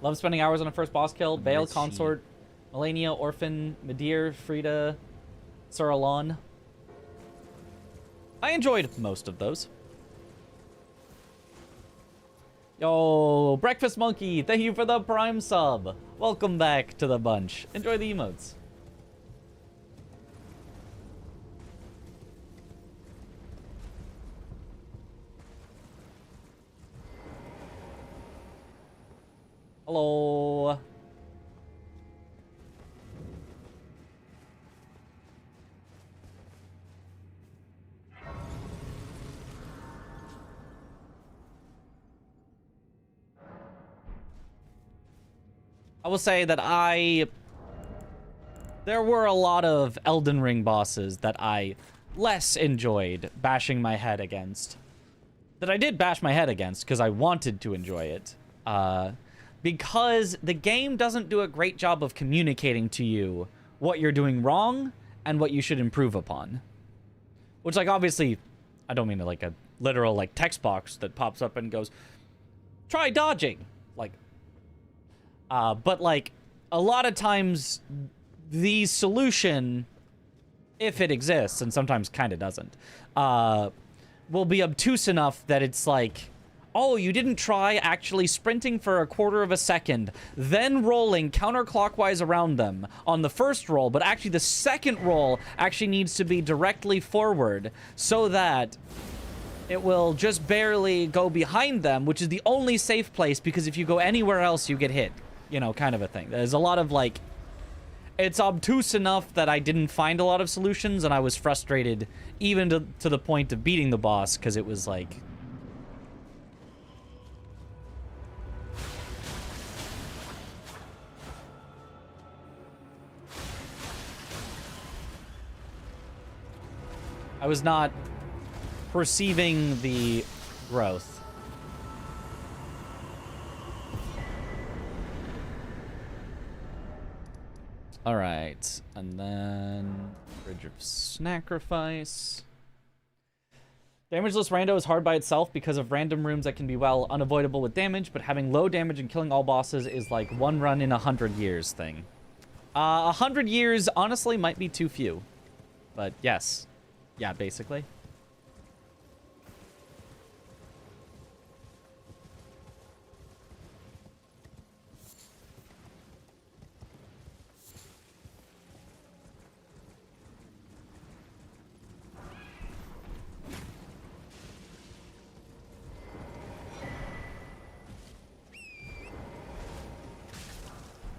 Love spending hours on a first boss kill. Bale, Consort, Melania, Orphan, Medir, Frida, Suralon. I enjoyed most of those. Yo, Breakfast Monkey, thank you for the Prime sub. Welcome back to the bunch. Enjoy the emotes. Hello. I will say that there were a lot of Elden Ring bosses that I less enjoyed bashing my head against. That I did bash my head against because I wanted to enjoy it. Because the game doesn't do a great job of communicating to you what you're doing wrong and what you should improve upon. Which, like, obviously, I don't mean to, like, literal like text box that pops up and goes, try dodging. Like, but like a lot of times the solution, if it exists, and sometimes kind of doesn't, will be obtuse enough that it's like, oh, you didn't try actually sprinting for a quarter of a second, then rolling counterclockwise around them on the first roll, but actually the second roll actually needs to be directly forward so that it will just barely go behind them, which is the only safe place, because if you go anywhere else, you get hit. You know, kind of a thing. There's a lot of, like... It's obtuse enough that I didn't find a lot of solutions, and I was frustrated even to the point of beating the boss, because it was like... I was not perceiving the growth. All right, and then Bridge of Sacrifice. Damageless Rando is hard by itself because of random rooms that can be, well, unavoidable with damage, but having low damage and killing all bosses is like one run in 100 years thing. 100 years, honestly, might be too few. But yes. Yeah, basically.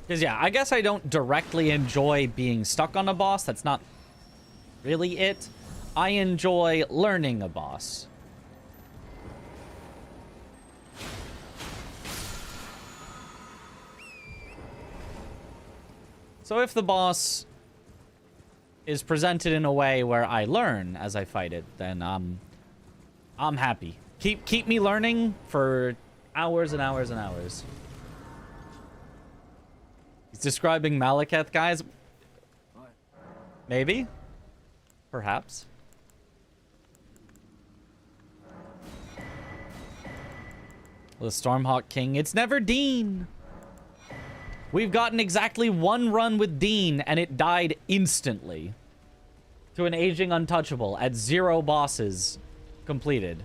Because, yeah, I guess I don't directly enjoy being stuck on a boss. That's not really it. I enjoy learning a boss. So if the boss is presented in a way where I learn as I fight it, then I'm happy. Keep me learning for hours and hours and hours. He's describing Malekith, guys. Maybe. Perhaps. The Stormhawk King. It's never Dean. We've gotten exactly one run with Dean, and it died instantly. To an aging untouchable at 0 bosses completed.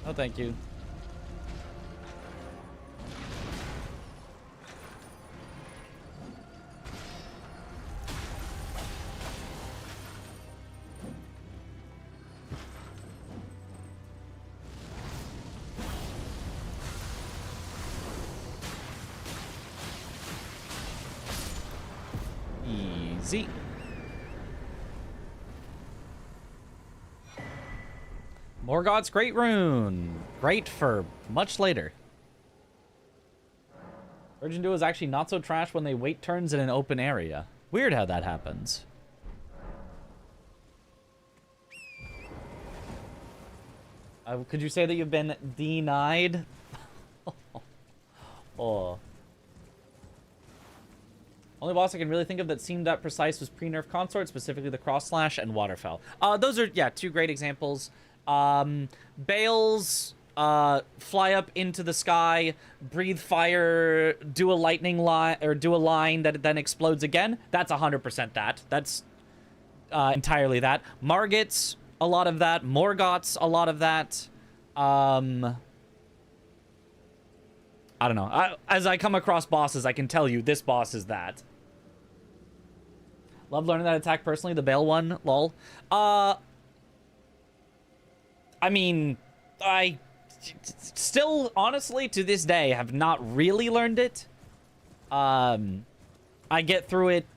Oh, thank you. Easy. Morgoth's Great Rune. Great for much later. Virgin Duo is actually not so trash when they wait turns in an open area. Weird how that happens. Could you say that you've been denied? Oh. Only boss I can really think of that seemed that precise was pre-nerf Consort, specifically the Cross Slash and Waterfell. Those are, yeah, 2 great examples. Bales, fly up into the sky, breathe fire, do a lightning line, or do a line that then explodes again. That's 100% that. That's entirely that. Margits, a lot of that. Morgoth's, a lot of that. I don't know. As I come across bosses, I can tell you this boss is that. Love learning that attack personally, the Bale one, lol. I mean, I still, honestly, to this day, have not really learned it. I get through it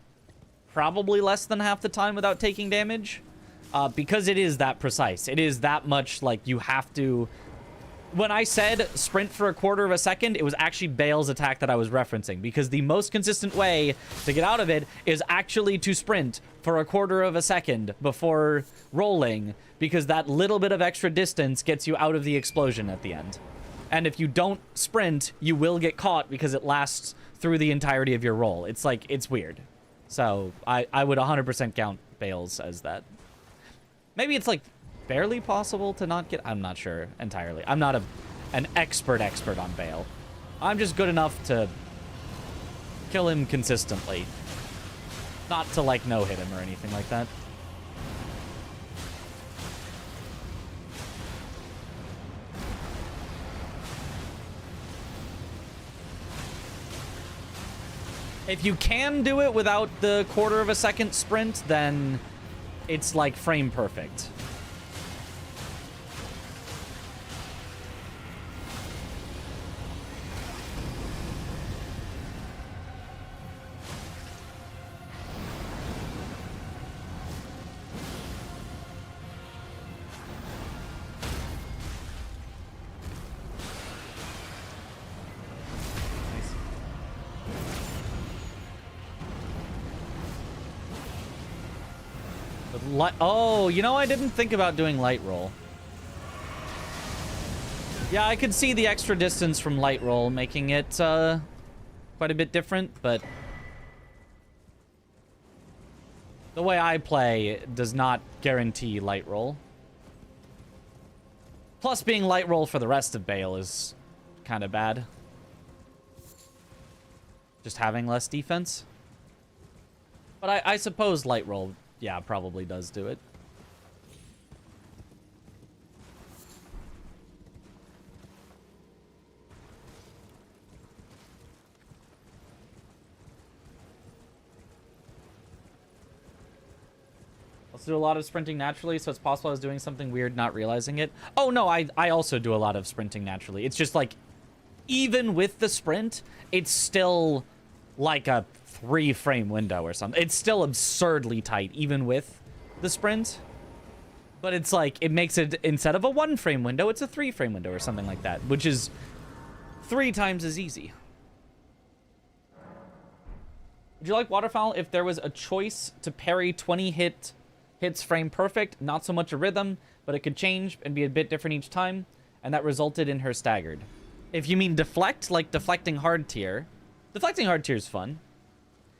probably less than half the time without taking damage. Because it is that precise. It is that much, like, you have to... When I said sprint for a quarter of a second, it was actually Bale's attack that I was referencing. Because the most consistent way to get out of it is actually to sprint for a quarter of a second before rolling. Because that little bit of extra distance gets you out of the explosion at the end. And if you don't sprint, you will get caught because it lasts through the entirety of your roll. It's like, it's weird. So I would 100% count Bale's as that. Maybe it's like barely possible to not get... I'm not sure entirely. I'm not an expert on Bale. I'm just good enough to kill him consistently. Not to, like, no-hit him or anything like that. If you can do it without the quarter of a second sprint, then it's like frame perfect. Oh, you know, I didn't think about doing light roll. Yeah, I could see the extra distance from light roll making it quite a bit different, but the way I play does not guarantee light roll. Plus, being light roll for the rest of Bale is kind of bad. Just having less defense. But I suppose light roll... yeah, probably does do it. Let's do a lot of sprinting naturally, so it's possible I was doing something weird not realizing it. Oh, no, I also do a lot of sprinting naturally. It's just like, even with the sprint, it's still like a 3-frame window or something. It's still absurdly tight, even with the sprint. But it's like, it makes it, instead of a 1-frame window, it's a 3-frame window or something like that, which is 3 times as easy. Would you like Waterfowl if there was a choice to parry 20 hits frame perfect, not so much a rhythm, but it could change and be a bit different each time, and that resulted in her staggered? If you mean deflect, like deflecting hard tier, deflecting hard tier is fun.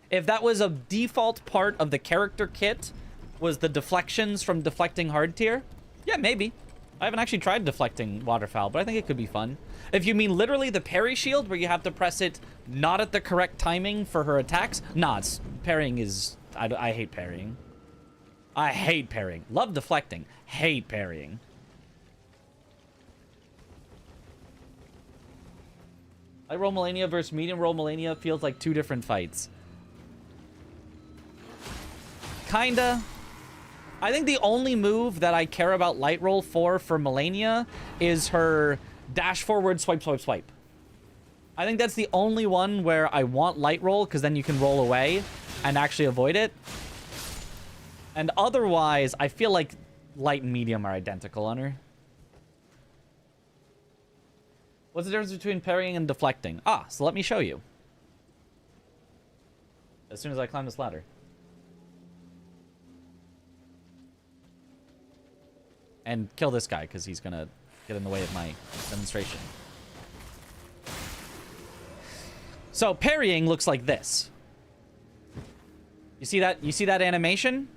If that was a default part of the character kit, was the deflections from deflecting hard tier, yeah, maybe. I haven't actually tried deflecting Waterfowl, but I think it could be fun. If you mean literally the parry shield, where you have to press it not at the correct timing for her attacks, nah, parrying is... I hate parrying. I hate parrying. Love deflecting. Hate parrying. Light roll Melania versus medium roll Melania feels like 2 different fights. Kinda. I think the only move that I care about light roll for Melania is her dash forward, swipe, swipe, swipe. I think that's the only one where I want light roll, because then you can roll away and actually avoid it. And otherwise, I feel like light and medium are identical on her. What's the difference between parrying and deflecting? Ah, so let me show you. As soon as I climb this ladder. And kill this guy, because he's gonna get in the way of my demonstration. So parrying looks like this. You see that? You see that animation?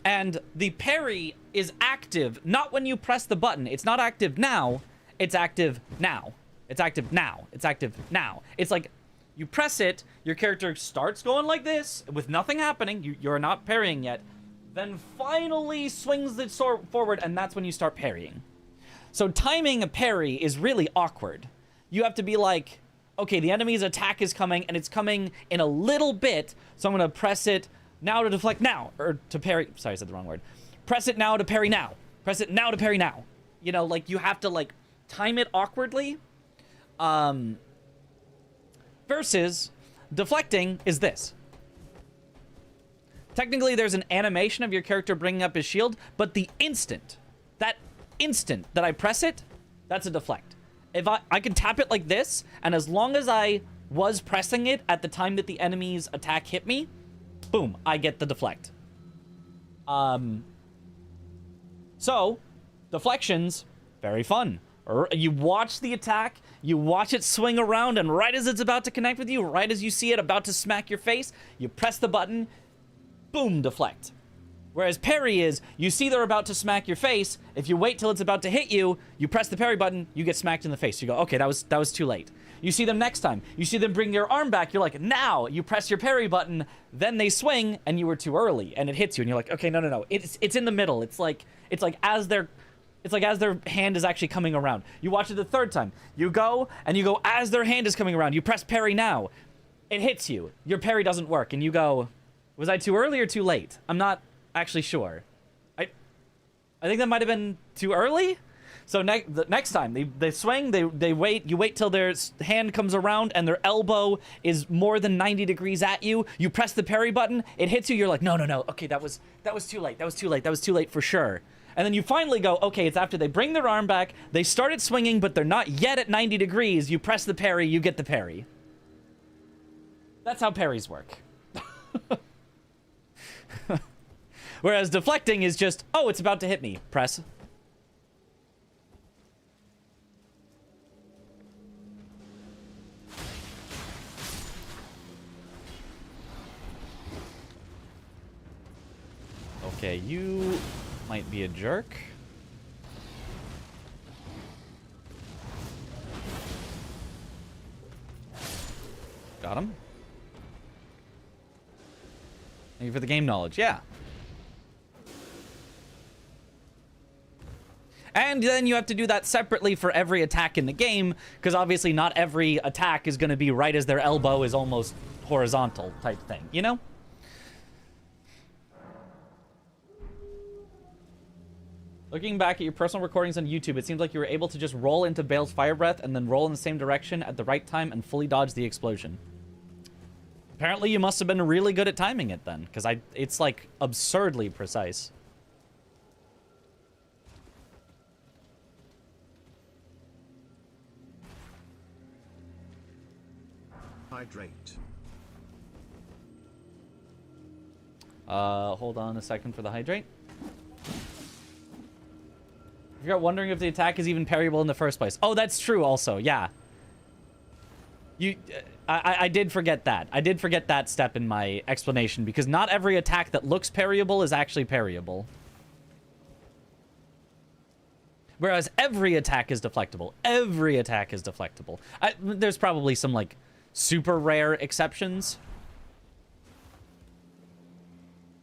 And the parry is active, not when you press the button. It's not active now. It's active now. It's active now. It's active now. It's like you press it, your character starts going like this with nothing happening. You're not parrying yet. Then finally swings the sword forward, and that's when you start parrying. So timing a parry is really awkward. You have to be like, okay, the enemy's attack is coming, and it's coming in a little bit, so I'm going to press it now to deflect now, or to parry. Sorry, I said the wrong word. Press it now to parry now. Press it now to parry now. You know, like, you have to, like, time it awkwardly. Versus deflecting is this. Technically, there's an animation of your character bringing up his shield, but the instant that I press it, that's a deflect. If I can tap it like this, and as long as I was pressing it at the time that the enemy's attack hit me, boom, I get the deflect. So, deflections, very fun. You watch the attack, you watch it swing around, and right as it's about to connect with you, right as you see it about to smack your face, you press the button, boom, deflect. Whereas parry is, you see they're about to smack your face, if you wait till it's about to hit you, you press the parry button, you get smacked in the face. You go, okay, that was too late. You see them next time, you see them bring your arm back, you're like, now, you press your parry button, then they swing, and you were too early, and it hits you, and you're like, okay, no, it's in the middle. It's like as their hand is actually coming around. You watch it the third time, you go as their hand is coming around, you press parry now, it hits you, your parry doesn't work, and you go, was I too early or too late? I'm not actually sure. I think that might have been too early. So the next time they swing, they wait. You wait till their hand comes around and their elbow is more than 90 degrees at you. You press the parry button. It hits you. You're like, no. Okay, that was too late. That was too late for sure. And then you finally go, okay, it's after they bring their arm back. They started swinging, but they're not yet at 90 degrees. You press the parry. You get the parry. That's how parries work. Whereas deflecting is just, oh, it's about to hit me. Press. Okay, you might be a jerk. Got him. Thank you for the game knowledge. Yeah. And then you have to do that separately for every attack in the game, because obviously not every attack is going to be right as their elbow is almost horizontal type thing, you know? Looking back at your personal recordings on YouTube, it seems like you were able to just roll into Bale's fire breath and then roll in the same direction at the right time and fully dodge the explosion. Apparently you must have been really good at timing it then, because it's like absurdly precise. Hydrate. Hold on a second for the hydrate. If you're wondering if the attack is even parryable in the first place. Oh, that's true also, yeah. I did forget that. I did forget that step in my explanation, because not every attack that looks parryable is actually parryable. Whereas every attack is deflectable. Every attack is deflectable. There's probably some, like, super rare exceptions.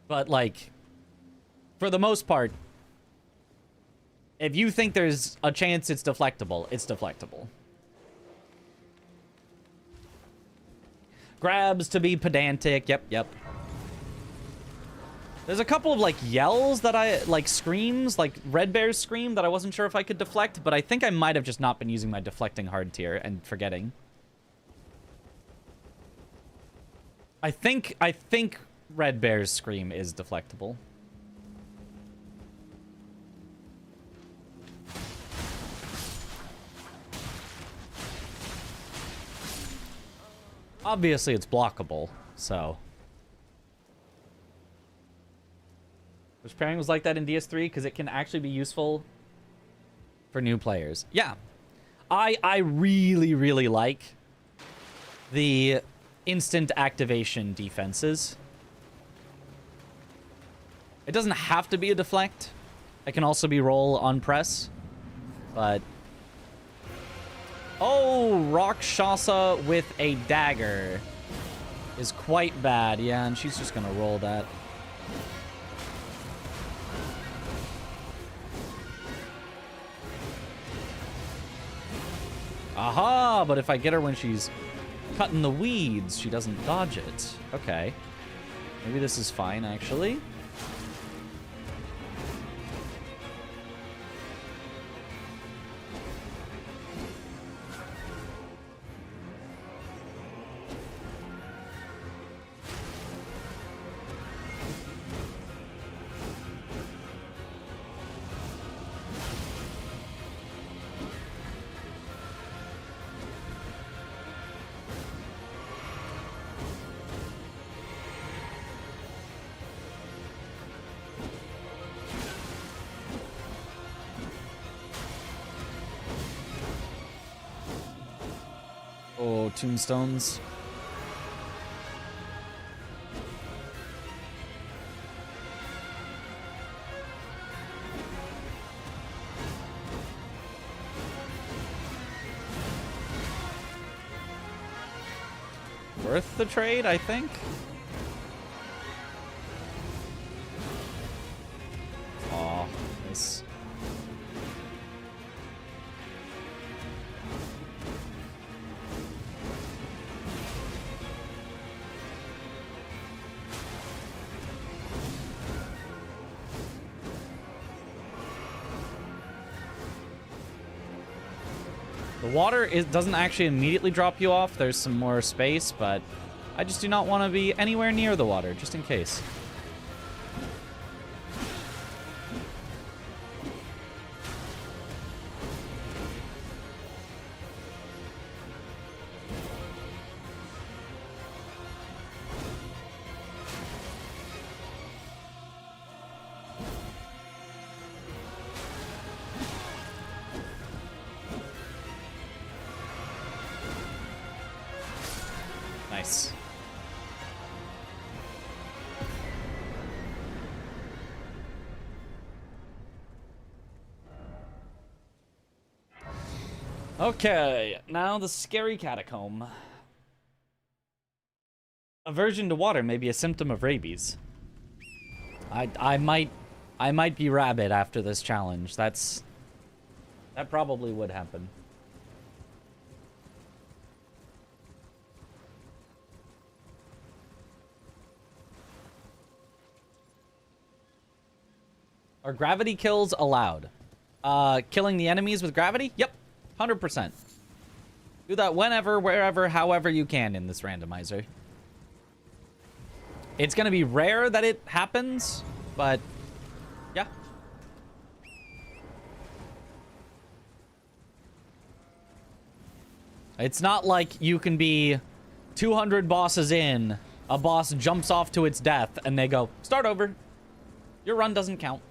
But, like, for the most part, if you think there's a chance it's deflectable, it's deflectable. Grabs to be pedantic. Yep. There's a couple of, like, yells that like, screams, like Red Bear's scream that I wasn't sure if I could deflect, but I think I might have just not been using my deflecting hard tier and forgetting. I think Red Bear's scream is deflectable. Obviously, it's blockable, so. Which pairing was like that in DS3? Because it can actually be useful for new players. Yeah. I really, really like the instant activation defenses. It doesn't have to be a deflect. It can also be roll on press. But... oh, Rakshasa with a dagger is quite bad. Yeah, and she's just gonna roll that. Aha, but if I get her when she's cutting the weeds, she doesn't dodge it. Okay. Maybe this is fine, actually. Oh, tombstones. Worth the trade, I think. Aw, nice. The water doesn't actually immediately drop you off. There's some more space, but I just do not want to be anywhere near the water, just in case. Nice. Okay, now the scary catacomb. Aversion to water may be a symptom of rabies. I might be rabid after this challenge. That probably would happen. Are gravity kills allowed? Killing the enemies with gravity? Yep, 100%. Do that whenever, wherever, however you can in this randomizer. It's gonna be rare that it happens, but yeah. It's not like you can be 200 bosses in, a boss jumps off to its death, and they go, start over. Your run doesn't count.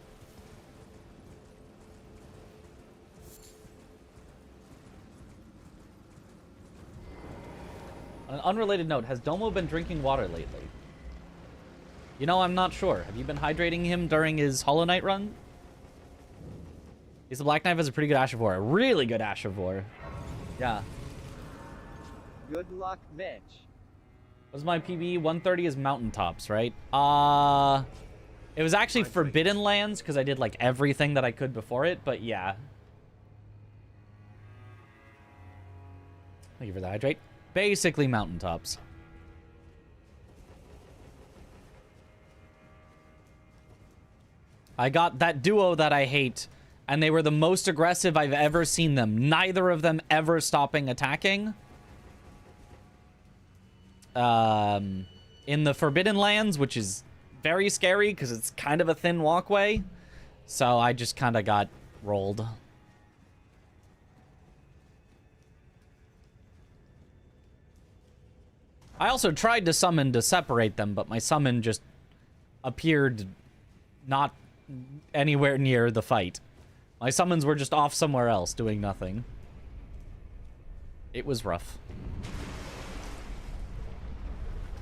On an unrelated note, has Domo been drinking water lately? You know, I'm not sure. Have you been hydrating him during his Hollow Knight run? The Black Knife has a pretty good Ash of War. A really good Ash of War. Yeah. Good luck, Mitch. What's my PB? 130 is Mountaintops, right? It was actually Forbidden Lands, because I did, like, everything that I could before it, but yeah. Thank you for the hydrate. Basically Mountaintops. I got that duo that I hate, and they were the most aggressive I've ever seen them. Neither of them ever stopping attacking. In the Forbidden Lands, which is very scary because it's kind of a thin walkway. So I just kind of got rolled. I also tried to summon to separate them, but my summon just appeared not anywhere near the fight. My summons were just off somewhere else doing nothing. It was rough.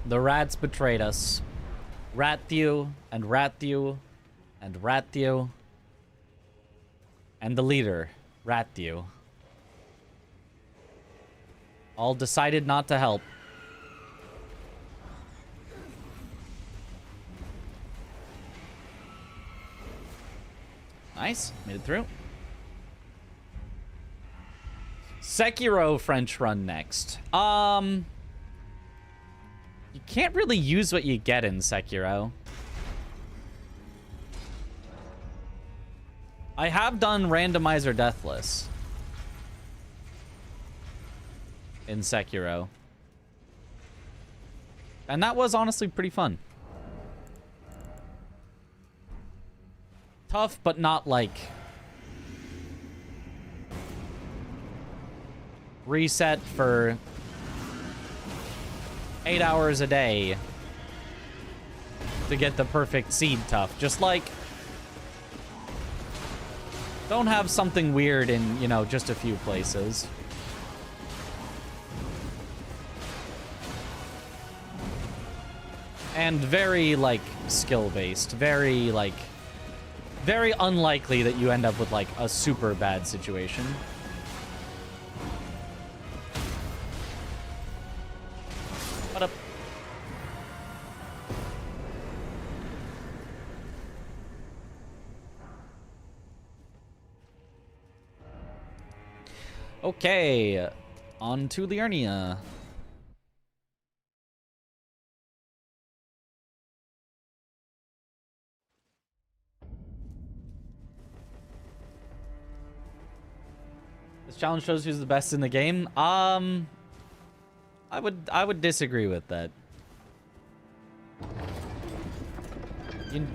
The rats betrayed us. Ratthew and Ratthew and Ratthew and the leader, Ratthew, all decided not to help. Nice. Made it through. Sekiro French run next. You can't really use what you get in Sekiro. I have done Randomizer Deathless in Sekiro. And that was honestly pretty fun. Tough, but not like reset for 8 hours a day to get the perfect seed tough. Just like, don't have something weird in, you know, just a few places. And very, like, skill-based. Very, like, very unlikely that you end up with, like, a super bad situation. What up? Okay, on to Liurnia. This challenge shows who's the best in the game. I would disagree with that.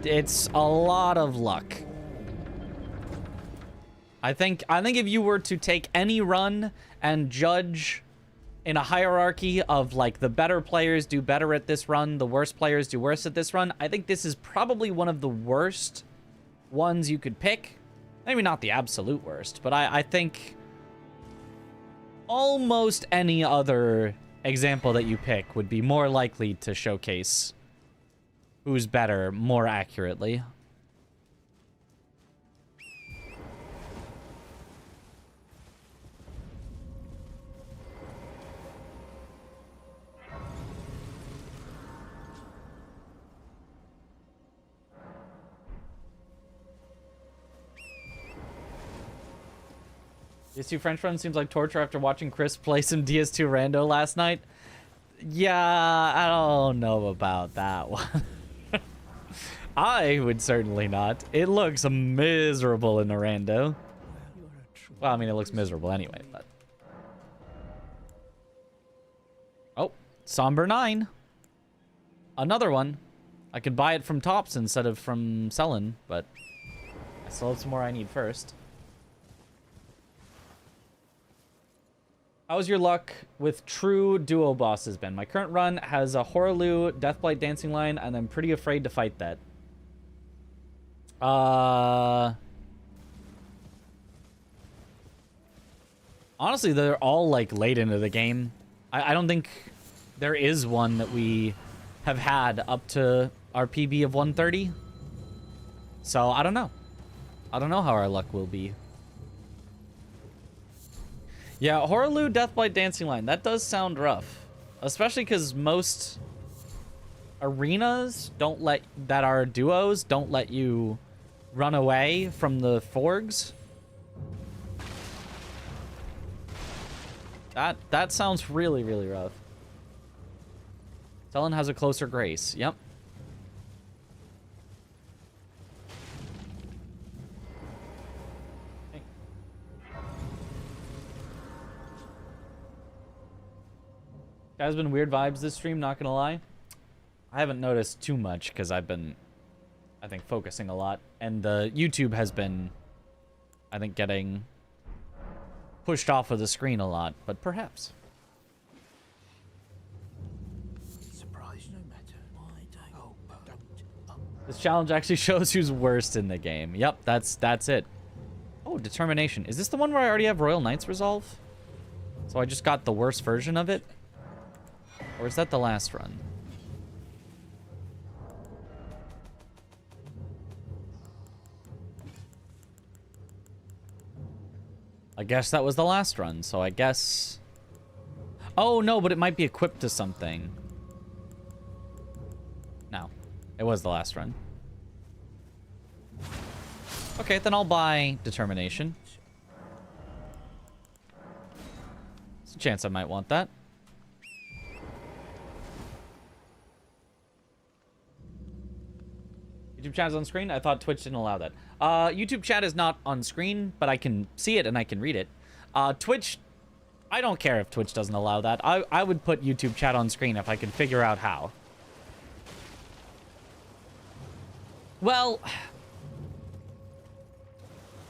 It's a lot of luck. I think if you were to take any run and judge in a hierarchy of like the better players do better at this run, the worst players do worse at this run, I think this is probably one of the worst ones you could pick. Maybe not the absolute worst, but I think almost any other example that you pick would be more likely to showcase who's better more accurately. DS2 French run seems like torture after watching Chris play some DS2 Rando last night. Yeah, I don't know about that one. I would certainly not. It looks miserable in the Rando. Well, I mean, it looks miserable anyway, but... Oh, Somber 9. Another one. I could buy it from Tops instead of from Selin, but I still have some more I need first. How's your luck with true duo bosses been? My current run has a Horaloo, Deathblight Dancing Line, and I'm pretty afraid to fight that. Honestly, they're all like late into the game. I don't think there is one that we have had up to our PB of 130. So I don't know. I don't know how our luck will be. Yeah, Horaloo, Deathblight Dancing Line. That does sound rough. Especially because most arenas that are duos don't let you run away from the forgs. That sounds really, really rough. Selin has a closer grace. Yep. Guys, been weird vibes this stream, not gonna lie. I haven't noticed too much because I've been, I think, focusing a lot. And the YouTube has been, I think, getting pushed off of the screen a lot, but perhaps. Surprise no matter. Why don't This challenge actually shows who's worst in the game. Yep, that's it. Oh, Determination. Is this the one where I already have Royal Knights Resolve? So I just got the worst version of it? Or is that the last run? I guess that was the last run, so I guess... Oh, no, but it might be equipped to something. No, it was the last run. Okay, then I'll buy Determination. There's a chance I might want that. YouTube chat is on screen? I thought Twitch didn't allow that. YouTube chat is not on screen, but I can see it and I can read it. Twitch, I don't care if Twitch doesn't allow that. I would put YouTube chat on screen if I could figure out how. Well,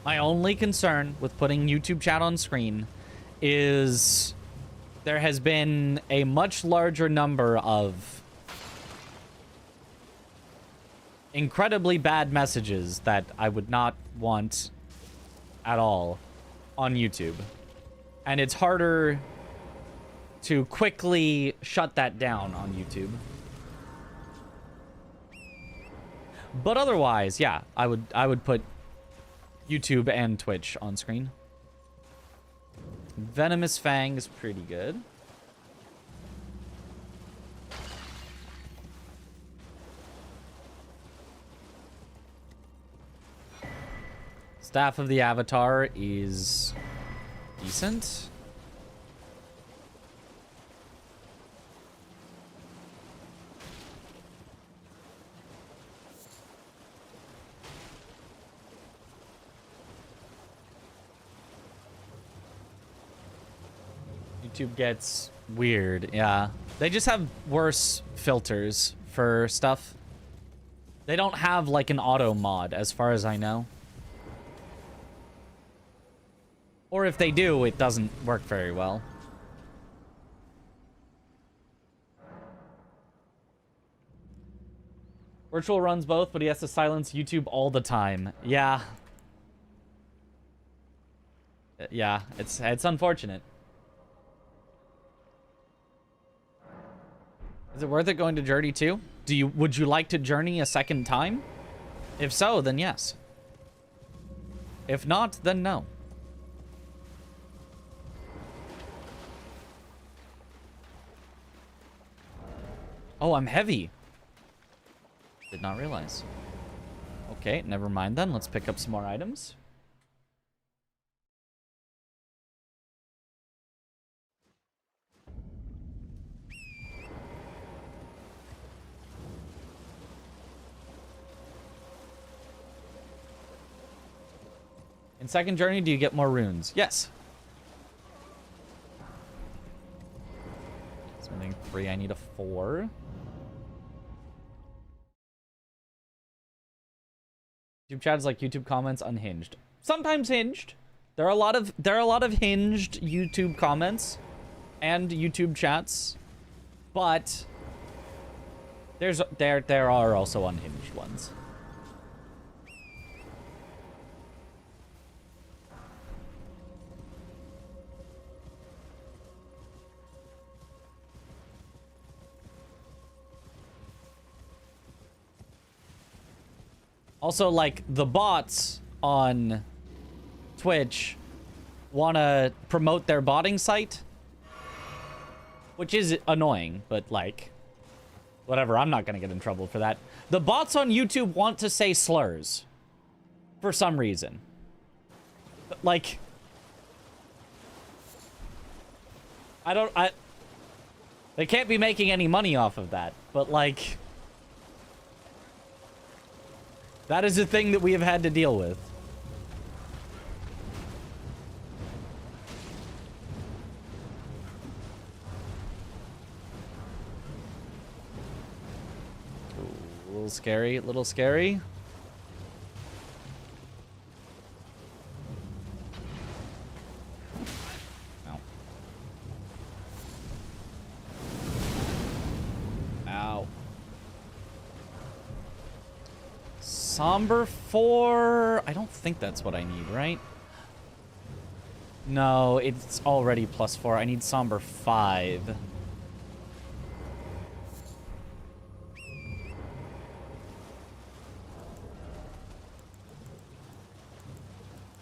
my only concern with putting YouTube chat on screen is there has been a much larger number of incredibly bad messages that I would not want at all on YouTube. And it's harder to quickly shut that down on YouTube. But otherwise, yeah, I would put YouTube and Twitch on screen. Venomous Fang is pretty good. Staff of the Avatar is decent. YouTube gets weird, yeah. They just have worse filters for stuff. They don't have like an auto mod as far as I know. Or if they do, it doesn't work very well. Virtual runs both, but he has to silence YouTube all the time. Yeah. Yeah, it's unfortunate. Is it worth it going to Journey 2? Would you like to Journey a second time? If so, then yes. If not, then no. Oh, I'm heavy. Did not realize. Okay, never mind then. Let's pick up some more items. In second journey, do you get more runes? Yes. Spending 3, I need a 4. YouTube chat is like YouTube comments unhinged. Sometimes hinged. There are a lot of hinged YouTube comments and YouTube chats, but there are also unhinged ones. Also, like, the bots on Twitch want to promote their botting site, which is annoying, but, like, whatever. I'm not going to get in trouble for that. The bots on YouTube want to say slurs for some reason. Like, they can't be making any money off of that, but, like, that is a thing that we have had to deal with. Ooh, a little scary, a little scary. Ow. Ow. Somber 4? I don't think that's what I need, right? No, it's already +4. I need Somber 5.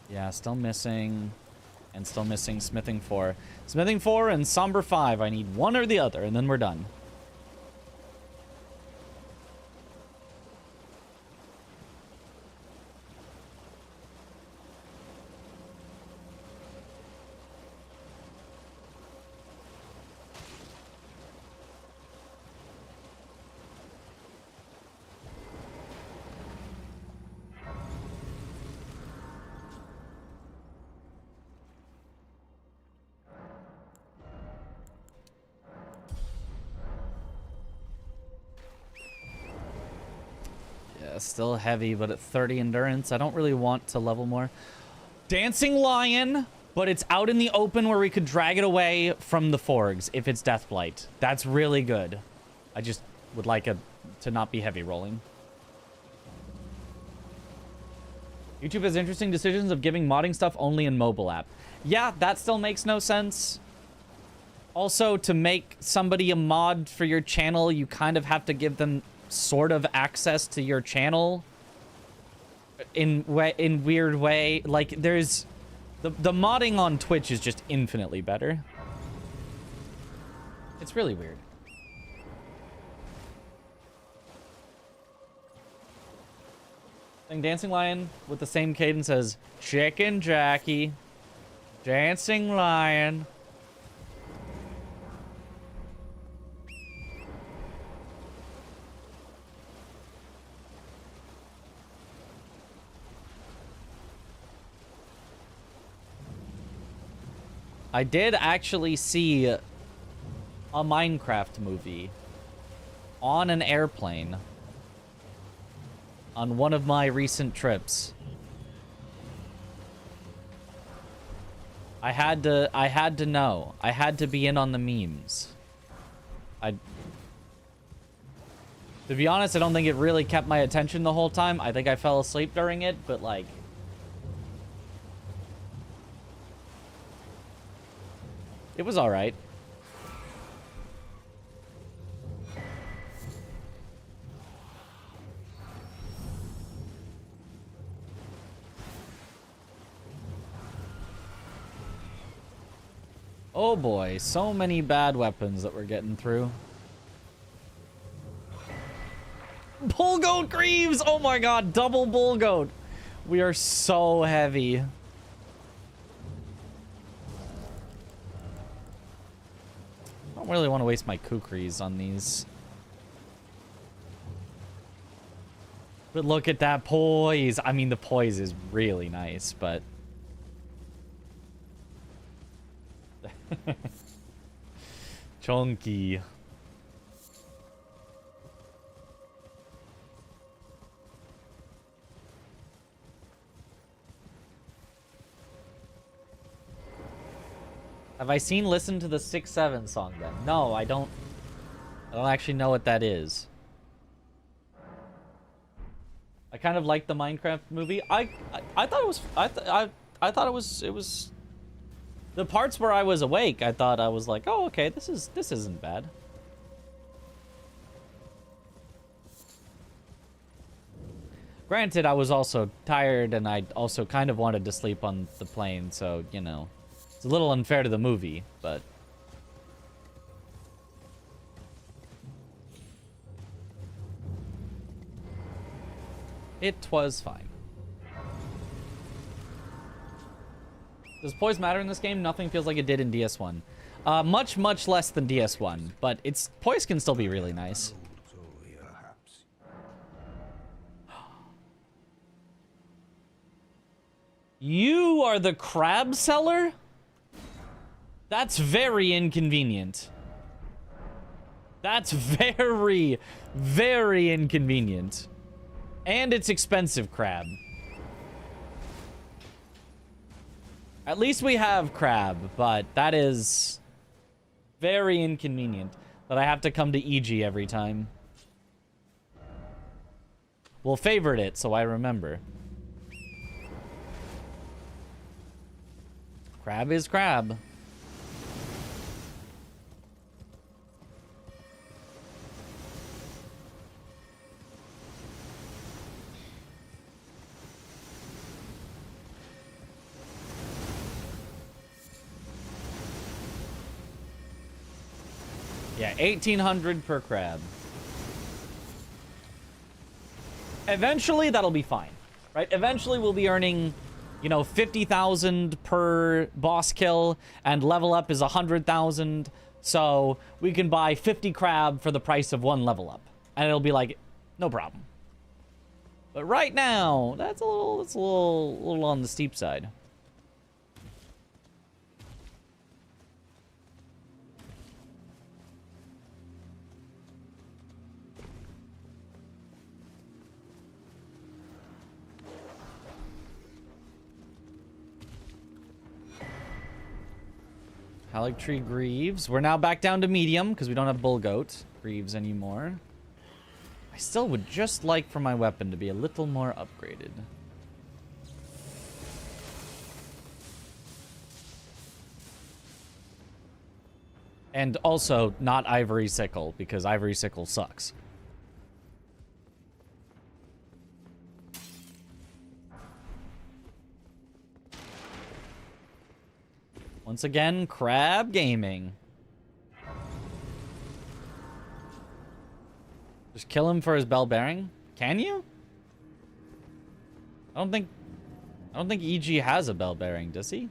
Yeah, still missing. And still missing Smithing 4. Smithing 4 and Somber 5. I need one or the other, and then we're done. Still heavy, but at 30 endurance, I don't really want to level more. Dancing Lion, but it's out in the open where we could drag it away from the Forgs if it's Deathblight. That's really good. I just would like to not be heavy rolling. YouTube has interesting decisions of giving modding stuff only in mobile app. Yeah, that still makes no sense. Also, to make somebody a mod for your channel, you kind of have to give them sort of access to your channel in weird way. Like, there's the modding on Twitch is just infinitely better. It's really weird. Dancing Lion with the same cadence as Chicken Jackie. Dancing Lion. I did actually see a Minecraft movie on an airplane on one of my recent trips. I had to know. I had to be in on the memes. To be honest, I don't think it really kept my attention the whole time. I think I fell asleep during it, but like... It was alright. Oh boy, so many bad weapons that we're getting through. Bull Goat Greaves! Oh my god, double Bull Goat. We are so heavy. I don't really want to waste my kukris on these. But look at that poise. I mean, the poise is really nice, but... Chunky. Have I listened to the 6-7 song then? No, I don't actually know what that is. I kind of like the Minecraft movie. I thought it was I thought it was the parts where I was awake, I thought I was like, "Oh, okay, this isn't bad." Granted, I was also tired and I also kind of wanted to sleep on the plane, so, you know, it's a little unfair to the movie, but it was fine. Does poise matter in this game? Nothing feels like it did in DS1. Much, much less than DS1, but poise can still be really nice. You are the crab seller? That's very inconvenient. That's very, very inconvenient. And it's expensive crab. At least we have crab, but that is very inconvenient that I have to come to EG every time. We'll favorite it so I remember. Crab is crab. Yeah, 1,800 per crab. Eventually, that'll be fine, right? Eventually, we'll be earning, you know, 50,000 per boss kill, and level up is 100,000. So we can buy 50 crab for the price of one level up, and it'll be like, no problem. But right now, that's a little on the steep side. Haligtree Greaves. We're now back down to medium because we don't have Bull Goat Greaves anymore. I still would just like for my weapon to be a little more upgraded. And also not Ivory Sickle because Ivory Sickle sucks. Once again, Crab Gaming. Just kill him for his bell bearing? Can you? I don't think EG has a bell bearing, does he?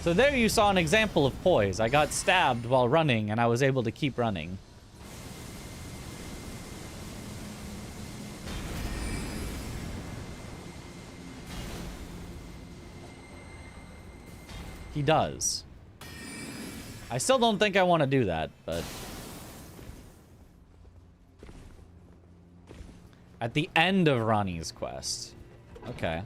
So there you saw an example of poise. I got stabbed while running and I was able to keep running. He does. I still don't think I want to do that, but... At the end of Ronnie's quest. Okay.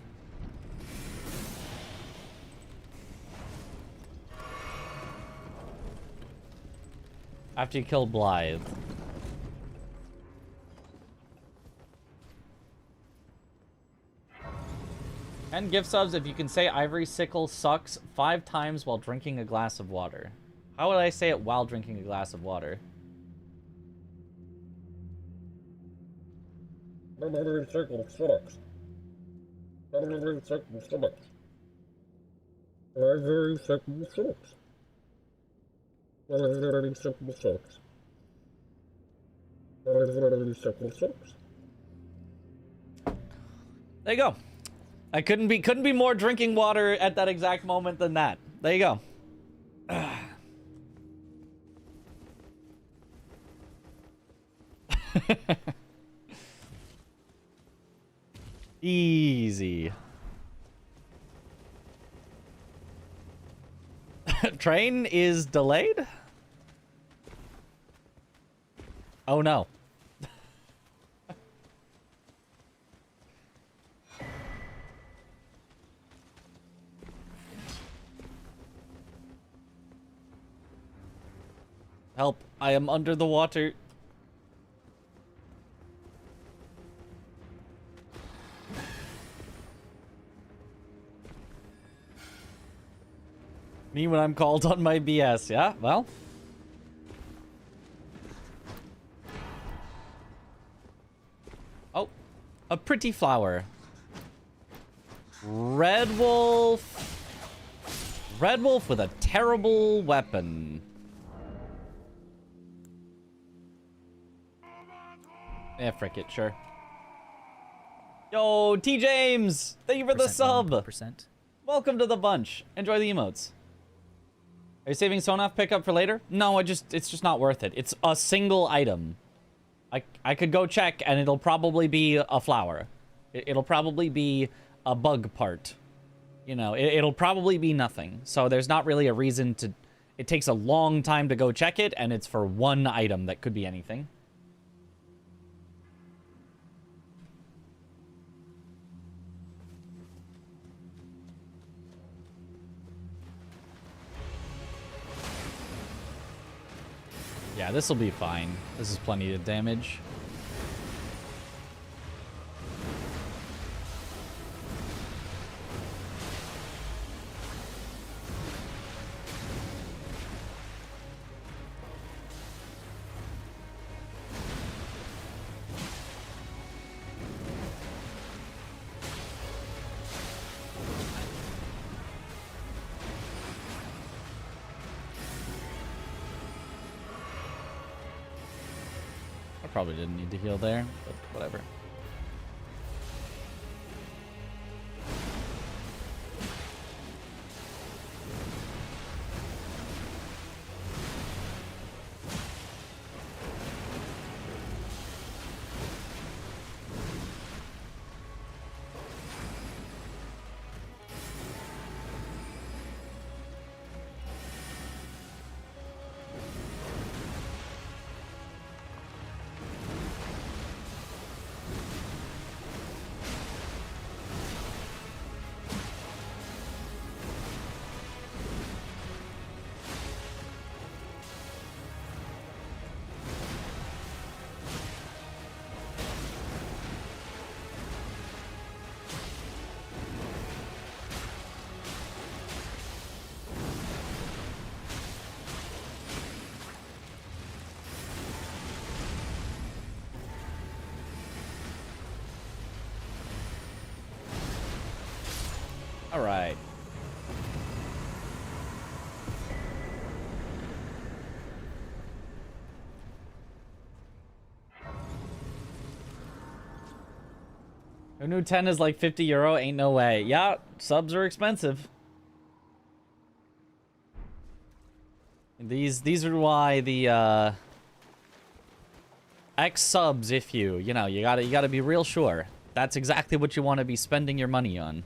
After you kill Blythe. And gift subs if you can say Ivory Sickle sucks 5 times while drinking a glass of water. How would I say it while drinking a glass of water? Ivory Sickle sucks. Ivory Sickle sucks. Ivory Sickle sucks. Ivory Sickle sucks. Ivory Sickle sucks. There you go. I couldn't be more drinking water at that exact moment than that. There you go. Easy. Train is delayed? Oh no. Help, I am under the water. Me when I'm called on my BS, yeah? Well. Oh, a pretty flower. Red Wolf. Red Wolf with a terrible weapon. Yeah, frick it, sure. Yo, T. James! Thank you for the sub! Welcome to the bunch. Enjoy the emotes. Are you saving Sonaf pickup for later? No, it's just not worth it. It's a single item. I could go check and it'll probably be a flower. It'll probably be a bug part. You know, it'll probably be nothing. So there's not really a reason to... It takes a long time to go check it, and it's for one item that could be anything. Yeah, this will be fine. This is plenty of damage. Probably didn't need to heal there, but whatever. All right. A new 10 is like 50 euro. Ain't no way. Yeah, subs are expensive. These are why the X subs, if you know, you gotta be real sure. That's exactly what you want to be spending your money on.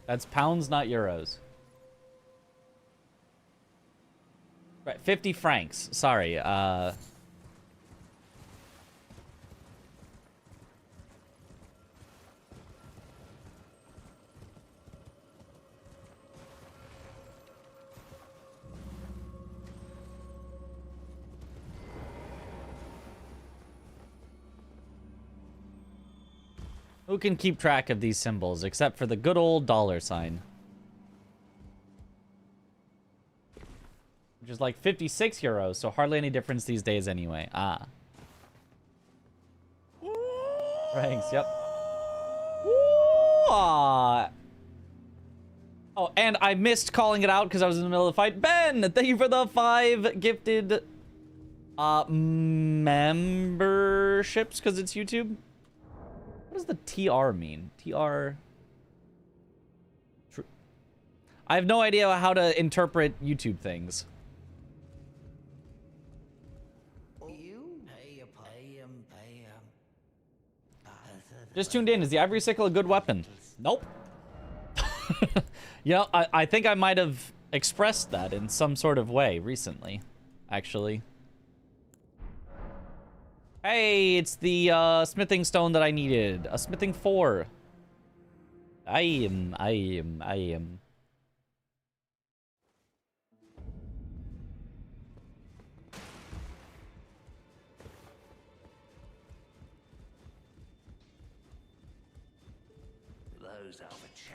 That's pounds, not euros. Right, 50 francs. Sorry. Who can keep track of these symbols except for the good old dollar sign? Which is like 56 euros, so hardly any difference these days anyway. Ah. Thanks, yep. Ah. Oh, and I missed calling it out because I was in the middle of the fight. Ben, thank you for the 5 gifted memberships because it's YouTube. What does the TR mean? TR... I have no idea how to interpret YouTube things. Just tuned in. Is the ivory sickle a good weapon? Nope. You know, I think I might have expressed that in some sort of way recently, actually. Hey, it's the smithing stone that I needed. A smithing 4. I am.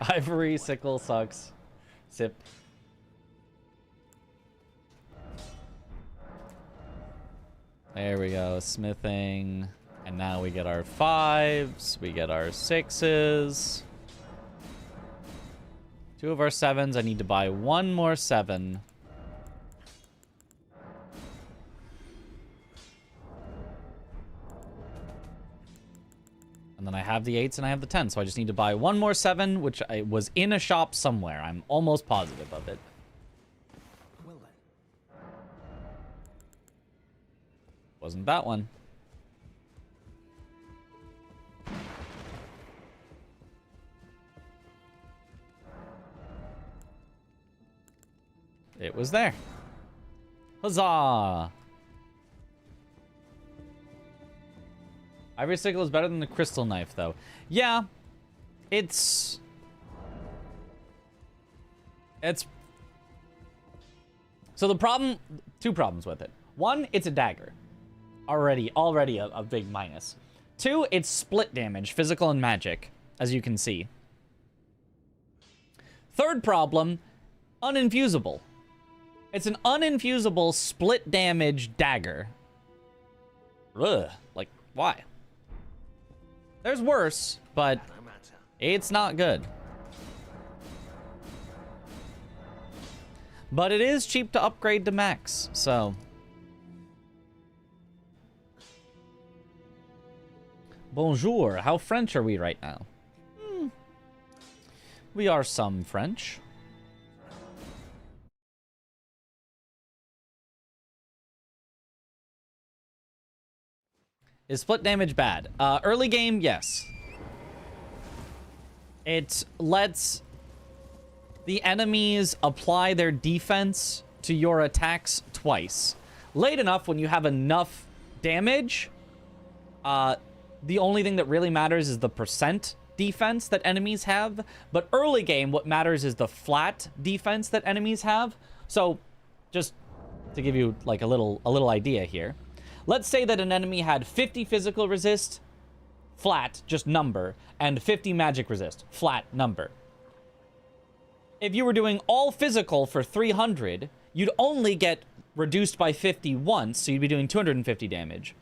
Ivory sickle sucks. Sip. There we go, smithing. And now we get our 5s, we get our 6s. 2 of our 7s, I need to buy 1 more 7. And then I have the 8s and I have the 10s, so I just need to buy 1 more 7, which I was in a shop somewhere. I'm almost positive of it. Wasn't that one. It was there. Huzzah! Ivory sickle is better than the crystal knife, though. Yeah, it's... So the problem... 2 problems with it. 1, it's a dagger. Already a big minus. 2, it's split damage, physical and magic, as you can see. 3rd problem, uninfusable. It's an uninfusable split damage dagger. Ugh, like, why? There's worse, but it's not good. But it is cheap to upgrade to max, so... Bonjour, how French are we right now? We are some French. Is split damage bad? Early game, yes. It lets the enemies apply their defense to your attacks twice. Late enough when you have enough damage, the only thing that really matters is the percent defense that enemies have. But early game, what matters is the flat defense that enemies have. So, just to give you like a little idea here. Let's say that an enemy had 50 physical resist, flat, just number, and 50 magic resist, flat number. If you were doing all physical for 300, you'd only get reduced by 50 once, so you'd be doing 250 damage.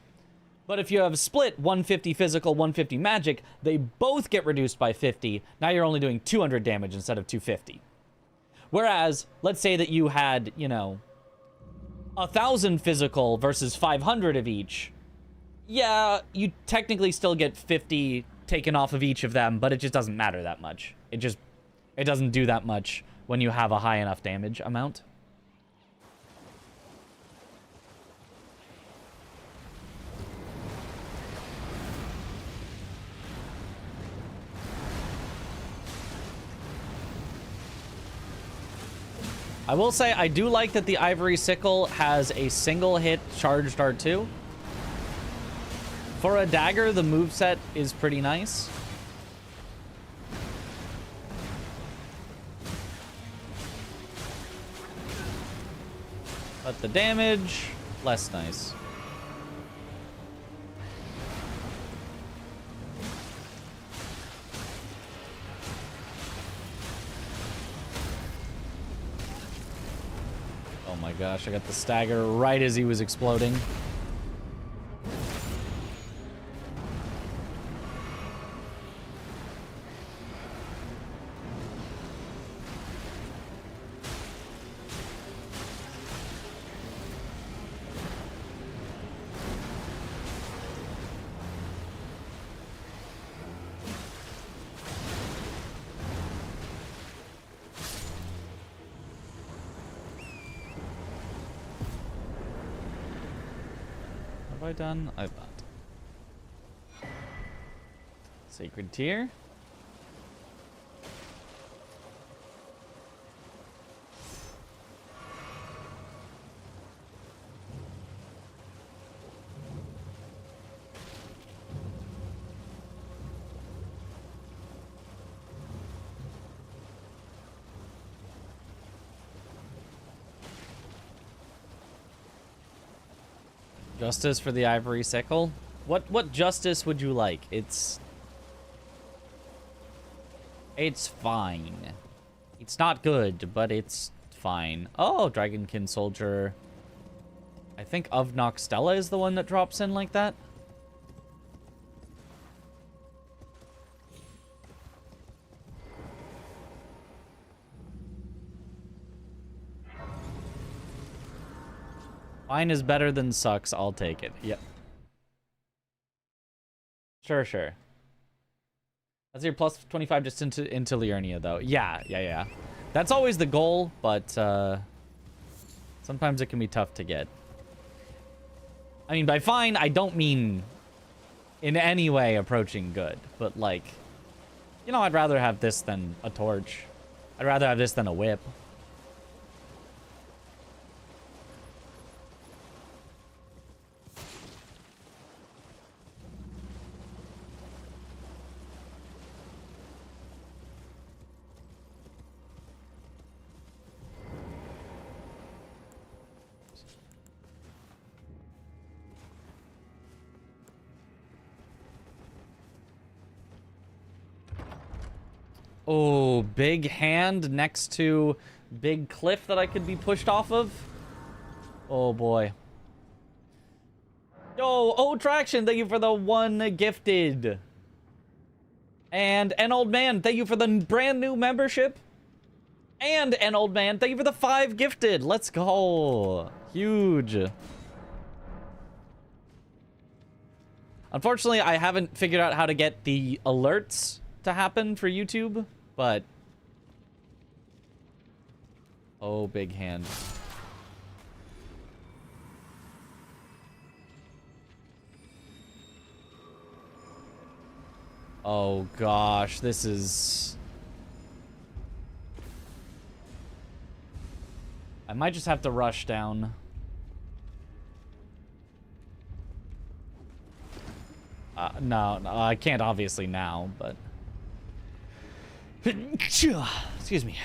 But if you have split 150 physical, 150 magic, they both get reduced by 50. Now you're only doing 200 damage instead of 250. Whereas, let's say that you had, you know, 1,000 physical versus 500 of each. Yeah, you technically still get 50 taken off of each of them, but it just doesn't matter that much. It doesn't do that much when you have a high enough damage amount. I will say, I do like that the Ivory Sickle has a single hit charged R2. For a dagger, the moveset is pretty nice. But the damage, less nice. Oh my gosh, I got the stagger right as he was exploding. Have I done? I've not. Sacred Tear. Justice for the Ivory Sickle? What justice would you like? It's fine. It's not good, but it's fine. Oh, Dragonkin Soldier. I think of Noxtella is the one that drops in like that. Fine is better than sucks. I'll take it. Yep. Sure. That's your plus 25 just into Liurnia, though. Yeah. That's always the goal, but sometimes it can be tough to get. I mean, by fine, I don't mean in any way approaching good, but like, you know, I'd rather have this than a torch. I'd rather have this than a whip. Oh, big hand next to big cliff that I could be pushed off of. Oh boy. Yo, oh Traction, thank you for the 1 gifted. And an old man, thank you for the brand new membership. And an old man, thank you for the 5 gifted. Let's go. Huge. Unfortunately, I haven't figured out how to get the alerts to happen for YouTube, but oh, big hand. Oh gosh, this is... I might just have to rush down. No, I can't obviously now, but... Excuse me.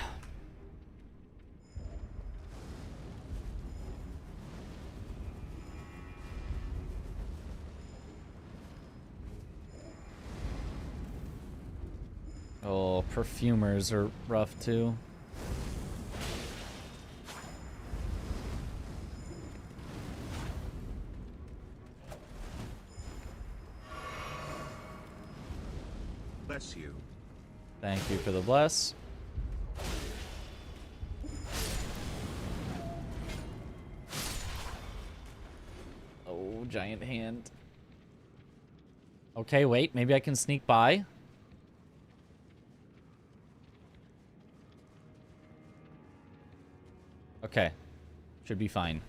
Oh, perfumers are rough too. bless you. Thank you for the bless. Oh, giant hand. Okay, wait. Maybe I can sneak by. Okay. Should be fine.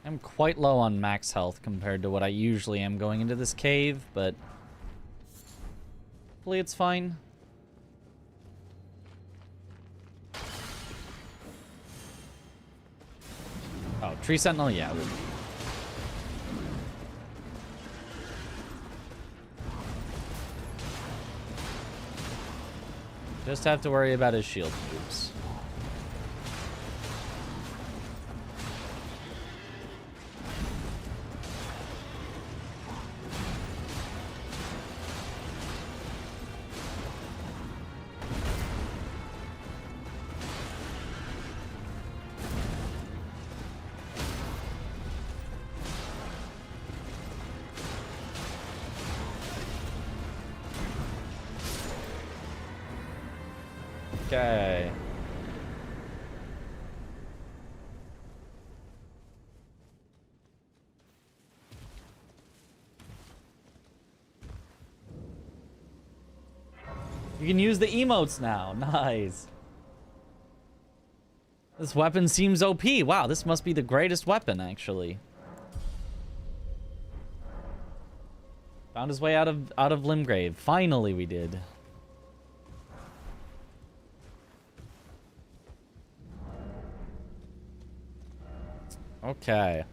I'm quite low on max health compared to what I usually am going into this cave, but hopefully it's fine. Oh, tree sentinel, yeah. Just have to worry about his shield moves. Okay. You can use the emotes now. Nice. This weapon seems OP. Wow, this must be the greatest weapon, actually. Found his way out of Limgrave. Finally, we did. Okay.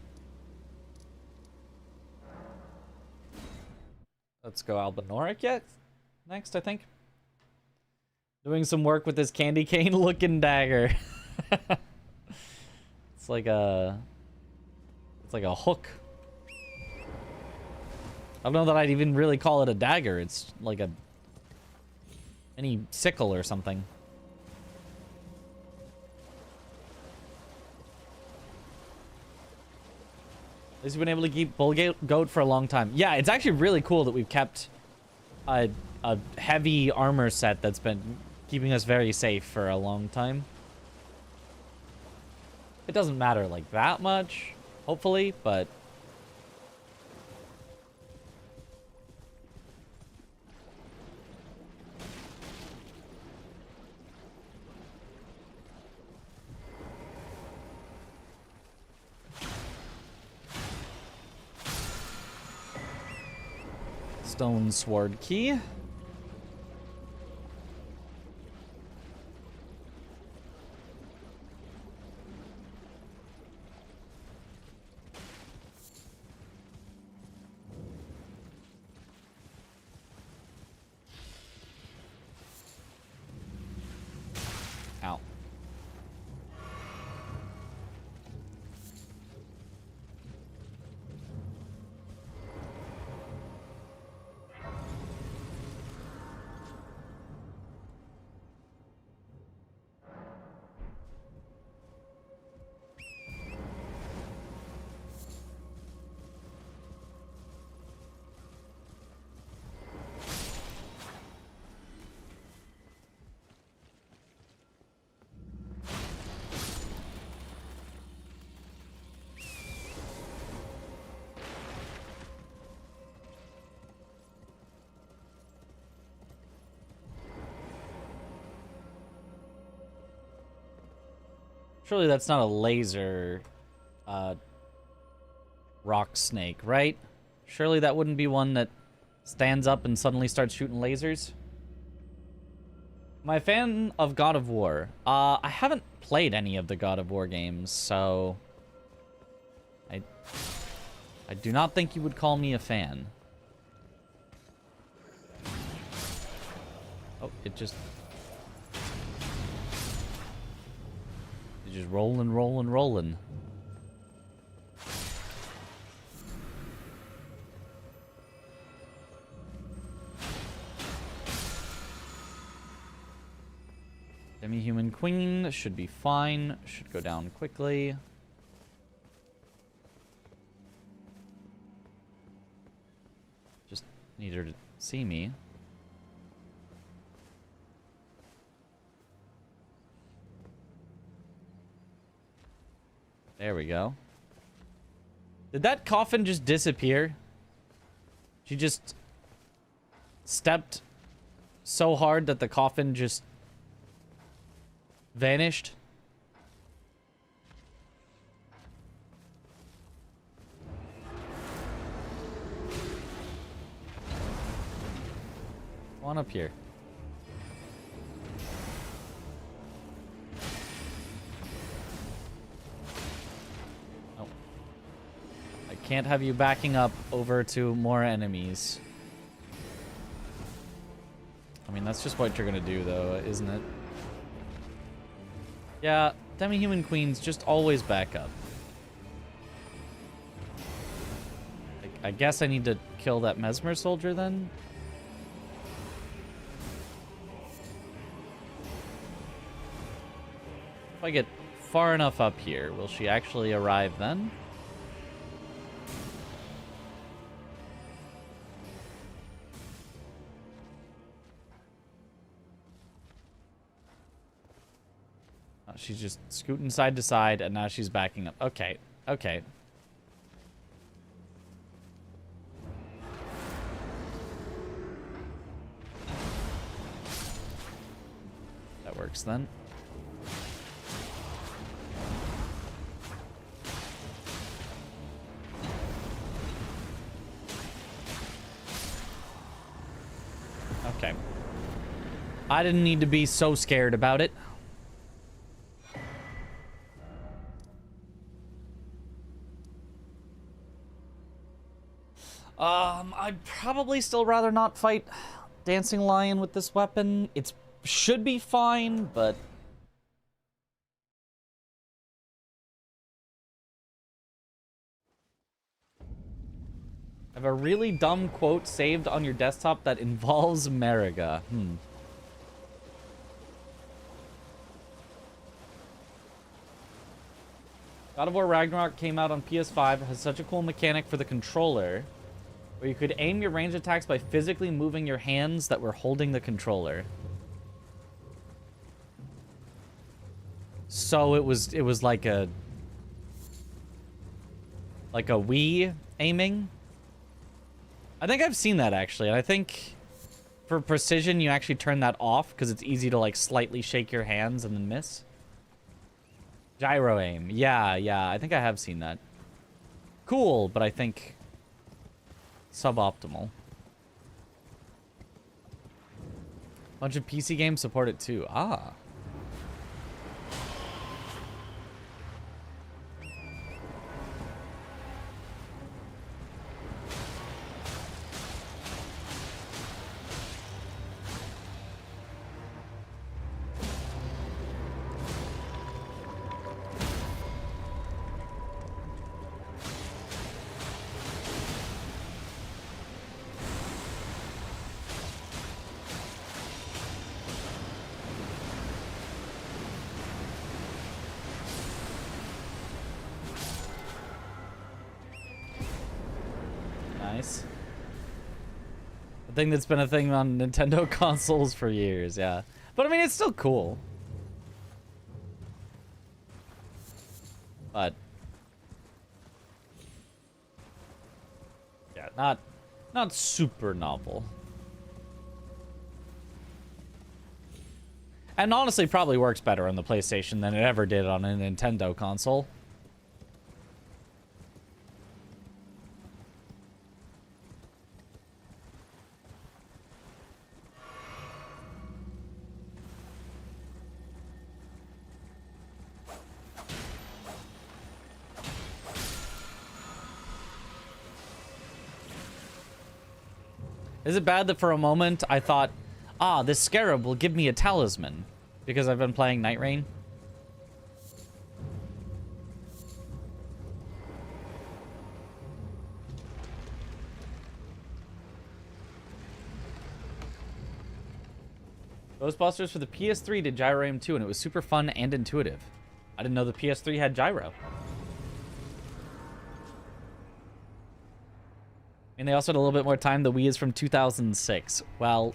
Let's go Albinoric yet? Next, I think. Doing some work with this candy cane looking dagger. It's like a hook. I don't know that I'd even really call it a dagger. It's like a mini sickle or something. At least we've been able to keep Bull Goat for a long time. Yeah, it's actually really cool that we've kept a heavy armor set that's been keeping us very safe for a long time. It doesn't matter like that much, hopefully, but stone sword key. Ow. Surely that's not a laser rock snake, right? Surely that wouldn't be one that stands up and suddenly starts shooting lasers? Am I a fan of God of War? I haven't played any of the God of War games, so I do not think you would call me a fan. Oh, it just... Just rolling. Demi-human queen should be fine. Should go down quickly. Just need her to see me. There we go. Did that coffin just disappear? She just stepped so hard that the coffin just vanished. Come on up here. Oh. I can't have you backing up over to more enemies. I mean, that's just what you're gonna do, though, isn't it? Yeah, demi-human queens just always back up. I guess I need to kill that mesmer soldier, then? If I get far enough up here, will she actually arrive then? She's just scooting side to side, and now she's backing up. Okay, okay. That works then. Okay. I didn't need to be so scared about it. I'd probably still rather not fight Dancing Lion with this weapon. It should be fine, but... I have a really dumb quote saved on your desktop that involves Mariga. God of War Ragnarok came out on PS5. It has such a cool mechanic for the controller, where you could aim your ranged attacks by physically moving your hands that were holding the controller. So it was like a Wii aiming. I think I've seen that actually, and I think for precision you actually turn that off because it's easy to like slightly shake your hands and then miss. Gyro aim. Yeah, I think I have seen that. Cool, but I think suboptimal. Bunch of PC games support it too. Ah. Nice. A thing that's been a thing on Nintendo consoles for years, yeah. But I mean, it's still cool. But yeah, not super novel. And honestly, probably works better on the PlayStation than it ever did on a Nintendo console. Is it bad that for a moment I thought, ah, this scarab will give me a talisman because I've been playing Night Rain? Ghostbusters for the PS3 did gyro aim too, and it was super fun and intuitive. I didn't know the PS3 had gyro. And they also had a little bit more time. The Wii is from 2006. Well,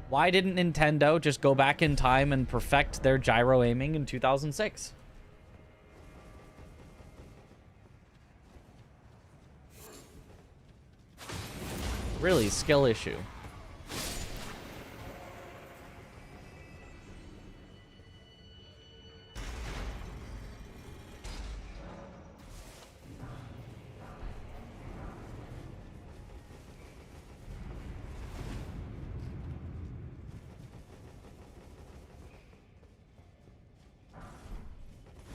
why didn't Nintendo just go back in time and perfect their gyro aiming in 2006? Really, skill issue.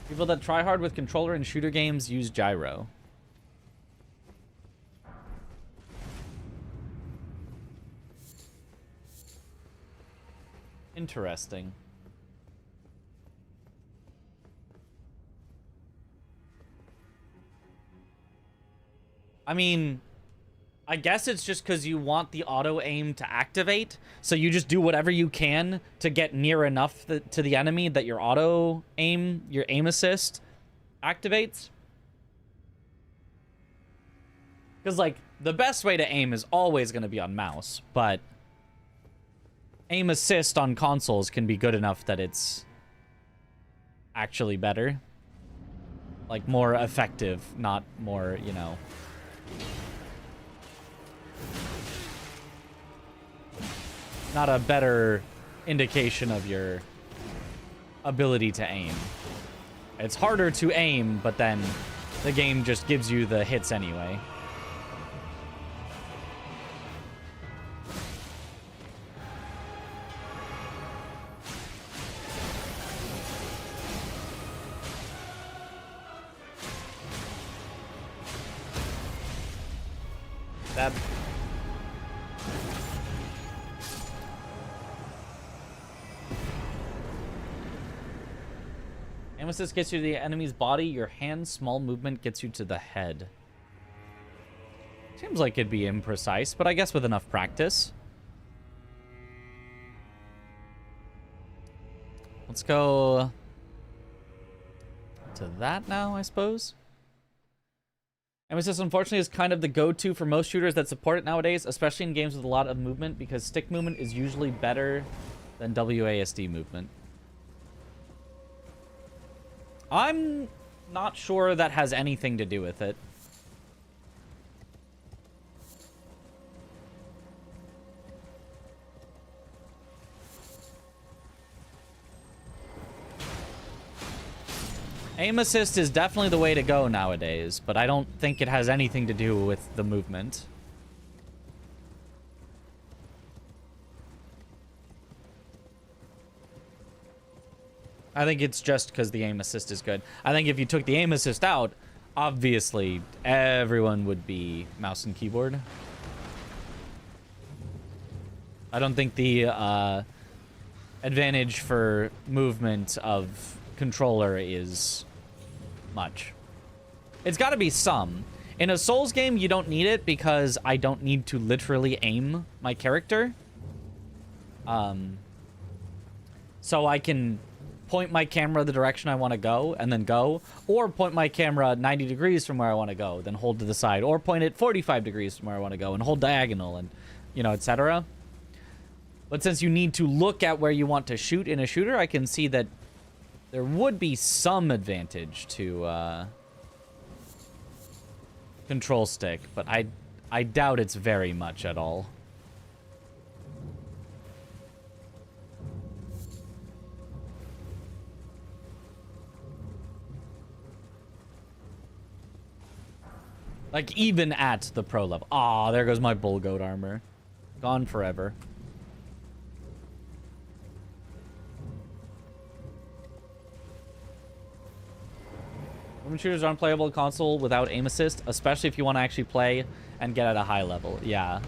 People that try hard with controller in shooter games use gyro. Interesting. I mean, I guess it's just because you want the auto aim to activate, so you just do whatever you can to get near enough to the enemy that your auto aim, your aim assist, activates. Because, like, the best way to aim is always going to be on mouse, but aim assist on consoles can be good enough that it's actually better. Like, more effective, not more, you know... not a better indication of your ability to aim. It's harder to aim, but then the game just gives you the hits anyway. That... Aim assist gets you to the enemy's body. Your hand small movement gets you to the head. Seems like it'd be imprecise, but I guess with enough practice. Let's go to that now, I suppose. Aim assist, unfortunately, is kind of the go-to for most shooters that support it nowadays, especially in games with a lot of movement, because stick movement is usually better than WASD movement. I'm not sure that has anything to do with it. Aim assist is definitely the way to go nowadays, but I don't think it has anything to do with the movement. I think it's just because the aim assist is good. I think if you took the aim assist out, obviously everyone would be mouse and keyboard. I don't think the advantage for movement of controller is much. It's got to be some. In a Souls game, you don't need it because I don't need to literally aim my character. So I can point my camera the direction I want to go and then go, or point my camera 90 degrees from where I want to go, then hold to the side, or point it 45 degrees from where I want to go and hold diagonal and, you know, etc. But since you need to look at where you want to shoot in a shooter, I can see that there would be some advantage to control stick, but I doubt it's very much at all. Like, even at the pro level. Aw, there goes my bull goat armor. Gone forever. Women shooters are unplayable console without aim assist, especially if you want to actually play and get at a high level. Yeah.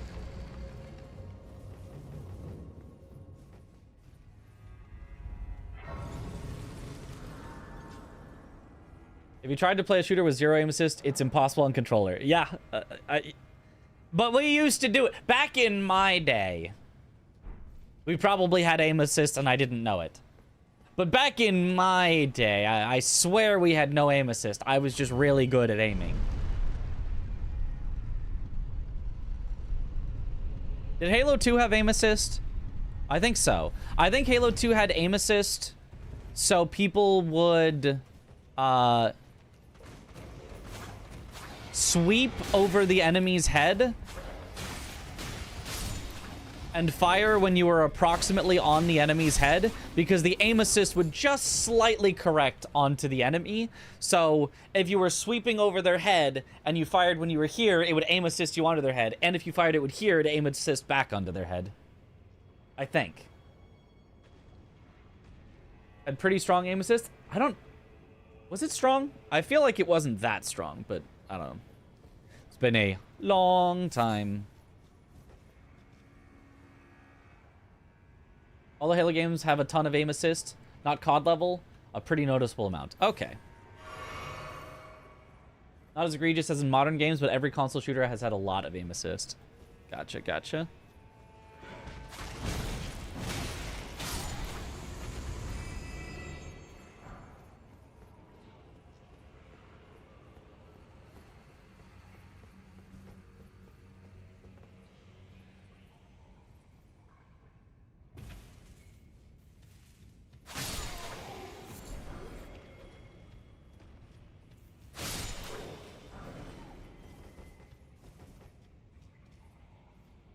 If you tried to play a shooter with zero aim assist, it's impossible on controller. Yeah, but we used to do it. Back in my day, We probably had aim assist and I didn't know it. But back in my day, I swear we had no aim assist. I was just really good at aiming. Did Halo 2 have aim assist? I think so. I think Halo 2 had aim assist so people would sweep over the enemy's head and fire when you were approximately on the enemy's head, because the aim assist would just slightly correct onto the enemy. So if you were sweeping over their head and you fired when you were here, it would aim assist you onto their head. And if you fired it would here, it aim assist back onto their head. I think. Had pretty strong aim assist. I don't... Was it strong? I feel like it wasn't that strong, but I don't know. It's been a long time. All the Halo games have a ton of aim assist, not COD level, a pretty noticeable amount. Okay. Not as egregious as in modern games, but every console shooter has had a lot of aim assist. Gotcha, gotcha.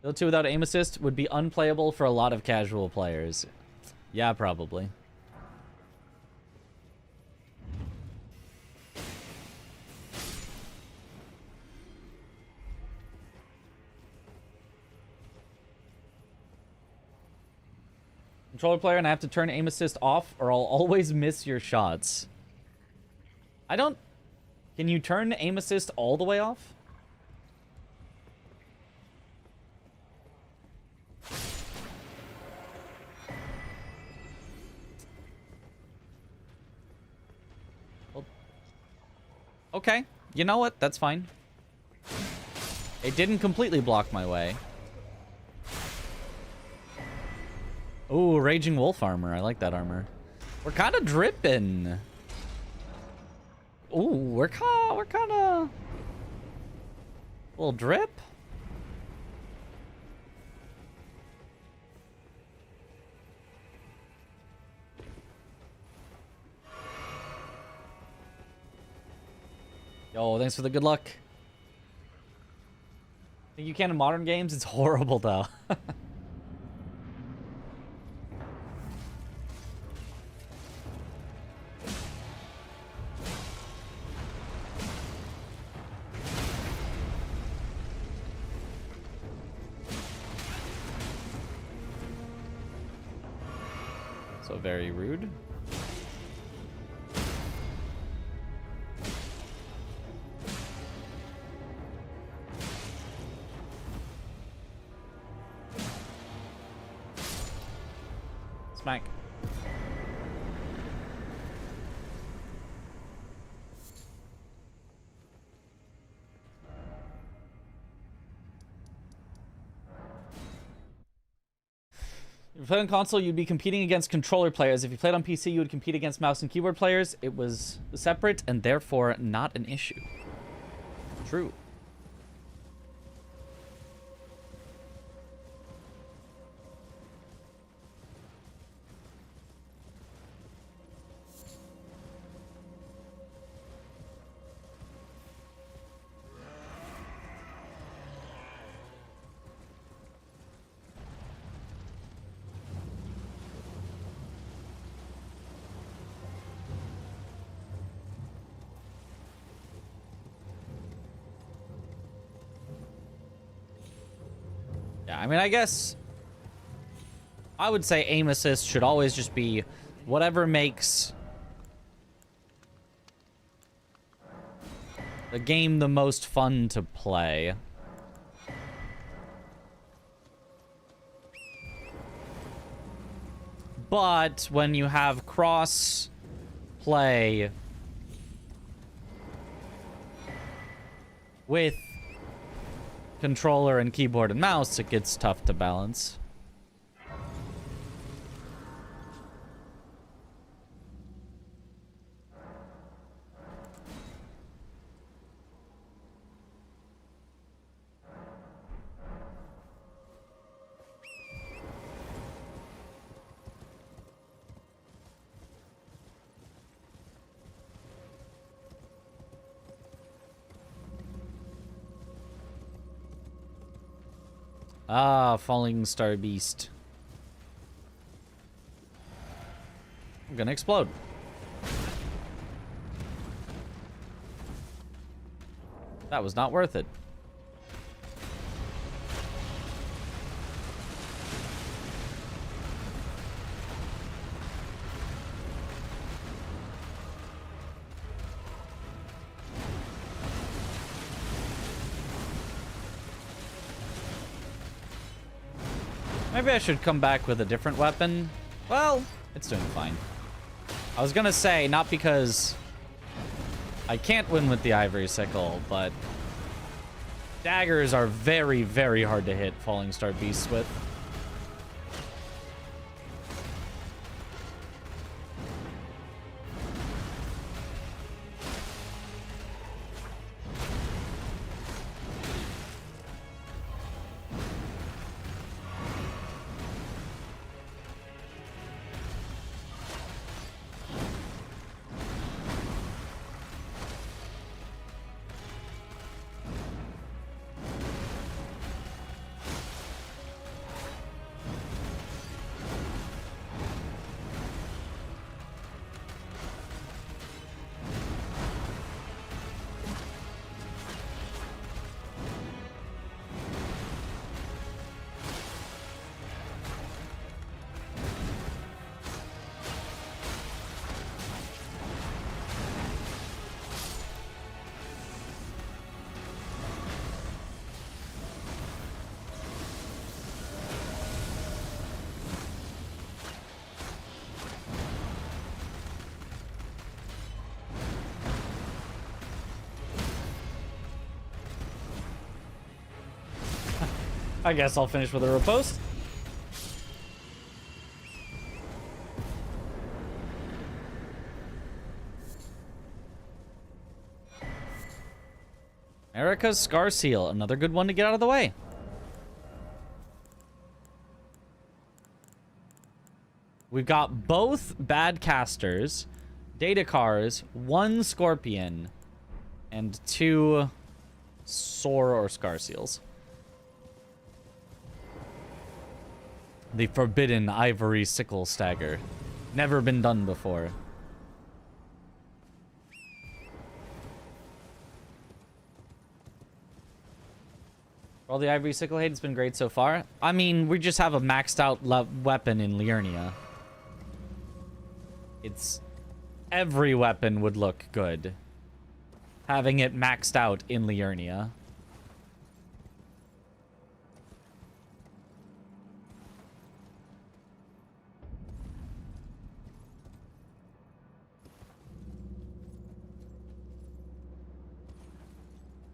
Halo 2 without aim assist would be unplayable for a lot of casual players. Yeah, probably. Controller player, and I have to turn aim assist off or I'll always miss your shots. I don't... Can you turn aim assist all the way off? Okay, you know what? That's fine. It didn't completely block my way. Ooh, Raging Wolf armor. I like that armor. We're kind of dripping. Ooh, we're kind of... A little drip? Yo, thanks for the good luck. Think you can in modern games? It's horrible, though. So very rude. Smack. If you played on console, you'd be competing against controller players. If you played on PC, you would compete against mouse and keyboard players. It was separate and therefore not an issue. True. Yeah, I mean, I guess I would say aim assist should always just be whatever makes the game the most fun to play. But when you have cross play with controller and keyboard and mouse, it gets tough to balance. Ah, falling star beast. I'm gonna explode. That was not worth it. Maybe I should come back with a different weapon. Well, it's doing fine. I was gonna say, not because I can't win with the ivory sickle, but daggers are very, very hard to hit falling star beasts with. I guess I'll finish with a riposte. Erica's Scar Seal, another good one to get out of the way. We've got both bad casters, data cars, 1 scorpion, and 2 sore or scar seals. The forbidden ivory sickle stagger. Never been done before. Well, the ivory sickle hate has been great so far. I mean, we just have a maxed out weapon in Liurnia. It's... every weapon would look good having it maxed out in Liurnia.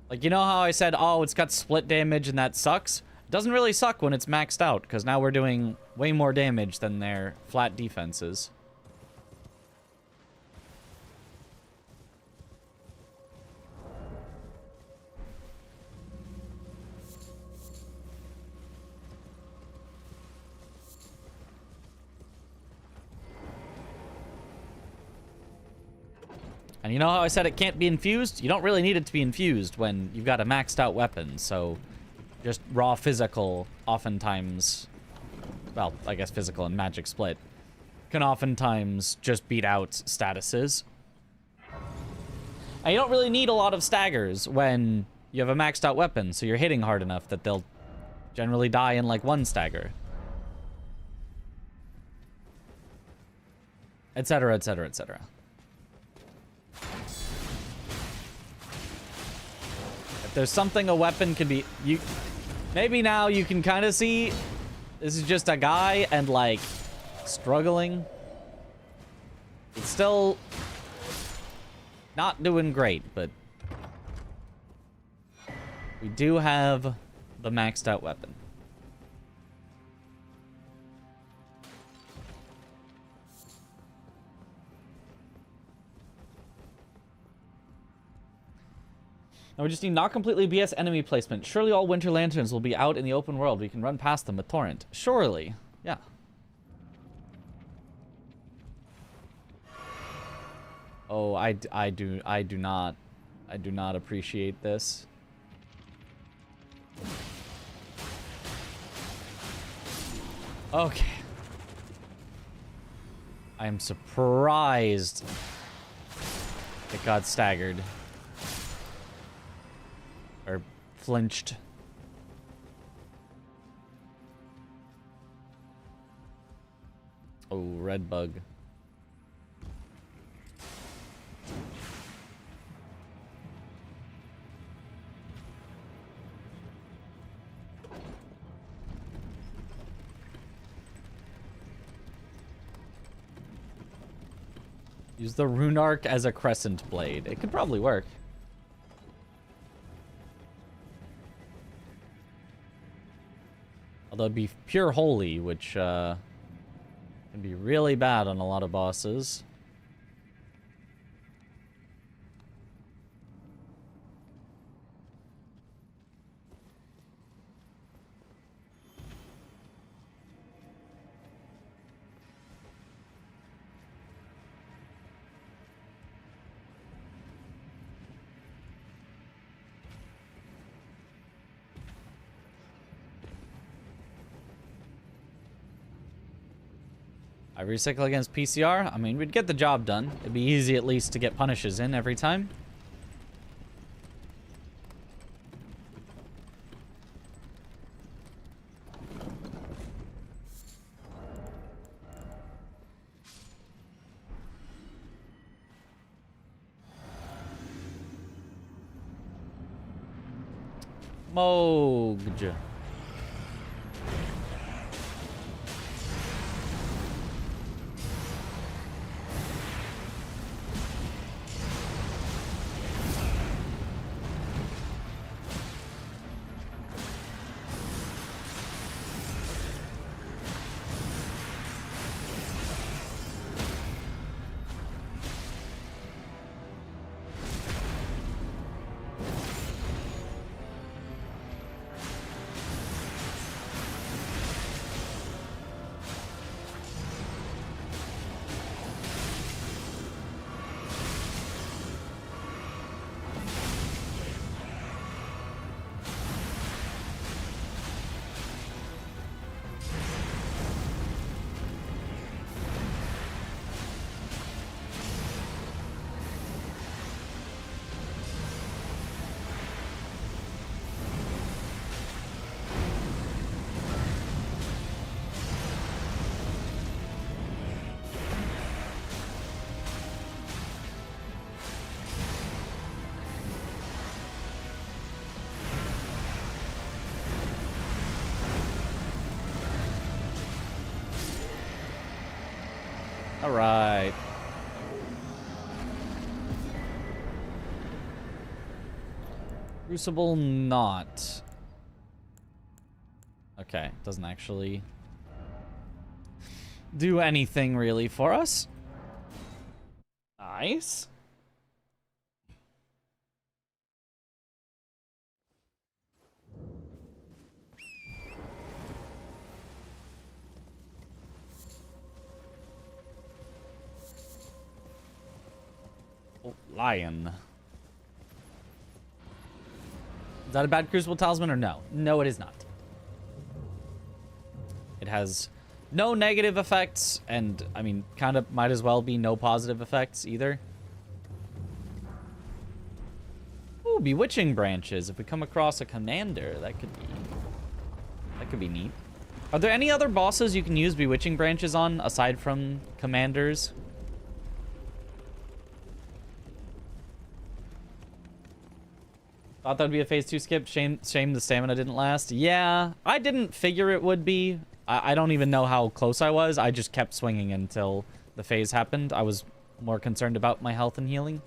Like, you know how I said, oh, it's got split damage and that sucks? It doesn't really suck when it's maxed out, because now we're doing way more damage than their flat defenses. And you know how I said it can't be infused? You don't really need it to be infused when you've got a maxed out weapon, so just raw physical oftentimes, well, I guess physical and magic split, can oftentimes just beat out statuses. And you don't really need a lot of staggers when you have a maxed out weapon, so you're hitting hard enough that they'll generally die in like 1 stagger. Etc., etc., etc. There's something a weapon can be... maybe now you can kind of see this is just a guy and, like, struggling. It's still not doing great, but we do have the maxed out weapon. Now we just need not completely BS enemy placement. Surely all winter lanterns will be out in the open world. We can run past them with Torrent. Surely. Yeah. Oh, I do not appreciate this. Okay. I am surprised it got staggered. Or flinched. Oh, red bug. Use the rune arc as a crescent blade. It could probably work. Although it'd be pure holy, which can be really bad on a lot of bosses. I recycle against PCR. I mean, we'd get the job done. It'd be easy at least to get punishes in every time. Moge. All right. Crucible not. Okay, doesn't actually do anything really for us. Nice. Oh, lion. Is that a bad Crucible Talisman or no? No, it is not. It has no negative effects, and, I mean, kind of might as well be no positive effects either. Ooh, Bewitching Branches. If we come across a commander, that could be neat. Are there any other bosses you can use Bewitching Branches on, aside from commanders? Thought that would be a phase 2 skip. Shame the stamina didn't last. Yeah, I didn't figure it would be. I don't even know how close I was. I just kept swinging until the phase happened. I was more concerned about my health and healing.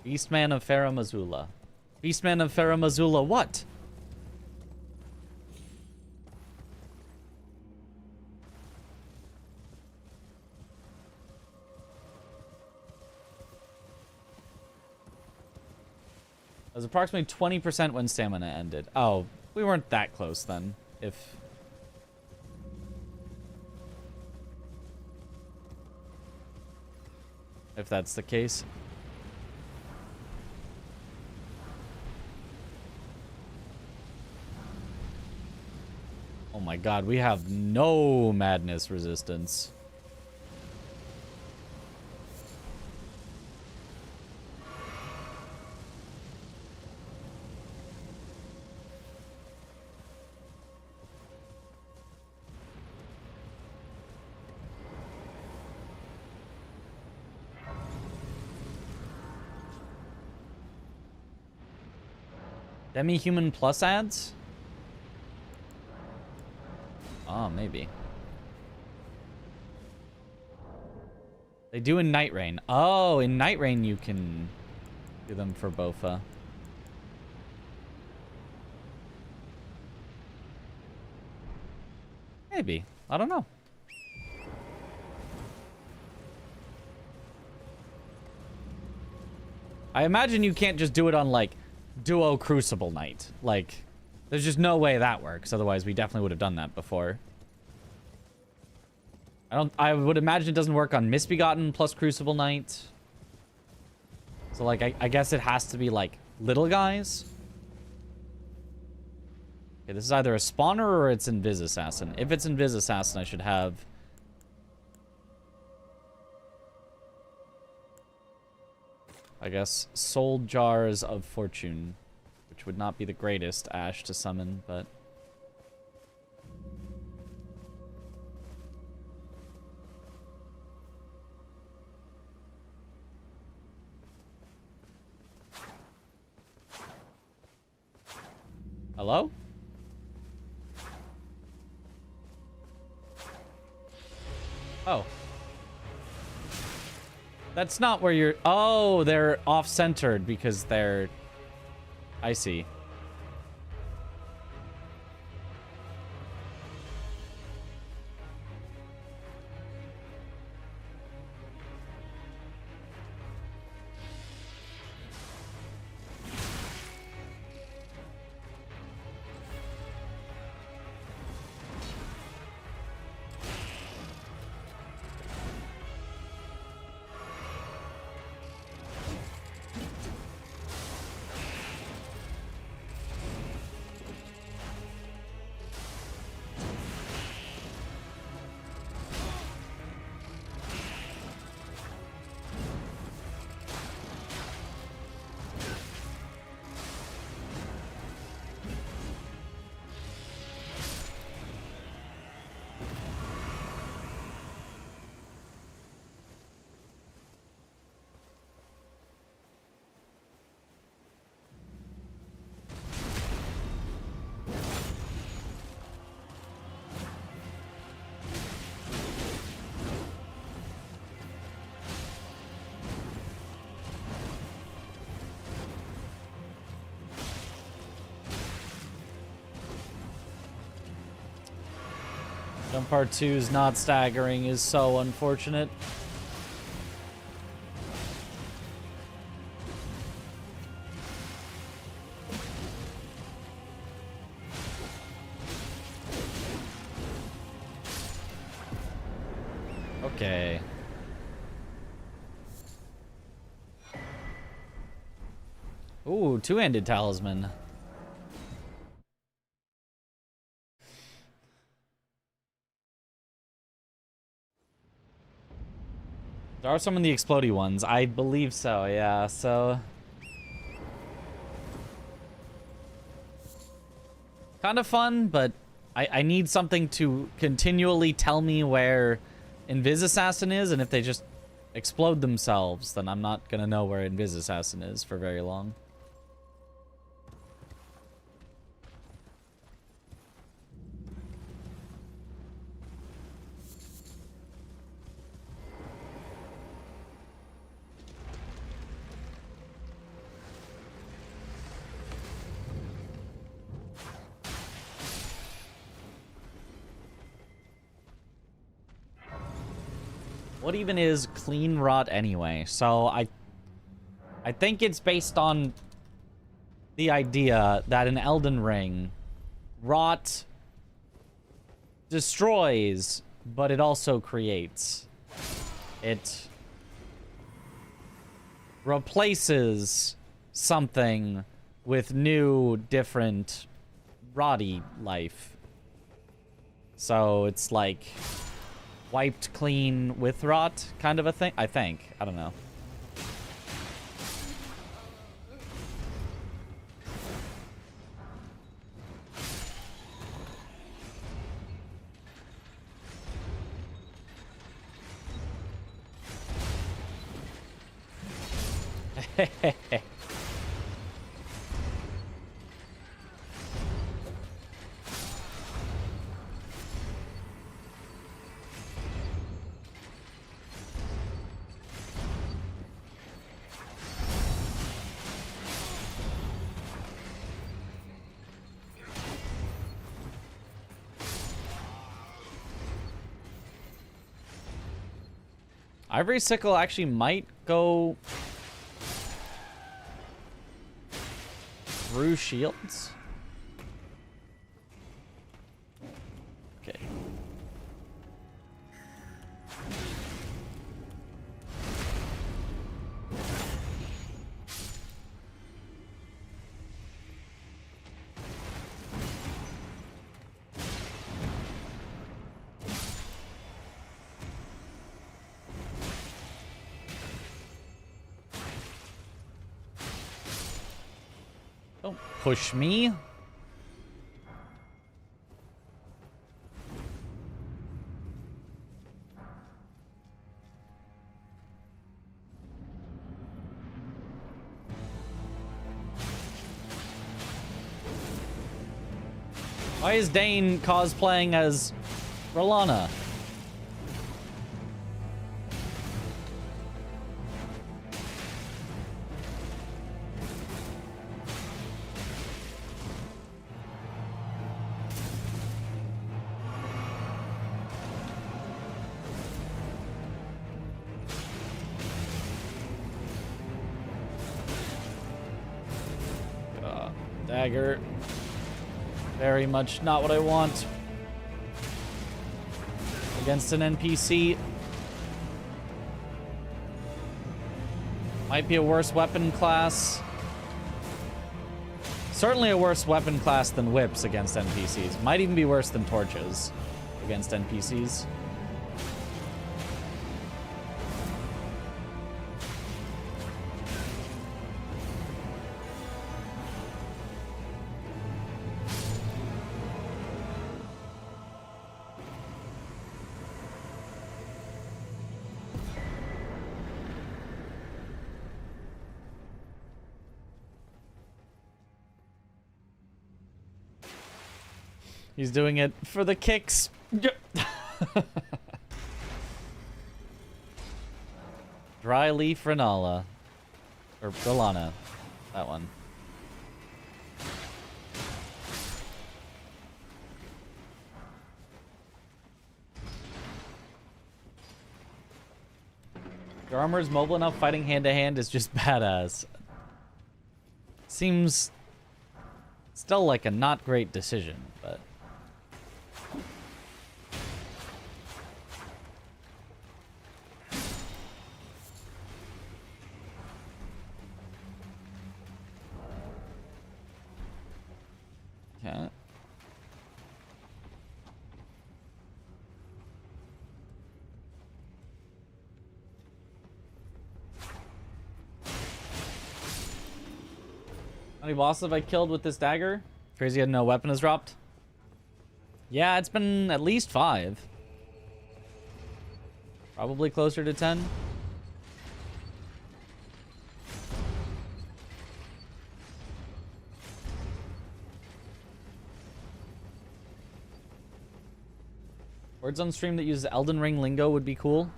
Beastman of Farah Mazula. Beastman of Farah Mazula, what? It was approximately 20% when stamina ended. Oh, we weren't that close then. If if that's the case. Oh my god, we have no madness resistance. Demi-human plus ads? Oh, maybe. They do in Night Rain. Oh, in Night Rain you can do them for Bofa. Maybe. I don't know. I imagine you can't just do it on, like, Duo Crucible Night. Like, there's just no way that works. Otherwise, we definitely would have done that before. I would imagine it doesn't work on Misbegotten plus Crucible Night. So, like, I guess it has to be, like, little guys. Okay, this is either a spawner or it's Invis Assassin. If it's Invis Assassin, I should have... I guess Soul Jars of Fortune. Which would not be the greatest Ash to summon, but... Hello? Oh. That's not where you're... Oh, they're off-centered because they're... I see. Jump part 2's not staggering is so unfortunate. Okay. Ooh, two-handed talisman. There are some in the explodey ones. I believe so, yeah, so... Kind of fun, but I need something to continually tell me where Invis Assassin is, and if they just explode themselves, then I'm not gonna know where Invis Assassin is for very long. What even is clean rot anyway? So I think it's based on the idea that in Elden Ring, rot destroys, but it also creates. It replaces something with new, different, rotty life. So it's like wiped clean with rot kind of a thing, I think. I don't know. Ivory Sickle actually might go through shields. Okay. Don't push me. Why is Dane cosplaying as Rolana? Dagger. Very much not what I want. Against an NPC. Might be a worse weapon class. Certainly a worse weapon class than whips against NPCs. Might even be worse than torches against NPCs. He's doing it for the kicks. Dry leaf Renala. Or Rolana. That one. Your armor is mobile enough, fighting hand to hand is just badass. Seems still like a not great decision, but okay. How many bosses have I killed with this dagger? Crazy, no weapon has dropped. Yeah, it's been at least 5. Probably closer to 10. Words on stream that uses Elden Ring lingo would be cool.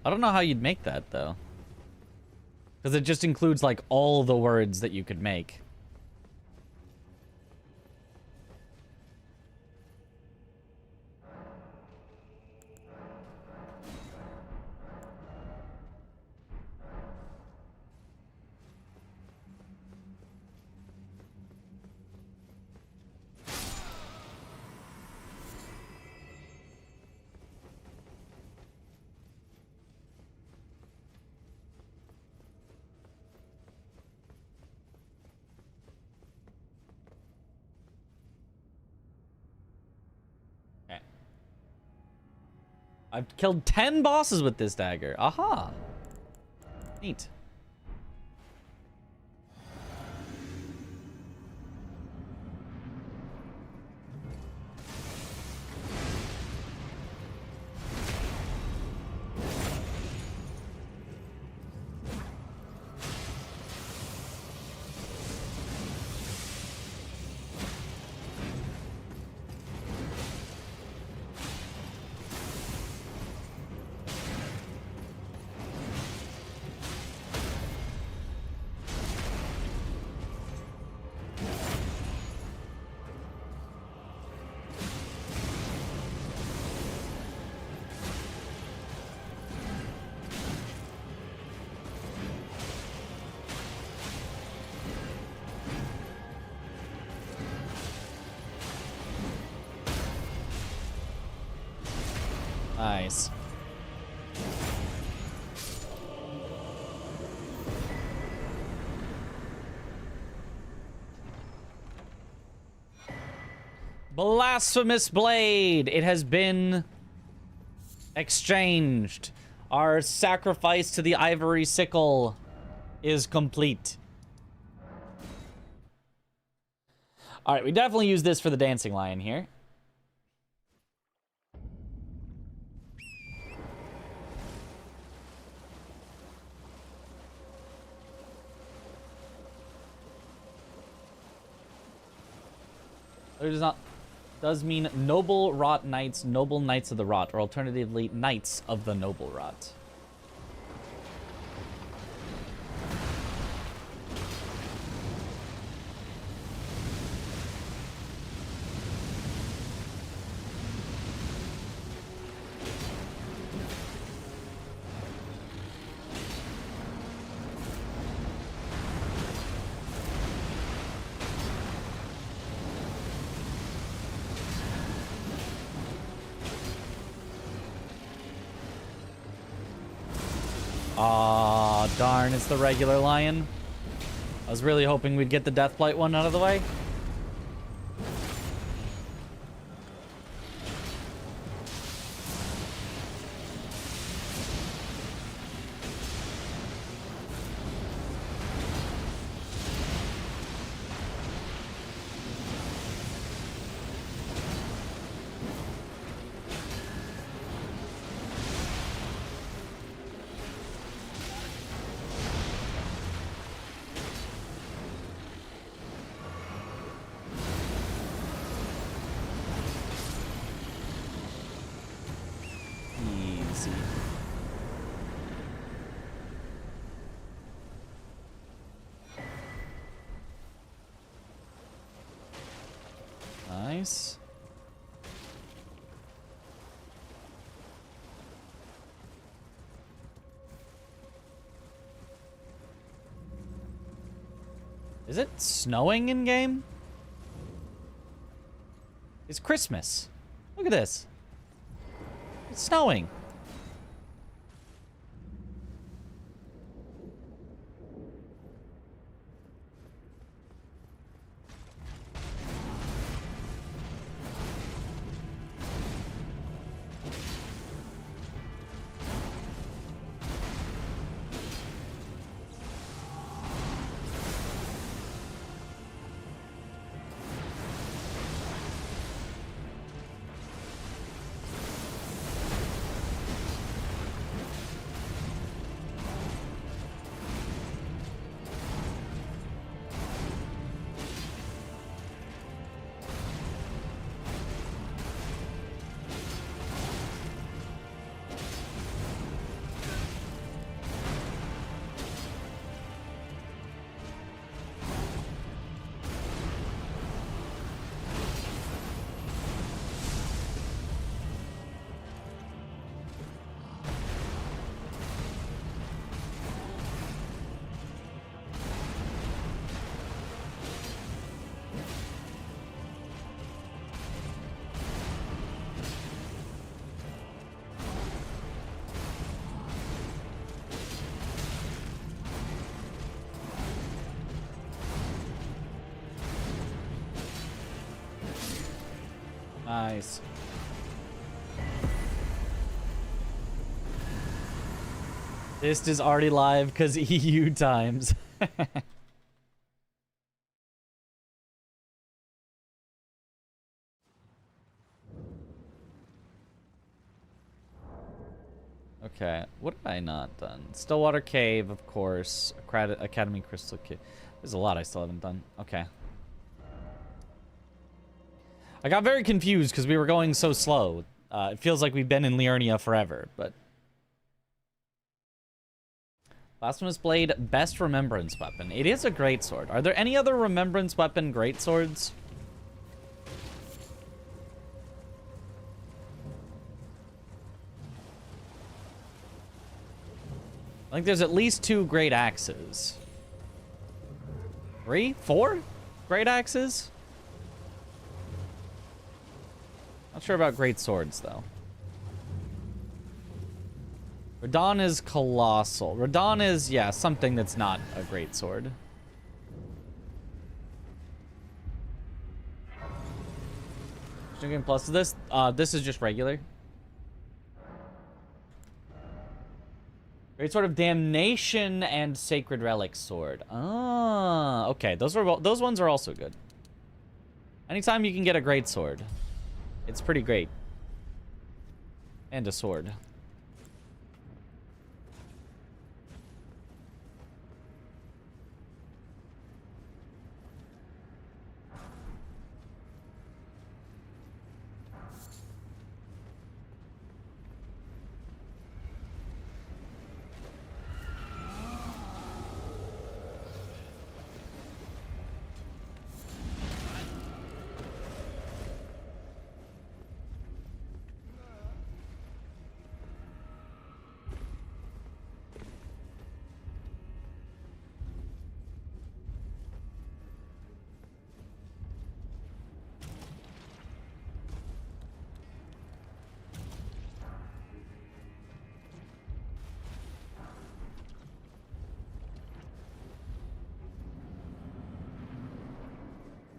I don't know how you'd make that, though. Because it just includes, like, all the words that you could make. I've killed 10 bosses with this dagger. Aha. Neat. Nice. Blasphemous blade. It has been exchanged. Our sacrifice to the ivory sickle is complete. All right, we definitely use this for the dancing lion here. It does mean noble rot knights, noble knights of the rot, or alternatively knights of the noble rot. Aw, darn, it's the regular lion. I was really hoping we'd get the Deathblight one out of the way. Nice. Is it snowing in game? It's Christmas. Look at this. It's snowing. Nice. This is already live because EU times. Okay, what have I not done? Stillwater Cave, of course. Academy Crystal Cave. There's a lot I still haven't done. Okay. I got very confused because we were going so slow. It feels like we've been in Liurnia forever, but... Blasphemous Blade, best remembrance weapon. It is a greatsword. Are there any other remembrance weapon greatswords? I think there's at least 2 great axes. 3? 4 great axes? Not sure about great swords, though. Radon is colossal. Radon is, yeah, something that's not a great sword. Drinking plus to this? This is just regular. Great Sword of Damnation and Sacred Relic Sword. Ah, okay. Those ones are also good. Anytime you can get a great sword, it's pretty great. And a sword.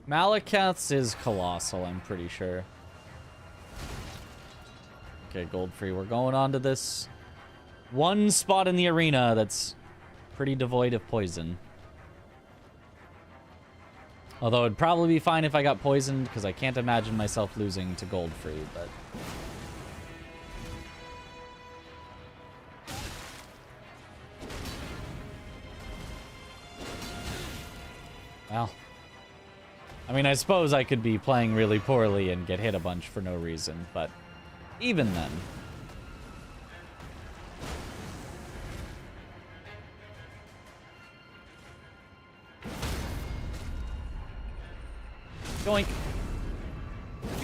Malekith's is colossal, I'm pretty sure. Okay, gold free. We're going on to this one spot in the arena that's pretty devoid of poison. Although it'd probably be fine if I got poisoned, because I can't imagine myself losing to gold free, but... Well... I mean, I suppose I could be playing really poorly and get hit a bunch for no reason, but even then. Yoink.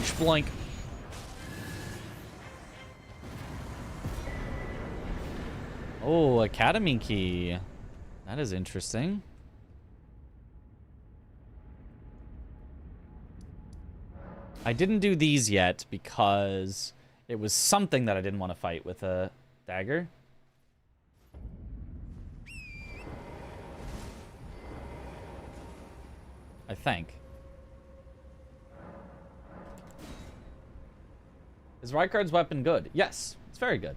Sploink. Oh, Academy Key. That is interesting. I didn't do these yet because it was something that I didn't want to fight with a dagger. I think. Is Rykard's weapon good? Yes, it's very good.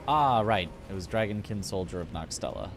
Ah, right. It was Dragonkin Soldier of Noxtella.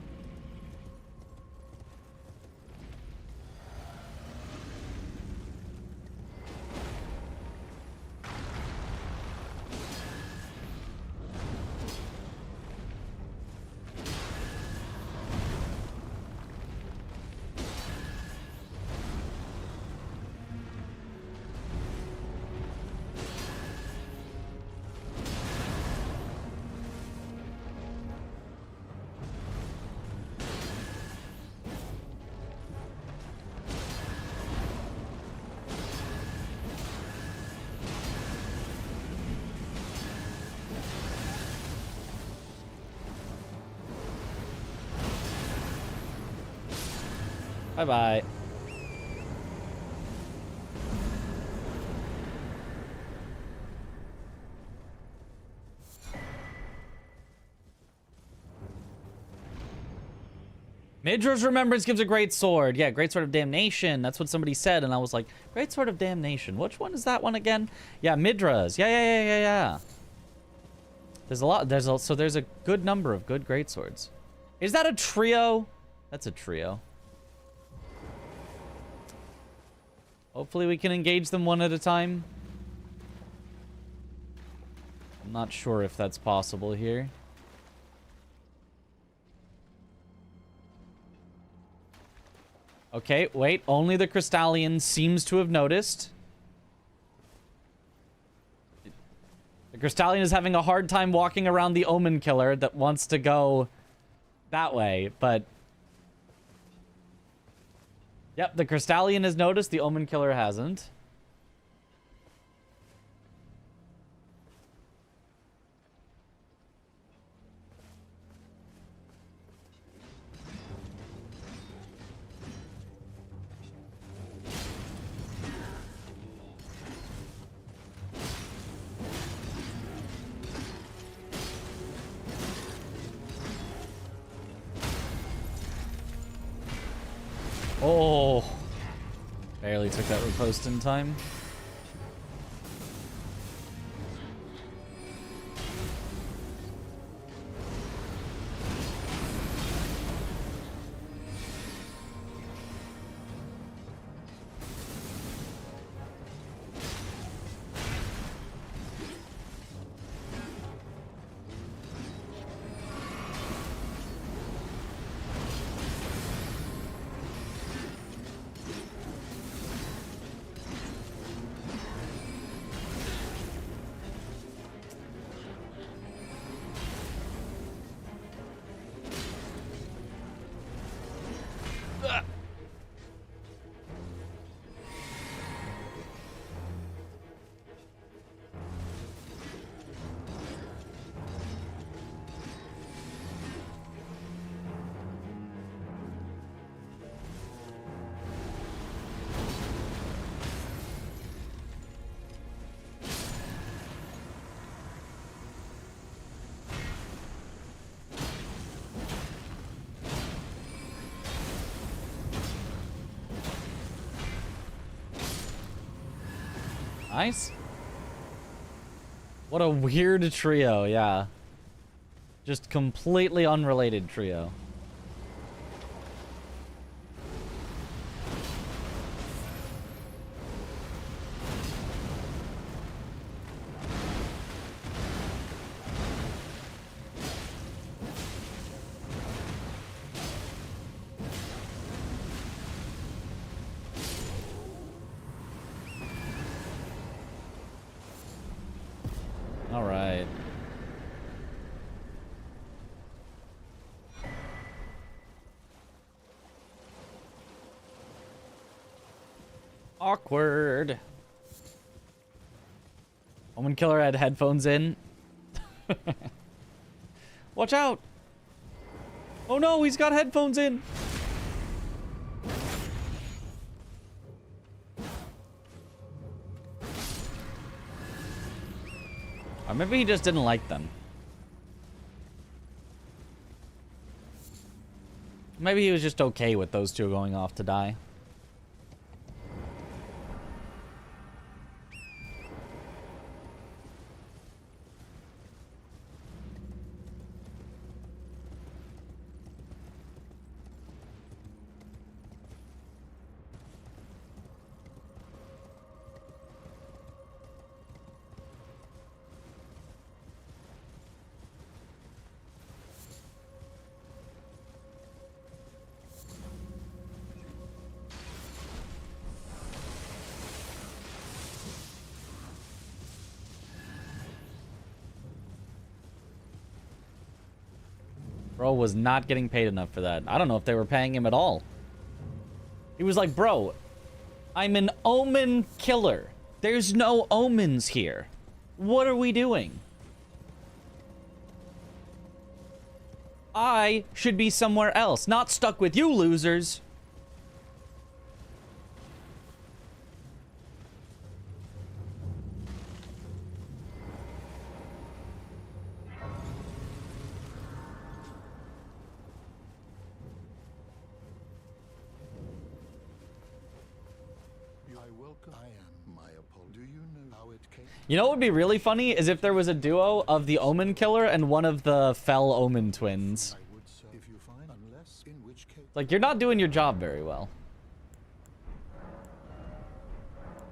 Bye-bye. Midra's Remembrance gives a great sword. Yeah, great sword of damnation. That's what somebody said, and I was like, great sword of damnation. Which one is that one again? Yeah, Midra's. Yeah. There's a lot. So there's a good number of good great swords. Is that a trio? That's a trio. Hopefully we can engage them one at a time. I'm not sure if that's possible here. Okay, wait. Only the Crystallian seems to have noticed. The Crystallian is having a hard time walking around the Omen Killer that wants to go that way, but... Yep, the Crystallian has noticed, the Omen Killer hasn't. Oh, barely took that riposte in time. Nice. What a weird trio, yeah. Just completely unrelated trio. All right. Awkward. Omen Killer had headphones in. Watch out! Oh no, he's got headphones in! Or maybe he just didn't like them. Maybe he was just okay with those two going off to die. Bro was not getting paid enough for that. I don't know if they were paying him at all. He was like, bro, I'm an omen killer. There's no omens here. What are we doing? I should be somewhere else, not stuck with you losers. I am my apology. Do you know how it came? You know what would be really funny is if there was a duo of the Omen Killer and one of the Fell Omen twins. I would, sir, if you find, unless in which case. Like, you're not doing your job very well.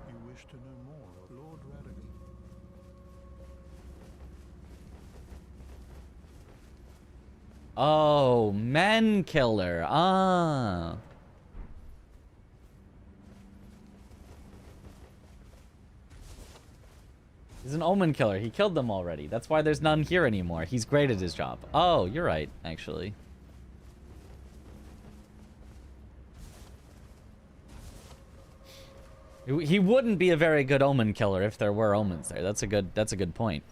You wish to know more of Lord Radigan? Oh, Men Killer. Ah. He's an Omen Killer. He killed them already. That's why there's none here anymore. He's great at his job. Oh, you're right, actually. He wouldn't be a very good Omen Killer if there were omens there. That's a good point.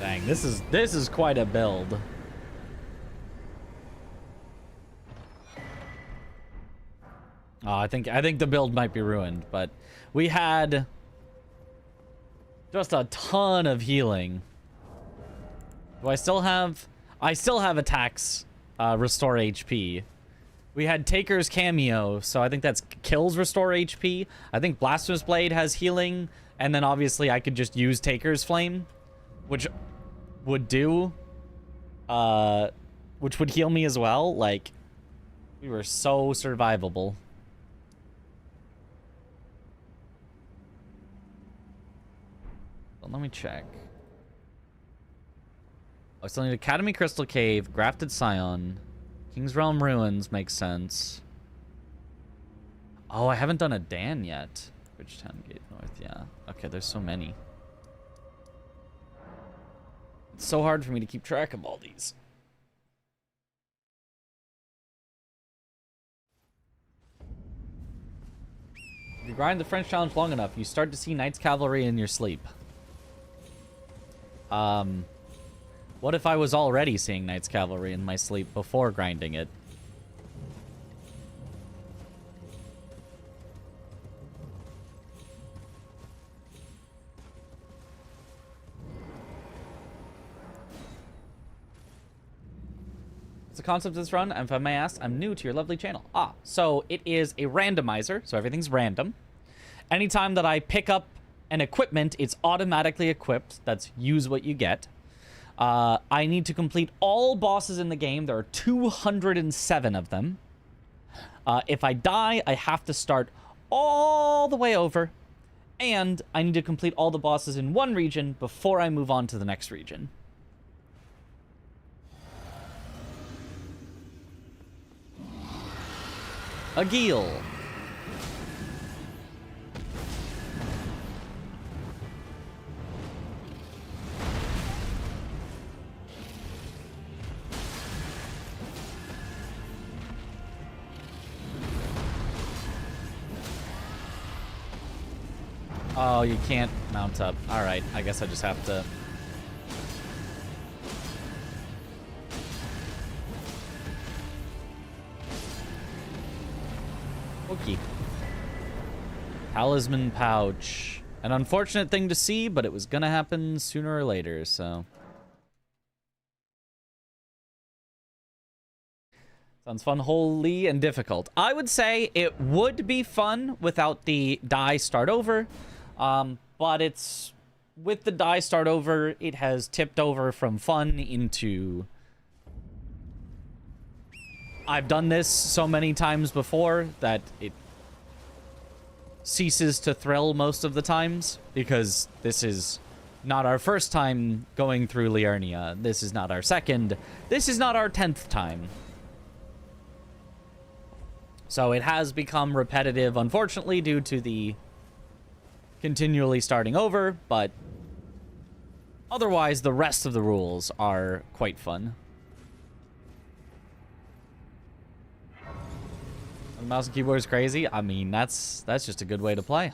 Dang, this is quite a build. Oh, I think the build might be ruined, but we had just a ton of healing. Do I still have attacks restore HP. We had Taker's cameo, so I think that's kills restore HP. I think Blasphemous Blade has healing, and then obviously I could just use Taker's Flame, which would do which would heal me as well. Like, we were so survivable. Well, let me check. I still need Academy Crystal Cave, Grafted Scion, King's Realm Ruins makes sense. Oh, I haven't done a Dan yet. Bridgetown Gate North, yeah. Okay, there's so many. It's so hard for me to keep track of all these. If you grind the French challenge long enough, you start to see Knights Cavalry in your sleep. What if I was already seeing Knights Cavalry in my sleep before grinding it? What's the concept of this run? And if I may ask, I'm new to your lovely channel. So it is a randomizer, so everything's random. Anytime that I pick up an equipment, it's automatically equipped. That's use what you get. I need to complete all bosses in the game. There are 207 of them. If I die, I have to start all the way over. And I need to complete all the bosses in one region before I move on to the next region. Agil. Oh, you can't mount up. Alright, I guess I just have to... Okay. Talisman pouch. An unfortunate thing to see, but it was gonna happen sooner or later, so... Sounds fun, holy, and difficult. I would say it would be fun without the die start over. But it's... With the die start over, it has tipped over from fun into... I've done this so many times before that it ceases to thrill most of the times, because this is not our first time going through Liurnia. This is not our second. This is not our 10th time. So it has become repetitive, unfortunately, due to the continually starting over, but Otherwise, the rest of the rules are quite fun. The mouse and keyboard is crazy. I mean, that's just a good way to play.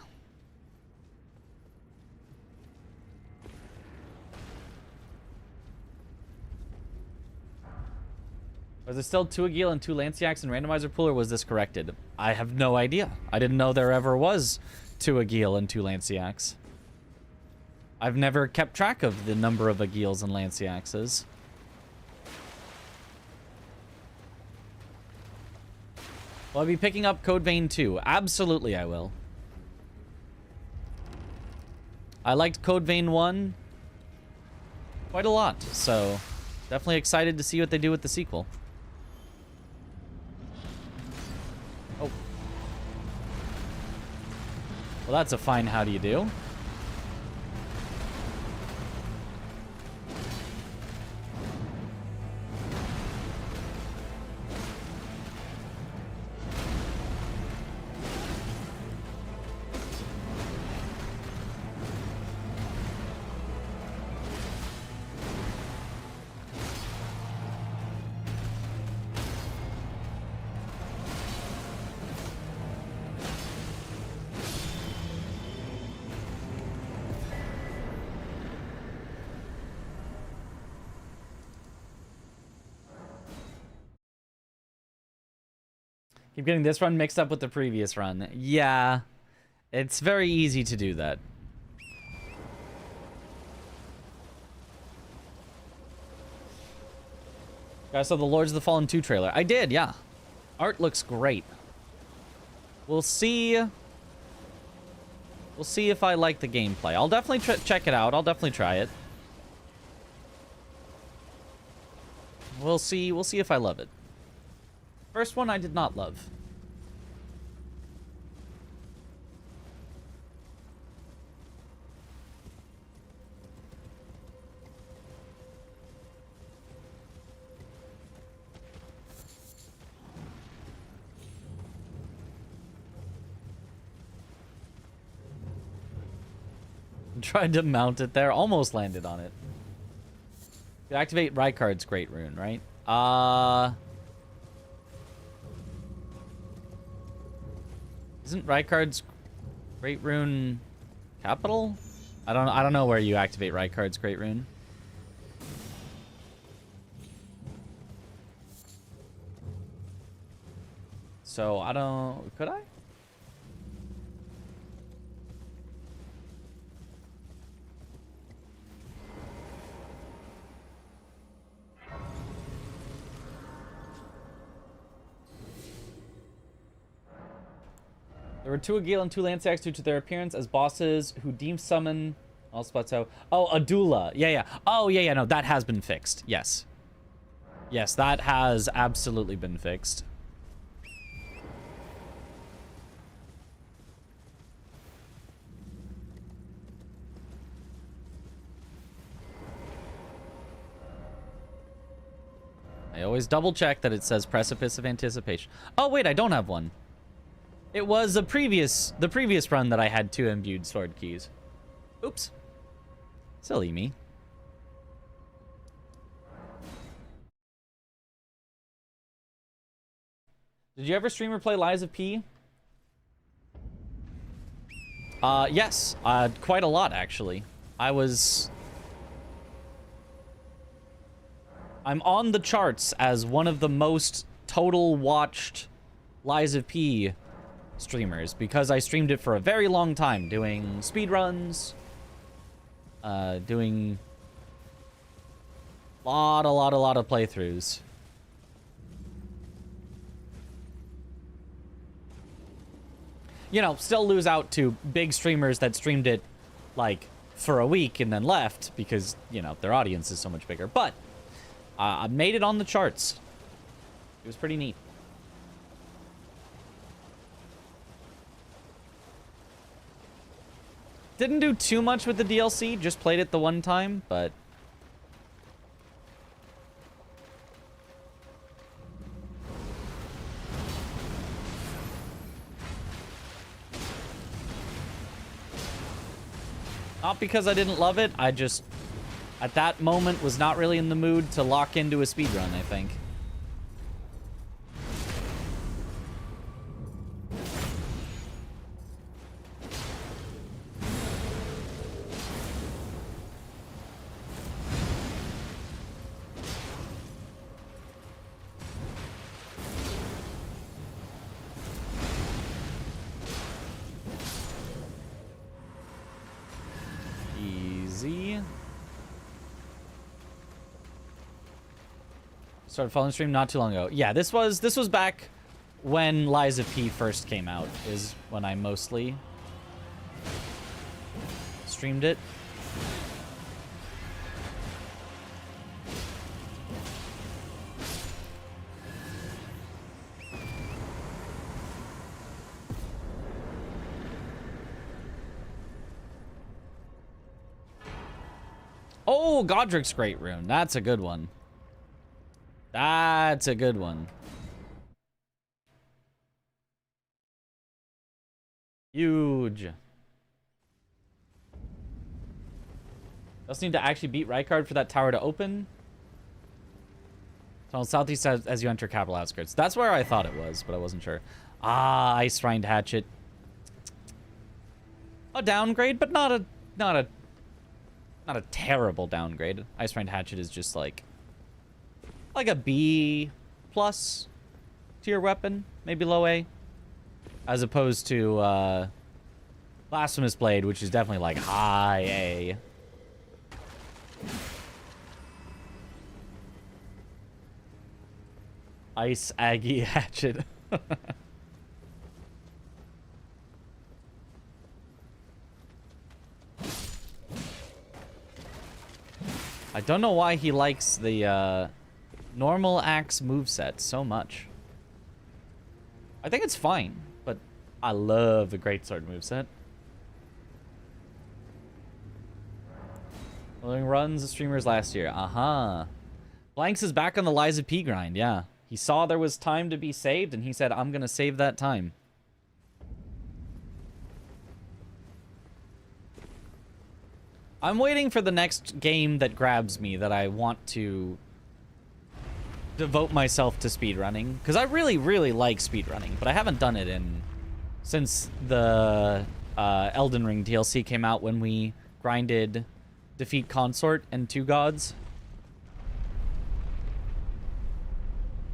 Was there still 2 Agil and 2 Lanciacs in Randomizer pool, or was this corrected? I have no idea. I didn't know there ever was 2 Agil and 2 Lanciacs. I've never kept track of the number of Agils and Lanciaxes. Will I be picking up Code Vein 2? Absolutely I will. I liked Code Vein 1 quite a lot, so definitely excited to see what they do with the sequel. Oh. Well, that's a fine how do you do. Keep getting this run mixed up with the previous run. Yeah, it's very easy to do that. Guys saw the Lords of the Fallen 2 trailer. I did, yeah. Art looks great. We'll see. We'll see if I like the gameplay. I'll definitely check it out. I'll definitely try it. We'll see. We'll see if I love it. First one I did not love. Tried to mount it there. Almost landed on it. You activate Rykard's Great Rune, right? Isn't Rykard's Great Rune capital? I don't know where you activate Rykard's Great Rune. So I don't. Could I? There were 2 Agil and 2 Lanciacs due to their appearance as bosses who deem summon all spots out. Oh, Adula. Yeah. Oh, yeah, no, that has been fixed. Yes. Yes, that has absolutely been fixed. I always double check that it says Precipice of Anticipation. Oh, wait, I don't have one. It was the previous run that I had 2 imbued sword keys. Oops. Silly me. Did you ever stream or play Lies of P? Yes. Quite a lot, actually. I'm on the charts as one of the most total watched Lies of P streamers because I streamed it for a very long time, doing speedruns, doing a lot of playthroughs. You know, still lose out to big streamers that streamed it like for a week and then left because, you know, their audience is so much bigger. But I made it on the charts. It was pretty neat. Didn't do too much with the DLC, just played it the one time, but... Not because I didn't love it, I just at that moment was not really in the mood to lock into a speedrun, I think. Easy. Started following stream not too long ago. Yeah, this was back when Liza P first came out, is when I mostly streamed it. Oh, Godric's Great Rune. That's a good one. That's a good one. Huge. Just need to actually beat Rykard for that tower to open. So southeast as you enter capital outskirts. That's where I thought it was, but I wasn't sure. Ah, Ice Rind Hatchet. A downgrade, but not a terrible downgrade. Ice Rind Hatchet is just like a B plus tier weapon, maybe low A, as opposed to Blasphemous Blade, which is definitely like high A. Ice Aggie Hatchet. I don't know why he likes the normal axe moveset so much. I think it's fine, but I love the greatsword moveset. Following runs the streamers last year. Blanks is back on the Liza P grind, yeah. He saw there was time to be saved, and he said, I'm gonna save that time. I'm waiting for the next game that grabs me that I want to devote myself to speedrunning. Because I really, really like speedrunning, but I haven't done it since the Elden Ring DLC came out when we grinded Defeat Consort and Two Gods.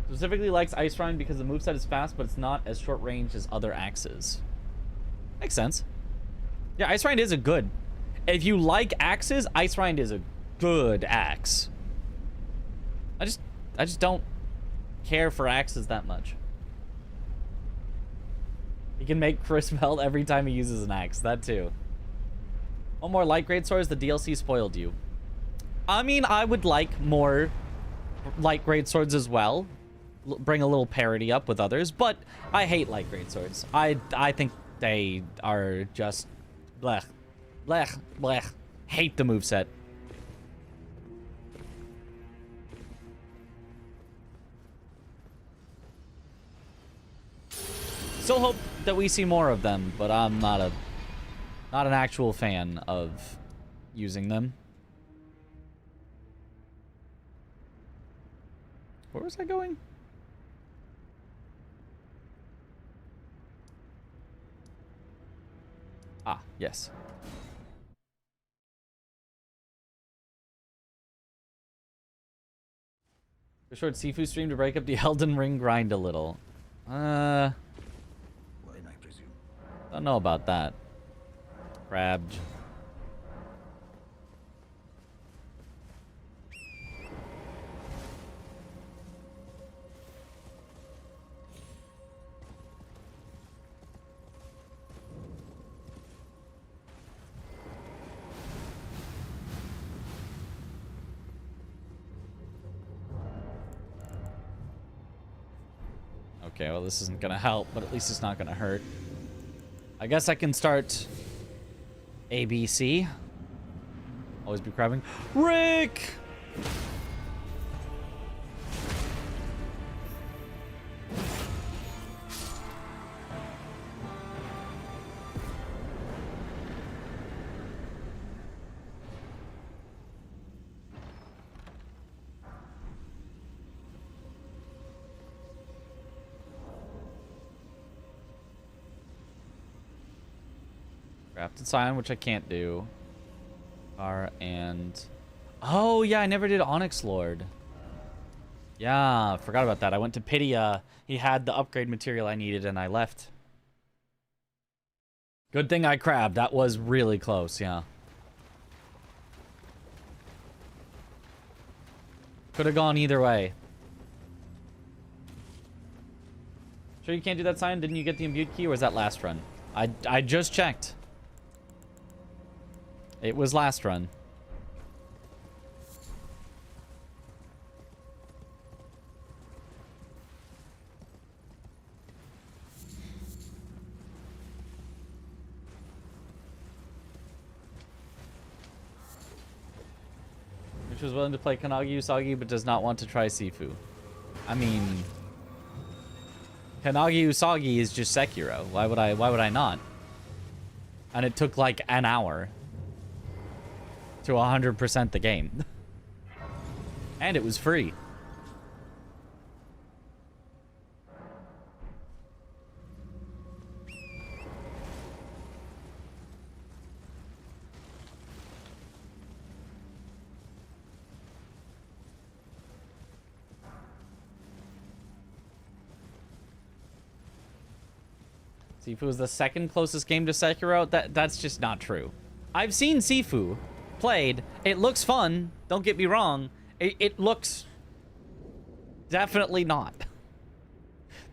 Specifically likes Ice Rind because the moveset is fast, but it's not as short range as other axes. Makes sense. Yeah, Ice Rind is a good... If you like axes, Ice Rind is a good axe. I just don't care for axes that much. He can make Chris melt every time he uses an axe. That too. One more light grade swords. The DLC spoiled you. I mean, I would like more light grade swords as well. Bring a little parity up with others, but I hate light grade swords. I think they are just blech. Blech, blech. Hate the moveset. Still hope that we see more of them, but I'm not an actual fan of using them. Where was I going? Ah, yes. A short seafood stream to break up the Elden Ring grind a little. Don't know about that. Grabbed. Okay, well, this isn't gonna help, but at least it's not gonna hurt. I guess I can start ABC. Always be crabbing. Rick! Crafted Scion, which I can't do. And... Oh, yeah, I never did Onyx Lord. Yeah, forgot about that. I went to Pydia. He had the upgrade material I needed, and I left. Good thing I crabbed. That was really close, yeah. Could have gone either way. Sure you can't do that sign? Didn't you get the imbued key, or was that last run? I just checked. It was last run. Which was willing to play Kanagi Usagi but does not want to try Sifu. I mean, Kanagi Usagi is just Sekiro. Why would I not? And it took like an hour to 100% the game. And it was free. Sifu is the second closest game to Sekiro. That's just not true. I've seen Sifu played. It looks fun. Don't get me wrong. It looks definitely not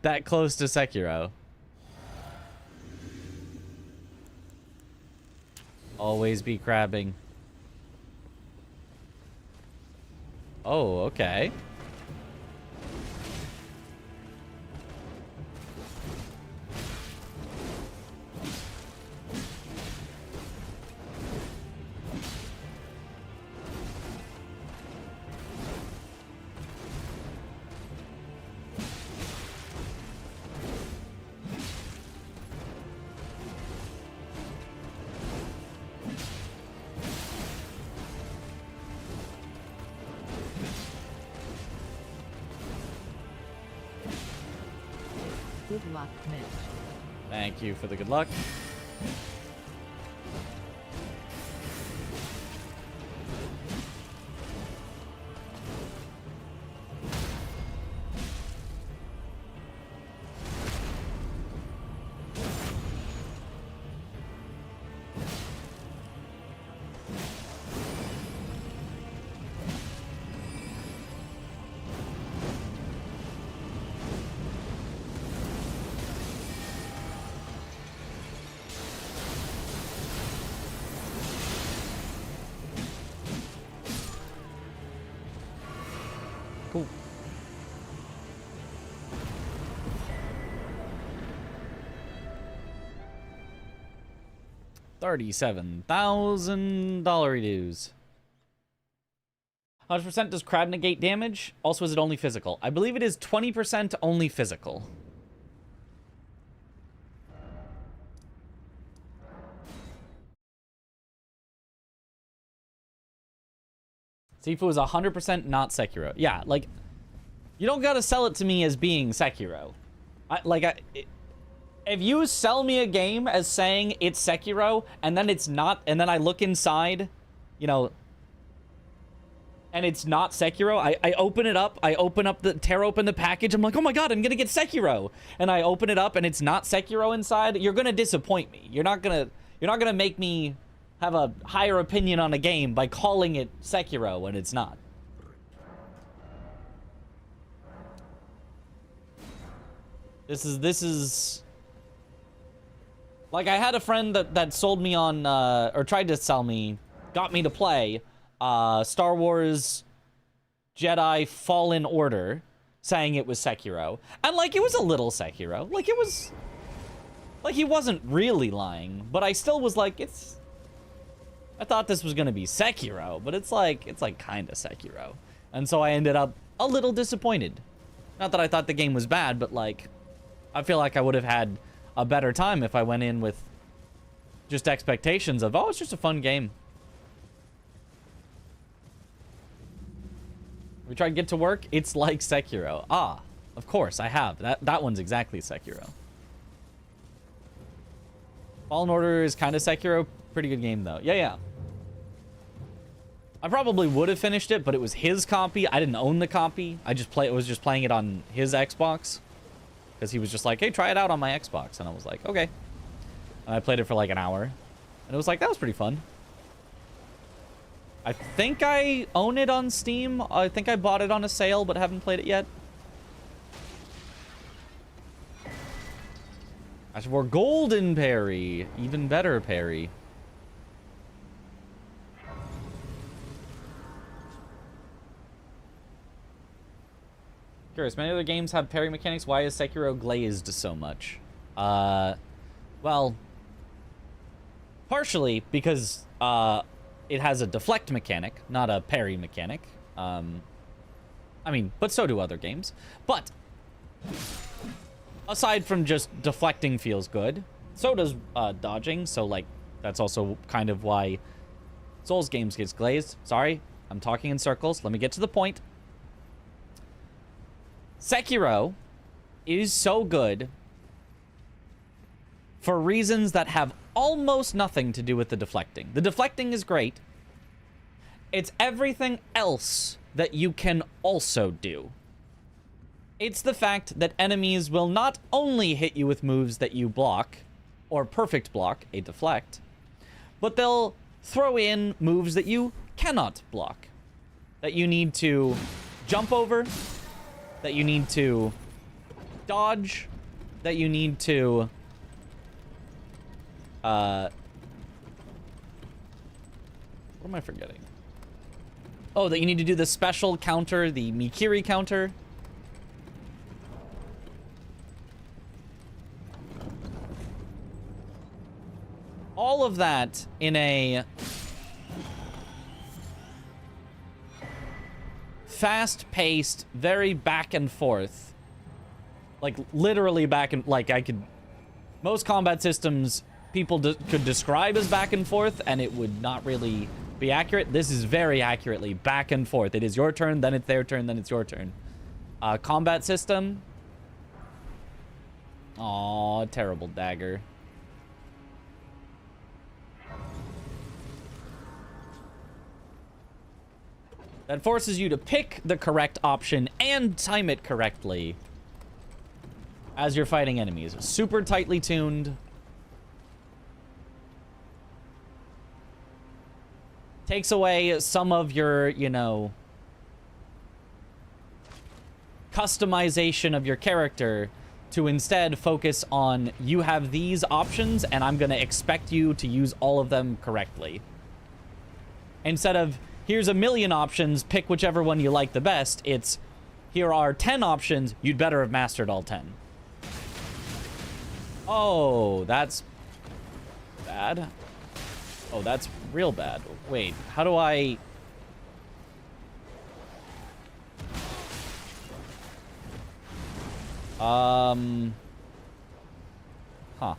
that close to Sekiro. Always be crabbing. Oh, okay. Good luck, Mitch. Thank you for the good luck. Cool. $37,000 dues. How much percent does crab negate damage? Also, is it only physical? I believe it is 20% only physical. Sifu is 100% not Sekiro. Yeah, like, you don't gotta sell it to me as being Sekiro. If you sell me a game as saying it's Sekiro, and then it's not, and then I look inside, you know, and it's not Sekiro, I open it up, tear open the package, I'm like, oh my god, I'm gonna get Sekiro! And I open it up and it's not Sekiro inside, you're gonna disappoint me. You're not gonna make me have a higher opinion on a game by calling it Sekiro when it's not. This is like, I had a friend that sold me on or tried to sell me, got me to play Star Wars Jedi Fallen Order, saying it was Sekiro. And like, it was a little Sekiro. Like, it was like, he wasn't really lying, but I still was like, I thought this was gonna be Sekiro, but it's like kind of Sekiro. And so I ended up a little disappointed. Not that I thought the game was bad, but like, I feel like I would have had a better time if I went in with just expectations of, oh, it's just a fun game. We tried Get to Work, it's like Sekiro. Ah, of course, I have. That one's exactly Sekiro. Fallen Order is kind of Sekiro. Pretty good game, though. Yeah, yeah. I probably would have finished it, but it was his copy. I didn't own the copy. I was just playing it on his Xbox. Because he was just like, hey, try it out on my Xbox. And I was like, okay. And I played it for like an hour. And it was like, that was pretty fun. I think I own it on Steam. I think I bought it on a sale, but haven't played it yet. As for golden parry, even better parry. Curious, many other games have parry mechanics. Why is Sekiro glazed so much? Well, partially because it has a deflect mechanic, not a parry mechanic. I mean, but so do other games. But aside from just deflecting feels good, so does dodging. So, like, that's also kind of why Souls games gets glazed. Sorry, I'm talking in circles. Let me get to the point. Sekiro is so good for reasons that have almost nothing to do with the deflecting. The deflecting is great. It's everything else that you can also do. It's the fact that enemies will not only hit you with moves that you block, or perfect block, a deflect, but they'll throw in moves that you cannot block, that you need to jump over, that you need to dodge, that you need to what am I forgetting? Oh, that you need to do the special counter, the Mikiri counter. All of that in a fast-paced, very back and forth. Like, literally back and... Like, most combat systems, people could describe as back and forth, and it would not really be accurate. This is very accurately back and forth. It is your turn, then it's their turn, then it's your turn. Combat system. Aw, terrible dagger. That forces you to pick the correct option and time it correctly as you're fighting enemies. Super tightly tuned. Takes away some of your, you know, customization of your character to instead focus on, you have these options and I'm gonna expect you to use all of them correctly. Instead of, here's a million options, pick whichever one you like the best, it's, here are 10 options, you'd better have mastered all 10. Oh, that's bad. Oh, that's real bad. Wait, how do I... Huh.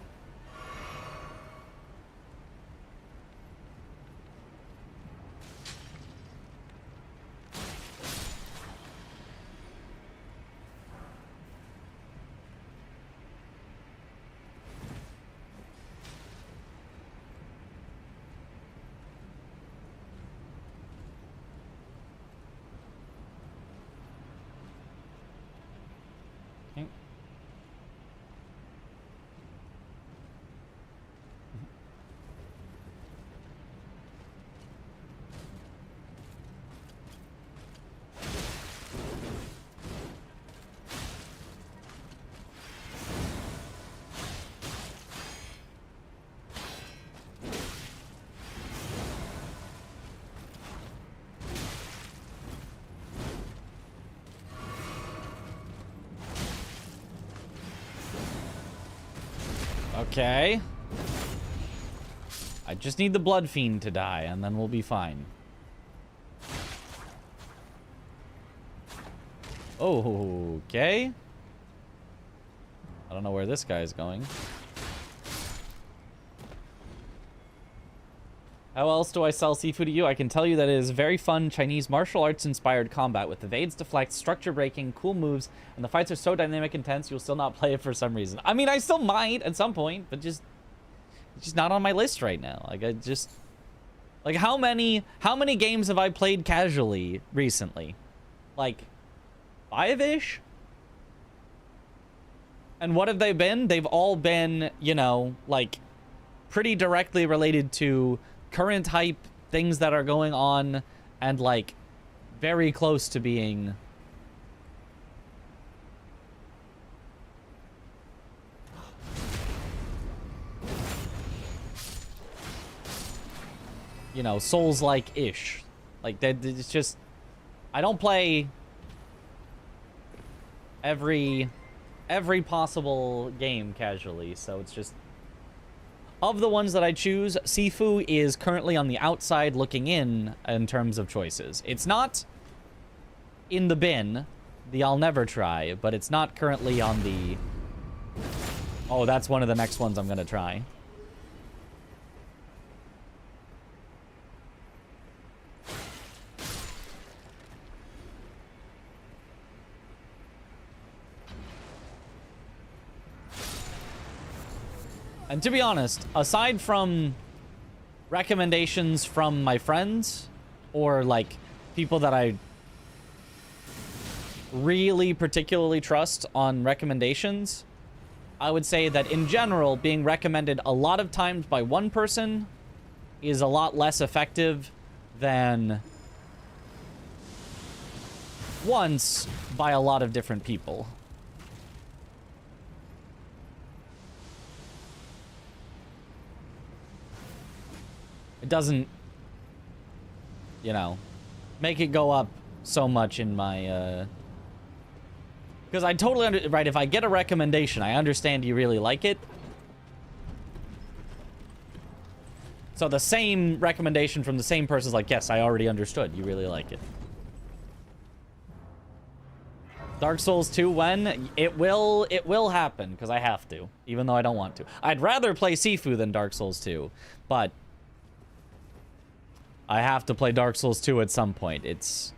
Okay. I just need the Blood Fiend to die, and then we'll be fine. Oh, okay. I don't know where this guy is going. How else do I sell seafood to you? I can tell you that it is very fun Chinese martial arts inspired combat with evades, deflects, structure breaking, cool moves, and the fights are so dynamic and intense you'll still not play it for some reason. I mean, I still might at some point, but just It's just not on my list right now. Like, I just... Like, how many games have I played casually recently? Like, 5-ish? And what have they been? They've all been, you know, like, pretty directly related to current hype, things that are going on, and, like, very close to being... you know, Souls-like-ish. Like, it's just... I don't play every possible game casually, so it's just... Of the ones that I choose, Sifu is currently on the outside looking in terms of choices. It's not in the bin, the I'll never try, but it's not currently on the... Oh, that's one of the next ones I'm gonna try. And to be honest, aside from recommendations from my friends or like people that I really particularly trust on recommendations, I would say that in general, being recommended a lot of times by one person is a lot less effective than once by a lot of different people. It doesn't, you know, make it go up so much in my, because I totally right, if I get a recommendation, I understand you really like it. So the same recommendation from the same person is like, yes, I already understood. You really like it. Dark Souls 2, when? It will happen, because I have to, even though I don't want to. I'd rather play Sifu than Dark Souls 2, but... I have to play Dark Souls 2 at some point. It's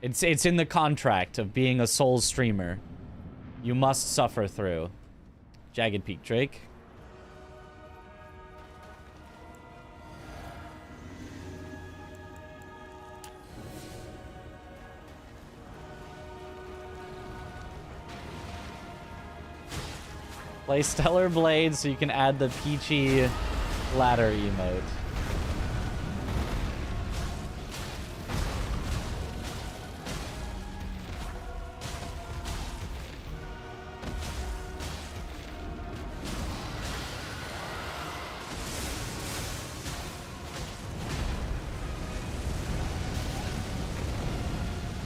in the contract of being a Souls streamer. You must suffer through. Jagged Peak Drake. Play Stellar Blade so you can add the peachy ladder emote.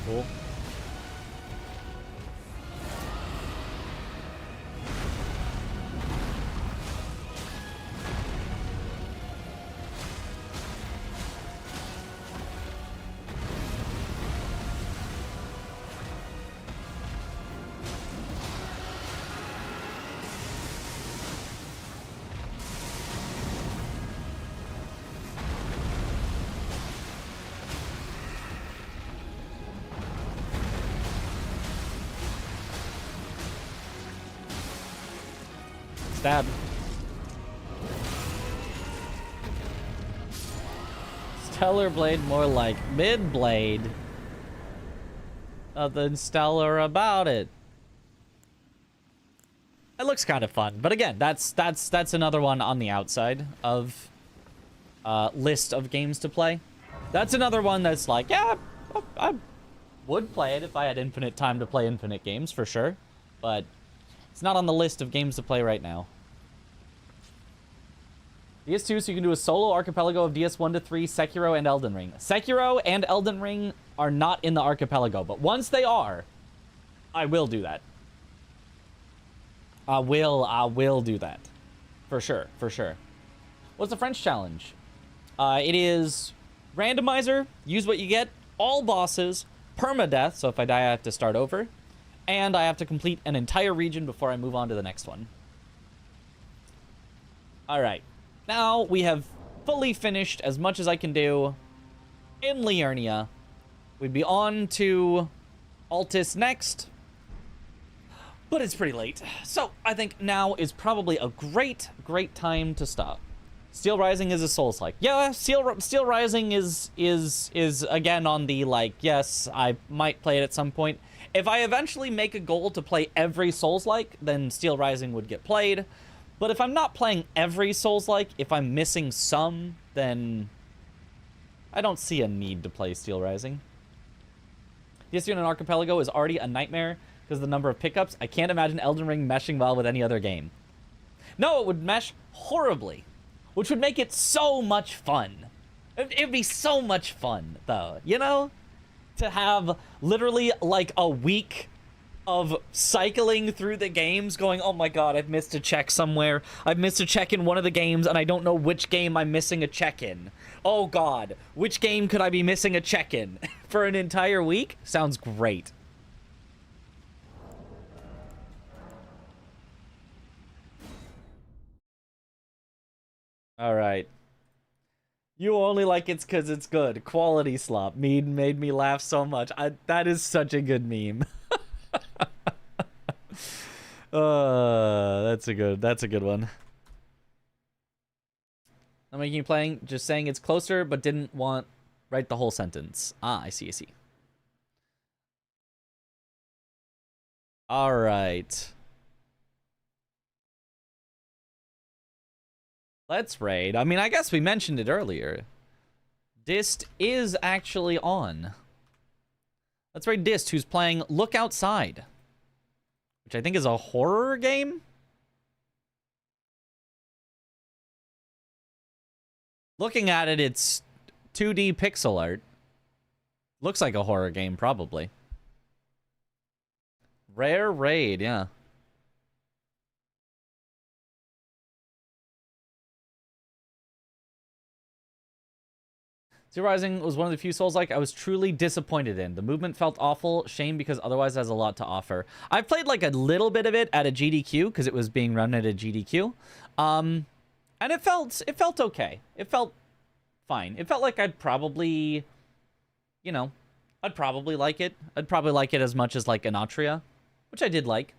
Cool. Stab. Stellar Blade, more like mid blade. Nothing stellar about it. It looks kind of fun, but again, that's another one on the outside of list of games to play. That's another one that's like, yeah, I would play it if I had infinite time to play infinite games for sure, but it's not on the list of games to play right now. DS2, so you can do a solo archipelago of DS 1 to 3, Sekiro, and Elden Ring. Sekiro and Elden Ring are not in the archipelago, but once they are, I will do that. I will do that. For sure, for sure. What's the French challenge? It is randomizer, use what you get, all bosses, permadeath, so if I die I have to start over, and I have to complete an entire region before I move on to the next one. Alright. Now we have fully finished as much as I can do in Liurnia. We'd be on to Altus next. But it's pretty late. So I think now is probably a great time to stop. Steel Rising is a Souls-like. Yeah, Steel Rising is again on the, like, yes, I might play it at some point. If I eventually make a goal to play every Souls-like, then Steel Rising would get played. But if I'm not playing every Souls-like, if I'm missing some, then I don't see a need to play Steel Rising. The in an Archipelago is already a nightmare because of the number of pickups. I can't imagine Elden Ring meshing well with any other game. No, it would mesh horribly, which would make it so much fun. It'd be so much fun, though, you know? To have literally, like, a week of cycling through the games going, oh my god, I've missed a check somewhere. I've missed a check in one of the games, and I don't know which game I'm missing a check in. Oh god, which game could I be missing a check in? For an entire week? Sounds great. Alright. You only like it's because it's good. Quality slop. Made me laugh so much. That is such a good meme. That's a good one. I'm making you playing, just saying it's closer, but didn't write the whole sentence. Ah, I see. Alright. Let's raid. I mean, I guess we mentioned it earlier. Dist is actually on. Let's raid Dist, who's playing Look Outside, which I think is a horror game? Looking at it, it's 2D pixel art. Looks like a horror game, probably. Rare raid, yeah. Zero Rising was one of the few Souls-like I was truly disappointed in. The movement felt awful. Shame because otherwise it has a lot to offer. I've played like a little bit of it at a GDQ because it was being run at a GDQ. And it felt okay. It felt fine. It felt like I'd probably, you know, I'd probably like it. I'd probably like it as much as like Anatria, which I did like.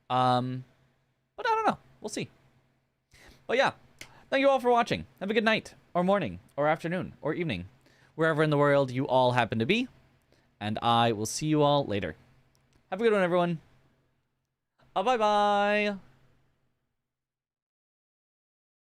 But I don't know. We'll see. But yeah, thank you all for watching. Have a good night, or morning, or afternoon, or evening, wherever in the world you all happen to be. And I will see you all later. Have a good one, everyone. Bye-bye.